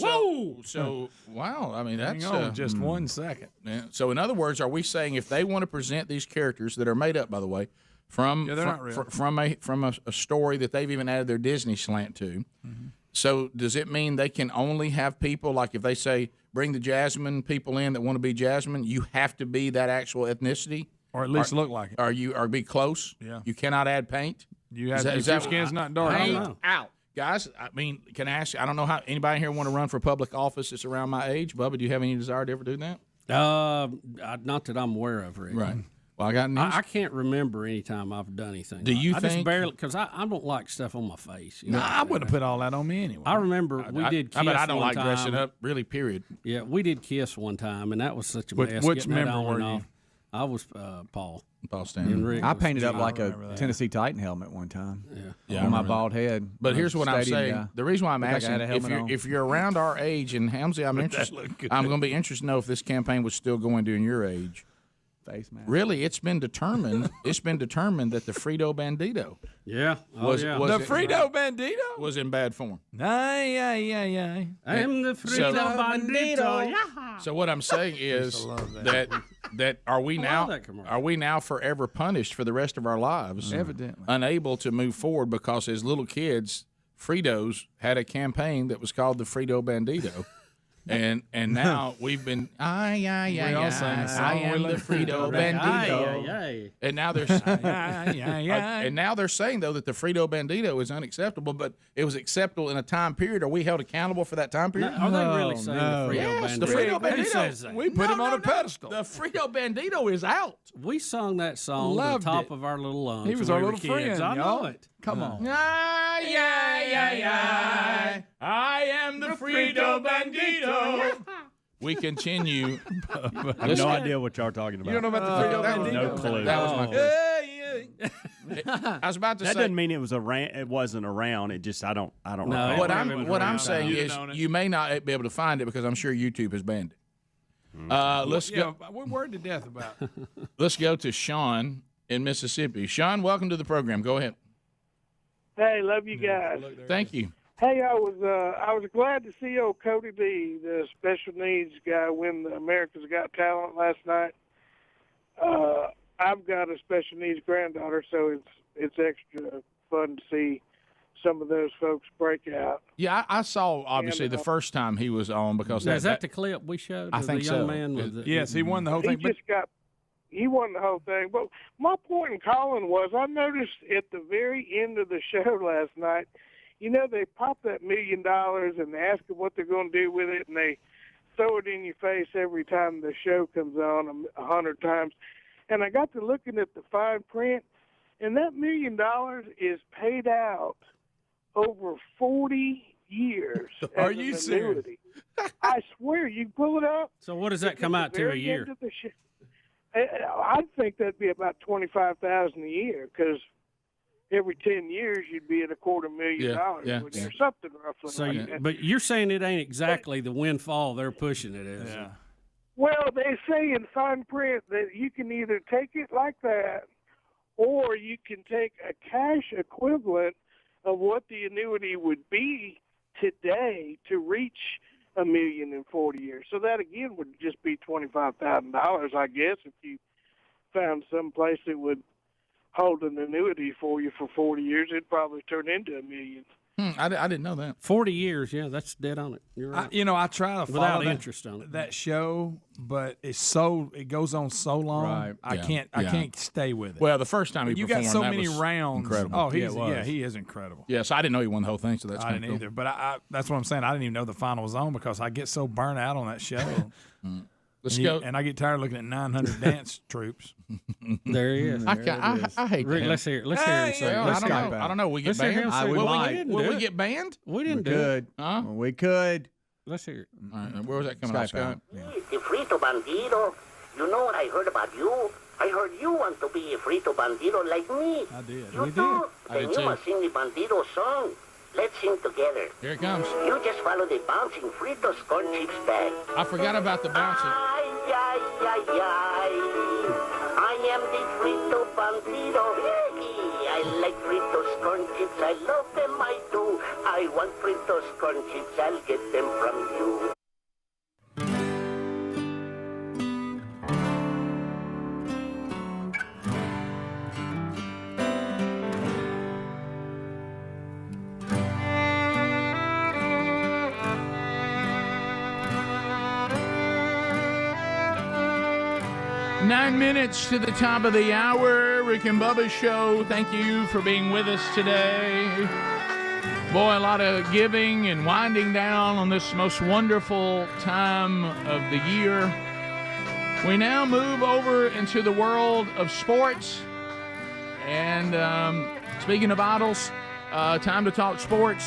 Whoa! So, wow. I mean, that's just 1 second. Yeah. So, in other words, are we saying if they want to present these characters that are made up, by the way, from a story that they've even added their Disney slant to? Mm-hmm. So, does it mean they can only have people like if they say bring the Jasmine people in that want to be Jasmine, you have to be that actual ethnicity, or at least look like it, or be close? Yeah. You cannot add paint. You have your skin's not dark. Paint out. Guys, I mean, can I ask you, I don't know how anybody here want to run for public office that's around my age. Bubba, do you have any desire to ever do that? Not that I'm aware of, Rick. Right. Well, I got news. I can't remember any time I've done anything. Do you I think? Just barely, because I don't like stuff on my face. You know? I wouldn't have put all that on me anyway. I remember we did Kiss I don't like time. dressing up, really, period. Yeah, we did Kiss one time, and that was such a mess. Which member were you? I was Paul. Paul Stanley. I painted up like a Tennessee Titan helmet one time. Yeah, on my bald head. But here's what I'm saying. Guy. The reason why I'm Looked like I asking, had a helmet if you're around our age, and Helmsy, I'm going to be interested to know if this campaign was still going during your age. Face mask. Really, it's been determined. It's been determined that the Frito Bandito. Yeah. Was the Frito Bandito was in bad form. Ay. I am the Frito Bandito. Yeah. So what I'm saying is that are we now forever punished for the rest of our lives? Evidently. Unable to move forward because as little kids, Fritos had a campaign that was called the Frito Bandito. And now we've been I am the Frito Bandito. And now they're and now they're saying though that the Frito Bandito is unacceptable, but it was acceptable in a time period. Are we held accountable for that time period? Are they really saying the Frito Bandito? The Frito Bandito. We put him on a pedestal. The Frito Bandito is out. We sung that song at the top of our little lungs. He was when our we little were kids. friend. I know it. Come on. I am the Frito Bandito. We continue. I have no idea what y'all are talking about. You don't know about the Frito Bandito? No clue. That was my I was about to say that doesn't mean it was it wasn't around. It just I don't know. What I'm saying is you may not be able to find it because I'm sure YouTube has banned it. Let's go. We're worried to death about it. Let's go to Sean in Mississippi. Sean, welcome to the program. Go ahead. Hey, love you guys. Thank you. Hey, I was glad to see old Cody B, the special needs guy, win the America's Got Talent last night. I've got a special needs granddaughter, so it's extra fun to see some of those folks break out. Yeah, I saw obviously the first time he was on because is that the clip we showed? I think the young so. Man with yes, he won the whole thing. He won the whole thing. But my point in calling was I noticed at the very end of the show last night, you know, they pop that $1 million and they ask them what they're going to do with it, and they throw it in your face every time the show comes on 100 times. And I got to looking at the fine print, and that $1 million is paid out over 40 years. Are you serious? I swear, you can pull it up. So what does that come out to a year? I'd think that'd be about $25,000 a year, because every 10 years you'd be at $250,000, or something roughly. So, like that. but you're saying it ain't exactly the windfall they're pushing it as. Yeah. Well, they say in fine print that you can either take it like that, or you can take a cash equivalent of what the annuity would be today to reach $1 million in 40 years. So that again would just be $25,000, I guess, if you found some place that would hold an annuity for you for 40 years. It'd probably turn into $1 million. I didn't know that. 40 years, yeah, that's dead on it. You're right. I try to follow without that, interest on it. that show, but it goes on so long. Right. I can't stay with it. Well, the first time he you performed, got so that many was rounds. incredible. Oh, he is incredible. Yes, I didn't know he won the whole thing, so that's I didn't either. But I that's what I'm saying. I didn't even know the final was on because I get so burnt out on that show. Let's go. And I get tired of looking at 900 dance troops. There he is. I hate Rick, that. let's hear him say. I don't know. We get banned. Will we get banned? We didn't do it. Huh? Well, we could. Let's hear it. All right, where was that coming out, Scott? The frito bandido. You know what I heard about you? I heard you want to be a frito bandido like me. I did. You do? Then you must sing the bandido song. Let's sing together. Here it comes. You just follow the bouncing Fritos corn chips bag. I forgot about the bouncing. Ay, ay, ay, ay. I am the frito bandido. I like Fritos corn chips. I love them, I do. I want Fritos corn chips. I'll get them from you. 9 minutes to the top of the hour. Rick and Bubba Show. Thank you for being with us today. Boy, a lot of giving and winding down on this most wonderful time of the year. We now move over into the world of sports. And speaking of idols, time to talk sports.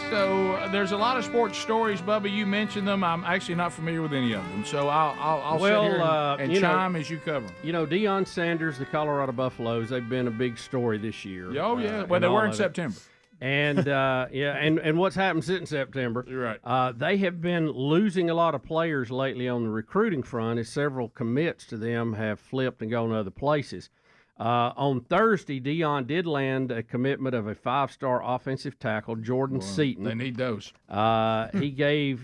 So there's a lot of sports stories, Bubba. You mentioned them. I'm actually not familiar with any of them. So I'll sit here and chime as you cover. You know, Deion Sanders, the Colorado Buffaloes, they've been a big story this year. Oh, yeah. Well, they were in September. And, and what's happened since September. You're right. They have been losing a lot of players lately on the recruiting front as several commits to them have flipped and gone other places. On Thursday, Deion did land a commitment of a 5-star offensive tackle, Jordan Seaton. They need those. He gave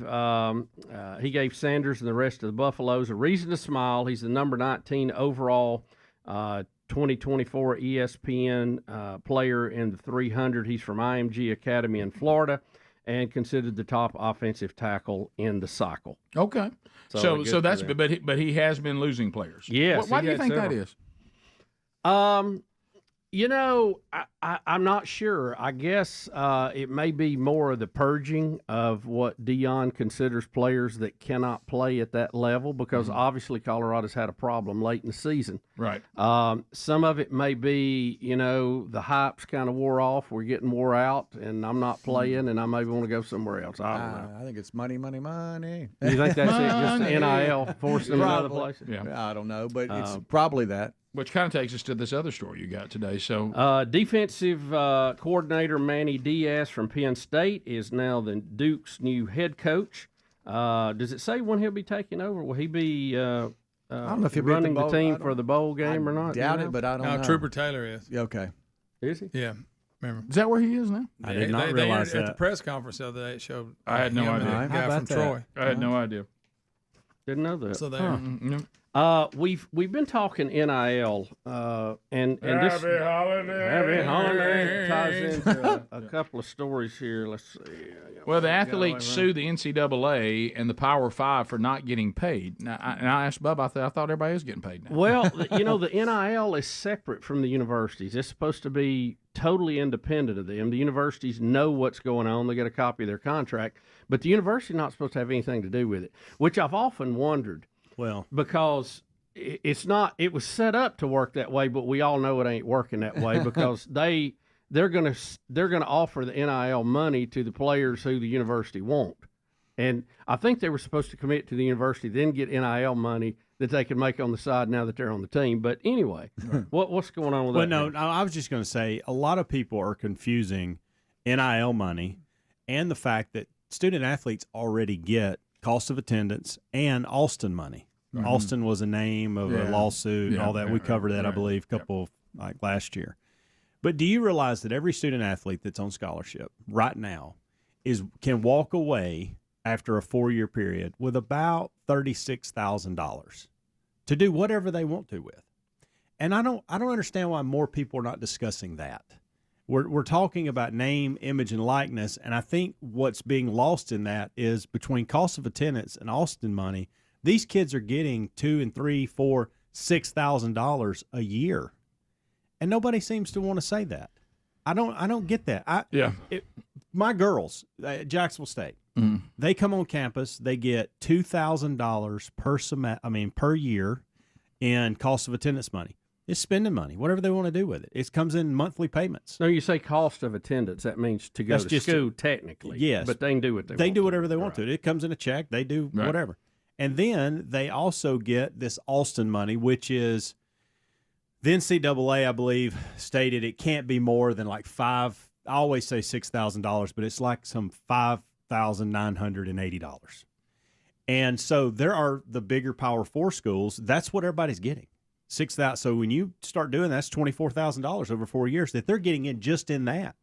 Sanders and the rest of the Buffaloes a reason to smile. He's the number 19 overall 2024 ESPN player in the 300. He's from IMG Academy in Florida and considered the top offensive tackle in the cycle. Okay. So that's but he has been losing players. Yes. Why do you think that is? You know, I'm not sure. I guess it may be more of the purging of what Deion considers players that cannot play at that level because obviously Colorado's had a problem late in the season. Right. Some of it may be, you know, the hype's kind of wore off. We're getting wore out, and I'm not playing, and I maybe want to go somewhere else. I don't know. I think it's money. You think that's it? Just NIL forcing them to other places? Yeah. I don't know, but it's probably that. Which kind of takes us to this other story you got today. So, defensive coordinator Manny Diaz from Penn State is now the Duke's new head coach. Does it say when he'll be taking over? Will he be I don't know if he'll be running the team for the bowl game or not? Doubt it, but I don't know. Trooper Taylor is. Yeah, okay. Is he? Yeah. Remember? Is that where he is now? I did not realize that. At the press conference the other day, it showed. I had no idea. The guy from Troy. I had no idea. Didn't know that. So there. We've been talking NIL, and this Happy holiday ties into a couple of stories here. Let's see. Well, the athletes sued the NCAA and the Power 5 for not getting paid. Now, I asked Bubba, I thought everybody is getting paid now. Well, you know, the NIL is separate from the universities. It's supposed to be totally independent of them. The universities know what's going on. They get a copy of their contract, but the university is not supposed to have anything to do with it, which I've often wondered. Well, because it's not, it was set up to work that way, but we all know it ain't working that way because they they're gonna offer the NIL money to the players who the university won't. And I think they were supposed to commit to the university, then get NIL money that they can make on the side now that they're on the team. But anyway, what's going on with that? Well, no, I was just going to say a lot of people are confusing NIL money and the fact that student athletes already get cost of attendance and Alston money. Mm-hmm. Alston was a name of a lawsuit and all that. We covered that, I believe, a couple like last year. But do you realize that every student athlete that's on scholarship right now can walk away after a 4-year period with about $36,000 to do whatever they want to with? And I don't understand why more people are not discussing that. We're talking about name, image, and likeness, and I think what's being lost in that is between cost of attendance and Alston money, these kids are getting $2,000 and $3,000, $4,000, $6,000 a year, and nobody seems to want to say that. I don't get that. My girls at Jacksonville State, they come on campus, they get $2,000 per year in cost of attendance money. It's spending money, whatever they want to do with it. It comes in monthly payments. No, you say cost of attendance. That means to go to school, technically. Yes. But they can do what they want. They do whatever they want to. It comes in a check. They do whatever. And then they also get this Alston money, which is the NCAA, I believe, stated it can't be more than like I always say $6,000, but it's like some $5,980. And so there are the bigger Power 4 schools. That's what everybody's getting. $6,000. So when you start doing that, that's $24,000 over 4 years that they're getting in just in that,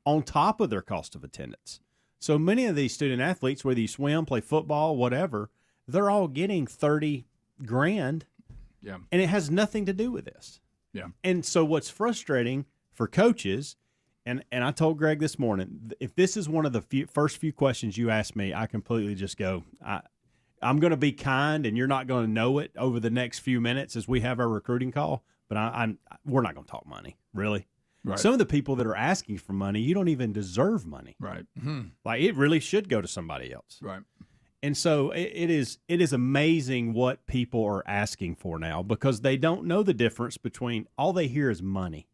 on top of their cost of attendance. So many of these student athletes, whether you swim, play football, whatever, they're all getting $30,000. Yeah. And it has nothing to do with this. Yeah. And so what's frustrating for coaches, and I told Greg this morning, if this is one of the first few questions you ask me, I completely just go, I'm going to be kind, and you're not going to know it over the next few minutes as we have our recruiting call, but we're not going to talk money, really. Right. Some of the people that are asking for money, you don't even deserve money. Right. Like, it really should go to somebody else. Right. And so it is amazing what people are asking for now, because they don't know the difference between, all they hear is money.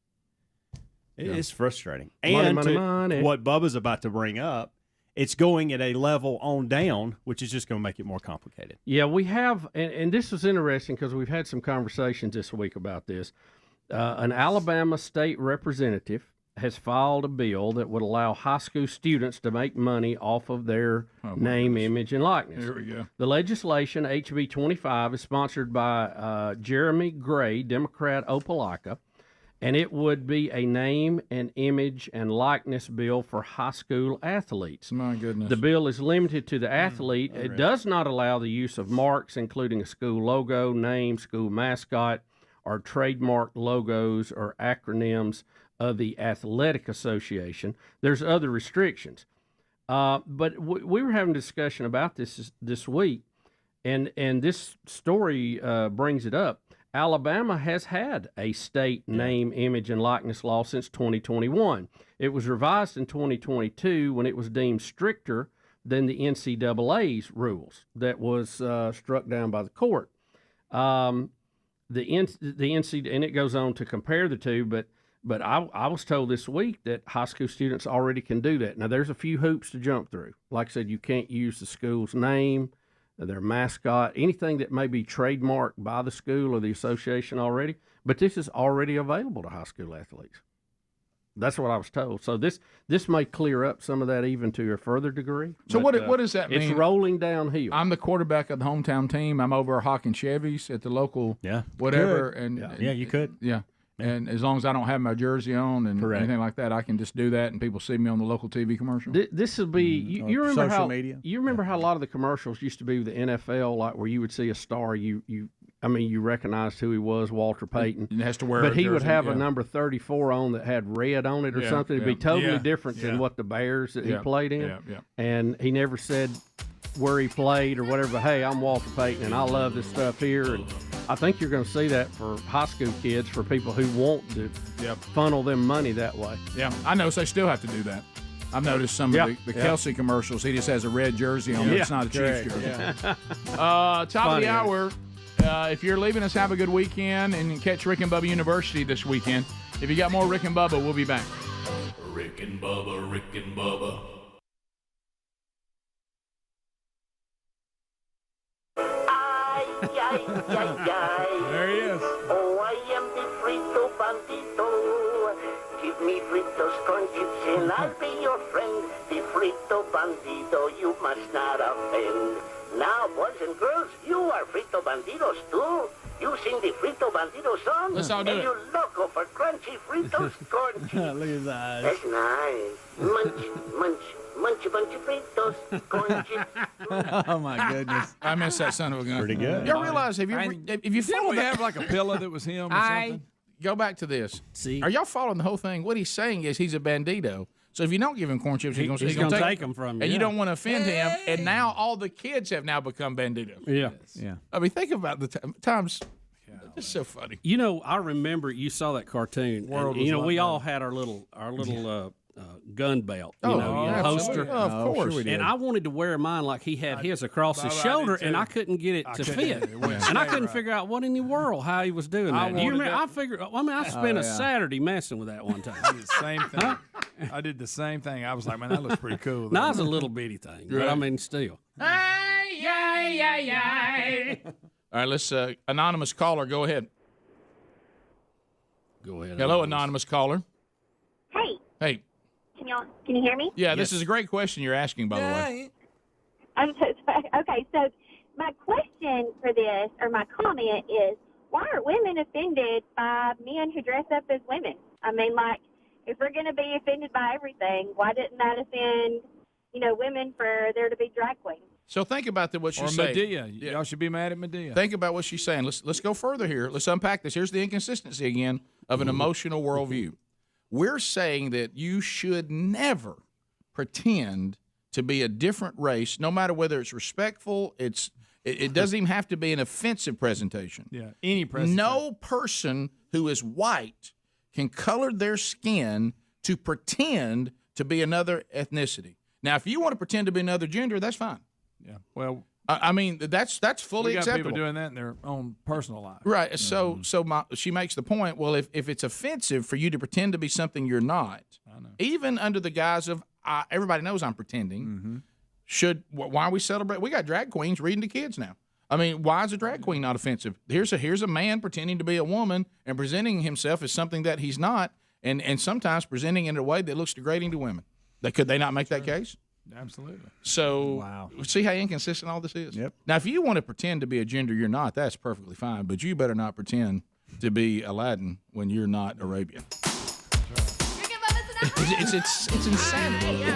It's frustrating. Money. What Bubba's about to bring up, it's going at a level on down, which is just going to make it more complicated. Yeah, we have, and this was interesting because we've had some conversations this week about this. An Alabama state representative has filed a bill that would allow high school students to make money off of their name, image, and likeness. Here we go. The legislation, HB 25, is sponsored by Jeremy Gray, Democrat, Opelika, and it would be a name and image and likeness bill for high school athletes. My goodness. The bill is limited to the athlete. It does not allow the use of marks, including a school logo, name, school mascot, or trademark logos or acronyms of the athletic association. There's other restrictions. But we were having a discussion about this week, and this story brings it up. Alabama has had a state name, image, and likeness law since 2021. It was revised in 2022 when it was deemed stricter than the NCAA's rules that was struck down by the court. The NCAA, and it goes on to compare the two, but I was told this week that high school students already can do that. Now, there's a few hoops to jump through. Like I said, you can't use the school's name, their mascot, anything that may be trademarked by the school or the association already, but this is already available to high school athletes. That's what I was told. So this may clear up some of that even to a further degree. So what does that mean? It's rolling downhill. I'm the quarterback of the hometown team. I'm over hawking Chevys at the local whatever. And you could. Yeah. And as long as I don't have my jersey on and anything like that, I can just do that, and people see me on the local TV commercial. This will be you remember social how media. You remember how a lot of the commercials used to be with the NFL, like where you would see a star, you recognized who he was, Walter Payton. And has to wear, but he would jersey, have a number 34 on that had red on it or something. It'd be totally different than what the Bears that he played in. And he never said where he played or whatever. But hey, I'm Walter Payton, and I love this stuff here. And I think you're going to see that for high school kids, for people who want to funnel them money that way. Yeah, I know. So they still have to do that. I've noticed some of the Kelsey commercials. He just has a red jersey on, but it's not a Chiefs jersey. Top of the hour. If you're leaving us, have a good weekend, and catch Rick and Bubba University this weekend. If you got more Rick and Bubba, we'll be back. Rick and Bubba, Rick and Bubba. There he is. Oh, I am the Frito Bandito. Give me Fritos corn chips and I'll be your friend. The Frito Bandito, you must not offend. Now, boys and girls, you are Frito Banditos too. You sing the Frito Bandito song. Let's all do and it. you loco for crunchy Fritos corn chips. Look at his eyes. That's nice. Munch, munch, munch a bunch of Fritos corn chips. Oh my goodness! I missed that son of a gun. Pretty good. Y'all realize, if you follow we have like a pillow that was him or something? Go back to this. See? Are y'all following the whole thing? What he's saying is he's a bandito. So if you don't give him corn chips, he's going to take them from you. And you yeah. don't want to offend him. And now all the kids have now become banditos. Yeah. Yeah. I mean, think about the times. It's so funny. You know, I remember you saw that cartoon. World And, was you know, like we that. all had our little gun belt. You know, yeah, holster. absolutely. Of course. Sure we did. And I wanted to wear mine like he had his across his Bubba, I shoulder, did and too. I couldn't get it to fit. It wouldn't And I stay couldn't right. figure out what in the world how he was doing I that. Do you wanted remember? that- I figured. I mean, I spent a yeah. Saturday messing with that one time. I did the same thing. I did the same thing. I was like, man, that looks pretty cool. Now it's a little bitty thing, but I mean, still. All right, let's anonymous caller, go ahead. Go ahead. Hello, anonymous caller. Hey, Hey. can you hear me? Yeah, this is a great question you're asking, by the way. I'm so sorry. Okay, so my question for this, or my comment is, why are women offended by men who dress up as women? I mean, like, if we're going to be offended by everything, why didn't that offend, women for there to be drag queens? So think about what she's Or saying. Medea. Y'all should be mad at Medea. Think about what she's saying. Let's go further here. Let's unpack this. Here's the inconsistency again of an emotional worldview. We're saying that you should never pretend to be a different race, no matter whether it's respectful. It doesn't even have to be an offensive presentation. Yeah, any presentation. No person who is white can color their skin to pretend to be another ethnicity. Now, if you want to pretend to be another gender, that's fine. Yeah. Well, I mean, that's fully we got acceptable. people doing that in their own personal life. Right. So she makes the point, well, if it's offensive for you to pretend to be something you're not, even under the guise of everybody knows I'm pretending, why are we celebrate? We got drag queens reading to kids now. I mean, why is a drag queen not offensive? Here's a man pretending to be a woman and presenting himself as something that he's not, and sometimes presenting in a way that looks degrading to women. Could they not make that case? Absolutely. So, see how inconsistent all this is? Yep. Now, if you want to pretend to be a gender you're not, that's perfectly fine, but you better not pretend to be Aladdin when you're not Arabian. It's insanity.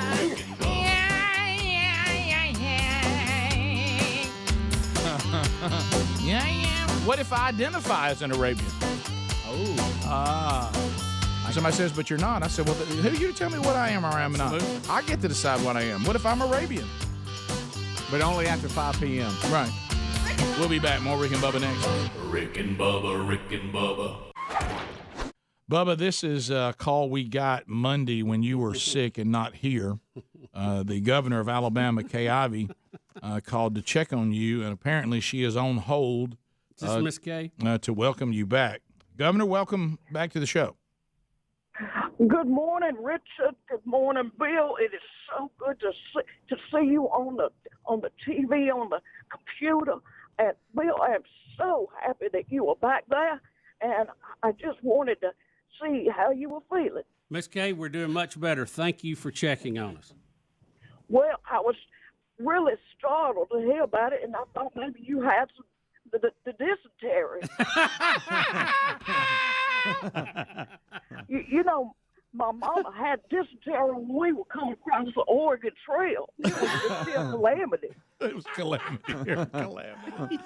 What if I identify as an Arabian? Somebody says, but you're not. I said, well, who are you to tell me what I am or I am not? I get to decide what I am. What if I'm Arabian? But only after 5 p.m. Right. We'll be back. More Rick and Bubba next. Rick and Bubba, Rick and Bubba. Bubba, this is a call we got Monday when you were sick and not here. The governor of Alabama, Kay Ivey, called to check on you, and apparently she is on hold. Is this Miss Kay? To welcome you back. Governor, welcome back to the show. Good morning, Richard. Good morning, Bill. It is so good to see you on the TV, on the computer. And Bill, I am so happy that you were back there, and I just wanted to see how you were feeling. Miss Kay, we're doing much better. Thank you for checking on us. Well, I was really startled to hear about it, and I thought maybe you had the dysentery. you know, my mama had dysentery when we were coming across the Oregon Trail. It was just a calamity. It was calamity.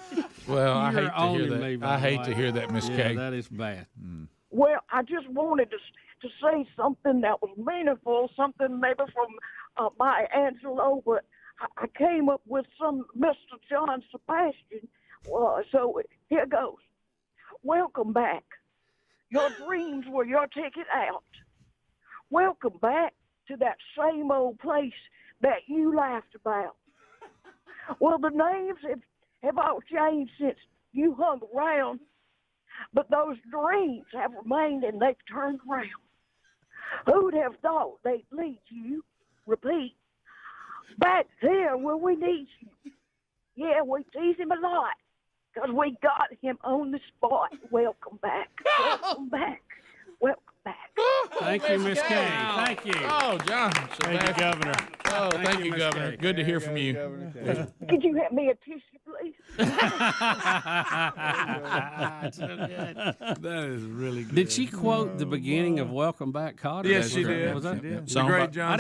Well, I hate to hear that. I hate to hear that, Miss Kay. That is bad. Well, I just wanted to say something that was meaningful, something maybe from Maya Angelou, but I came up with some Mr. John Sebastian. So here goes. Welcome back. Your dreams were your ticket out. Welcome back to that same old place that you laughed about. Well, the names have all changed since you hung around, but those dreams have remained and they've turned around. Who would have thought they'd lead you, repeat, back there where we need you? Yeah, we tease him a lot because we got him on the spot. Welcome back. Welcome back. Welcome back. Thank you, Miss Kay. Thank you. Oh, John. Thank you, Governor. Oh, thank you, Governor. Kay. Good to hear from you. Could you have me a tissue, please? That's so good. That is really good. Did she quote the beginning of Welcome Back, Cotter? Yes, she Was that- did. Was that? She did. The great John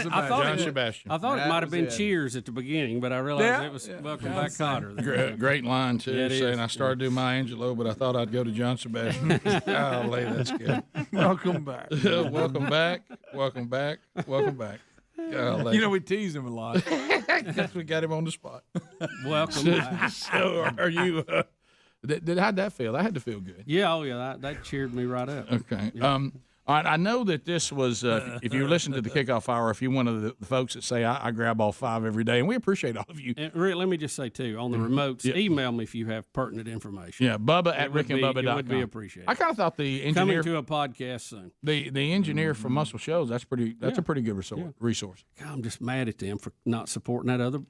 Sebastian. I thought it That might have was been it. Cheers at the beginning, but I realized it was Welcome Back, Cotter. Great line too, Yeah, it saying is. I started doing my Angelo, but I thought I'd go to John Sebastian. Golly, that's good. Welcome back. Welcome back. Welcome back. Welcome back. Golly. You know, we teased him a lot. Guess we got him on the spot. Welcome back. So, are you? How'd that feel? That had to feel good. Yeah, oh yeah, that cheered me right up. Okay. Yeah. All right, I know that this was, if you listen to the kickoff hour, if you're one of the folks that say, I grab all 5 every day, and we appreciate all of you. And Rick, let me just say, too, on the remotes, email me if you have pertinent information. Yeah, Bubba at It would be- rickandbubba.com. It would be appreciated. I kind of thought the engineer. Coming to a podcast soon. The engineer from Muscle Shows, that's a pretty good resource. God, I'm just mad at them for not supporting that other.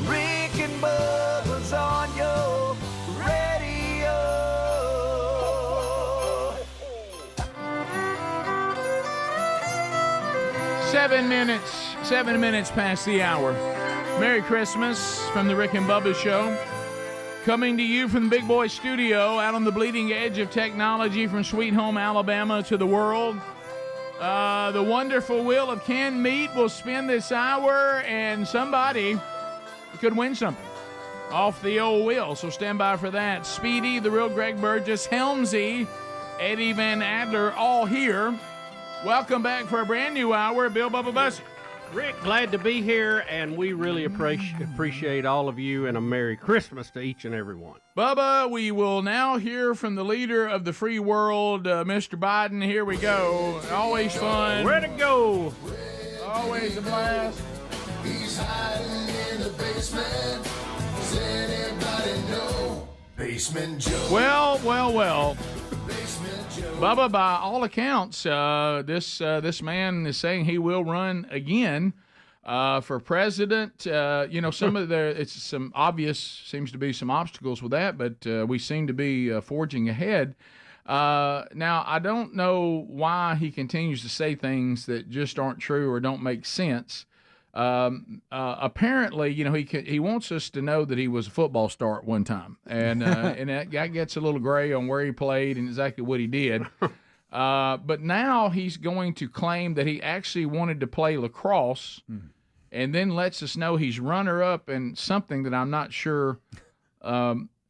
Rick and Bubba's on your radio. 7 minutes past the hour. Merry Christmas from the Rick and Bubba Show. Coming to you from the Big Boy Studio out on the bleeding edge of technology from Sweet Home, Alabama to the world. The wonderful wheel of canned meat will spin this hour, and somebody could win something off the old wheel. So stand by for that. Speedy, the real Greg Burgess, Helmsy, Eddie Van Adler, all here. Welcome back for a brand new hour. Bill Bubba Bussy. Rick, glad to be here, and we really appreciate all of you, and a Merry Christmas to each and every one. Bubba, we will now hear from the leader of the free world, Mr. Biden. Here we go. Always fun. Where to go? Always a blast. He's hiding in the basement. Does anybody know? Basement Joe. Well. Basement Joe. Bubba, by all accounts, this man is saying he will run again for president. Some of seems to be some obstacles with that, but we seem to be forging ahead. Now, I don't know why he continues to say things that just aren't true or don't make sense. Apparently, he wants us to know that he was a football star at one time, and that gets a little gray on where he played and exactly what he did. But now he's going to claim that he actually wanted to play lacrosse, and then lets us know he's runner-up in something that I'm not sure.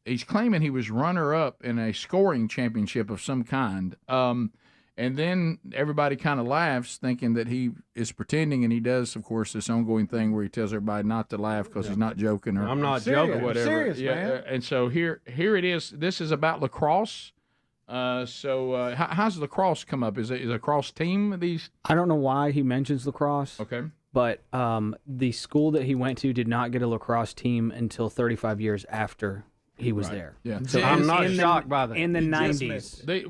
He's claiming he was runner-up in a scoring championship of some kind. And then everybody kind of laughs, thinking that he is pretending, and he does, of course, this ongoing thing where he tells everybody not to laugh because he's not joking or I'm not serious, joking. whatever. Serious, yeah, man. And so here it is. This is about lacrosse. How's lacrosse come up? Is a lacrosse team these? I don't know why he mentions lacrosse. Okay. But the school that he went to did not get a lacrosse team until 35 years after he was there. Yeah. So I'm not shocked by that. In the 90s.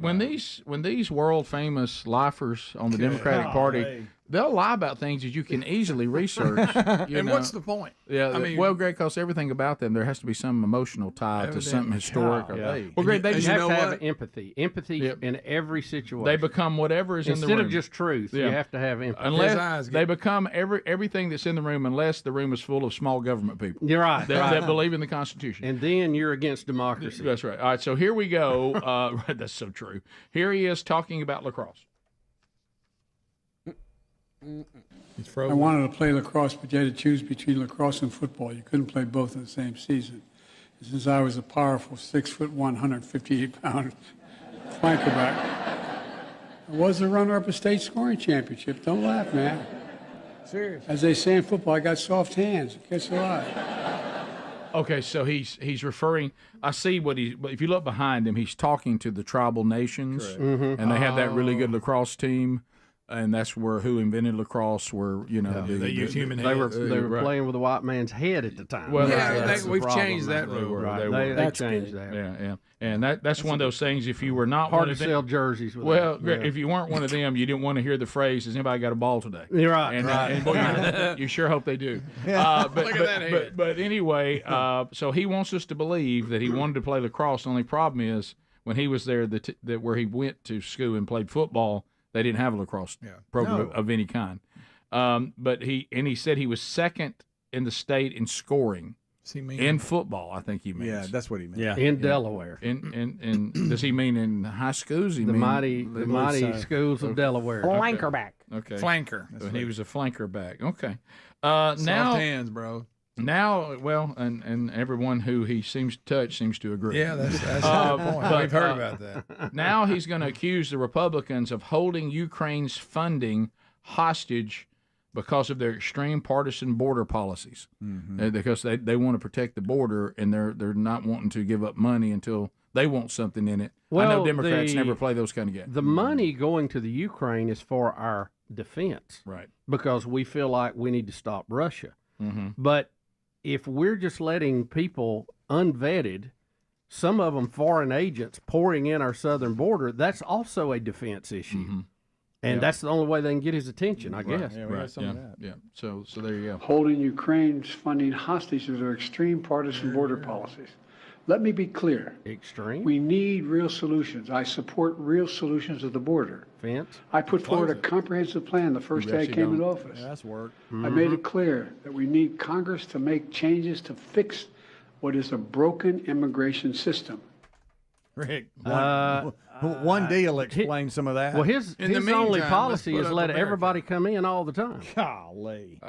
When these world famous lifers on the Democratic Party they'll lie about things that you can easily research. And what's the point? Yeah, I mean, well, Greg, because everything about them, there has to be some emotional tie to something historic. Well, Greg, they you have to have empathy in every situation. They become whatever is in the room. Instead of just truth, you have to have empathy. Unless they become everything that's in the room, unless the room is full of small government people. You're right. That believe in the Constitution. And then you're against democracy. That's right. All right, so here we go. That's so true. Here he is talking about lacrosse. I wanted to play lacrosse, but you had to choose between lacrosse and football. You couldn't play both in the same season. And since I was a powerful 6'1", 158-pound flanker back, I was the runner-up a state scoring championship. Don't laugh, man. Serious. As they say in football, I got soft hands. Guess a lot. Okay, so he's referring. I see what if you look behind him, he's talking to the tribal nations, and they have that really good lacrosse team. And that's who invented lacrosse were, they use human hands. They were right. playing with a white man's head at the time. Well, we've changed that rule. Right. They changed that. Yeah. And that's one of those things. If you were not hard one to of them, sell jerseys. If you weren't one of them, you didn't want to hear the phrase, "Has anybody got a ball today?" You're right. And boy, you sure hope they do. Look at that head. But anyway, so he wants us to believe that he wanted to play lacrosse. The only problem is when he was there, that where he went to school and played football, they didn't have a lacrosse program of any kind. But he said he was second in the state in scoring in football. I think he means. Yeah, that's what he meant. Yeah, in Delaware. And does he mean in high schools? The mighty schools of Delaware. Flanker back. Okay. Flanker. So he was a flanker back. Okay. Soft Now hands, bro. Now, well, and everyone who he seems to touch seems to agree. Yeah, that's a good point. We've heard about that. Now he's going to accuse the Republicans of holding Ukraine's funding hostage because of their extreme partisan border policies. Because they want to protect the border, and they're not wanting to give up money until they want something in it. Well, I know Democrats never play those kind of games. The money going to the Ukraine is for our defense. Right. Because we feel like we need to stop Russia. But if we're just letting people unvetted, some of them foreign agents pouring in our southern border, that's also a defense issue. And that's the only way they can get his attention, I guess. Yeah, we got some of that. Yeah. So there you go. Holding Ukraine's funding hostage to their extreme partisan border policies. Let me be clear. Extreme? We need real solutions. I support real solutions at the border. Fence? I put forward a comprehensive plan the first day I came into office. Yeah, that's work. I made it clear that we need Congress to make changes to fix what is a broken immigration system. Rick, one deal explains some of that. Well, his only policy is let everybody come in all the time. Golly.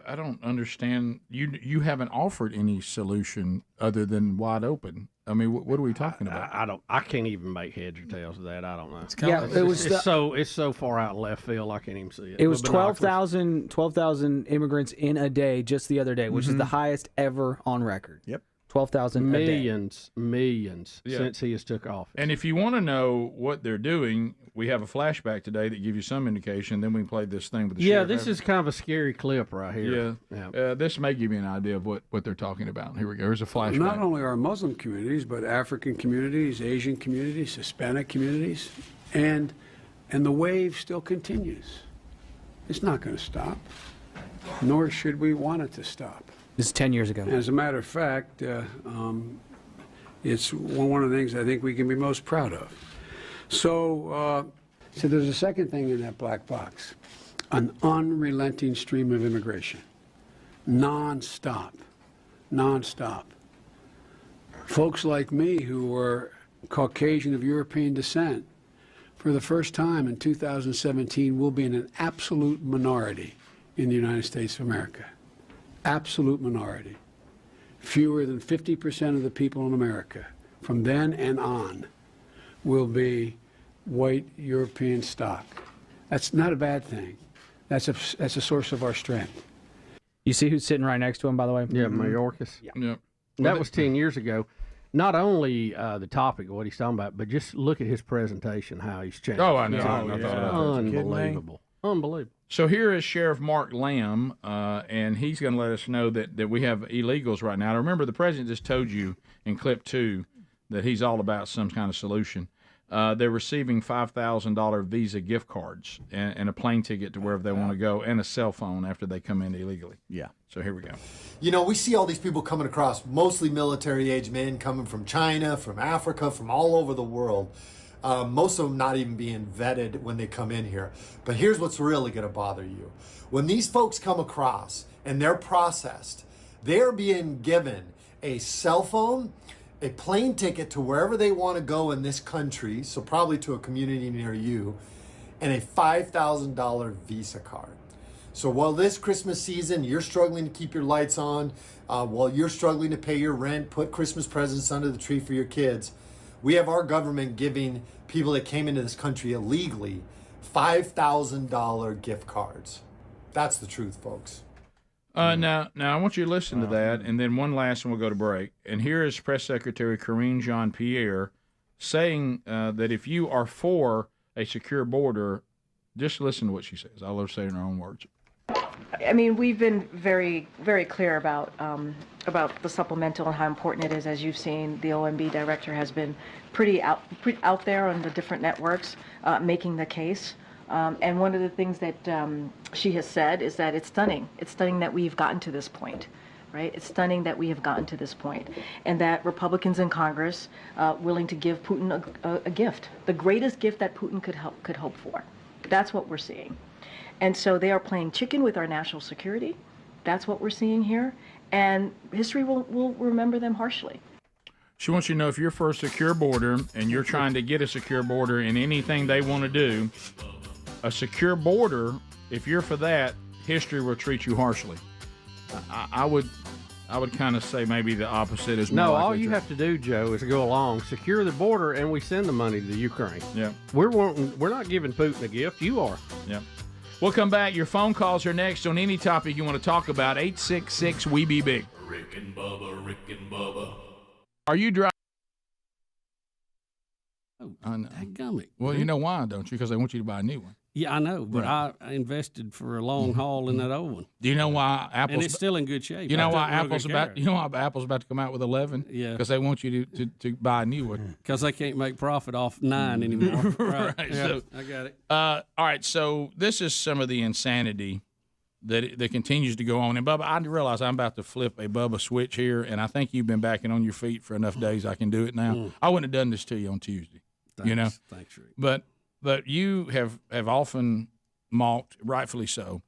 I don't understand. You haven't offered any solution other than wide open. I mean, what are we talking about? I can't even make heads or tails of that. I don't know. It's so far out in left field. I can't even see it. It was 12,000 immigrants in a day just the other day, which is the highest ever on record. Yep. 12,000 millions Yeah. since he has took office. And if you want to know what they're doing, we have a flashback today that gives you some indication. Then we can play this thing with the sheriff. This is kind of a scary clip right here. This may give you an idea of what they're talking about. Here we go. Here's a flashback. Not only our Muslim communities, but African communities, Asian communities, Hispanic communities, and the wave still continues. It's not going to stop, nor should we want it to stop. This is 10 years ago. As a matter of fact, it's one of the things I think we can be most proud of. So there's a second thing in that black box, an unrelenting stream of immigration, nonstop. Folks like me who were Caucasian of European descent, for the first time in 2017, will be in an absolute minority in the United States of America. Absolute minority. Fewer than 50% of the people in America from then and on will be white European stock. That's not a bad thing. That's a source of our strength. You see who's sitting right next to him, by the way? Yeah, Mayorkas. Yeah. That was 10 years ago. Not only the topic of what he's talking about, but just look at his presentation, how he's changed. Oh, I know. Unbelievable. Unbelievable. So here is Sheriff Mark Lamb, and he's going to let us know that we have illegals right now. Now, remember, the president just told you in clip 2 that he's all about some kind of solution. they're receiving $5,000 Visa gift cards and a plane ticket to wherever they want to go and a cell phone after they come in illegally. Yeah. So here we go. You know, we see all these people coming across, mostly military-age men coming from China, from Africa, from all over the world. Most of them not even being vetted when they come in here. But here's what's really going to bother you. When these folks come across and they're processed, they're being given a cell phone, a plane ticket to wherever they want to go in this country, so probably to a community near you, and a $5,000 Visa card. So while this Christmas season, you're struggling to keep your lights on, while you're struggling to pay your rent, put Christmas presents under the tree for your kids, we have our government giving people that came into this country illegally $5,000 gift cards. That's the truth, folks. Now I want you to listen to that, and then one last, and we'll go to break. And here is Press Secretary Karine Jean-Pierre saying that if you are for a secure border, just listen to what she says. I'll let her say it in her own words. I mean, we've been very, very clear about the supplemental and how important it is. As you've seen, the OMB director has been pretty out there on the different networks making the case. And one of the things that she has said is that it's stunning. It's stunning that we've gotten to this point, right? It's stunning that we have gotten to this point, and that Republicans in Congress willing to give Putin a gift, the greatest gift that Putin could hope for. That's what we're seeing. And so they are playing chicken with our national security. That's what we're seeing here. And history will remember them harshly. She wants you to know if you're for a secure border and you're trying to get a secure border in anything they want to do, a secure border, if you're for that, history will treat you harshly. I would kind of say maybe the opposite is more No, likely all you true. have to do, Joe, is go along, secure the border, and we send the money to Ukraine. Yeah. We're not giving Putin a gift. You are. Yeah. We'll come back. Your phone calls are next on any topic you want to talk about. 866-WE-BE-BIG. Rick and Bubba, Rick and Bubba. Are you driving? Oh, I know. dadgummit. Well, you know why, don't you? Because they want you to buy a new one. Yeah, I know, but Right. I invested for a long haul in that old one. Do you know why Apple's? And it's still in good shape. You know I why took real Apple's good about? care of You know why Apple's about to come out with 11? Yeah. Because they want you to buy a new one. Because they can't make profit off 9 anymore. Right. Right, Yeah, so- I got it. All right. So this is some of the insanity that continues to go on. And Bubba, I realize I'm about to flip a Bubba switch here, and I think you've been backing on your feet for enough days. I can do it now. I wouldn't have done this to you on Tuesday. You know. Thanks, Rick. But you have often mocked, rightfully so,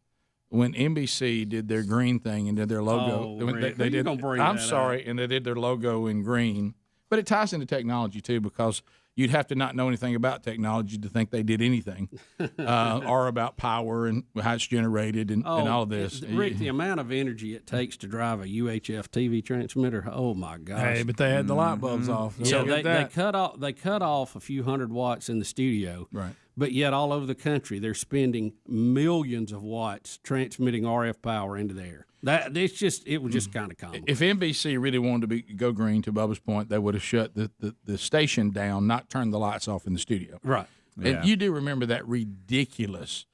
when NBC did their green thing and did their logo. Oh, when Rick, they who you did. gonna bring I'm that sorry, and they did their logo in green. But it ties into technology too, because you'd have to not know anything about technology to think they did anything, or about power and how it's generated and all of this. Rick, the amount of energy it takes to drive a UHF TV transmitter, oh my gosh. Hey, but they had the light bulbs off. Yeah, Don't they forget that. they cut off a few hundred watts in the studio. Right. But yet all over the country they're spending millions of watts transmitting RF power into the air. It was just kind of common. If NBC really wanted to go green, to Bubba's point, they would have shut the station down, not turned the lights off in the studio. Right. And you do remember that ridiculous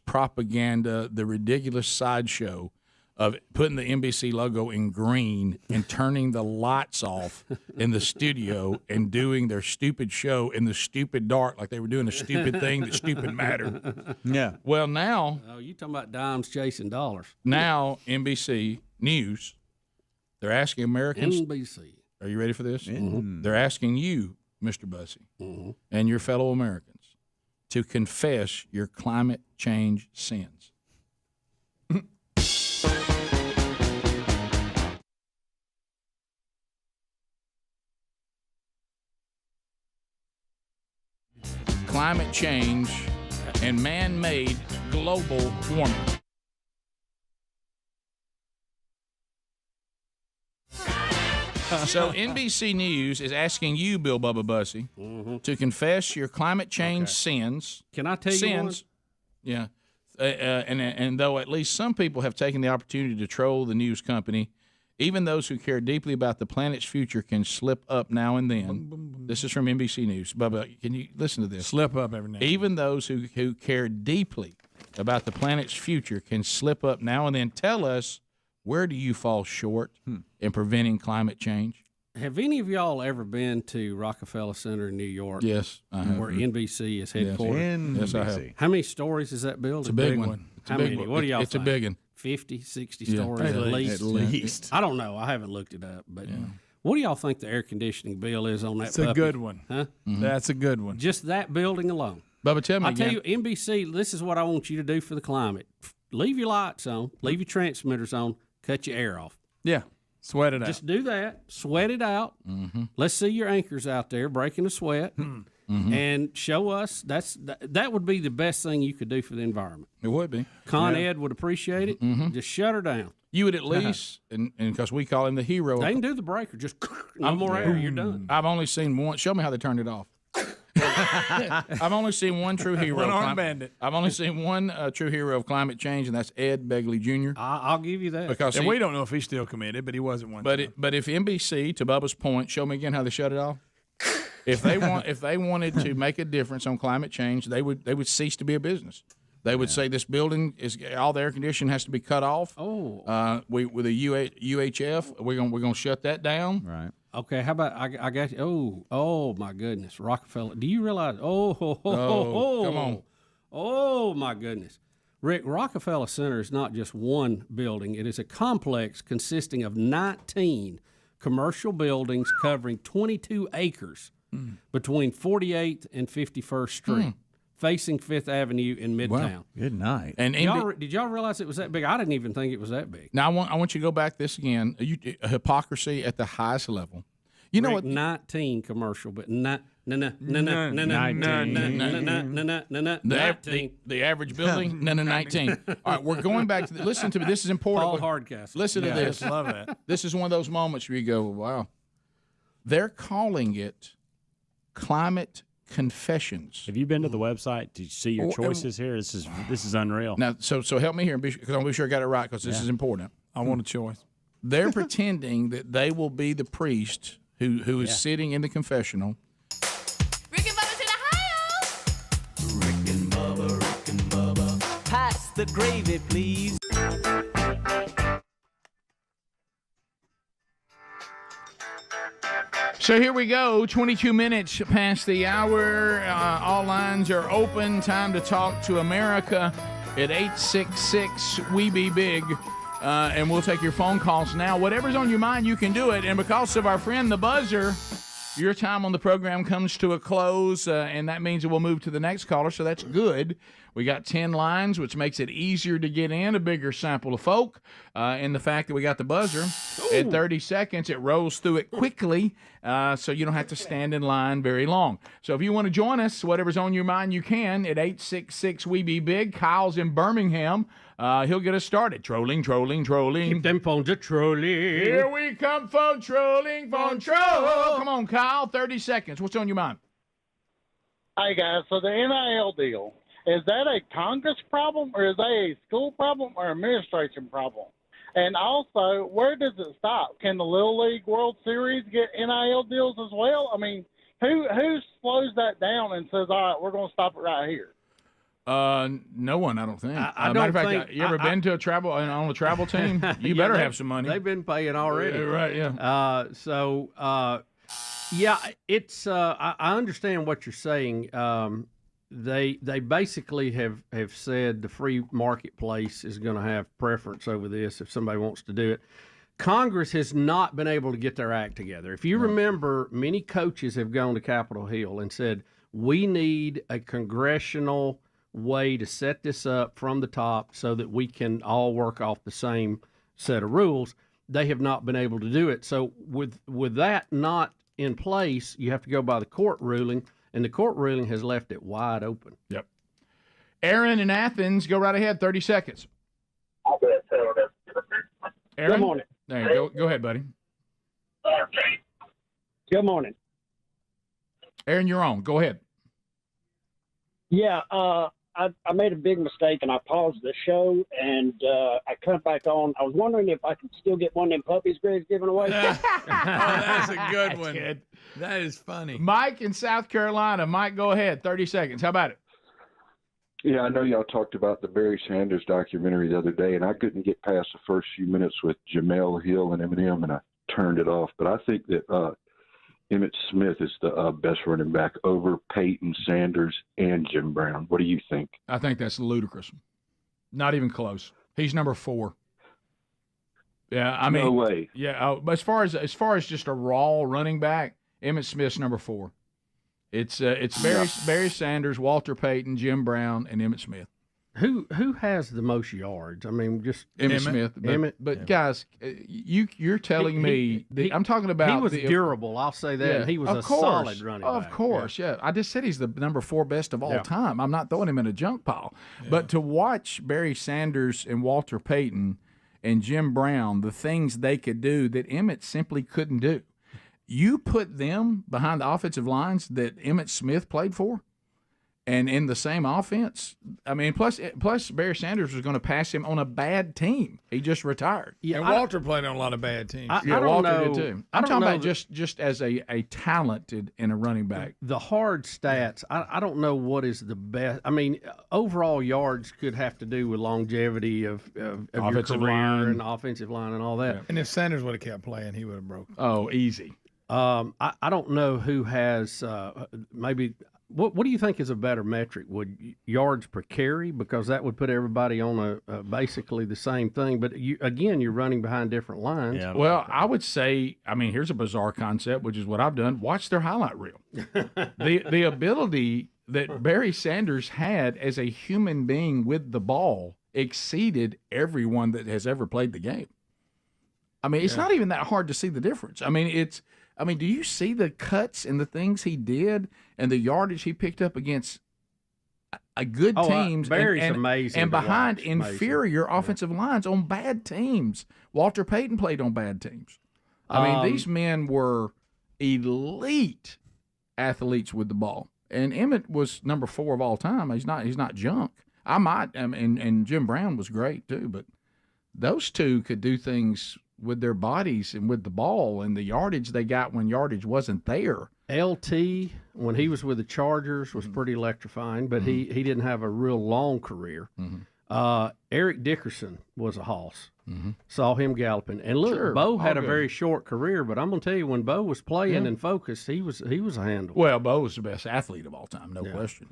propaganda, the ridiculous sideshow of putting the NBC logo in green and turning the lights off in the studio and doing their stupid show in the stupid dark, like they were doing a stupid thing that stupid mattered. Yeah. Well, now. Oh, you talking about dimes chasing dollars? Now NBC News, they're asking Americans. NBC. Are you ready for this? Mm-hmm. They're asking you, Mr. Bussey, and your fellow Americans, to confess your climate change sins. Climate change and man-made global warming. So NBC News is asking you, Bill Bubba Bussey, to confess your climate change sins. Can I tell you sins? Yeah. And though at least some people have taken the opportunity to troll the news company, even those who care deeply about the planet's future can slip up now and then. This is from NBC News. Bubba, can you listen to this? Slip up every now and then. Even those who care deeply about the planet's future can slip up now and then. Tell us, where do you fall short in preventing climate change? Have any of y'all ever been to Rockefeller Center in New York? Yes, I have. Where NBC is headquartered. Yes, I have. How many stories is that building? It's a big one. It's How a big many? one. What do y'all It's think? a big one. 50, 60 Yeah. stories at least? At least. I don't know. I haven't looked it up. But what do y'all think the air conditioning bill is on that It's a puppy? good one. Huh? That's a good one. Just that building alone. Bubba, tell me I tell again. you, NBC, this is what I want you to do for the climate. Leave your lights on. Leave your transmitters on. Cut your air off. Yeah. Sweat it out. Just do that. Sweat it out. Mm-hmm. Let's see your anchors out there breaking a sweat, and show us. That would be the best thing you could do for the environment. It would be. Con Ed would appreciate it. Just shut her down. You would at least, and because we call him the hero. They can do the breaker. Just no more air. You're done. I've only seen one. Show me how they turned it off. I've only seen one true hero. One arm bandit. I've only seen one true hero of climate change, and that's Ed Begley Jr. I'll give you that. Because And we don't know if he's still committed, but he wasn't one. But if NBC, to Bubba's point, show me again how they shut it off. If they wanted to make a difference on climate change, they would cease to be a business. They would say this building is all the air conditioning has to be cut off. With a UHF, we're gonna shut that down. Right. Okay, how about I got you? Oh my goodness, Rockefeller. Do you realize? Come on. Oh my goodness, Rick. Rockefeller Center is not just one building. It is a complex consisting of 19 commercial buildings covering 22 acres between 48th and 51st Street. Facing Fifth Avenue in Midtown. Wow. Good night. And did y'all realize it was that big? I didn't even think it was that big. Now I want you to go back this again. Hypocrisy at the highest level. You know what? 19 commercial, but not The average building, 19. All right, we're going back to listen to me. This is important. Paul Hardcastle. Listen to this. I love it. This is one of those moments where you go, wow. They're calling it climate confessions. Have you been to the website to see your choices here? This is unreal. Now, so help me here, because I want to be sure I got it right, because this is important. I want a choice. They're pretending that they will be the priest who is sitting in the confessional. Rick and Bubba's in Ohio. Rick and Bubba. Pass the gravy, please. So here we go, 22 minutes past the hour. All lines are open. Time to talk to America at 866-WE-BE-BIG. And we'll take your phone calls now. Whatever's on your mind, you can do it. And because of our friend the buzzer, your time on the program comes to a close, and that means that we'll move to the next caller, so that's good. We got 10 lines, which makes it easier to get in, a bigger sample of folk. And the fact that we got the buzzer at 30 seconds, it rolls through it quickly, so you don't have to stand in line very long. So if you want to join us, whatever's on your mind, you can at 866-WE-BE-BIG. Kyle's in Birmingham. He'll get us started. Trolling. Keep them phones a trolling. Here we come, phone trolling, phone troll. Come on, Kyle, 30 seconds. What's on your mind? Hey, guys, so the NIL deal, is that a Congress problem, or is that a school problem, or administration problem? And also, where does it stop? Can the Little League World Series get NIL deals as well? I mean, who slows that down and says, all right, we're going to stop it right here? No one, I don't think. I think. You ever been to a travel on a travel team? You better have some money. They've been paying already. Right, yeah. It's. I understand what you're saying. They basically have said the free marketplace is going to have preference over this if somebody wants to do it. Congress has not been able to get their act together. If you remember, many coaches have gone to Capitol Hill and said, we need a congressional way to set this up from the top so that we can all work off the same set of rules. They have not been able to do it. So with that not in place, you have to go by the court ruling, and the court ruling has left it wide open. Yep. Aaron in Athens, go right ahead, 30 seconds. Aaron? Good morning. There you go. Go ahead, buddy. Good morning. Aaron, you're on. Go ahead. Yeah, I made a big mistake, and I paused the show, and I cut back on. I was wondering if I could still get one of them puppies Greg's giving away. That's a good one. Good. That is funny. Mike in South Carolina. Mike, go ahead. 30 seconds. How about it? Yeah, I know y'all talked about the Barry Sanders documentary the other day, and I couldn't get past the first few minutes with Jamel Hill and Eminem, and I turned it off. But I think that Emmitt Smith is the best running back over Peyton Sanders and Jim Brown. What do you think? I think that's ludicrous. Not even close. He's number 4. Yeah, I mean, no way. Yeah, but as far as just a raw running back, Emmitt Smith's number 4. It's Barry Sanders, Walter Payton, Jim Brown, and Emmitt Smith. Who has the most yards? I mean, just Emmitt Smith. But guys, you're telling me I'm talking about he was durable. I'll say that. Yeah, He was a solid running back. Of course, yeah. I just said he's the number 4 best of all time. I'm not throwing him in a junk pile. Yeah. But to watch Barry Sanders and Walter Payton and Jim Brown, the things they could do that Emmitt simply couldn't do. You put them behind the offensive lines that Emmitt Smith played for, and in the same offense, I mean, plus Barry Sanders was going to pass him on a bad team. He just retired. Yeah, and Walter played on a lot of bad teams. Walter did too. I'm talking about just as a talented and a running back. The hard stats, I don't know what is the best. I mean, overall yards could have to do with longevity of your career and offensive line and all that. Yeah. And if Sanders would have kept playing, he would have broken. Oh, easy. I don't know who has maybe. What do you think is a better metric? Would yards per carry, because that would put everybody on a basically the same thing. But you're running behind different lines. Yeah, well, I would say, I mean, here's a bizarre concept, which is what I've done. Watch their highlight reel. the ability that Barry Sanders had as a human being with the ball exceeded everyone that has ever played the game. I mean, it's not even that hard to see the difference. I mean, do you see the cuts and the things he did and the yardage he picked up against a good teams Barry's amazing and behind inferior offensive lines on bad teams? Walter Payton played on bad teams. I mean, these men were elite athletes with the ball. And Emmitt was number 4 of all time. He's not junk. And Jim Brown was great too, but those two could do things with their bodies and with the ball and the yardage they got when yardage wasn't there. LT, when he was with the Chargers, was pretty electrifying, but he didn't have a real long career. Eric Dickerson was a hoss. Saw him galloping. And look, Bo had a very short career, but I'm going to tell you, when Bo was playing and focused, he was a handle. Well, Bo was the best athlete of all time, no question.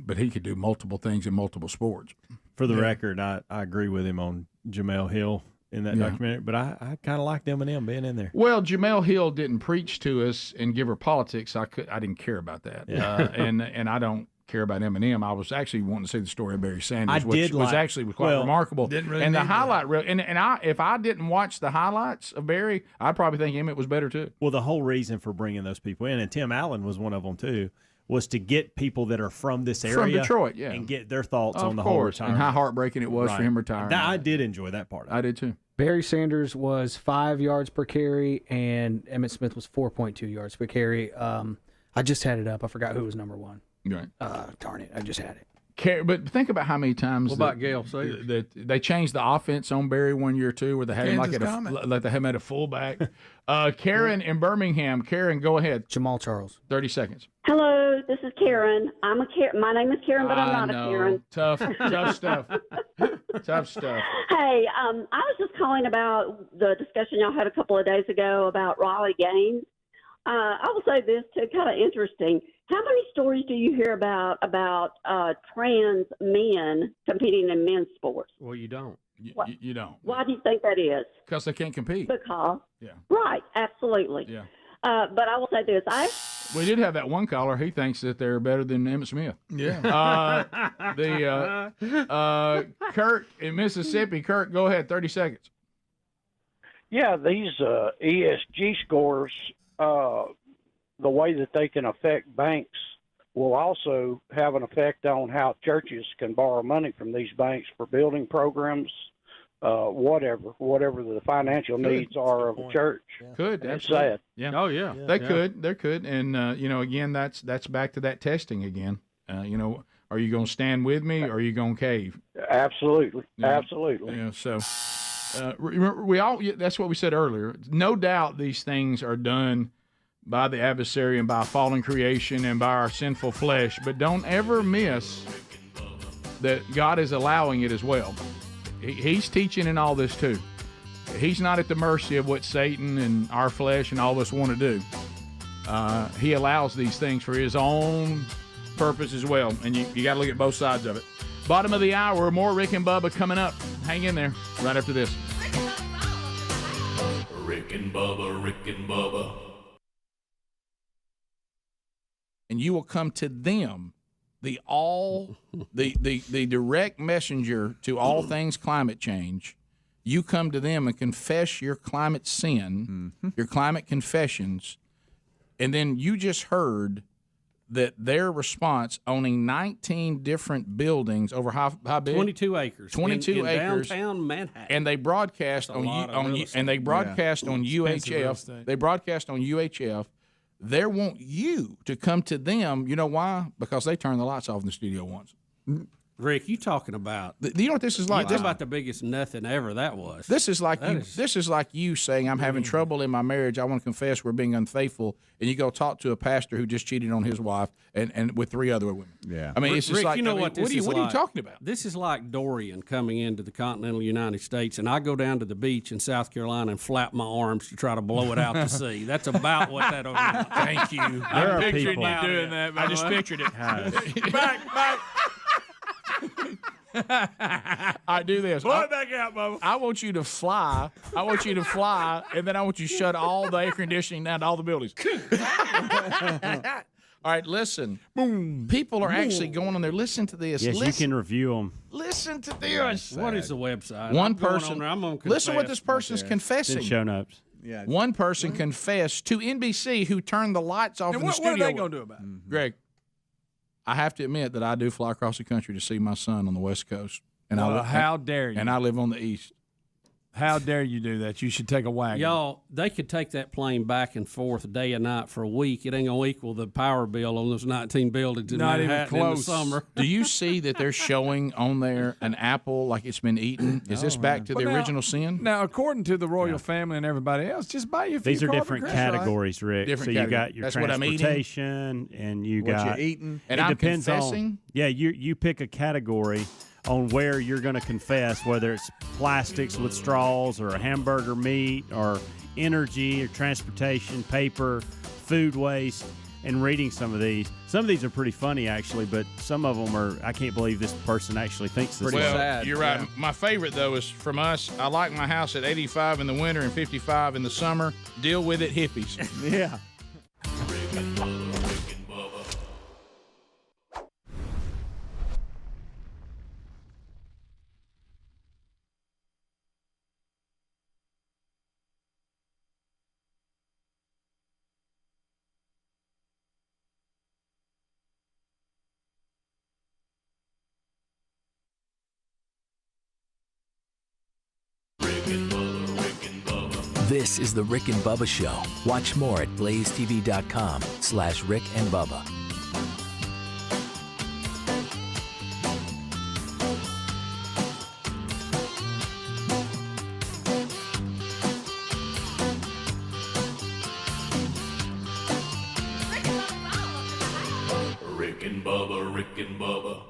But he could do multiple things in multiple sports. For the record, I agree with him on Jamel Hill in that documentary, but I kind of liked Eminem being in there. Well, Jamel Hill didn't preach to us and give her politics. I didn't care about that, and I don't care about Eminem. I was actually wanting to see the story of Barry Sanders, which was actually quite remarkable. Really and the highlight reel, and if I didn't watch the highlights of Barry, I'd probably think Emmett was better too. Well, the whole reason for bringing those people in, and Tim Allen was one of them too, was to get people that are from this area, from Detroit, and get their thoughts on the whole retirement. And how heartbreaking it was for him retiring. I did enjoy that part of it. I did too. Barry Sanders was 5 yards per carry, and Emmitt Smith was 4.2 yards per carry. I just had it up. I forgot who was number 1. Right. Darn it, I just had it. But think about how many times what about Gale Sayers? That they changed the offense on Barry 1 year or 2, where they had him like they had him at a fullback. Karen in Birmingham. Karen, go ahead. Jamal Charles. 30 seconds. Hello, this is Karen. My name is Karen, but I'm not a Karen. Tough stuff. Tough stuff. Hey, I was just calling about the discussion y'all had a couple of days ago about Raleigh Gaines. I will say this too, kind of interesting. How many stories do you hear about trans men competing in men's sports? Well, you don't. You don't. Why do you think that is? Because they can't compete. Because. Yeah. Right. Absolutely. Yeah. But I will say this. We did have that one caller. He thinks that they're better than Emmitt Smith. Yeah. Kurt in Mississippi. Kurt, go ahead. 30 seconds. Yeah, these ESG scores, the way that they can affect banks will also have an effect on how churches can borrow money from these banks for building programs, whatever the financial needs are of a church. Could, and it's absolutely. sad. Yeah. Oh, yeah. They could. And, again, that's back to that testing again. Are you going to stand with me or are you going to cave? Absolutely. Yeah. Absolutely. Yeah, so that's what we said earlier. No doubt these things are done by the adversary and by fallen creation and by our sinful flesh, but don't ever miss that God is allowing it as well. He's teaching in all this too. he's not at the mercy of what Satan and our flesh and all of us want to do. He allows these things for his own purpose as well, and you got to look at both sides of it. Bottom of the hour, more Rick and Bubba coming up. Hang in there right after this. Rick and Bubba, Rick and Bubba. And you will come to them, the direct messenger to all things climate change. You come to them and confess your climate sin, your climate confessions, and then you just heard that their response, owning 19 different buildings over how big? 22 acres. 22 in acres. Downtown Manhattan. And they broadcast on UHF. They broadcast on UHF. They want you to come to them. You know why? Because they turned the lights off in the studio once. Rick, you talking about? You know what this is like? This about the biggest nothing ever that was. This is like This is like you saying, "I'm having trouble in my marriage. I want to confess we're being unfaithful," and you go talk to a pastor who just cheated on his wife and with 3 other women. Yeah, I mean, it's just Rick, like, you know what are you talking about? This is like Dorian coming into the continental United States, and I go down to the beach in South Carolina and flap my arms to try to blow it out to sea. That's about what that. Thank you. I'm picturing you doing that. I just pictured it. Back. I do this. Pull it back out, Bubba. I want you to fly. And then I want you to shut all the air conditioning down to all the buildings. All right, listen. People are actually going on there. Listen to this. Yes, you can review them. Listen to this. What is the website? One I'm going person. on there. I'm gonna Listen what confess this person's right there. confessing. It's in show notes. Yeah. One person confessed to NBC who turned the lights off And in the what studio. are they going to do about it? Greg, I have to admit that I do fly across the country to see my son on the West Coast. And How dare you? And I live on the East. How dare you do that? You should take a wagon. Y'all, they could take that plane back and forth day and night for a week. It ain't gonna equal the power bill on those 19 buildings in Not even Manhattan in the close. summer. Do you see that they're showing on there an apple like it's been eaten? Is this back to the Well, now- original sin? Now, according to the royal family and everybody else, just buy you a few These are carbon different credits, categories, Rick. Different so you category. got your That's what I'm eating. transportation, and you What got you're eating. And it I'm depends confessing? on. Yeah, you pick a category on where you're going to confess, whether it's plastics with straws or a hamburger meat or energy or transportation, paper, food waste, and reading some of these. Some of these are pretty funny, actually, but some of them are, I can't believe this person actually thinks this way. Well, you're right. My favorite, though, is from us. I like my house at 85 in the winter and 55 in the summer. Deal with it, hippies. Yeah. Rick and Bubba. This is the Rick and Bubba Show. Watch more at blazetv.com/Rick and Bubba. Rick and Bubba, Rick and Bubba.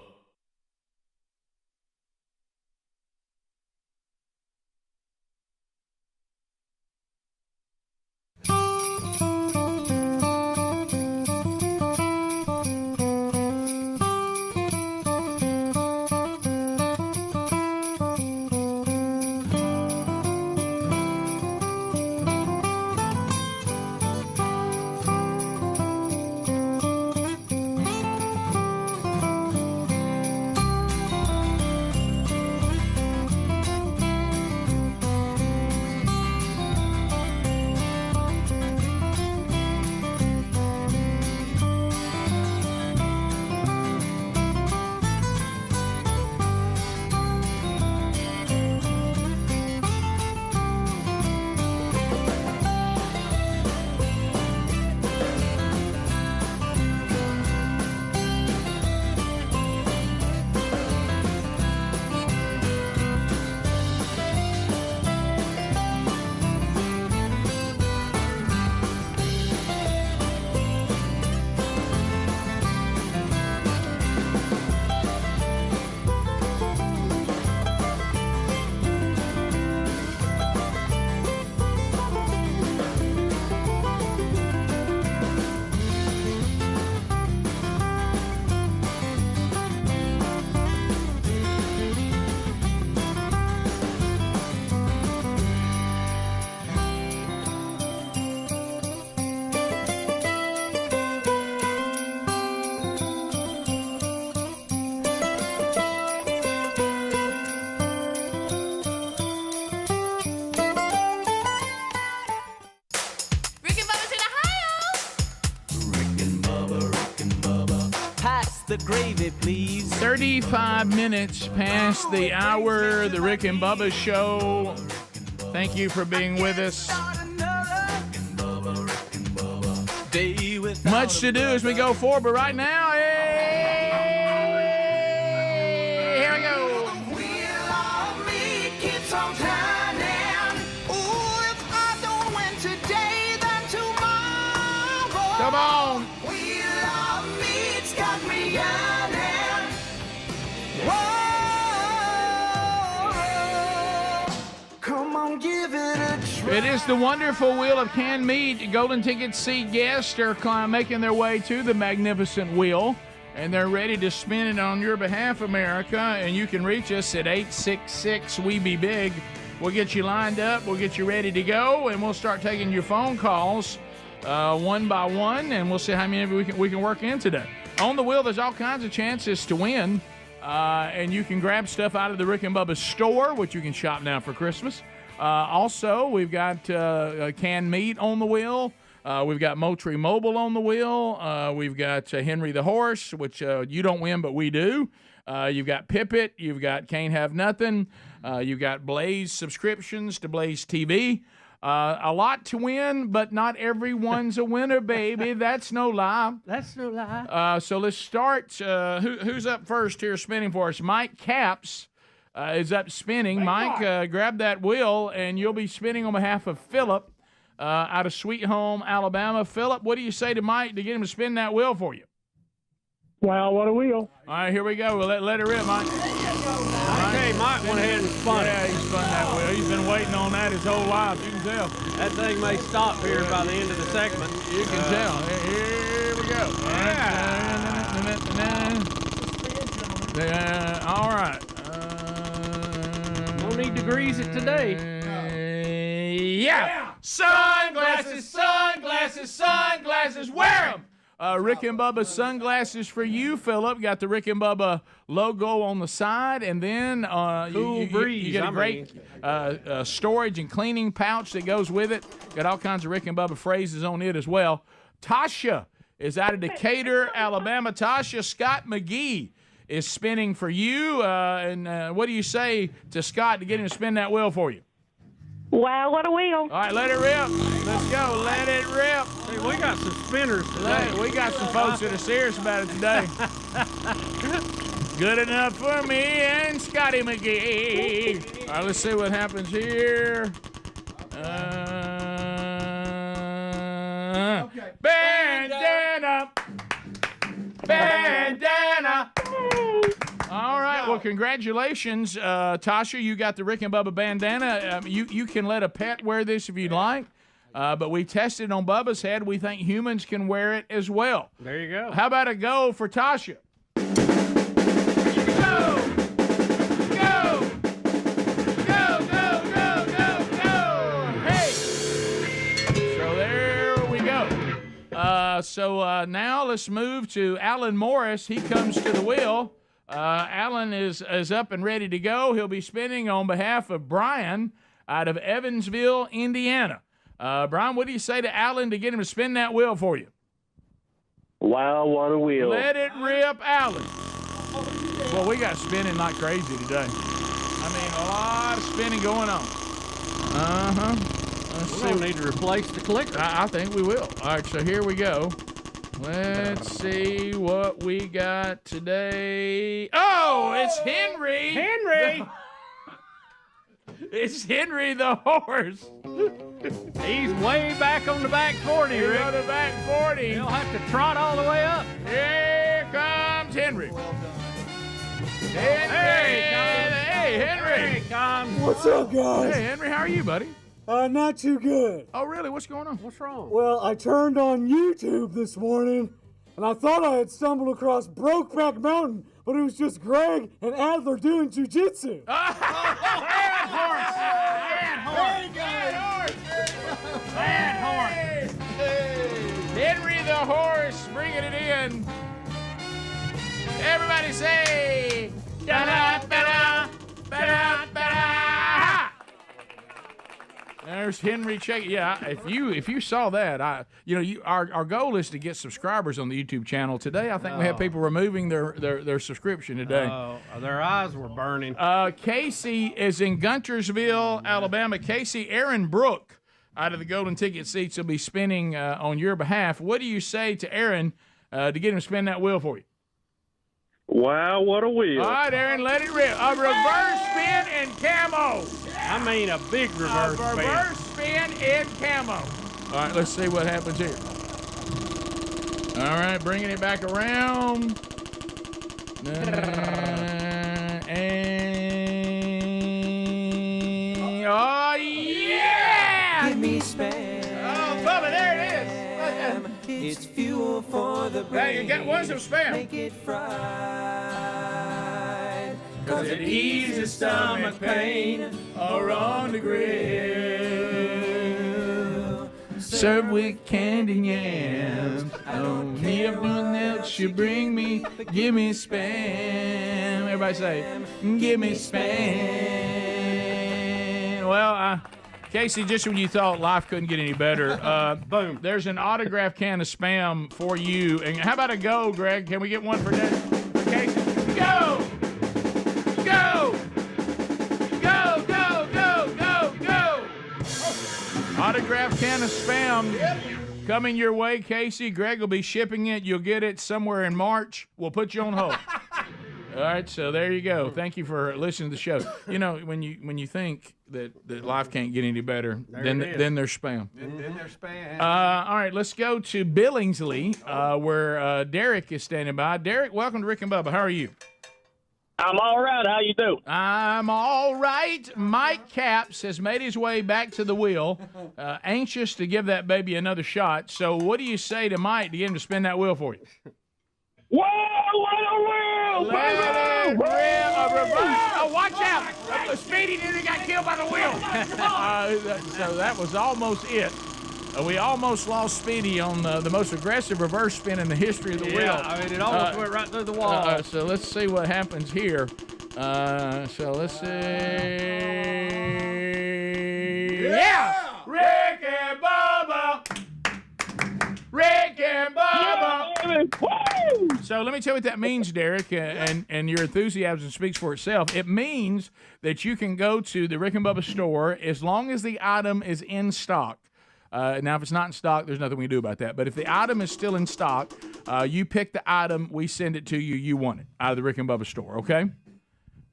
the gravy, please. 35 minutes past the hour, the Rick and Bubba Show. Thank you for being with us. Much to do as we go forward, but right now, here we go. Come on. Come on, give it a try. It is the wonderful wheel of canned meat. Golden ticket seat guests are making their way to the magnificent wheel, and they're ready to spin it on your behalf, America. And you can reach us at 866-WE-BE-BIG. We'll get you lined up. We'll get you ready to go, and we'll start taking your phone calls one by one, and we'll see how many of you we can work in today. On the wheel, there's all kinds of chances to win, and you can grab stuff out of the Rick and Bubba store, which you can shop now for Christmas. Also, we've got canned meat on the wheel. We've got Moultrie Mobile on the wheel. We've got Henry the Horse, which you don't win, but we do. You've got Pippet. You've got Can't Have Nothing. You've got Blaze subscriptions to Blaze TV. A lot to win, but not everyone's a winner, baby. That's no lie. That's no lie. So let's start. Who's up first here spinning for us? Mike Capps is up spinning. Mike, grab that wheel, and you'll be spinning on behalf of Phillip out of Sweet Home, Alabama. Phillip, what do you say to Mike to get him to spin that wheel for you? Wow, what a wheel. All right, here we go. We'll let it rip, Mike. Okay, Mike went ahead and spun it. Yeah, he spun that wheel. He's been waiting on that his whole life. You can tell. That thing may stop here by the end of the segment. You can tell. Here we go. All right. No need to grease it today. Yeah. Sunglasses, sunglasses, sunglasses. Wear them. Rick and Bubba sunglasses for you, Phillip. Got the Rick and Bubba logo on the side, and then you get a great storage and cleaning pouch that goes with it. Got all kinds of Rick and Bubba phrases on it as well. Tasha is out of Decatur, Alabama. Tasha, Scott McGee is spinning for you. And what do you say to Scott to get him to spin that wheel for you? Wow, what a wheel. All right, let it rip. Let's go. Let it rip. Hey, we got some spinners today. We got some folks that are serious about it today. Good enough for me and Scotty McGee. All right, let's see what happens here. Bandana. Bandana. All right. Well, congratulations, Tasha. You got the Rick and Bubba bandana. You can let a pet wear this if you'd like, but we tested on Bubba's head. We think humans can wear it as well. There you go. How about a go for Tasha? Go! Go! Go, go, go, go, go! Hey! So there we go. So now let's move to Alan Morris. He comes to the wheel. Alan is up and ready to go. He'll be spinning on behalf of Brian out of Evansville, Indiana. Brian, what do you say to Alan to get him to spin that wheel for you? Wow, what a wheel. Let it rip, Alan. Well, we got spinning like crazy today. I mean, a lot of spinning going on. We're going to need to replace the clicker. I think we will. All right, so here we go. Let's see what we got today. Oh, it's Henry. Henry. It's Henry the horse. He's way back on the back 40, He's Rick. on the back 40. He'll have to trot all the way up. Here comes Henry. Hey, Henry. Here he comes. What's up, guys? Hey, Henry, how are you, buddy? Not too good. Oh, really? What's going on? What's wrong? Well, I turned on YouTube this morning, and I thought I had stumbled across Brokeback Mountain, but it was just Greg and Adler doing jiu-jitsu. Bad horse. Henry the horse bringing it in. Everybody say, da-da, da-da, da-da, da-da. there's Henry Check. Yeah, if you saw that, our goal is to get subscribers on the YouTube channel. Today, I think we have people removing their subscription today. Oh, their eyes were burning. Casey is in Guntersville, Alabama. Casey, Aaron Brook out of the Golden Ticket seats will be spinning on your behalf. What do you say to Aaron to get him to spin that wheel for you? Wow, what a wheel. All right, Aaron, let it rip. A reverse spin in camo. I mean a big reverse spin. A reverse spin in camo. All right, let's see what happens here. All right, bringing it back around. And, oh, yeah! Give me spam. Oh, Bubba, there it is. It's fuel for the brain. Hey, you got one some spam. Make it fried. Cause it eases stomach pain or on the grill. Served with candy yams. I don't need nothing else you bring me. Give me spam. Everybody say, give me spam. Well, Casey, just when you thought life couldn't get any better, boom, there's an autographed can of spam for you. And how about a go, Greg? Can we get one for that? For Casey? Go! Go! Go, go, go, go, go! Autographed can of spam coming your way, Casey. Greg will be shipping it. You'll get it somewhere in March. We'll put you on hold. All right, so there you go. Thank you for listening to the show. You know, when you think that life can't get any better, then there's spam. Then there's spam. All right, let's go to Billingsley, where Derek is standing by. Derek, welcome to Rick and Bubba. How are you? I'm all right. How you do? I'm all right. Mike Capps has made his way back to the wheel, anxious to give that baby another shot. So what do you say to Mike to get him to spin that wheel for you? Whoa, what a wheel, baby! Oh, watch out! Speedy nearly got killed by the wheel. So that was almost it. We almost lost Speedy on the most aggressive reverse spin in the history of the wheel. Yeah, I mean, it almost went right through the wall. So let's see what happens here. So let's see. Yeah! Rick and Bubba! Rick and Bubba! So let me tell you what that means, Derek, and your enthusiasm speaks for itself. It means that you can go to the Rick and Bubba store as long as the item is in stock. Now, if it's not in stock, there's nothing we can do about that. But if the item is still in stock, you pick the item, we send it to you, you want it out of the Rick and Bubba store, okay?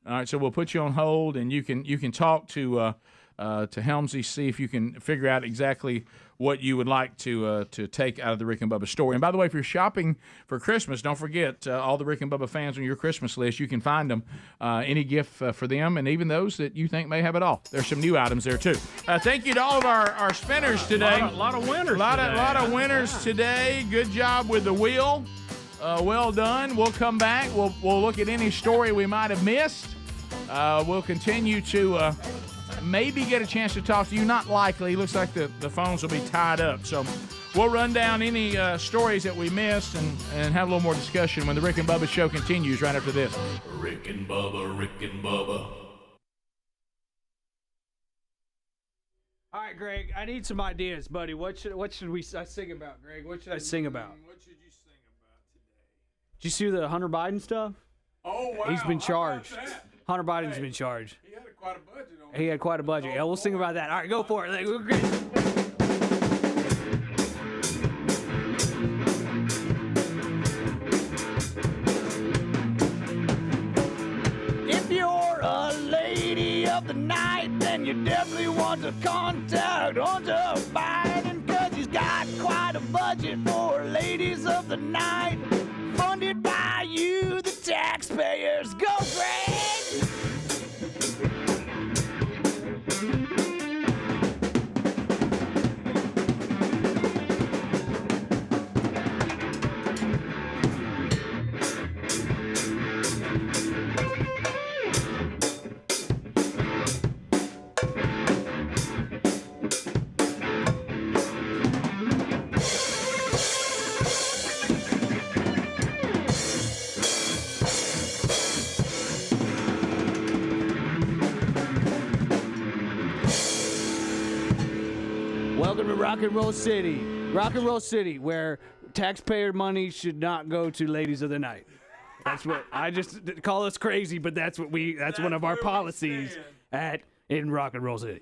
All right, so we'll put you on hold, and you can talk to Helmsy, see if you can figure out exactly what you would like to take out of the Rick and Bubba store. And by the way, if you're shopping for Christmas, don't forget all the Rick and Bubba fans on your Christmas list. You can find them, any gift for them, and even those that you think may have it all. There's some new items there too. Thank you to all of our spinners today. A lot of winners. A lot of winners today. Good job with the wheel. Well done. We'll come back. We'll look at any story we might have missed. We'll continue to maybe get a chance to talk to you. Not likely. Looks like the phones will be tied up. So we'll run down any stories that we missed and have a little more discussion when the Rick and Bubba show continues right after this. Rick and Bubba, Rick and Bubba. All right, Greg, I need some ideas, buddy. What should we sing about, Greg? What should I sing about? What should you sing about today? Did you see the Hunter Biden stuff? Oh, wow. He's been charged. How about that? Hunter Biden's been charged. He had quite a budget on He had quite a budget. Yeah, we'll sing about that. All right, go for it. If you're a lady of the night, then you definitely want to contact Hunter Biden, cause he's got quite a budget for ladies of the night. Funded by you, the taxpayers. Go, Greg! Rock and Roll City, where taxpayer money should not go to ladies of the night. That's what I just call us crazy, but that's one of our policies in Rock and Roll City.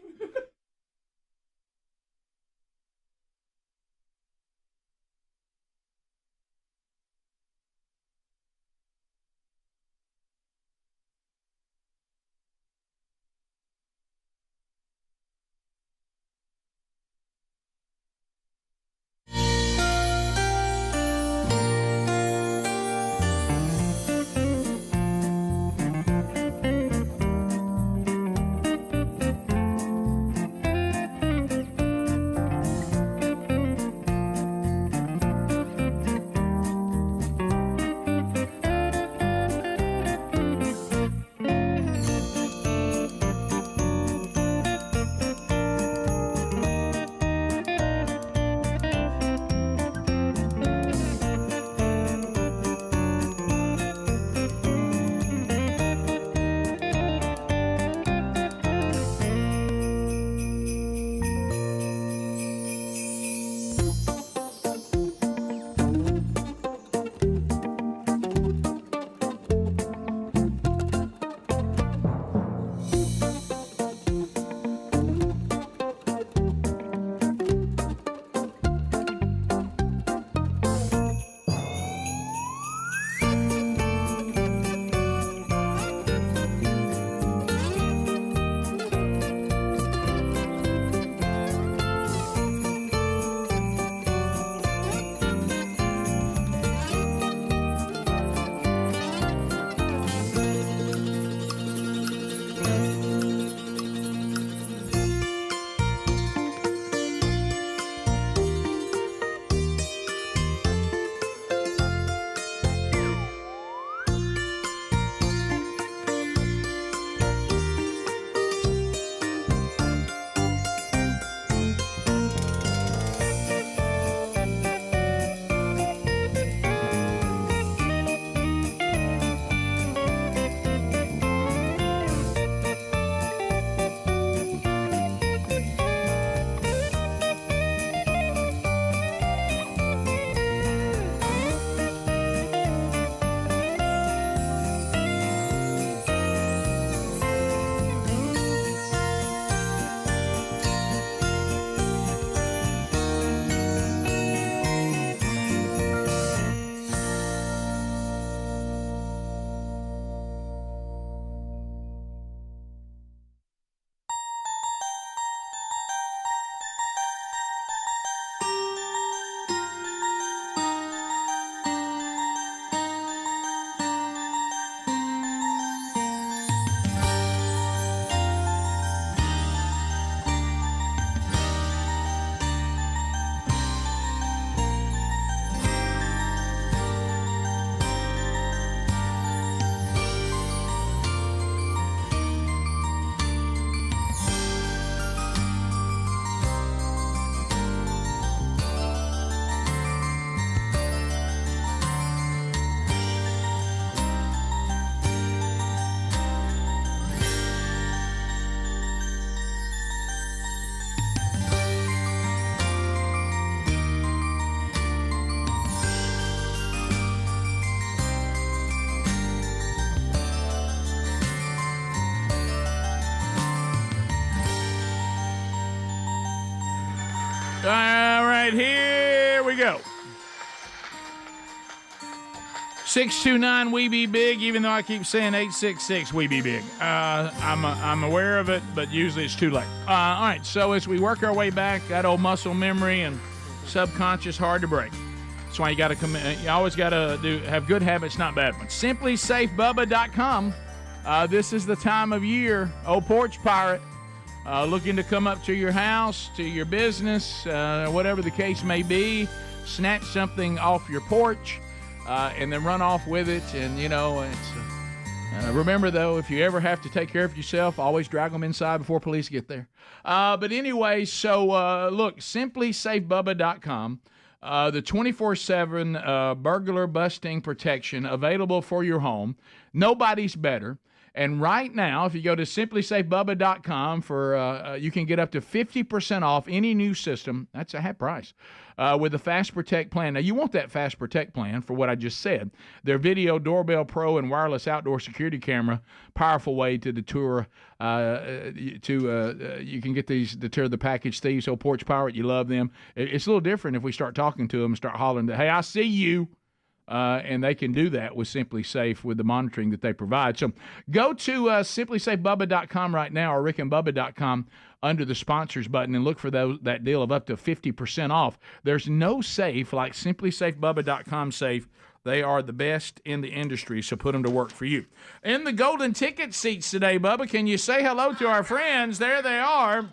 All right, here we go. 629 We Be Big, even though I keep saying 866 We Be Big. I'm aware of it, but usually it's too late. All right, so as we work our way back, that old muscle memory and subconscious hard to break. That's why you always got to have good habits, not bad ones. SimplySafeBubba.com. This is the time of year, old porch pirate, looking to come up to your house, to your business, whatever the case may be, snatch something off your porch, and then run off with it. And, it's remember, though, if you ever have to take care of yourself, always drag them inside before police get there. But anyway, so look, SimplySafeBubba.com. The 24/7 burglar busting protection available for your home. Nobody's better. And right now, if you go to simplysafebubba.com for you can get up to 50% off any new system. That's a half price. With the Fast Protect plan. Now, you want that Fast Protect plan for what I just said. Their Video Doorbell Pro and wireless outdoor security camera, powerful way to deter, you can get these, deter the package thieves. So Porch Pirate, you love them. It's a little different if we start talking to them and start hollering, hey, I see you. And they can do that with Simply Safe with the monitoring that they provide. So go to simplysafebubba.com right now or rickandbubba.com under the sponsors button and look for that deal of up to 50% off. There's no safe like simplysafebubba.com safe. They are the best in the industry, so put them to work for you. In the golden ticket seats today, Bubba, can you say hello to our friends? There they are.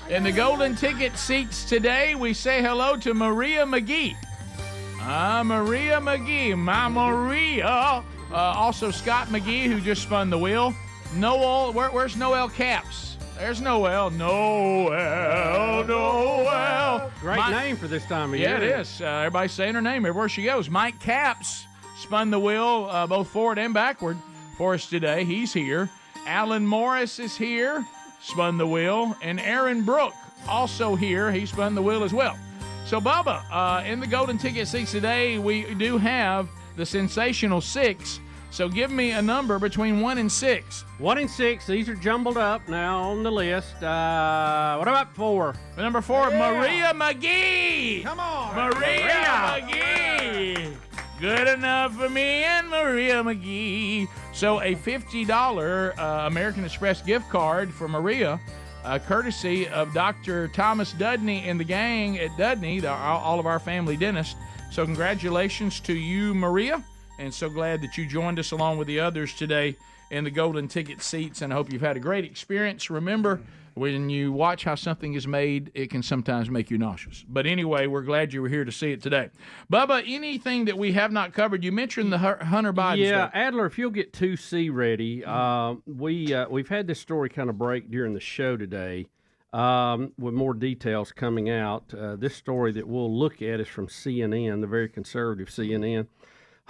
In the golden ticket seats today, we say hello to Maria McGee. Maria McGee, my Maria. Also Scott McGee, who just spun the wheel. Noel, where's Noel Caps? There's Noel. Noel. Great name for this time of year. Yeah, it is. Everybody's saying her name everywhere she goes. Mike Caps spun the wheel both forward and backward for us today. He's here. Alan Morris is here, spun the wheel. And Aaron Brook, also here. He spun the wheel as well. So, Bubba, in the golden ticket seats today, we do have the sensational 6. So give me a number between 1 and 6. 1 and 6. These are jumbled up now on the list. What about 4? Number 4, yeah. Maria McGee. Come on. Maria McGee. Good enough for me and Maria McGee. So a $50 American Express gift card for Maria. Courtesy of Dr. Thomas Dudney and the gang at Dudney, all of our family dentists. So congratulations to you, Maria, and so glad that you joined us along with the others today in the golden ticket seats, and I hope you've had a great experience. Remember, when you watch how something is made, it can sometimes make you nauseous. But anyway, we're glad you were here to see it today. Bubba, anything that we have not covered? You mentioned the Hunter Biden Yeah, stuff. Adler, if you'll get 2C ready, we've had this story kind of break during the show today with more details coming out. This story that we'll look at is from CNN, the very conservative CNN.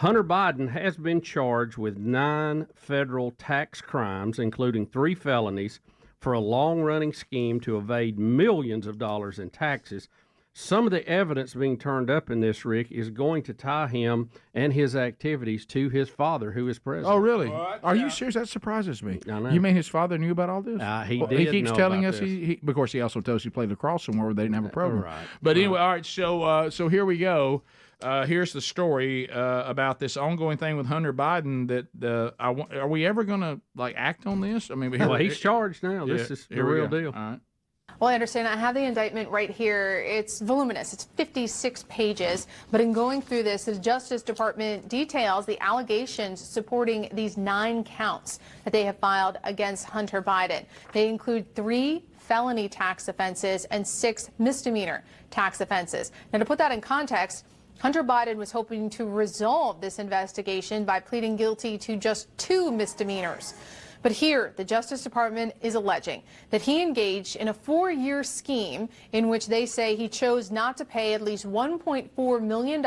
Hunter Biden has been charged with 9 federal tax crimes, including 3 felonies, for a long-running scheme to evade millions of dollars in taxes. Some of the evidence being turned up in this, Rick, is going to tie him and his activities to his father, who is president. Oh, really? Are you serious? That surprises me. I know. You mean his father knew about all this? He did. He keeps know telling about us. this. Of course, he also tells us he played lacrosse somewhere where they didn't have a program. Right. But anyway, all right. So here we go. Here's the story about this ongoing thing with Hunter Biden. That are we ever going to act on this? I mean, he's charged now. This is the real deal. All right. Well, I understand. I have the indictment right here. It's voluminous. It's 56 pages. But in going through this, the Justice Department details the allegations supporting these 9 counts that they have filed against Hunter Biden. They include 3 felony tax offenses and 6 misdemeanor tax offenses. Now, to put that in context, Hunter Biden was hoping to resolve this investigation by pleading guilty to just 2 misdemeanors. But here, the Justice Department is alleging that he engaged in a 4-year scheme in which they say he chose not to pay at least $1.4 million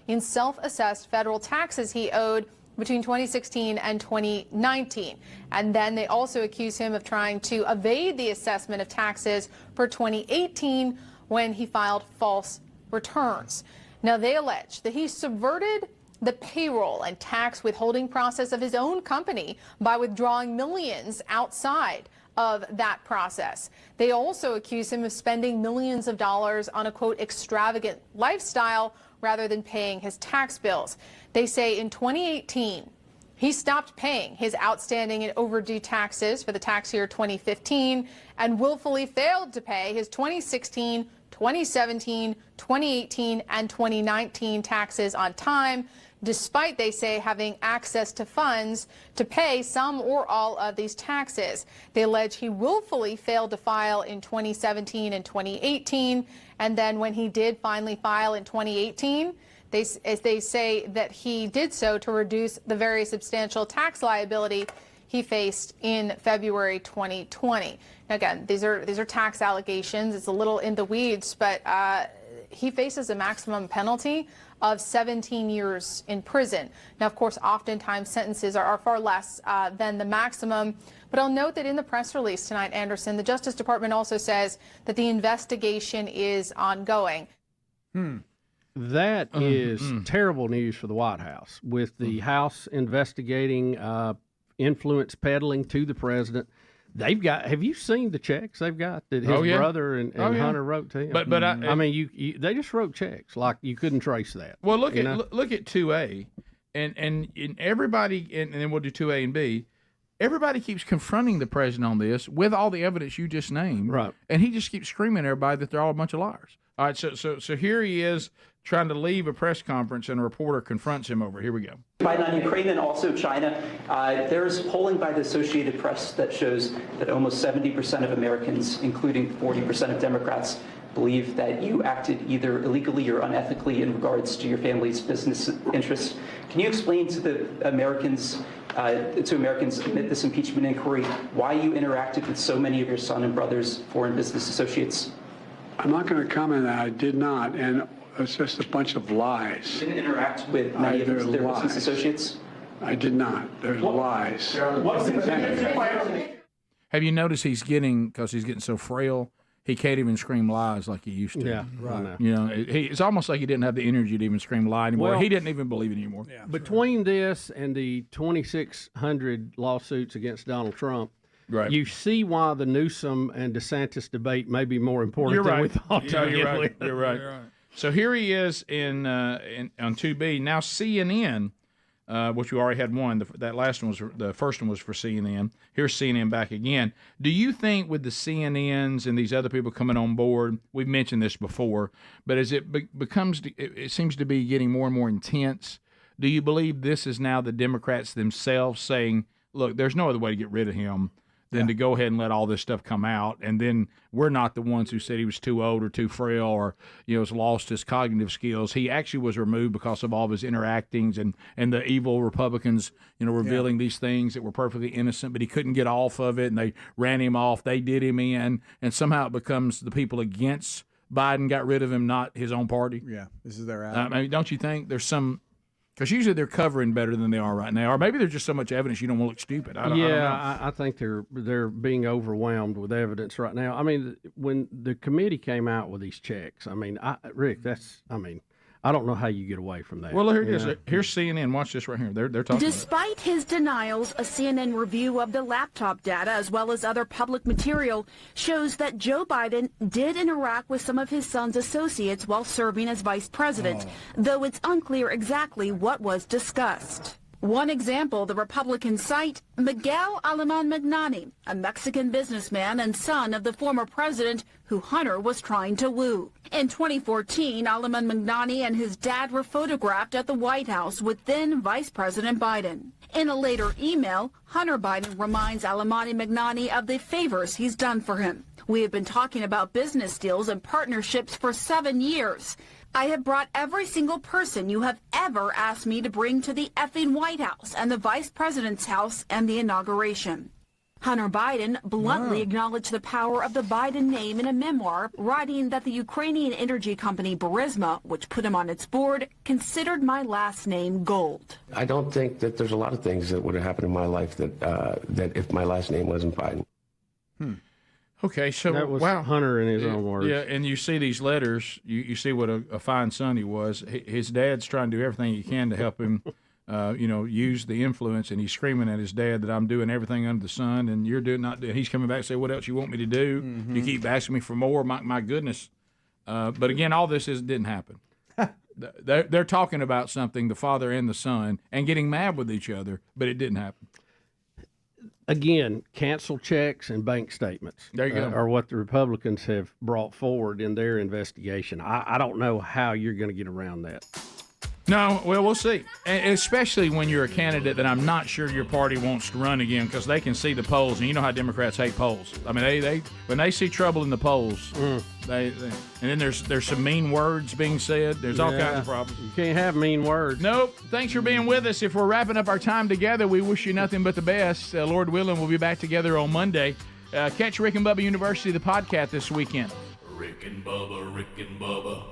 in self-assessed federal taxes he owed between 2016 and 2019. And then they also accuse him of trying to evade the assessment of taxes for 2018 when he filed false returns. Now, they allege that he subverted the payroll and tax withholding process of his own company by withdrawing millions outside of that process. They also accuse him of spending millions of dollars on a, quote, extravagant lifestyle rather than paying his tax bills. They say in 2018, he stopped paying his outstanding and overdue taxes for the tax year 2015 and willfully failed to pay his 2016, 2017, 2018, and 2019 taxes on time, despite, they say, having access to funds to pay some or all of these taxes. They allege he willfully failed to file in 2017 and 2018, and then when he did finally file in 2018, they say that he did so to reduce the very substantial tax liability he faced in February 2020. Now, again, these are tax allegations. It's a little in the weeds, but he faces a maximum penalty of 17 years in prison. Now, of course, oftentimes sentences are far less than the maximum. But I'll note that in the press release tonight, Anderson, the Justice Department also says that the investigation is ongoing. That is terrible news for the White House, with the House investigating influence peddling to the president. They've got. Have you seen the checks they've got that his brother and Hunter wrote to him? But I mean, they just wrote checks like you couldn't trace that. Well, look at 2A, and everybody, and then we'll do 2A and B. Everybody keeps confronting the president on this with all the evidence you just named, right? And he just keeps screaming at everybody that they're all a bunch of liars. All right, so here he is trying to leave a press conference, and a reporter confronts him over. Here we go. Biden on Ukraine and also China. There's polling by the Associated Press that shows that almost 70% of Americans, including 40% of Democrats, believe that you acted either illegally or unethically in regards to your family's business interests. Can you explain to the Americans, amid this impeachment inquiry, why you interacted with so many of your son and brother's foreign business associates? I'm not going to comment on that. I did not, and it's just a bunch of lies. You didn't interact with many of their business associates? I did not. There's lies. Have you noticed he's getting, because he's getting so frail, he can't even scream lies like he used to. Yeah, right. You know, it's almost like he didn't have the energy to even scream lie anymore. Well, he didn't even believe it anymore. Yeah, between this and the 2,600 lawsuits against Donald Trump, right, you see why the Newsom and DeSantis debate may be more important than we thought. You're right. You're right. So here he is on 2B. Now CNN, which we already had one. That last one was the first one was for CNN. Here's CNN back again. Do you think with the CNNs and these other people coming on board, we've mentioned this before, but as it becomes, it seems to be getting more and more intense. Do you believe this is now the Democrats themselves saying, "Look, there's no other way to get rid of him than to go ahead and let all this stuff come out, and then we're not the ones who said he was too old or too frail or has lost his cognitive skills. He actually was removed because of all of his interactings and the evil Republicans revealing these things that were perfectly innocent, but he couldn't get off of it, and they ran him off. They did him in, and somehow it becomes the people against Biden got rid of him, not his own party. Yeah, this is their I mean, don't you think there's some? Because usually they're covering better than they are right now, or maybe there's just so much evidence you don't want to look stupid. I don't know. I think they're being overwhelmed with evidence right now. I mean, when the committee came out with these checks, I mean, Rick, I don't know how you get away from that. Well, here it is. Here's CNN. Watch this right here. They're talking. Despite his denials, a CNN review of the laptop data as well as other public material shows that Joe Biden did interact with some of his son's associates while serving as vice president, though it's unclear exactly what was discussed. One example, the Republican cite Miguel Alemán Magnani, a Mexican businessman and son of the former president who Hunter was trying to woo. In 2014, Alemán Magnani and his dad were photographed at the White House with then Vice President Biden. In a later email, Hunter Biden reminds Alemán Magnani of the favors he's done for him. We have been talking about business deals and partnerships for 7 years. I have brought every single person you have ever asked me to bring to the effing White House and the Vice President's house and the inauguration. Hunter Biden bluntly acknowledged the power of the Biden name in a memoir, writing that the Ukrainian energy company Burisma, which put him on its board, considered my last name gold. I don't think that there's a lot of things that would have happened in my life that if my last name wasn't Biden. Okay, so that was wow. Hunter in his own words. Yeah, and you see these letters. You see what a fine son he was. His dad's trying to do everything he can to help him, use the influence, and he's screaming at his dad that I'm doing everything under the sun, and you're doing not. He's coming back and say, "What else you want me to do? Mm-hmm. You keep asking me for more. My goodness!" But again, all this didn't happen. They're talking about something, the father and the son, and getting mad with each other, but it didn't happen. Again, cancel checks and bank statements there you go. Are what the Republicans have brought forward in their investigation. I don't know how you're going to get around that. No, well, we'll see. And especially when you're a candidate that I'm not sure your party wants to run again, because they can see the polls, and you know how Democrats hate polls. I mean, they when they see trouble in the polls, they and then there's some mean words being said. There's all kinds of problems. You can't have mean words. Nope. Thanks for being with us. If we're wrapping up our time together, we wish you nothing but the best. Lord willing, we'll be back together on Monday. Catch Rick and Bubba University, the podcast, this weekend. Rick and Bubba, Rick and Bubba.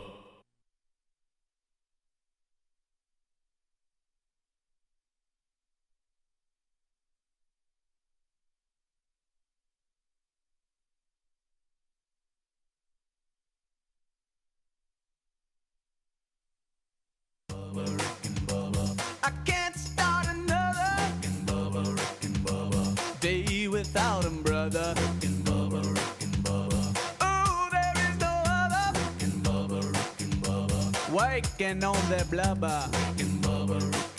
other. Rick and Bubba, Rick and Bubba. Oh, there is no other. Rick and Bubba, Rick and Bubba. Waking on their blubber. Rick and Bubba, Rick